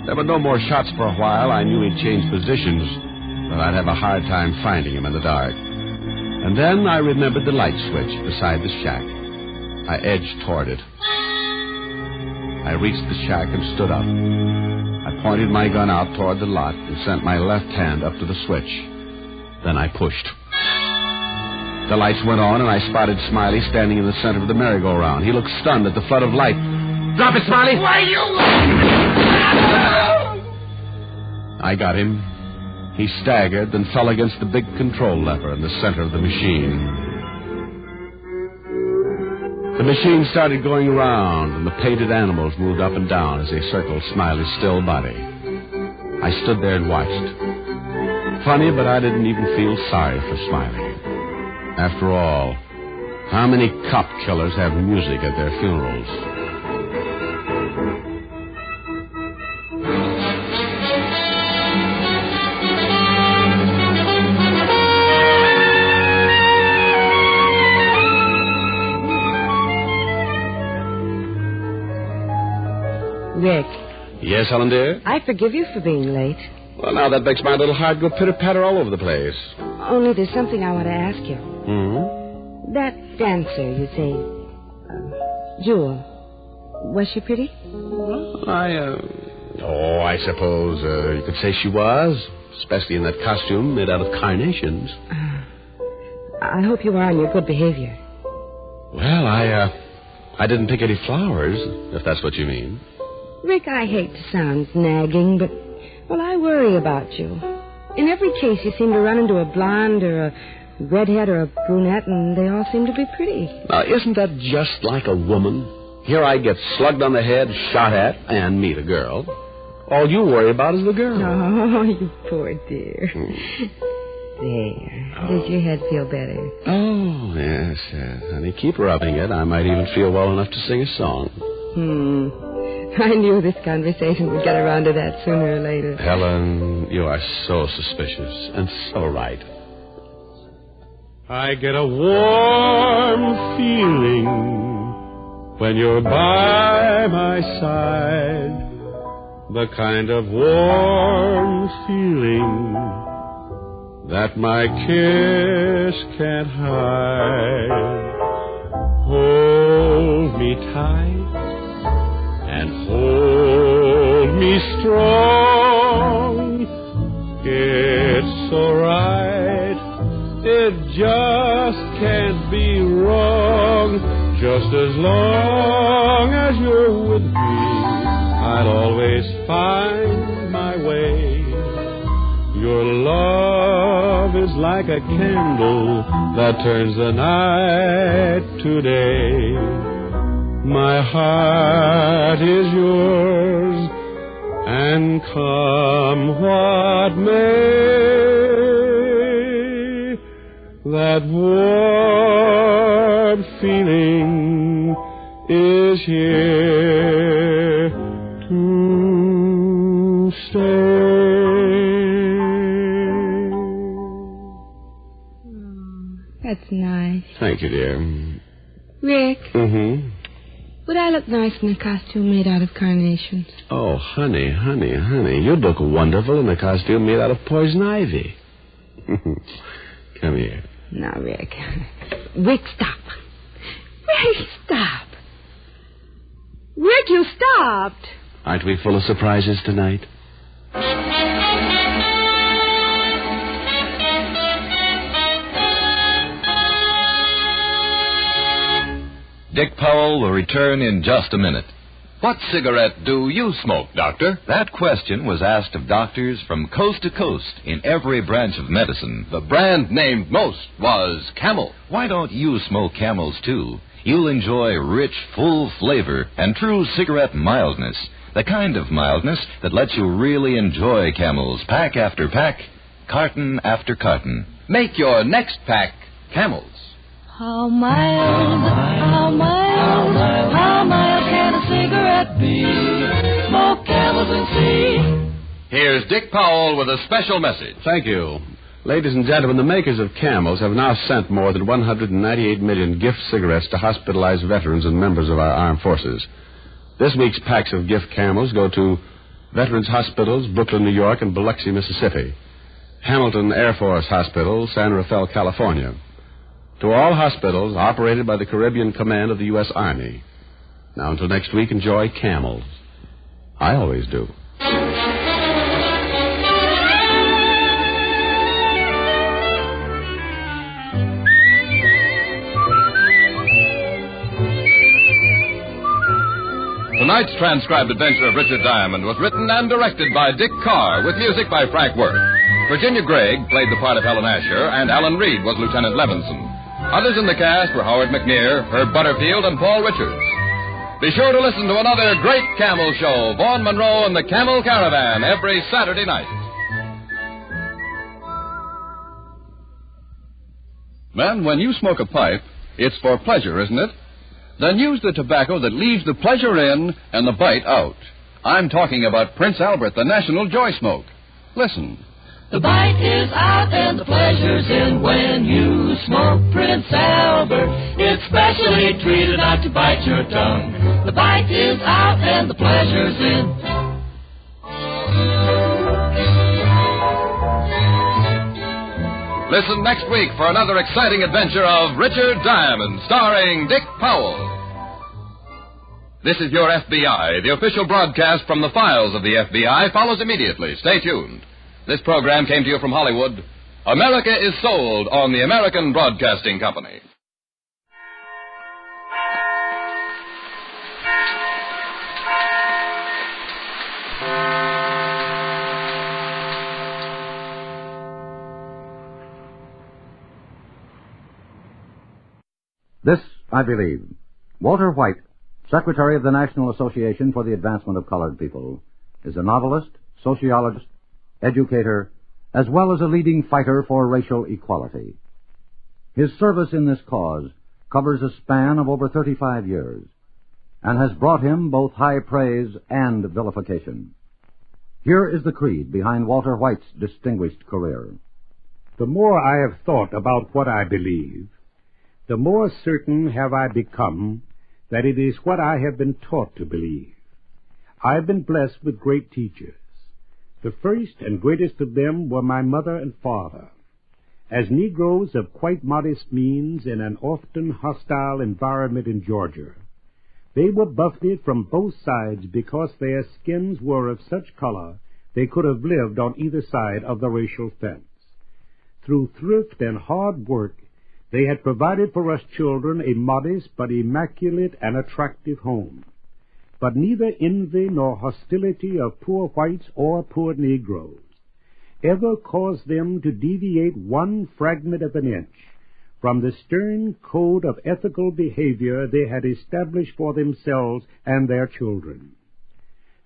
[SPEAKER 6] There were no more shots for a while. I knew he'd changed positions, but I'd have a hard time finding him in the dark. And then I remembered the light switch beside the shack. I edged toward it. I reached the shack and stood up. I pointed my gun out toward the lot and sent my left hand up to the switch. Then I pushed. The lights went on, and I spotted Smiley standing in the center of the merry-go-round. He looked stunned at the flood of light. Drop it, Smiley!
[SPEAKER 9] Why, you...
[SPEAKER 6] I got him. He staggered, then fell against the big control lever in the center of the machine. The machine started going around, and the painted animals moved up and down as they circled Smiley's still body. I stood there and watched. Funny, but I didn't even feel sorry for Smiley. After all, how many cop killers have music at their funerals?
[SPEAKER 13] Rick.
[SPEAKER 6] Yes, Helen, dear?
[SPEAKER 13] I forgive you for being late.
[SPEAKER 6] Well, now that makes my little heart go pitter-patter all over the place.
[SPEAKER 13] Only there's something I want to ask you.
[SPEAKER 6] Hmm?
[SPEAKER 13] That dancer, you say, Jewel, was she pretty?
[SPEAKER 6] I suppose you could say she was, especially in that costume made out of carnations.
[SPEAKER 13] I hope you are on your good behavior.
[SPEAKER 6] Well, I didn't pick any flowers, if that's what you mean.
[SPEAKER 13] Rick, I hate to sound nagging, but, well, I worry about you. In every case, you seem to run into a blonde or a redhead or a brunette, and they all seem to be pretty.
[SPEAKER 6] Now, isn't that just like a woman? Here I get slugged on the head, shot at, and meet a girl. All you worry about is the girl.
[SPEAKER 13] Oh, you poor dear. There. Does your head feel better?
[SPEAKER 6] Oh, yes. Honey, keep rubbing it. I might even feel well enough to sing a song.
[SPEAKER 13] I knew this conversation would get around to that sooner or later.
[SPEAKER 6] Helen, you are so suspicious and so right.
[SPEAKER 7] I get a warm feeling when you're by my side. The kind of warm feeling that my kiss can't hide. Hold me tight and hold me strong. It's so right, it just can't be wrong. Just as long as you're with me, I'll always find my way. Your love is like a candle that turns the night to day. My heart is yours, and come what may, that warm feeling is here to stay.
[SPEAKER 13] That's nice.
[SPEAKER 6] Thank you, dear.
[SPEAKER 13] Rick,
[SPEAKER 6] Mm-hmm.
[SPEAKER 13] would I look nice in a costume made out of carnations?
[SPEAKER 6] Oh, honey. You'd look wonderful in a costume made out of poison ivy. Come here.
[SPEAKER 13] Now, Rick. Rick, stop. Rick, stop. Rick, you stopped.
[SPEAKER 6] Aren't we full of surprises tonight?
[SPEAKER 8] Dick Powell will return in just a minute. What cigarette do you smoke, Doctor? That question was asked of doctors from coast to coast in every branch of medicine. The brand named most was Camel. Why don't you smoke Camels, too? You'll enjoy rich, full flavor and true cigarette mildness. The kind of mildness that lets you really enjoy Camels, pack after pack, carton after carton. Make your next pack Camels.
[SPEAKER 9] How mild can a cigarette be? Smoke Camels and see.
[SPEAKER 8] Here's Dick Powell with a special message.
[SPEAKER 6] Thank you. Ladies and gentlemen, the makers of Camels have now sent more than 198 million gift cigarettes to hospitalized veterans and members of our armed forces. This week's packs of gift camels go to Veterans Hospitals, Brooklyn, New York, and Biloxi, Mississippi. Hamilton Air Force Hospital, San Rafael, California. To all hospitals operated by the Caribbean Command of the U.S. Army. Now, until next week, enjoy camels. I always do.
[SPEAKER 8] Tonight's transcribed adventure of Richard Diamond was written and directed by Dick Carr, with music by Frank Worth. Virginia Gregg played the part of Helen Asher, and Alan Reed was Lieutenant Levinson. Others in the cast were Howard McNear, Herb Butterfield, and Paul Richards. Be sure to listen to another great camel show, Vaughn Monroe and the Camel Caravan, every Saturday night. Men, when you smoke a pipe, it's for pleasure, isn't it? Then use the tobacco that leaves the pleasure in and the bite out. I'm talking about Prince Albert, the National Joy Smoke. Listen.
[SPEAKER 9] The bite is out and the pleasure's in when you smoke Prince Albert. It's specially treated not to bite your tongue. The bite is out and the pleasure's in.
[SPEAKER 8] Listen next week for another exciting adventure of Richard Diamond, starring Dick Powell. This is your FBI. The official broadcast from the files of the FBI follows immediately. Stay tuned. This program came to you from Hollywood. America is sold on the American Broadcasting Company.
[SPEAKER 2] This, I believe. Walter White, Secretary of the National Association for the Advancement of Colored People, is a novelist, sociologist, educator, as well as a leading fighter for racial equality. His service in this cause covers a span of over 35 years and has brought him both high praise and vilification. Here is the creed behind Walter White's distinguished career.
[SPEAKER 4] The more I have thought about what I believe, the more certain have I become that it is what I have been taught to believe. I have been blessed with great teachers. The first and greatest of them were my mother and father. As Negroes of quite modest means in an often hostile environment in Georgia, they were buffeted from both sides because their skins were of such color they could have lived on either side of the racial fence. Through thrift and hard work, they had provided for us children a modest but immaculate and attractive home. But neither envy nor hostility of poor whites or poor Negroes ever caused them to deviate one fragment of an inch from the stern code of ethical behavior they had established for themselves and their children.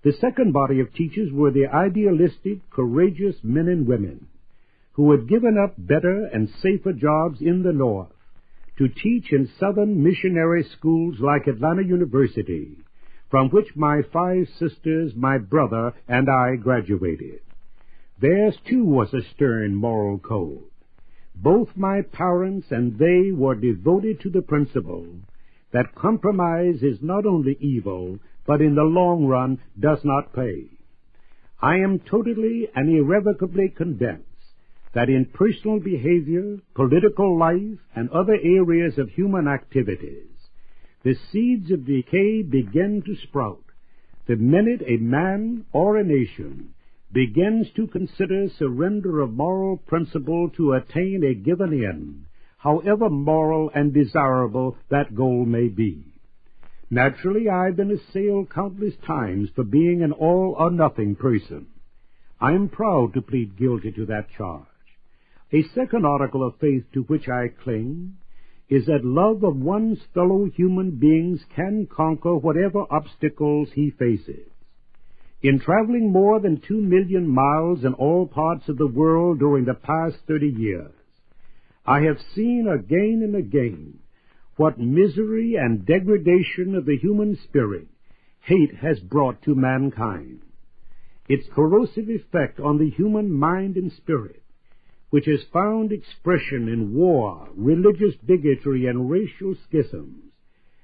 [SPEAKER 4] The second body of teachers were the idealistic, courageous men and women who had given up better and safer jobs in the North to teach in Southern missionary schools like Atlanta University, from which my 5 sisters, my brother, and I graduated. Theirs, too, was a stern moral code. Both my parents and they were devoted to the principle that compromise is not only evil, but in the long run does not pay. I am totally and irrevocably convinced that in personal behavior, political life, and other areas of human activities, the seeds of decay begin to sprout the minute a man or a nation begins to consider surrender of moral principle to attain a given end, however moral and desirable that goal may be. Naturally, I've been assailed countless times for being an all-or-nothing person. I am proud to plead guilty to that charge. A second article of faith to which I cling is that love of one's fellow human beings can conquer whatever obstacles he faces. In traveling more than 2 million miles in all parts of the world during the past 30 years, I have seen again and again what misery and degradation of the human spirit hate has brought to mankind. Its corrosive effect on the human mind and spirit, which has found expression in war, religious bigotry, and racial schisms,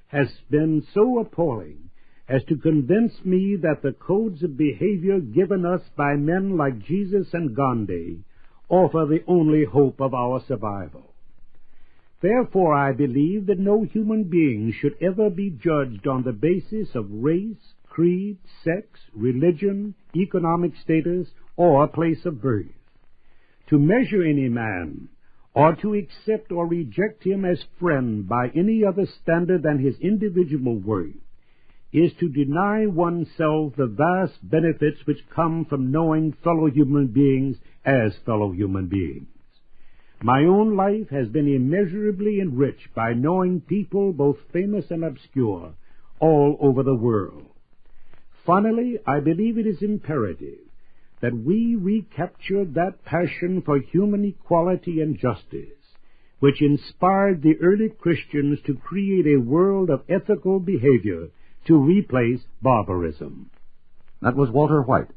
[SPEAKER 4] has been so appalling as to convince me that the codes of behavior given us by men like Jesus and Gandhi offer the only hope of our survival. Therefore, I believe that no human being should ever be judged on the basis of race, creed, sex, religion, economic status, or place of birth. To measure any man, or to accept or reject him as friend by any other standard than his individual worth, is to deny oneself the vast benefits which come from knowing fellow human beings as fellow human beings. My own life has been immeasurably enriched by knowing people both famous and obscure all over the world. Finally, I believe it is imperative that we recapture that passion for human equality and justice which inspired the early Christians to create a world of ethical behavior to replace barbarism.
[SPEAKER 2] That was Walter White,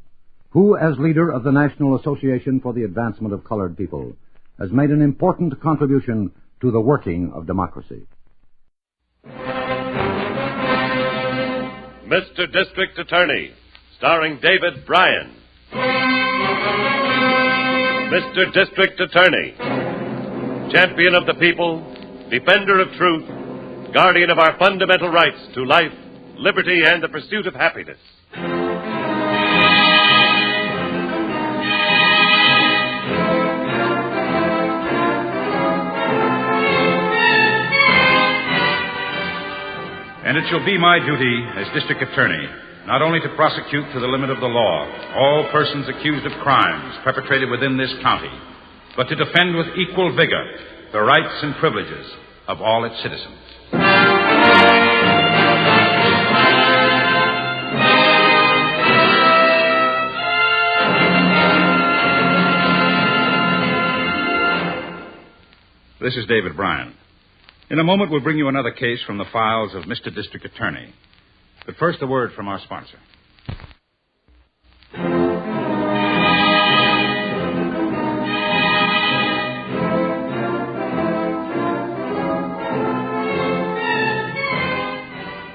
[SPEAKER 2] who, as leader of the National Association for the Advancement of Colored People, has made an important contribution to the working of democracy.
[SPEAKER 25] Mr. District Attorney, starring David Bryan. Mr. District Attorney, champion of the people, defender of truth, guardian of our fundamental rights to life, liberty, and the pursuit of happiness.
[SPEAKER 14] And it shall be my duty as district attorney not only to prosecute to the limit of the law all persons accused of crimes perpetrated within this county, but to defend with equal vigor the rights and privileges of all its citizens. This is David Bryan. In a moment, we'll bring you another case from the files of Mr. District Attorney. But first, a word from our sponsor.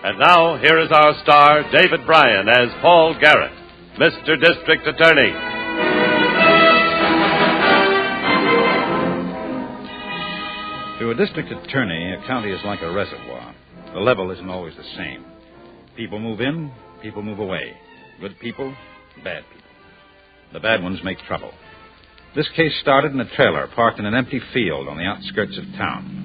[SPEAKER 25] And now, here is our star, David Bryan, as Paul Garrett, Mr. District Attorney.
[SPEAKER 14] To a district attorney, a county is like a reservoir. The level isn't always the same. People move in, people move away. Good people, bad people. The bad ones make trouble. This case started in a trailer parked in an empty field on the outskirts of town.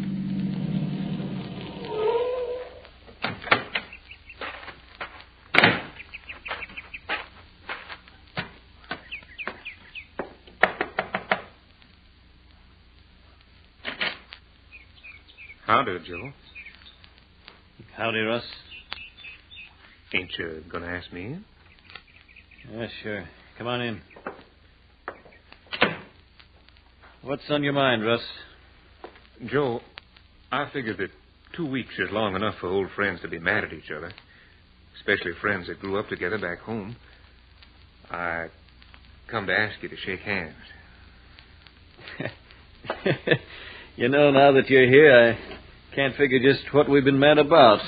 [SPEAKER 17] Howdy, Joe.
[SPEAKER 22] Howdy, Russ.
[SPEAKER 17] Ain't you going to ask me in?
[SPEAKER 22] Yeah, sure. Come on in. What's on your mind, Russ?
[SPEAKER 17] Joe, I figure that 2 weeks is long enough for old friends to be mad at each other, especially friends that grew up together back home. I come to ask you to shake hands.
[SPEAKER 22] You know, now that you're here, I can't figure just what we've been mad about.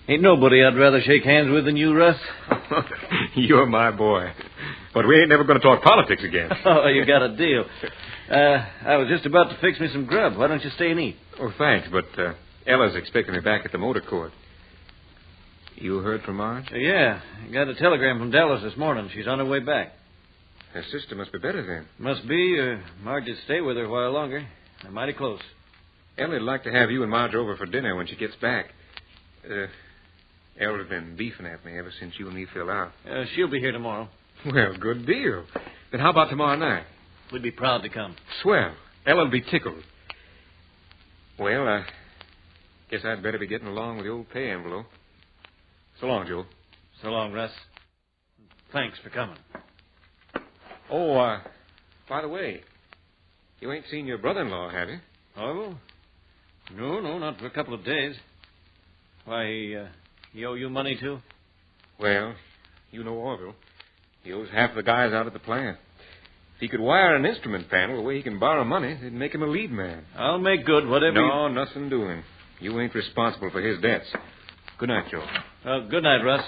[SPEAKER 22] Ain't nobody I'd rather shake hands with than you, Russ.
[SPEAKER 17] You're my boy. But we ain't never going to talk politics again.
[SPEAKER 22] Oh, you got a deal. I was just about to fix me some grub. Why don't you stay and eat?
[SPEAKER 17] Oh, thanks, but Ella's expecting me back at the motor court. You heard from Marge?
[SPEAKER 22] Yeah, I got a telegram from Dallas this morning. She's on her way back.
[SPEAKER 17] Her sister must be better then.
[SPEAKER 22] Must be, or Marge'd stay with her a while longer. They're mighty close.
[SPEAKER 17] Ella'd like to have you and Marge over for dinner when she gets back. Ella's been beefing at me ever since you and me fell out.
[SPEAKER 22] She'll be here tomorrow.
[SPEAKER 17] Well, good deal. Then how about tomorrow night?
[SPEAKER 22] We'd be proud to come.
[SPEAKER 17] Swell. Ella'll be tickled. Well, I guess I'd better be getting along with the old pay envelope. So long, Joe.
[SPEAKER 22] So long, Russ. Thanks for coming.
[SPEAKER 17] Oh, by the way, you ain't seen your brother-in-law, have you?
[SPEAKER 22] Oh? No, not for a couple of days. Why, he owe you money, too?
[SPEAKER 17] Well, you know Orville. He owes half the guys out at the plant. If he could wire an instrument panel the way he can borrow money, it'd make him a lead man.
[SPEAKER 22] I'll make good whatever
[SPEAKER 17] No, nothing doing. You ain't responsible for his debts. Good night, Joe.
[SPEAKER 22] Well, good night, Russ.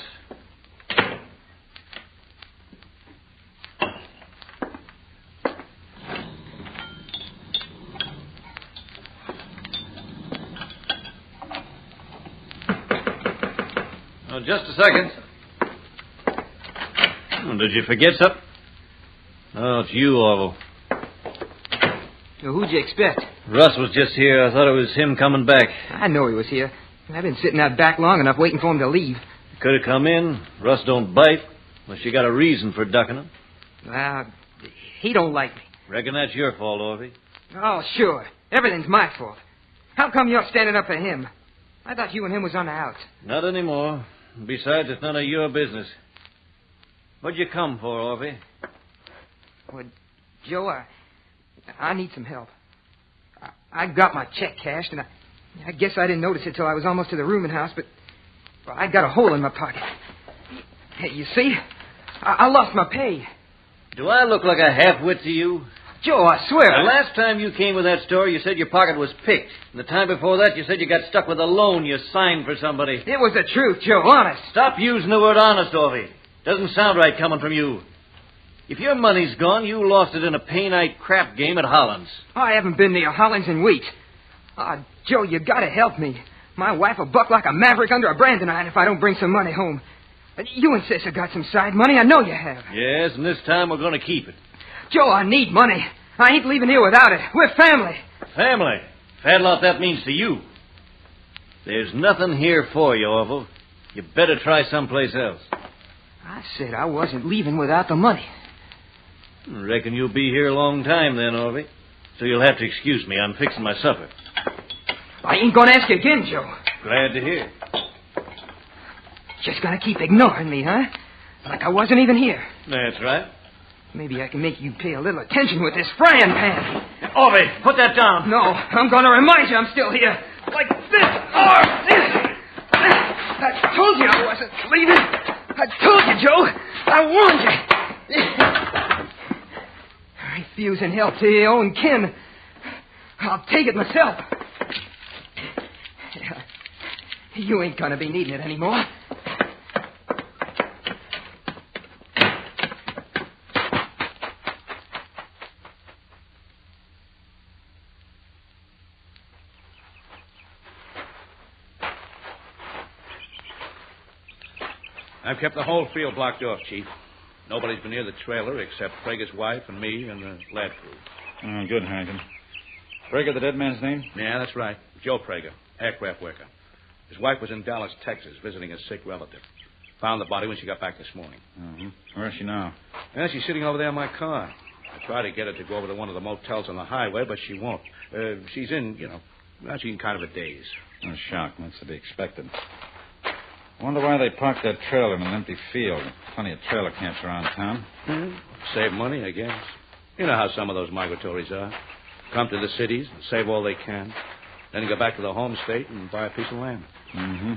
[SPEAKER 22] Oh, just a second. Oh, did you forget something? Oh, it's you, Orville.
[SPEAKER 3] Well, who'd you expect?
[SPEAKER 22] Russ was just here. I thought it was him coming back.
[SPEAKER 3] I know he was here. I've been sitting out back long enough waiting for him to leave.
[SPEAKER 22] Could have come in. Russ don't bite unless you got a reason for ducking him.
[SPEAKER 3] Well, he don't like me.
[SPEAKER 22] Reckon that's your fault, Orvie.
[SPEAKER 3] Oh, sure. Everything's my fault. How come you're standing up for him? I thought you and him was on the outs.
[SPEAKER 22] Not anymore. Besides, it's none of your business. What'd you come for, Orvie?
[SPEAKER 3] Well, Joe, I need some help. I got my check cashed, and I guess I didn't notice it till I was almost to the rooming house, but I got a hole in my pocket. Hey, you see? I lost my pay.
[SPEAKER 22] Do I look like a half-wit to you?
[SPEAKER 3] Joe, I swear.
[SPEAKER 22] The last time you came with that store, you said your pocket was picked. And the time before that, you said you got stuck with a loan you signed for somebody.
[SPEAKER 3] It was the truth, Joe, honest.
[SPEAKER 22] Stop using the word honest, Orvie. Doesn't sound right coming from you. If your money's gone, you lost it in a pay-night crap game at Holland's.
[SPEAKER 3] I haven't been near Holland's in weeks. Joe, you gotta help me. My wife will buck like a maverick under a branding iron if I don't bring some money home. You and Sis have got some side money. I know you have.
[SPEAKER 22] Yes, and this time we're going to keep it.
[SPEAKER 3] Joe, I need money. I ain't leaving here without it. We're family.
[SPEAKER 22] Family? Fat lot that means to you. There's nothing here for you, Orville. You better try someplace else.
[SPEAKER 3] I said I wasn't leaving without the money.
[SPEAKER 22] Reckon you'll be here a long time then, Orvie. So you'll have to excuse me. I'm fixing my supper.
[SPEAKER 3] I ain't gonna ask you again, Joe.
[SPEAKER 22] Glad to hear.
[SPEAKER 3] Just gonna keep ignoring me, huh? Like I wasn't even here.
[SPEAKER 22] That's right.
[SPEAKER 3] Maybe I can make you pay a little attention with this frying pan.
[SPEAKER 22] Orvie, put that down.
[SPEAKER 3] No, I'm gonna remind you I'm still here. Like this or this. I told you I wasn't leaving. I told you, Joe. I warned you. Refusing help to your own kin. I'll take it myself. You ain't gonna be needing it anymore.
[SPEAKER 1] I've kept the whole field blocked off, Chief. Nobody's been near the trailer except Prager's wife and me and the lab crew.
[SPEAKER 14] Oh, good, Harrington. Prager, the dead man's name?
[SPEAKER 1] Yeah, that's right. Joe Prager, aircraft worker. His wife was in Dallas, Texas, visiting a sick relative. Found the body when she got back this morning.
[SPEAKER 14] Mm-hmm. Where is she now?
[SPEAKER 1] Yeah, she's sitting over there in my car. I tried to get her to go over to one of the motels on the highway, but she won't. She's in, she's in kind of a daze.
[SPEAKER 14] A shock. That's to be expected. I wonder why they parked that trailer in an empty field. Plenty of trailer camps around town.
[SPEAKER 1] Save money, I guess. You know how some of those migratories are. Come to the cities and save all they can. Then go back to the home state and buy a piece of land.
[SPEAKER 14] Mm-hmm.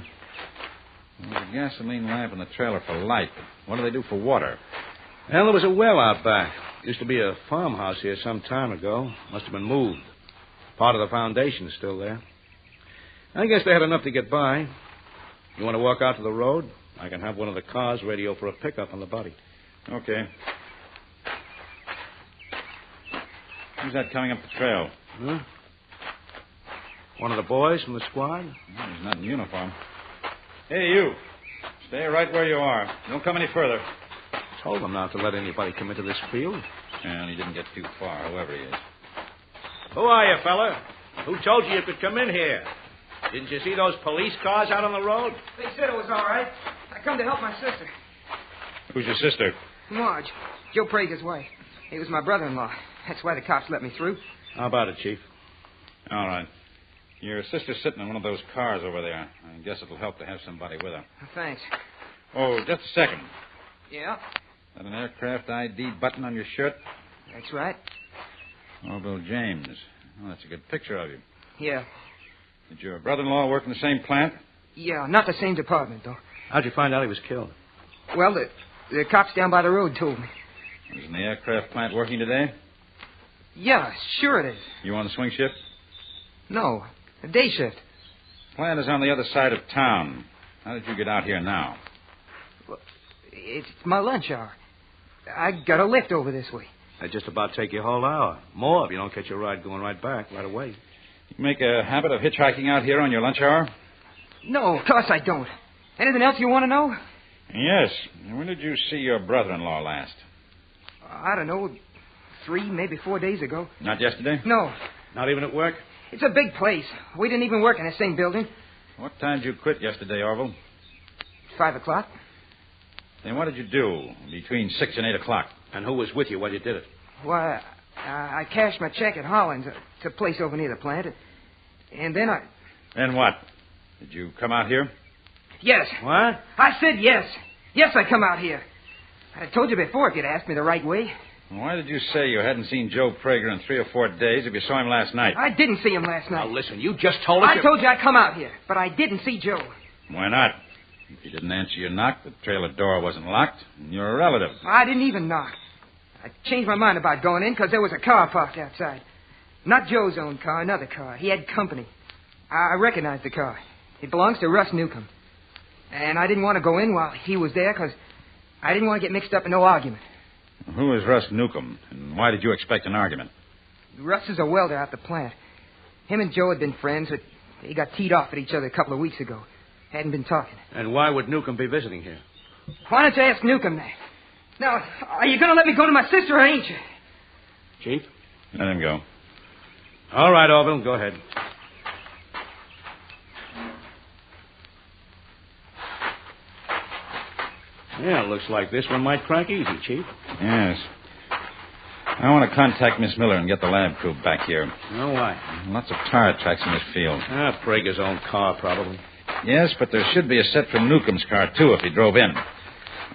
[SPEAKER 14] There's a gasoline lamp in the trailer for light. What do they do for water?
[SPEAKER 1] Well, there was a well out back. Used to be a farmhouse here some time ago. Must have been moved. Part of the foundation's still there. I guess they had enough to get by. You want to walk out to the road? I can have one of the cars radio for a pickup on the body.
[SPEAKER 14] Okay. Who's that coming up the trail?
[SPEAKER 1] Huh? One of the boys from the squad?
[SPEAKER 14] Well, he's not in uniform. Hey, you. Stay right where you are. Don't come any further.
[SPEAKER 1] Told him not to let anybody come into this field.
[SPEAKER 14] And he didn't get too far, whoever he is.
[SPEAKER 1] Who are you, fella? Who told you could come in here? Didn't you see those police cars out on the road?
[SPEAKER 3] They said it was all right. I come to help my sister.
[SPEAKER 14] Who's your sister?
[SPEAKER 3] Marge. Joe Prager's wife. He was my brother-in-law. That's why the cops let me through.
[SPEAKER 1] How about it, Chief?
[SPEAKER 14] All right. Your sister's sitting in one of those cars over there. I guess it'll help to have somebody with her.
[SPEAKER 3] Thanks.
[SPEAKER 14] Oh, just a second.
[SPEAKER 3] Yeah?
[SPEAKER 14] That an aircraft ID button on your shirt?
[SPEAKER 3] That's right.
[SPEAKER 14] Orville James. Oh, that's a good picture of you.
[SPEAKER 3] Yeah.
[SPEAKER 14] Did your brother-in-law work in the same plant?
[SPEAKER 3] Yeah, not the same department, though.
[SPEAKER 1] How'd you find out he was killed?
[SPEAKER 3] Well, the cops down by the road told me.
[SPEAKER 14] Is in the aircraft plant working today?
[SPEAKER 3] Yeah, sure it is.
[SPEAKER 14] You on the swing shift?
[SPEAKER 3] No, a day shift.
[SPEAKER 14] Plant is on the other side of town. How did you get out here now?
[SPEAKER 3] Well, it's my lunch hour. I got a lift over this way.
[SPEAKER 15] That'd just about take you a whole hour. More if you don't catch your ride going right back right away.
[SPEAKER 14] You make a habit of hitchhiking out here on your lunch hour?
[SPEAKER 3] No, of course I don't. Anything else you want to know?
[SPEAKER 14] Yes. When did you see your brother-in-law last?
[SPEAKER 3] I don't know, 3, maybe 4 days ago.
[SPEAKER 14] Not yesterday?
[SPEAKER 3] No.
[SPEAKER 15] Not even at work?
[SPEAKER 3] It's a big place. We didn't even work in the same building.
[SPEAKER 14] What time did you quit yesterday, Orville?
[SPEAKER 3] 5 o'clock.
[SPEAKER 14] Then what did you do between 6 and 8 o'clock?
[SPEAKER 15] And who was with you while you did it?
[SPEAKER 3] Well, I cashed my check at Holland's. It's a place over near the plant. And then I...
[SPEAKER 14] Then what? Did you come out here?
[SPEAKER 3] Yes.
[SPEAKER 15] What?
[SPEAKER 3] I said yes. Yes, I come out here. I'd have told you before if you'd asked me the right way.
[SPEAKER 14] Why did you say you hadn't seen Joe Prager in 3 or 4 days if you saw him last night?
[SPEAKER 3] I didn't see him last night.
[SPEAKER 15] Now, listen, you just told us...
[SPEAKER 3] I told you I'd come out here, but I didn't see Joe.
[SPEAKER 14] Why not? If you didn't answer your knock, the trailer door wasn't locked, and you're a relative.
[SPEAKER 3] I didn't even knock. I changed my mind about going in because there was a car parked outside. Not Joe's own car, another car. He had company. I recognized the car. It belongs to Russ Newcomb. And I didn't want to go in while he was there because I didn't want to get mixed up in no argument.
[SPEAKER 14] Who is Russ Newcomb, and why did you expect an argument?
[SPEAKER 3] Russ is a welder out the plant. Him and Joe had been friends, but they got teed off at each other a couple of weeks ago. Hadn't been talking.
[SPEAKER 15] And why would Newcomb be visiting here?
[SPEAKER 3] Why don't you ask Newcomb that? Now, are you going to let me go to my sister or ain't you?
[SPEAKER 15] Chief?
[SPEAKER 14] Let him go.
[SPEAKER 15] All right, Orville, go ahead. Yeah, looks like this one might crack easy, Chief.
[SPEAKER 14] Yes. I want to contact Miss Miller and get the lab crew back here.
[SPEAKER 15] Oh, why?
[SPEAKER 14] Lots of tire tracks in this field.
[SPEAKER 15] Prager's own car, probably.
[SPEAKER 14] Yes, but there should be a set from Newcomb's car, too, if he drove in.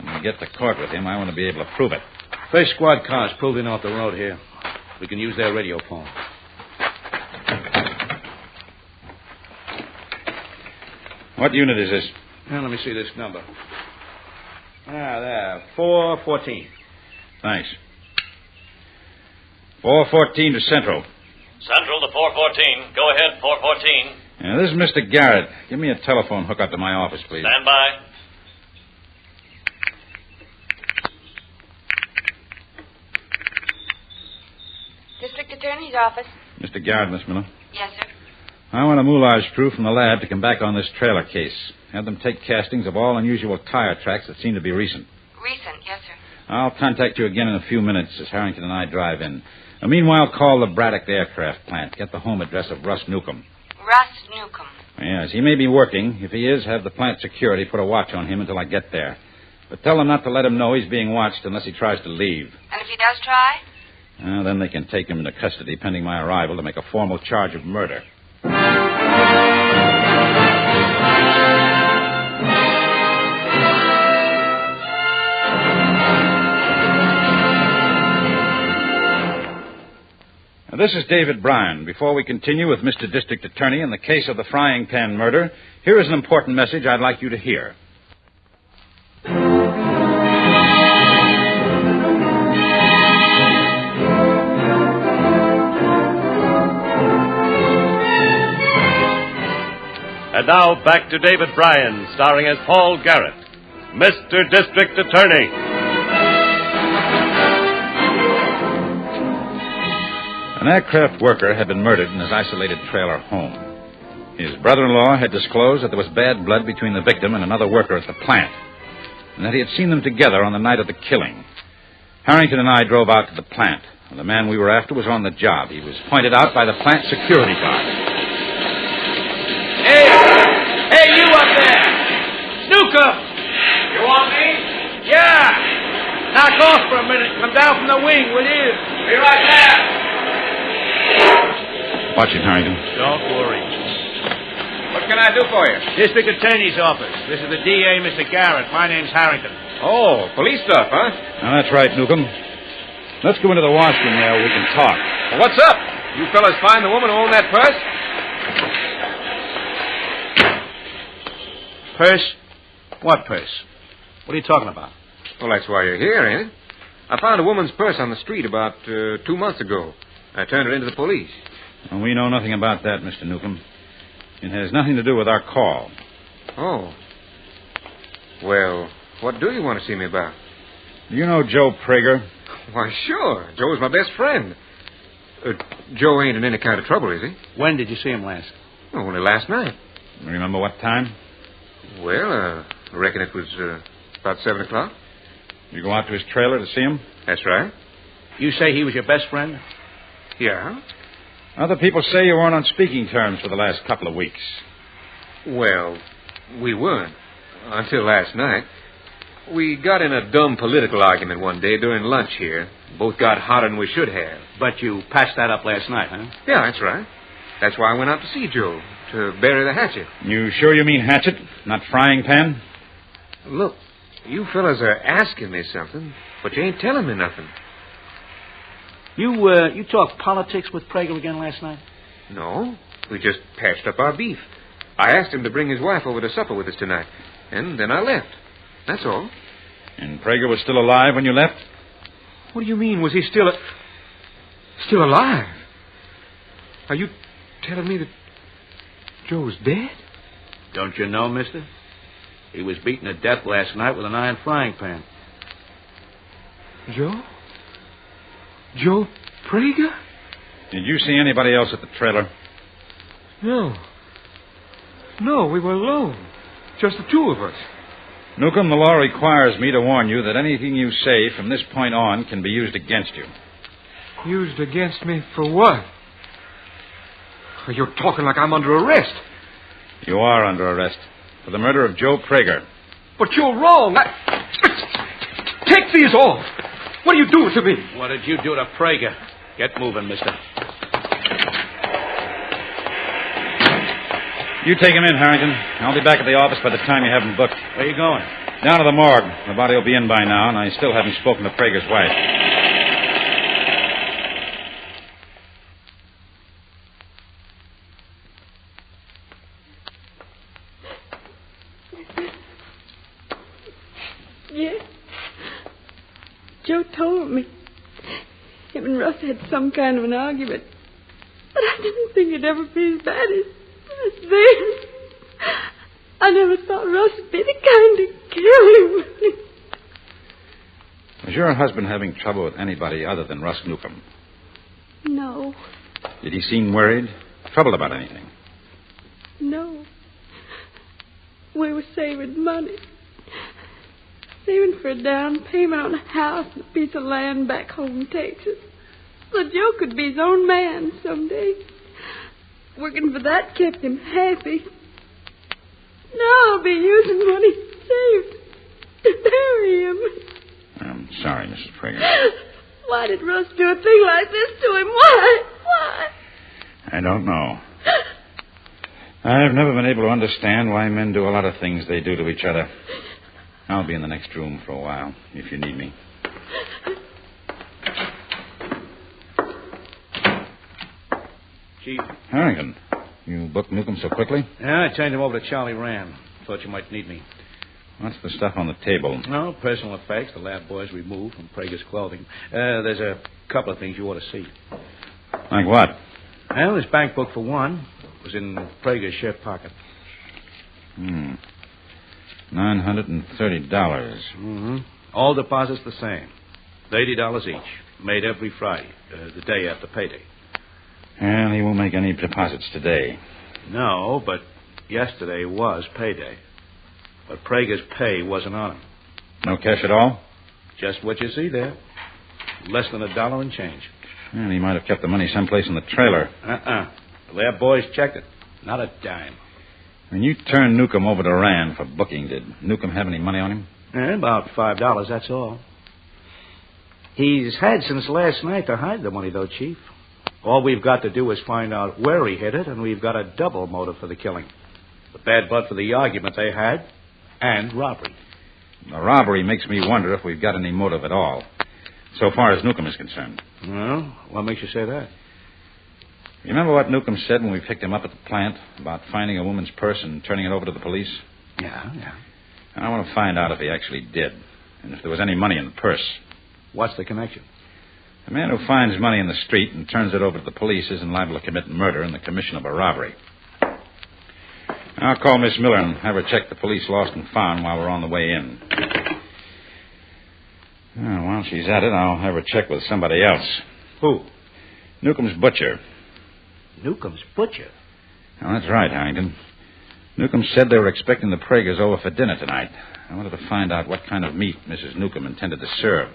[SPEAKER 14] When we get to court with him, I want to be able to prove it.
[SPEAKER 15] First squad car's pulled in off the road here. We can use their radio phone.
[SPEAKER 14] What unit is this?
[SPEAKER 15] Well, let me see this number. There. 414.
[SPEAKER 14] Thanks. 414 to Central.
[SPEAKER 16] Central to 414. Go ahead, 414.
[SPEAKER 14] Yeah, this is Mr. Garrett. Give me a telephone hook up to my office, please.
[SPEAKER 16] Stand by.
[SPEAKER 13] District Attorney's office.
[SPEAKER 14] Mr. Garrett, Miss Miller.
[SPEAKER 13] Yes, sir.
[SPEAKER 14] I want a moulage crew from the lab to come back on this trailer case. Have them take castings of all unusual tire tracks that seem to be recent.
[SPEAKER 13] Recent, yes, sir.
[SPEAKER 14] I'll contact you again in a few minutes as Harrington and I drive in. Meanwhile, call the Braddock Aircraft Plant. Get the home address of Russ Newcomb.
[SPEAKER 13] Russ Newcomb.
[SPEAKER 14] Yes, he may be working. If he is, have the plant security put a watch on him until I get there. But tell them not to let him know he's being watched unless he tries to leave.
[SPEAKER 13] And if he does try?
[SPEAKER 14] Then they can take him into custody pending my arrival to make a formal charge of murder. This is David Bryan. Before we continue with Mr. District Attorney in the case of the frying pan murder, here is an important message I'd like you to hear.
[SPEAKER 16] And now back to David Bryan, starring as Paul Garrett, Mr. District Attorney.
[SPEAKER 14] An aircraft worker had been murdered in his isolated trailer home. His brother-in-law had disclosed that there was bad blood between the victim and another worker at the plant, and that he had seen them together on the night of the killing. Harrington and I drove out to the plant, and the man we were after was on the job. He was pointed out by the plant security guard.
[SPEAKER 18] Hey, you up there! Snooker!
[SPEAKER 16] You want me?
[SPEAKER 18] Yeah! Knock off for a minute. Come down from the wing, will you?
[SPEAKER 16] Be right there.
[SPEAKER 14] Watch it, Harrington.
[SPEAKER 18] Don't worry.
[SPEAKER 16] What can I do for you?
[SPEAKER 18] District Attorney's office. This is the DA, Mr. Garrett. My name's Harrington.
[SPEAKER 16] Oh, police stuff, huh?
[SPEAKER 14] Now, that's right, Newcomb. Let's go into the washroom there. We can talk.
[SPEAKER 16] Well, what's up? You fellas find the woman who owned that purse?
[SPEAKER 15] Purse? What purse? What are you talking about?
[SPEAKER 17] Well, that's why you're here, ain't it? I found a woman's purse on the street about 2 months ago. I turned her into the police.
[SPEAKER 14] Well, we know nothing about that, Mr. Newcomb. It has nothing to do with our call.
[SPEAKER 17] Oh. Well, what do you want to see me about?
[SPEAKER 14] Do you know Joe Prager?
[SPEAKER 17] Why, sure. Joe's my best friend. Joe ain't in any kind of trouble, is he?
[SPEAKER 15] When did you see him last?
[SPEAKER 17] Oh, only last night.
[SPEAKER 14] Remember what time?
[SPEAKER 17] Well, I reckon it was about 7 o'clock.
[SPEAKER 14] You go out to his trailer to see him?
[SPEAKER 17] That's right.
[SPEAKER 15] You say he was your best friend?
[SPEAKER 17] Yeah.
[SPEAKER 14] Other people say you weren't on speaking terms for the last couple of weeks.
[SPEAKER 17] Well, we weren't. Until last night. We got in a dumb political argument one day during lunch here. Both got hotter than we should have.
[SPEAKER 15] But you patched that up last night, huh?
[SPEAKER 17] Yeah, that's right. That's why I went out to see Joe, to bury the hatchet.
[SPEAKER 14] You sure you mean hatchet, not frying pan?
[SPEAKER 17] Look, you fellas are asking me something, but you ain't telling me nothing.
[SPEAKER 15] You talked politics with Prager again last night?
[SPEAKER 17] No, we just patched up our beef. I asked him to bring his wife over to supper with us tonight, and then I left. That's all.
[SPEAKER 14] And Prager was still alive when you left?
[SPEAKER 17] What do you mean? Was he still alive? Are you telling me that Joe's dead?
[SPEAKER 15] Don't you know, mister? He was beaten to death last night with an iron frying pan.
[SPEAKER 17] Joe? Joe Prager?
[SPEAKER 14] Did you see anybody else at the trailer?
[SPEAKER 17] No, we were alone. Just the two of us.
[SPEAKER 14] Newcomb, the law requires me to warn you that anything you say from this point on can be used against you.
[SPEAKER 17] Used against me for what? You're talking like I'm under arrest.
[SPEAKER 14] You are under arrest for the murder of Joe Prager.
[SPEAKER 17] But you're wrong. Take these off. What are you doing to me?
[SPEAKER 15] What did you do to Prager? Get moving, mister.
[SPEAKER 14] You take him in, Harrington. I'll be back at the office by the time you have him booked.
[SPEAKER 15] Where you going?
[SPEAKER 14] Down to the morgue. The body will be in by now, and I still haven't spoken to Prager's wife.
[SPEAKER 10] Yes. Joe told me. Him and Russ had some kind of an argument. But I didn't think it'd ever be as bad as this. I never thought Russ would be the kind to kill him.
[SPEAKER 14] Was your husband having trouble with anybody other than Russ Newcomb?
[SPEAKER 10] No.
[SPEAKER 14] Did he seem worried? Troubled about anything?
[SPEAKER 10] No. We were saving money. Saving for a down payment on a house and a piece of land back home in Texas. So Joe could be his own man someday. Working for that kept him happy. Now I'll be using what he saved to bury him.
[SPEAKER 14] I'm sorry, Mrs. Prager.
[SPEAKER 10] Why did Russ do a thing like this to him? Why?
[SPEAKER 14] I don't know. I've never been able to understand why men do a lot of things they do to each other. I'll be in the next room for a while, if you need me.
[SPEAKER 15] Chief.
[SPEAKER 14] Harrington, you booked Newcomb so quickly?
[SPEAKER 15] Yeah, I changed him over to Charlie Rand. Thought you might need me.
[SPEAKER 14] What's the stuff on the table?
[SPEAKER 15] No, personal effects the lab boys removed from Prager's clothing. There's a couple of things you ought to see.
[SPEAKER 14] Like what?
[SPEAKER 15] Well, his bank book, for one, was in Prager's shirt pocket.
[SPEAKER 14] $930.
[SPEAKER 15] Mm-hmm. All deposits the same. $80 each. Made every Friday, the day after payday.
[SPEAKER 14] And he won't make any deposits today.
[SPEAKER 15] No, but yesterday was payday. But Prager's pay wasn't on him.
[SPEAKER 14] No cash at all?
[SPEAKER 15] Just what you see there. Less than $1 and change.
[SPEAKER 14] And he might have kept the money someplace in the trailer.
[SPEAKER 15] The lab boys checked it. Not a dime.
[SPEAKER 14] When you turned Newcomb over to Rand for booking, did Newcomb have any money on him?
[SPEAKER 15] About $5, that's all. He's had since last night to hide the money, though, Chief. All we've got to do is find out where he hid it, and we've got a double motive for the killing. The bad blood for the argument they had, and robbery.
[SPEAKER 14] The robbery makes me wonder if we've got any motive at all, so far as Newcomb is concerned.
[SPEAKER 15] Well, what makes you say that?
[SPEAKER 14] You remember what Newcomb said when we picked him up at the plant about finding a woman's purse and turning it over to the police?
[SPEAKER 15] Yeah.
[SPEAKER 14] I want to find out if he actually did, and if there was any money in the purse.
[SPEAKER 15] What's the connection?
[SPEAKER 14] A man who finds money in the street and turns it over to the police isn't liable to commit murder in the commission of a robbery. I'll call Miss Miller and have her check the police lost and found while we're on the way in. While she's at it, I'll have her check with somebody else.
[SPEAKER 15] Who?
[SPEAKER 14] Newcomb's butcher.
[SPEAKER 15] Newcomb's butcher?
[SPEAKER 14] Now, that's right, Harrington. Newcomb said they were expecting the Pragers over for dinner tonight. I wanted to find out what kind of meat Mrs. Newcomb intended to serve.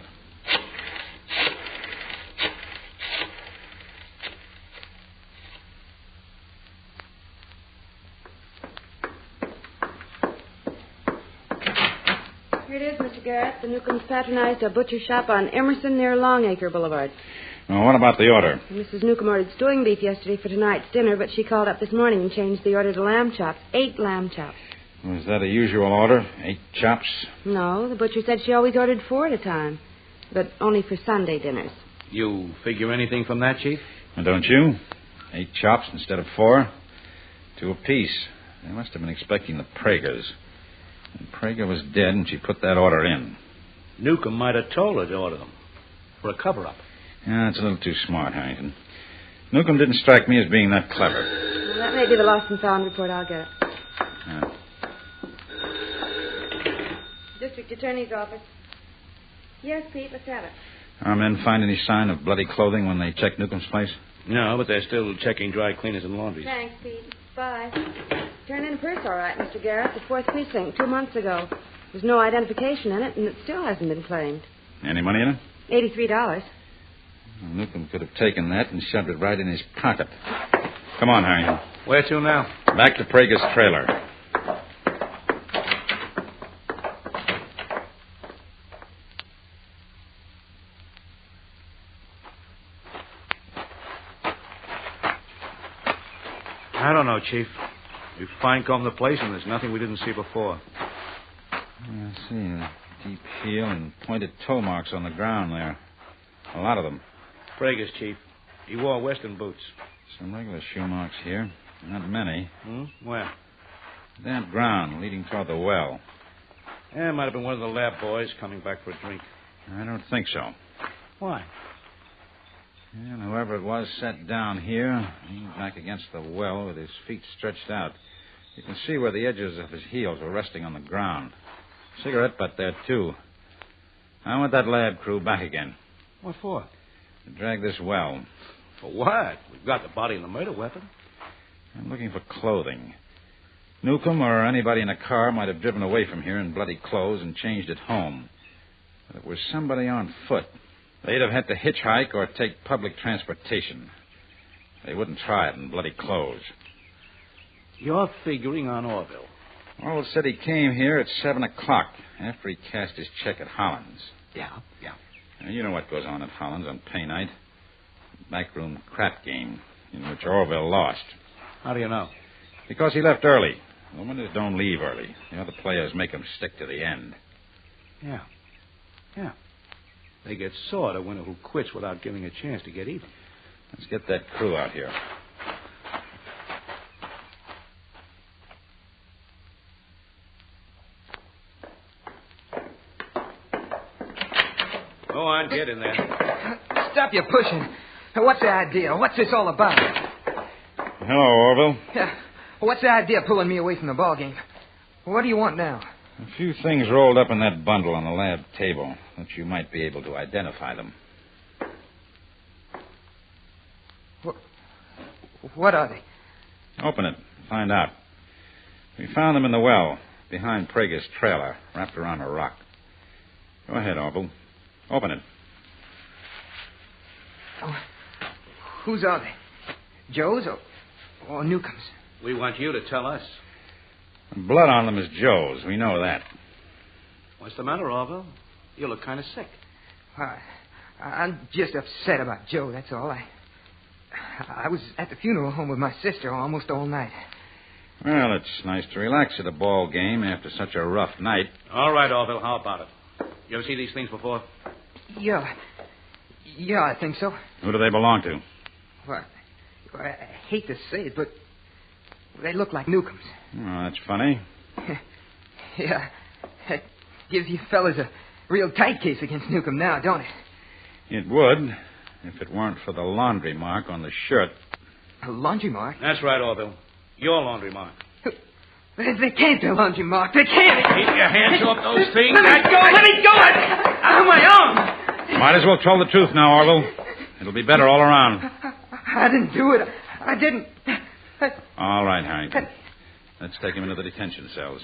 [SPEAKER 13] Here it is, Mr. Garrett. The Newcombs patronized a butcher shop on Emerson near Longacre Boulevard.
[SPEAKER 14] Well, what about the order?
[SPEAKER 13] Mrs. Newcomb ordered stewing beef yesterday for tonight's dinner, but she called up this morning and changed the order to lamb chops. 8 lamb chops.
[SPEAKER 14] Was that a usual order? 8 chops?
[SPEAKER 13] No, the butcher said she always ordered 4 at a time, but only for Sunday dinners.
[SPEAKER 15] You figure anything from that, Chief?
[SPEAKER 14] Well, don't you? 8 chops instead of 4. 2 apiece. They must have been expecting the Pragers. And Prager was dead, and she put that order in.
[SPEAKER 15] Newcomb might have told her to order them for a cover-up.
[SPEAKER 14] Yeah, that's a little too smart, Harrington. Newcomb didn't strike me as being that clever.
[SPEAKER 13] Well, that may be the lost and found report. I'll get it. District Attorney's Office. Yes, Pete, let's have it.
[SPEAKER 14] Our men find any sign of bloody clothing when they checked Newcomb's place?
[SPEAKER 15] No, but they're still checking dry cleaners and laundries.
[SPEAKER 13] Thanks, Pete. Bye. Turned in a purse all right, Mr. Garrett, the 4th precinct, 2 months ago. There's no identification in it, and it still hasn't been claimed.
[SPEAKER 14] Any money in it?
[SPEAKER 13] $83.
[SPEAKER 14] Well, Newcomb could have taken that and shoved it right in his pocket. Come on, Harrington.
[SPEAKER 15] Where to now?
[SPEAKER 14] Back to Prager's trailer.
[SPEAKER 15] I don't know, Chief. We fine-combed the place, and there's nothing we didn't see before.
[SPEAKER 14] I see. A deep heel and pointed toe marks on the ground there. A lot of them.
[SPEAKER 15] Prager's, Chief. He wore Western boots.
[SPEAKER 14] Some regular shoe marks here. Not many.
[SPEAKER 15] Where?
[SPEAKER 14] Damp ground leading toward the well.
[SPEAKER 15] Yeah, it might have been one of the lab boys coming back for a drink.
[SPEAKER 14] I don't think so.
[SPEAKER 15] Why?
[SPEAKER 14] And whoever it was sat down here, leaned back against the well with his feet stretched out. You can see where the edges of his heels were resting on the ground. Cigarette butt there, too. I want that lab crew back again.
[SPEAKER 15] What for?
[SPEAKER 14] To drag this well.
[SPEAKER 15] For what? We've got the body and the murder weapon.
[SPEAKER 14] I'm looking for clothing. Newcomb or anybody in a car might have driven away from here in bloody clothes and changed at home. But it was somebody on foot. They'd have had to hitchhike or take public transportation. They wouldn't try it in bloody clothes.
[SPEAKER 15] You're figuring on Orville.
[SPEAKER 14] Orville said he came here at 7 o'clock after he cashed his check at Holland's.
[SPEAKER 15] Yeah.
[SPEAKER 14] Now, you know what goes on at Holland's on pay night. Backroom crap game in which Orville lost.
[SPEAKER 15] How do you know?
[SPEAKER 14] Because he left early. The winners don't leave early. The other players make them stick to the end.
[SPEAKER 15] Yeah. They get sore at a winner who quits without giving a chance to get even.
[SPEAKER 14] Let's get that crew out here.
[SPEAKER 15] Go on, get in there.
[SPEAKER 3] Stop your pushing. What's the idea? What's this all about?
[SPEAKER 14] Hello, Orville.
[SPEAKER 3] Yeah. What's the idea pulling me away from the ball game? What do you want now?
[SPEAKER 14] A few things rolled up in that bundle on the lab table. That you might be able to identify them.
[SPEAKER 3] What are they?
[SPEAKER 14] Open it. Find out. We found them in the well, behind Prager's trailer, wrapped around a rock. Go ahead, Orville. Open it.
[SPEAKER 3] Oh, whose are they? Joe's or Newcomb's?
[SPEAKER 15] We want you to tell us.
[SPEAKER 14] Blood on them is Joe's. We know that.
[SPEAKER 15] What's the matter, Orville? You look kind of sick.
[SPEAKER 3] I'm just upset about Joe, that's all. I was at the funeral home with my sister almost all night.
[SPEAKER 14] Well, it's nice to relax at a ball game after such a rough night.
[SPEAKER 15] All right, Orville, how about it? You ever see these things before?
[SPEAKER 3] Yeah, I think so.
[SPEAKER 14] Who do they belong to?
[SPEAKER 3] Well, I hate to say it, but they look like Newcomb's.
[SPEAKER 14] Oh, that's funny.
[SPEAKER 3] Yeah, that gives you fellas a real tight case against Newcomb now, don't it?
[SPEAKER 14] It would, if it weren't for the laundry mark on the shirt.
[SPEAKER 3] A laundry mark?
[SPEAKER 15] That's right, Orville. Your laundry mark.
[SPEAKER 3] They can't belong to you, Mark. They can't.
[SPEAKER 14] Keep your hands off those things.
[SPEAKER 3] Let me go. Let me go. On my own.
[SPEAKER 14] Might as well tell the truth now, Orville. It'll be better all around.
[SPEAKER 3] I didn't do it. I didn't.
[SPEAKER 14] All right, Harrington. Let's take him into the detention cells.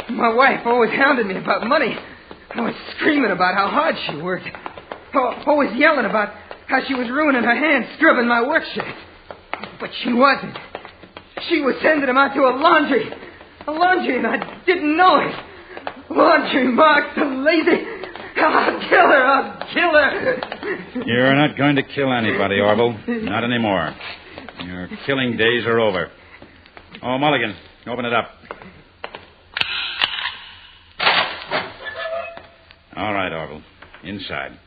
[SPEAKER 3] My wife always hounded me about money. Always screaming about how hard she worked. Always yelling about how she was ruining her hands scrubbing my work shirt. But she wasn't. She was sending them out to a laundry, and I didn't know it. Laundry, Mark, the lazy. I'll kill her.
[SPEAKER 14] You're not going to kill anybody, Orville. Not anymore. Your killing days are over. Oh, Mulligan, open it up. All right, Orville. Inside.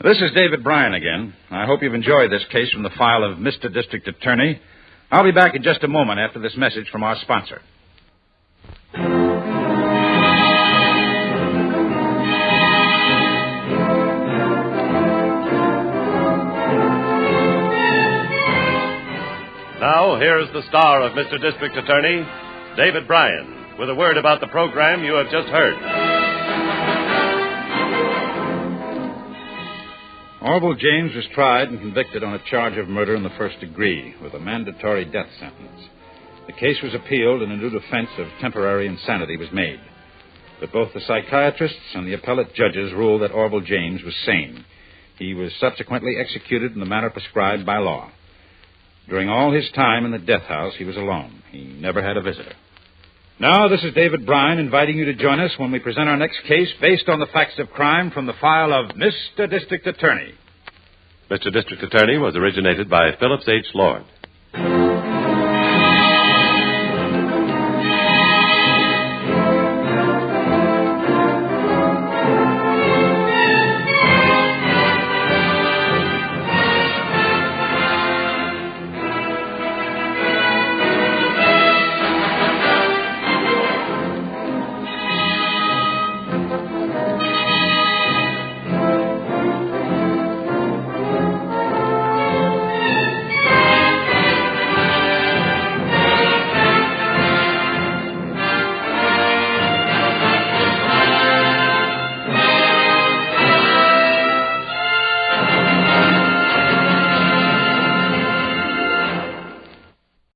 [SPEAKER 14] This is David Bryan again. I hope you've enjoyed this case from the file of Mr. District Attorney. I'll be back in just a moment after this message from our sponsor.
[SPEAKER 16] Now, here's the star of Mr. District Attorney, David Bryan, with a word about the program you have just heard.
[SPEAKER 14] Orville James was tried and convicted on a charge of murder in the first degree with a mandatory death sentence. The case was appealed and a new defense of temporary insanity was made. But both the psychiatrists and the appellate judges ruled that Orville James was sane. He was subsequently executed in the manner prescribed by law. During all his time in the death house, he was alone. He never had a visitor. Now, this is David Bryan inviting you to join us when we present our next case based on the facts of crime from the file of Mr. District Attorney.
[SPEAKER 16] Mr. District Attorney was originated by Phillips H. Lord.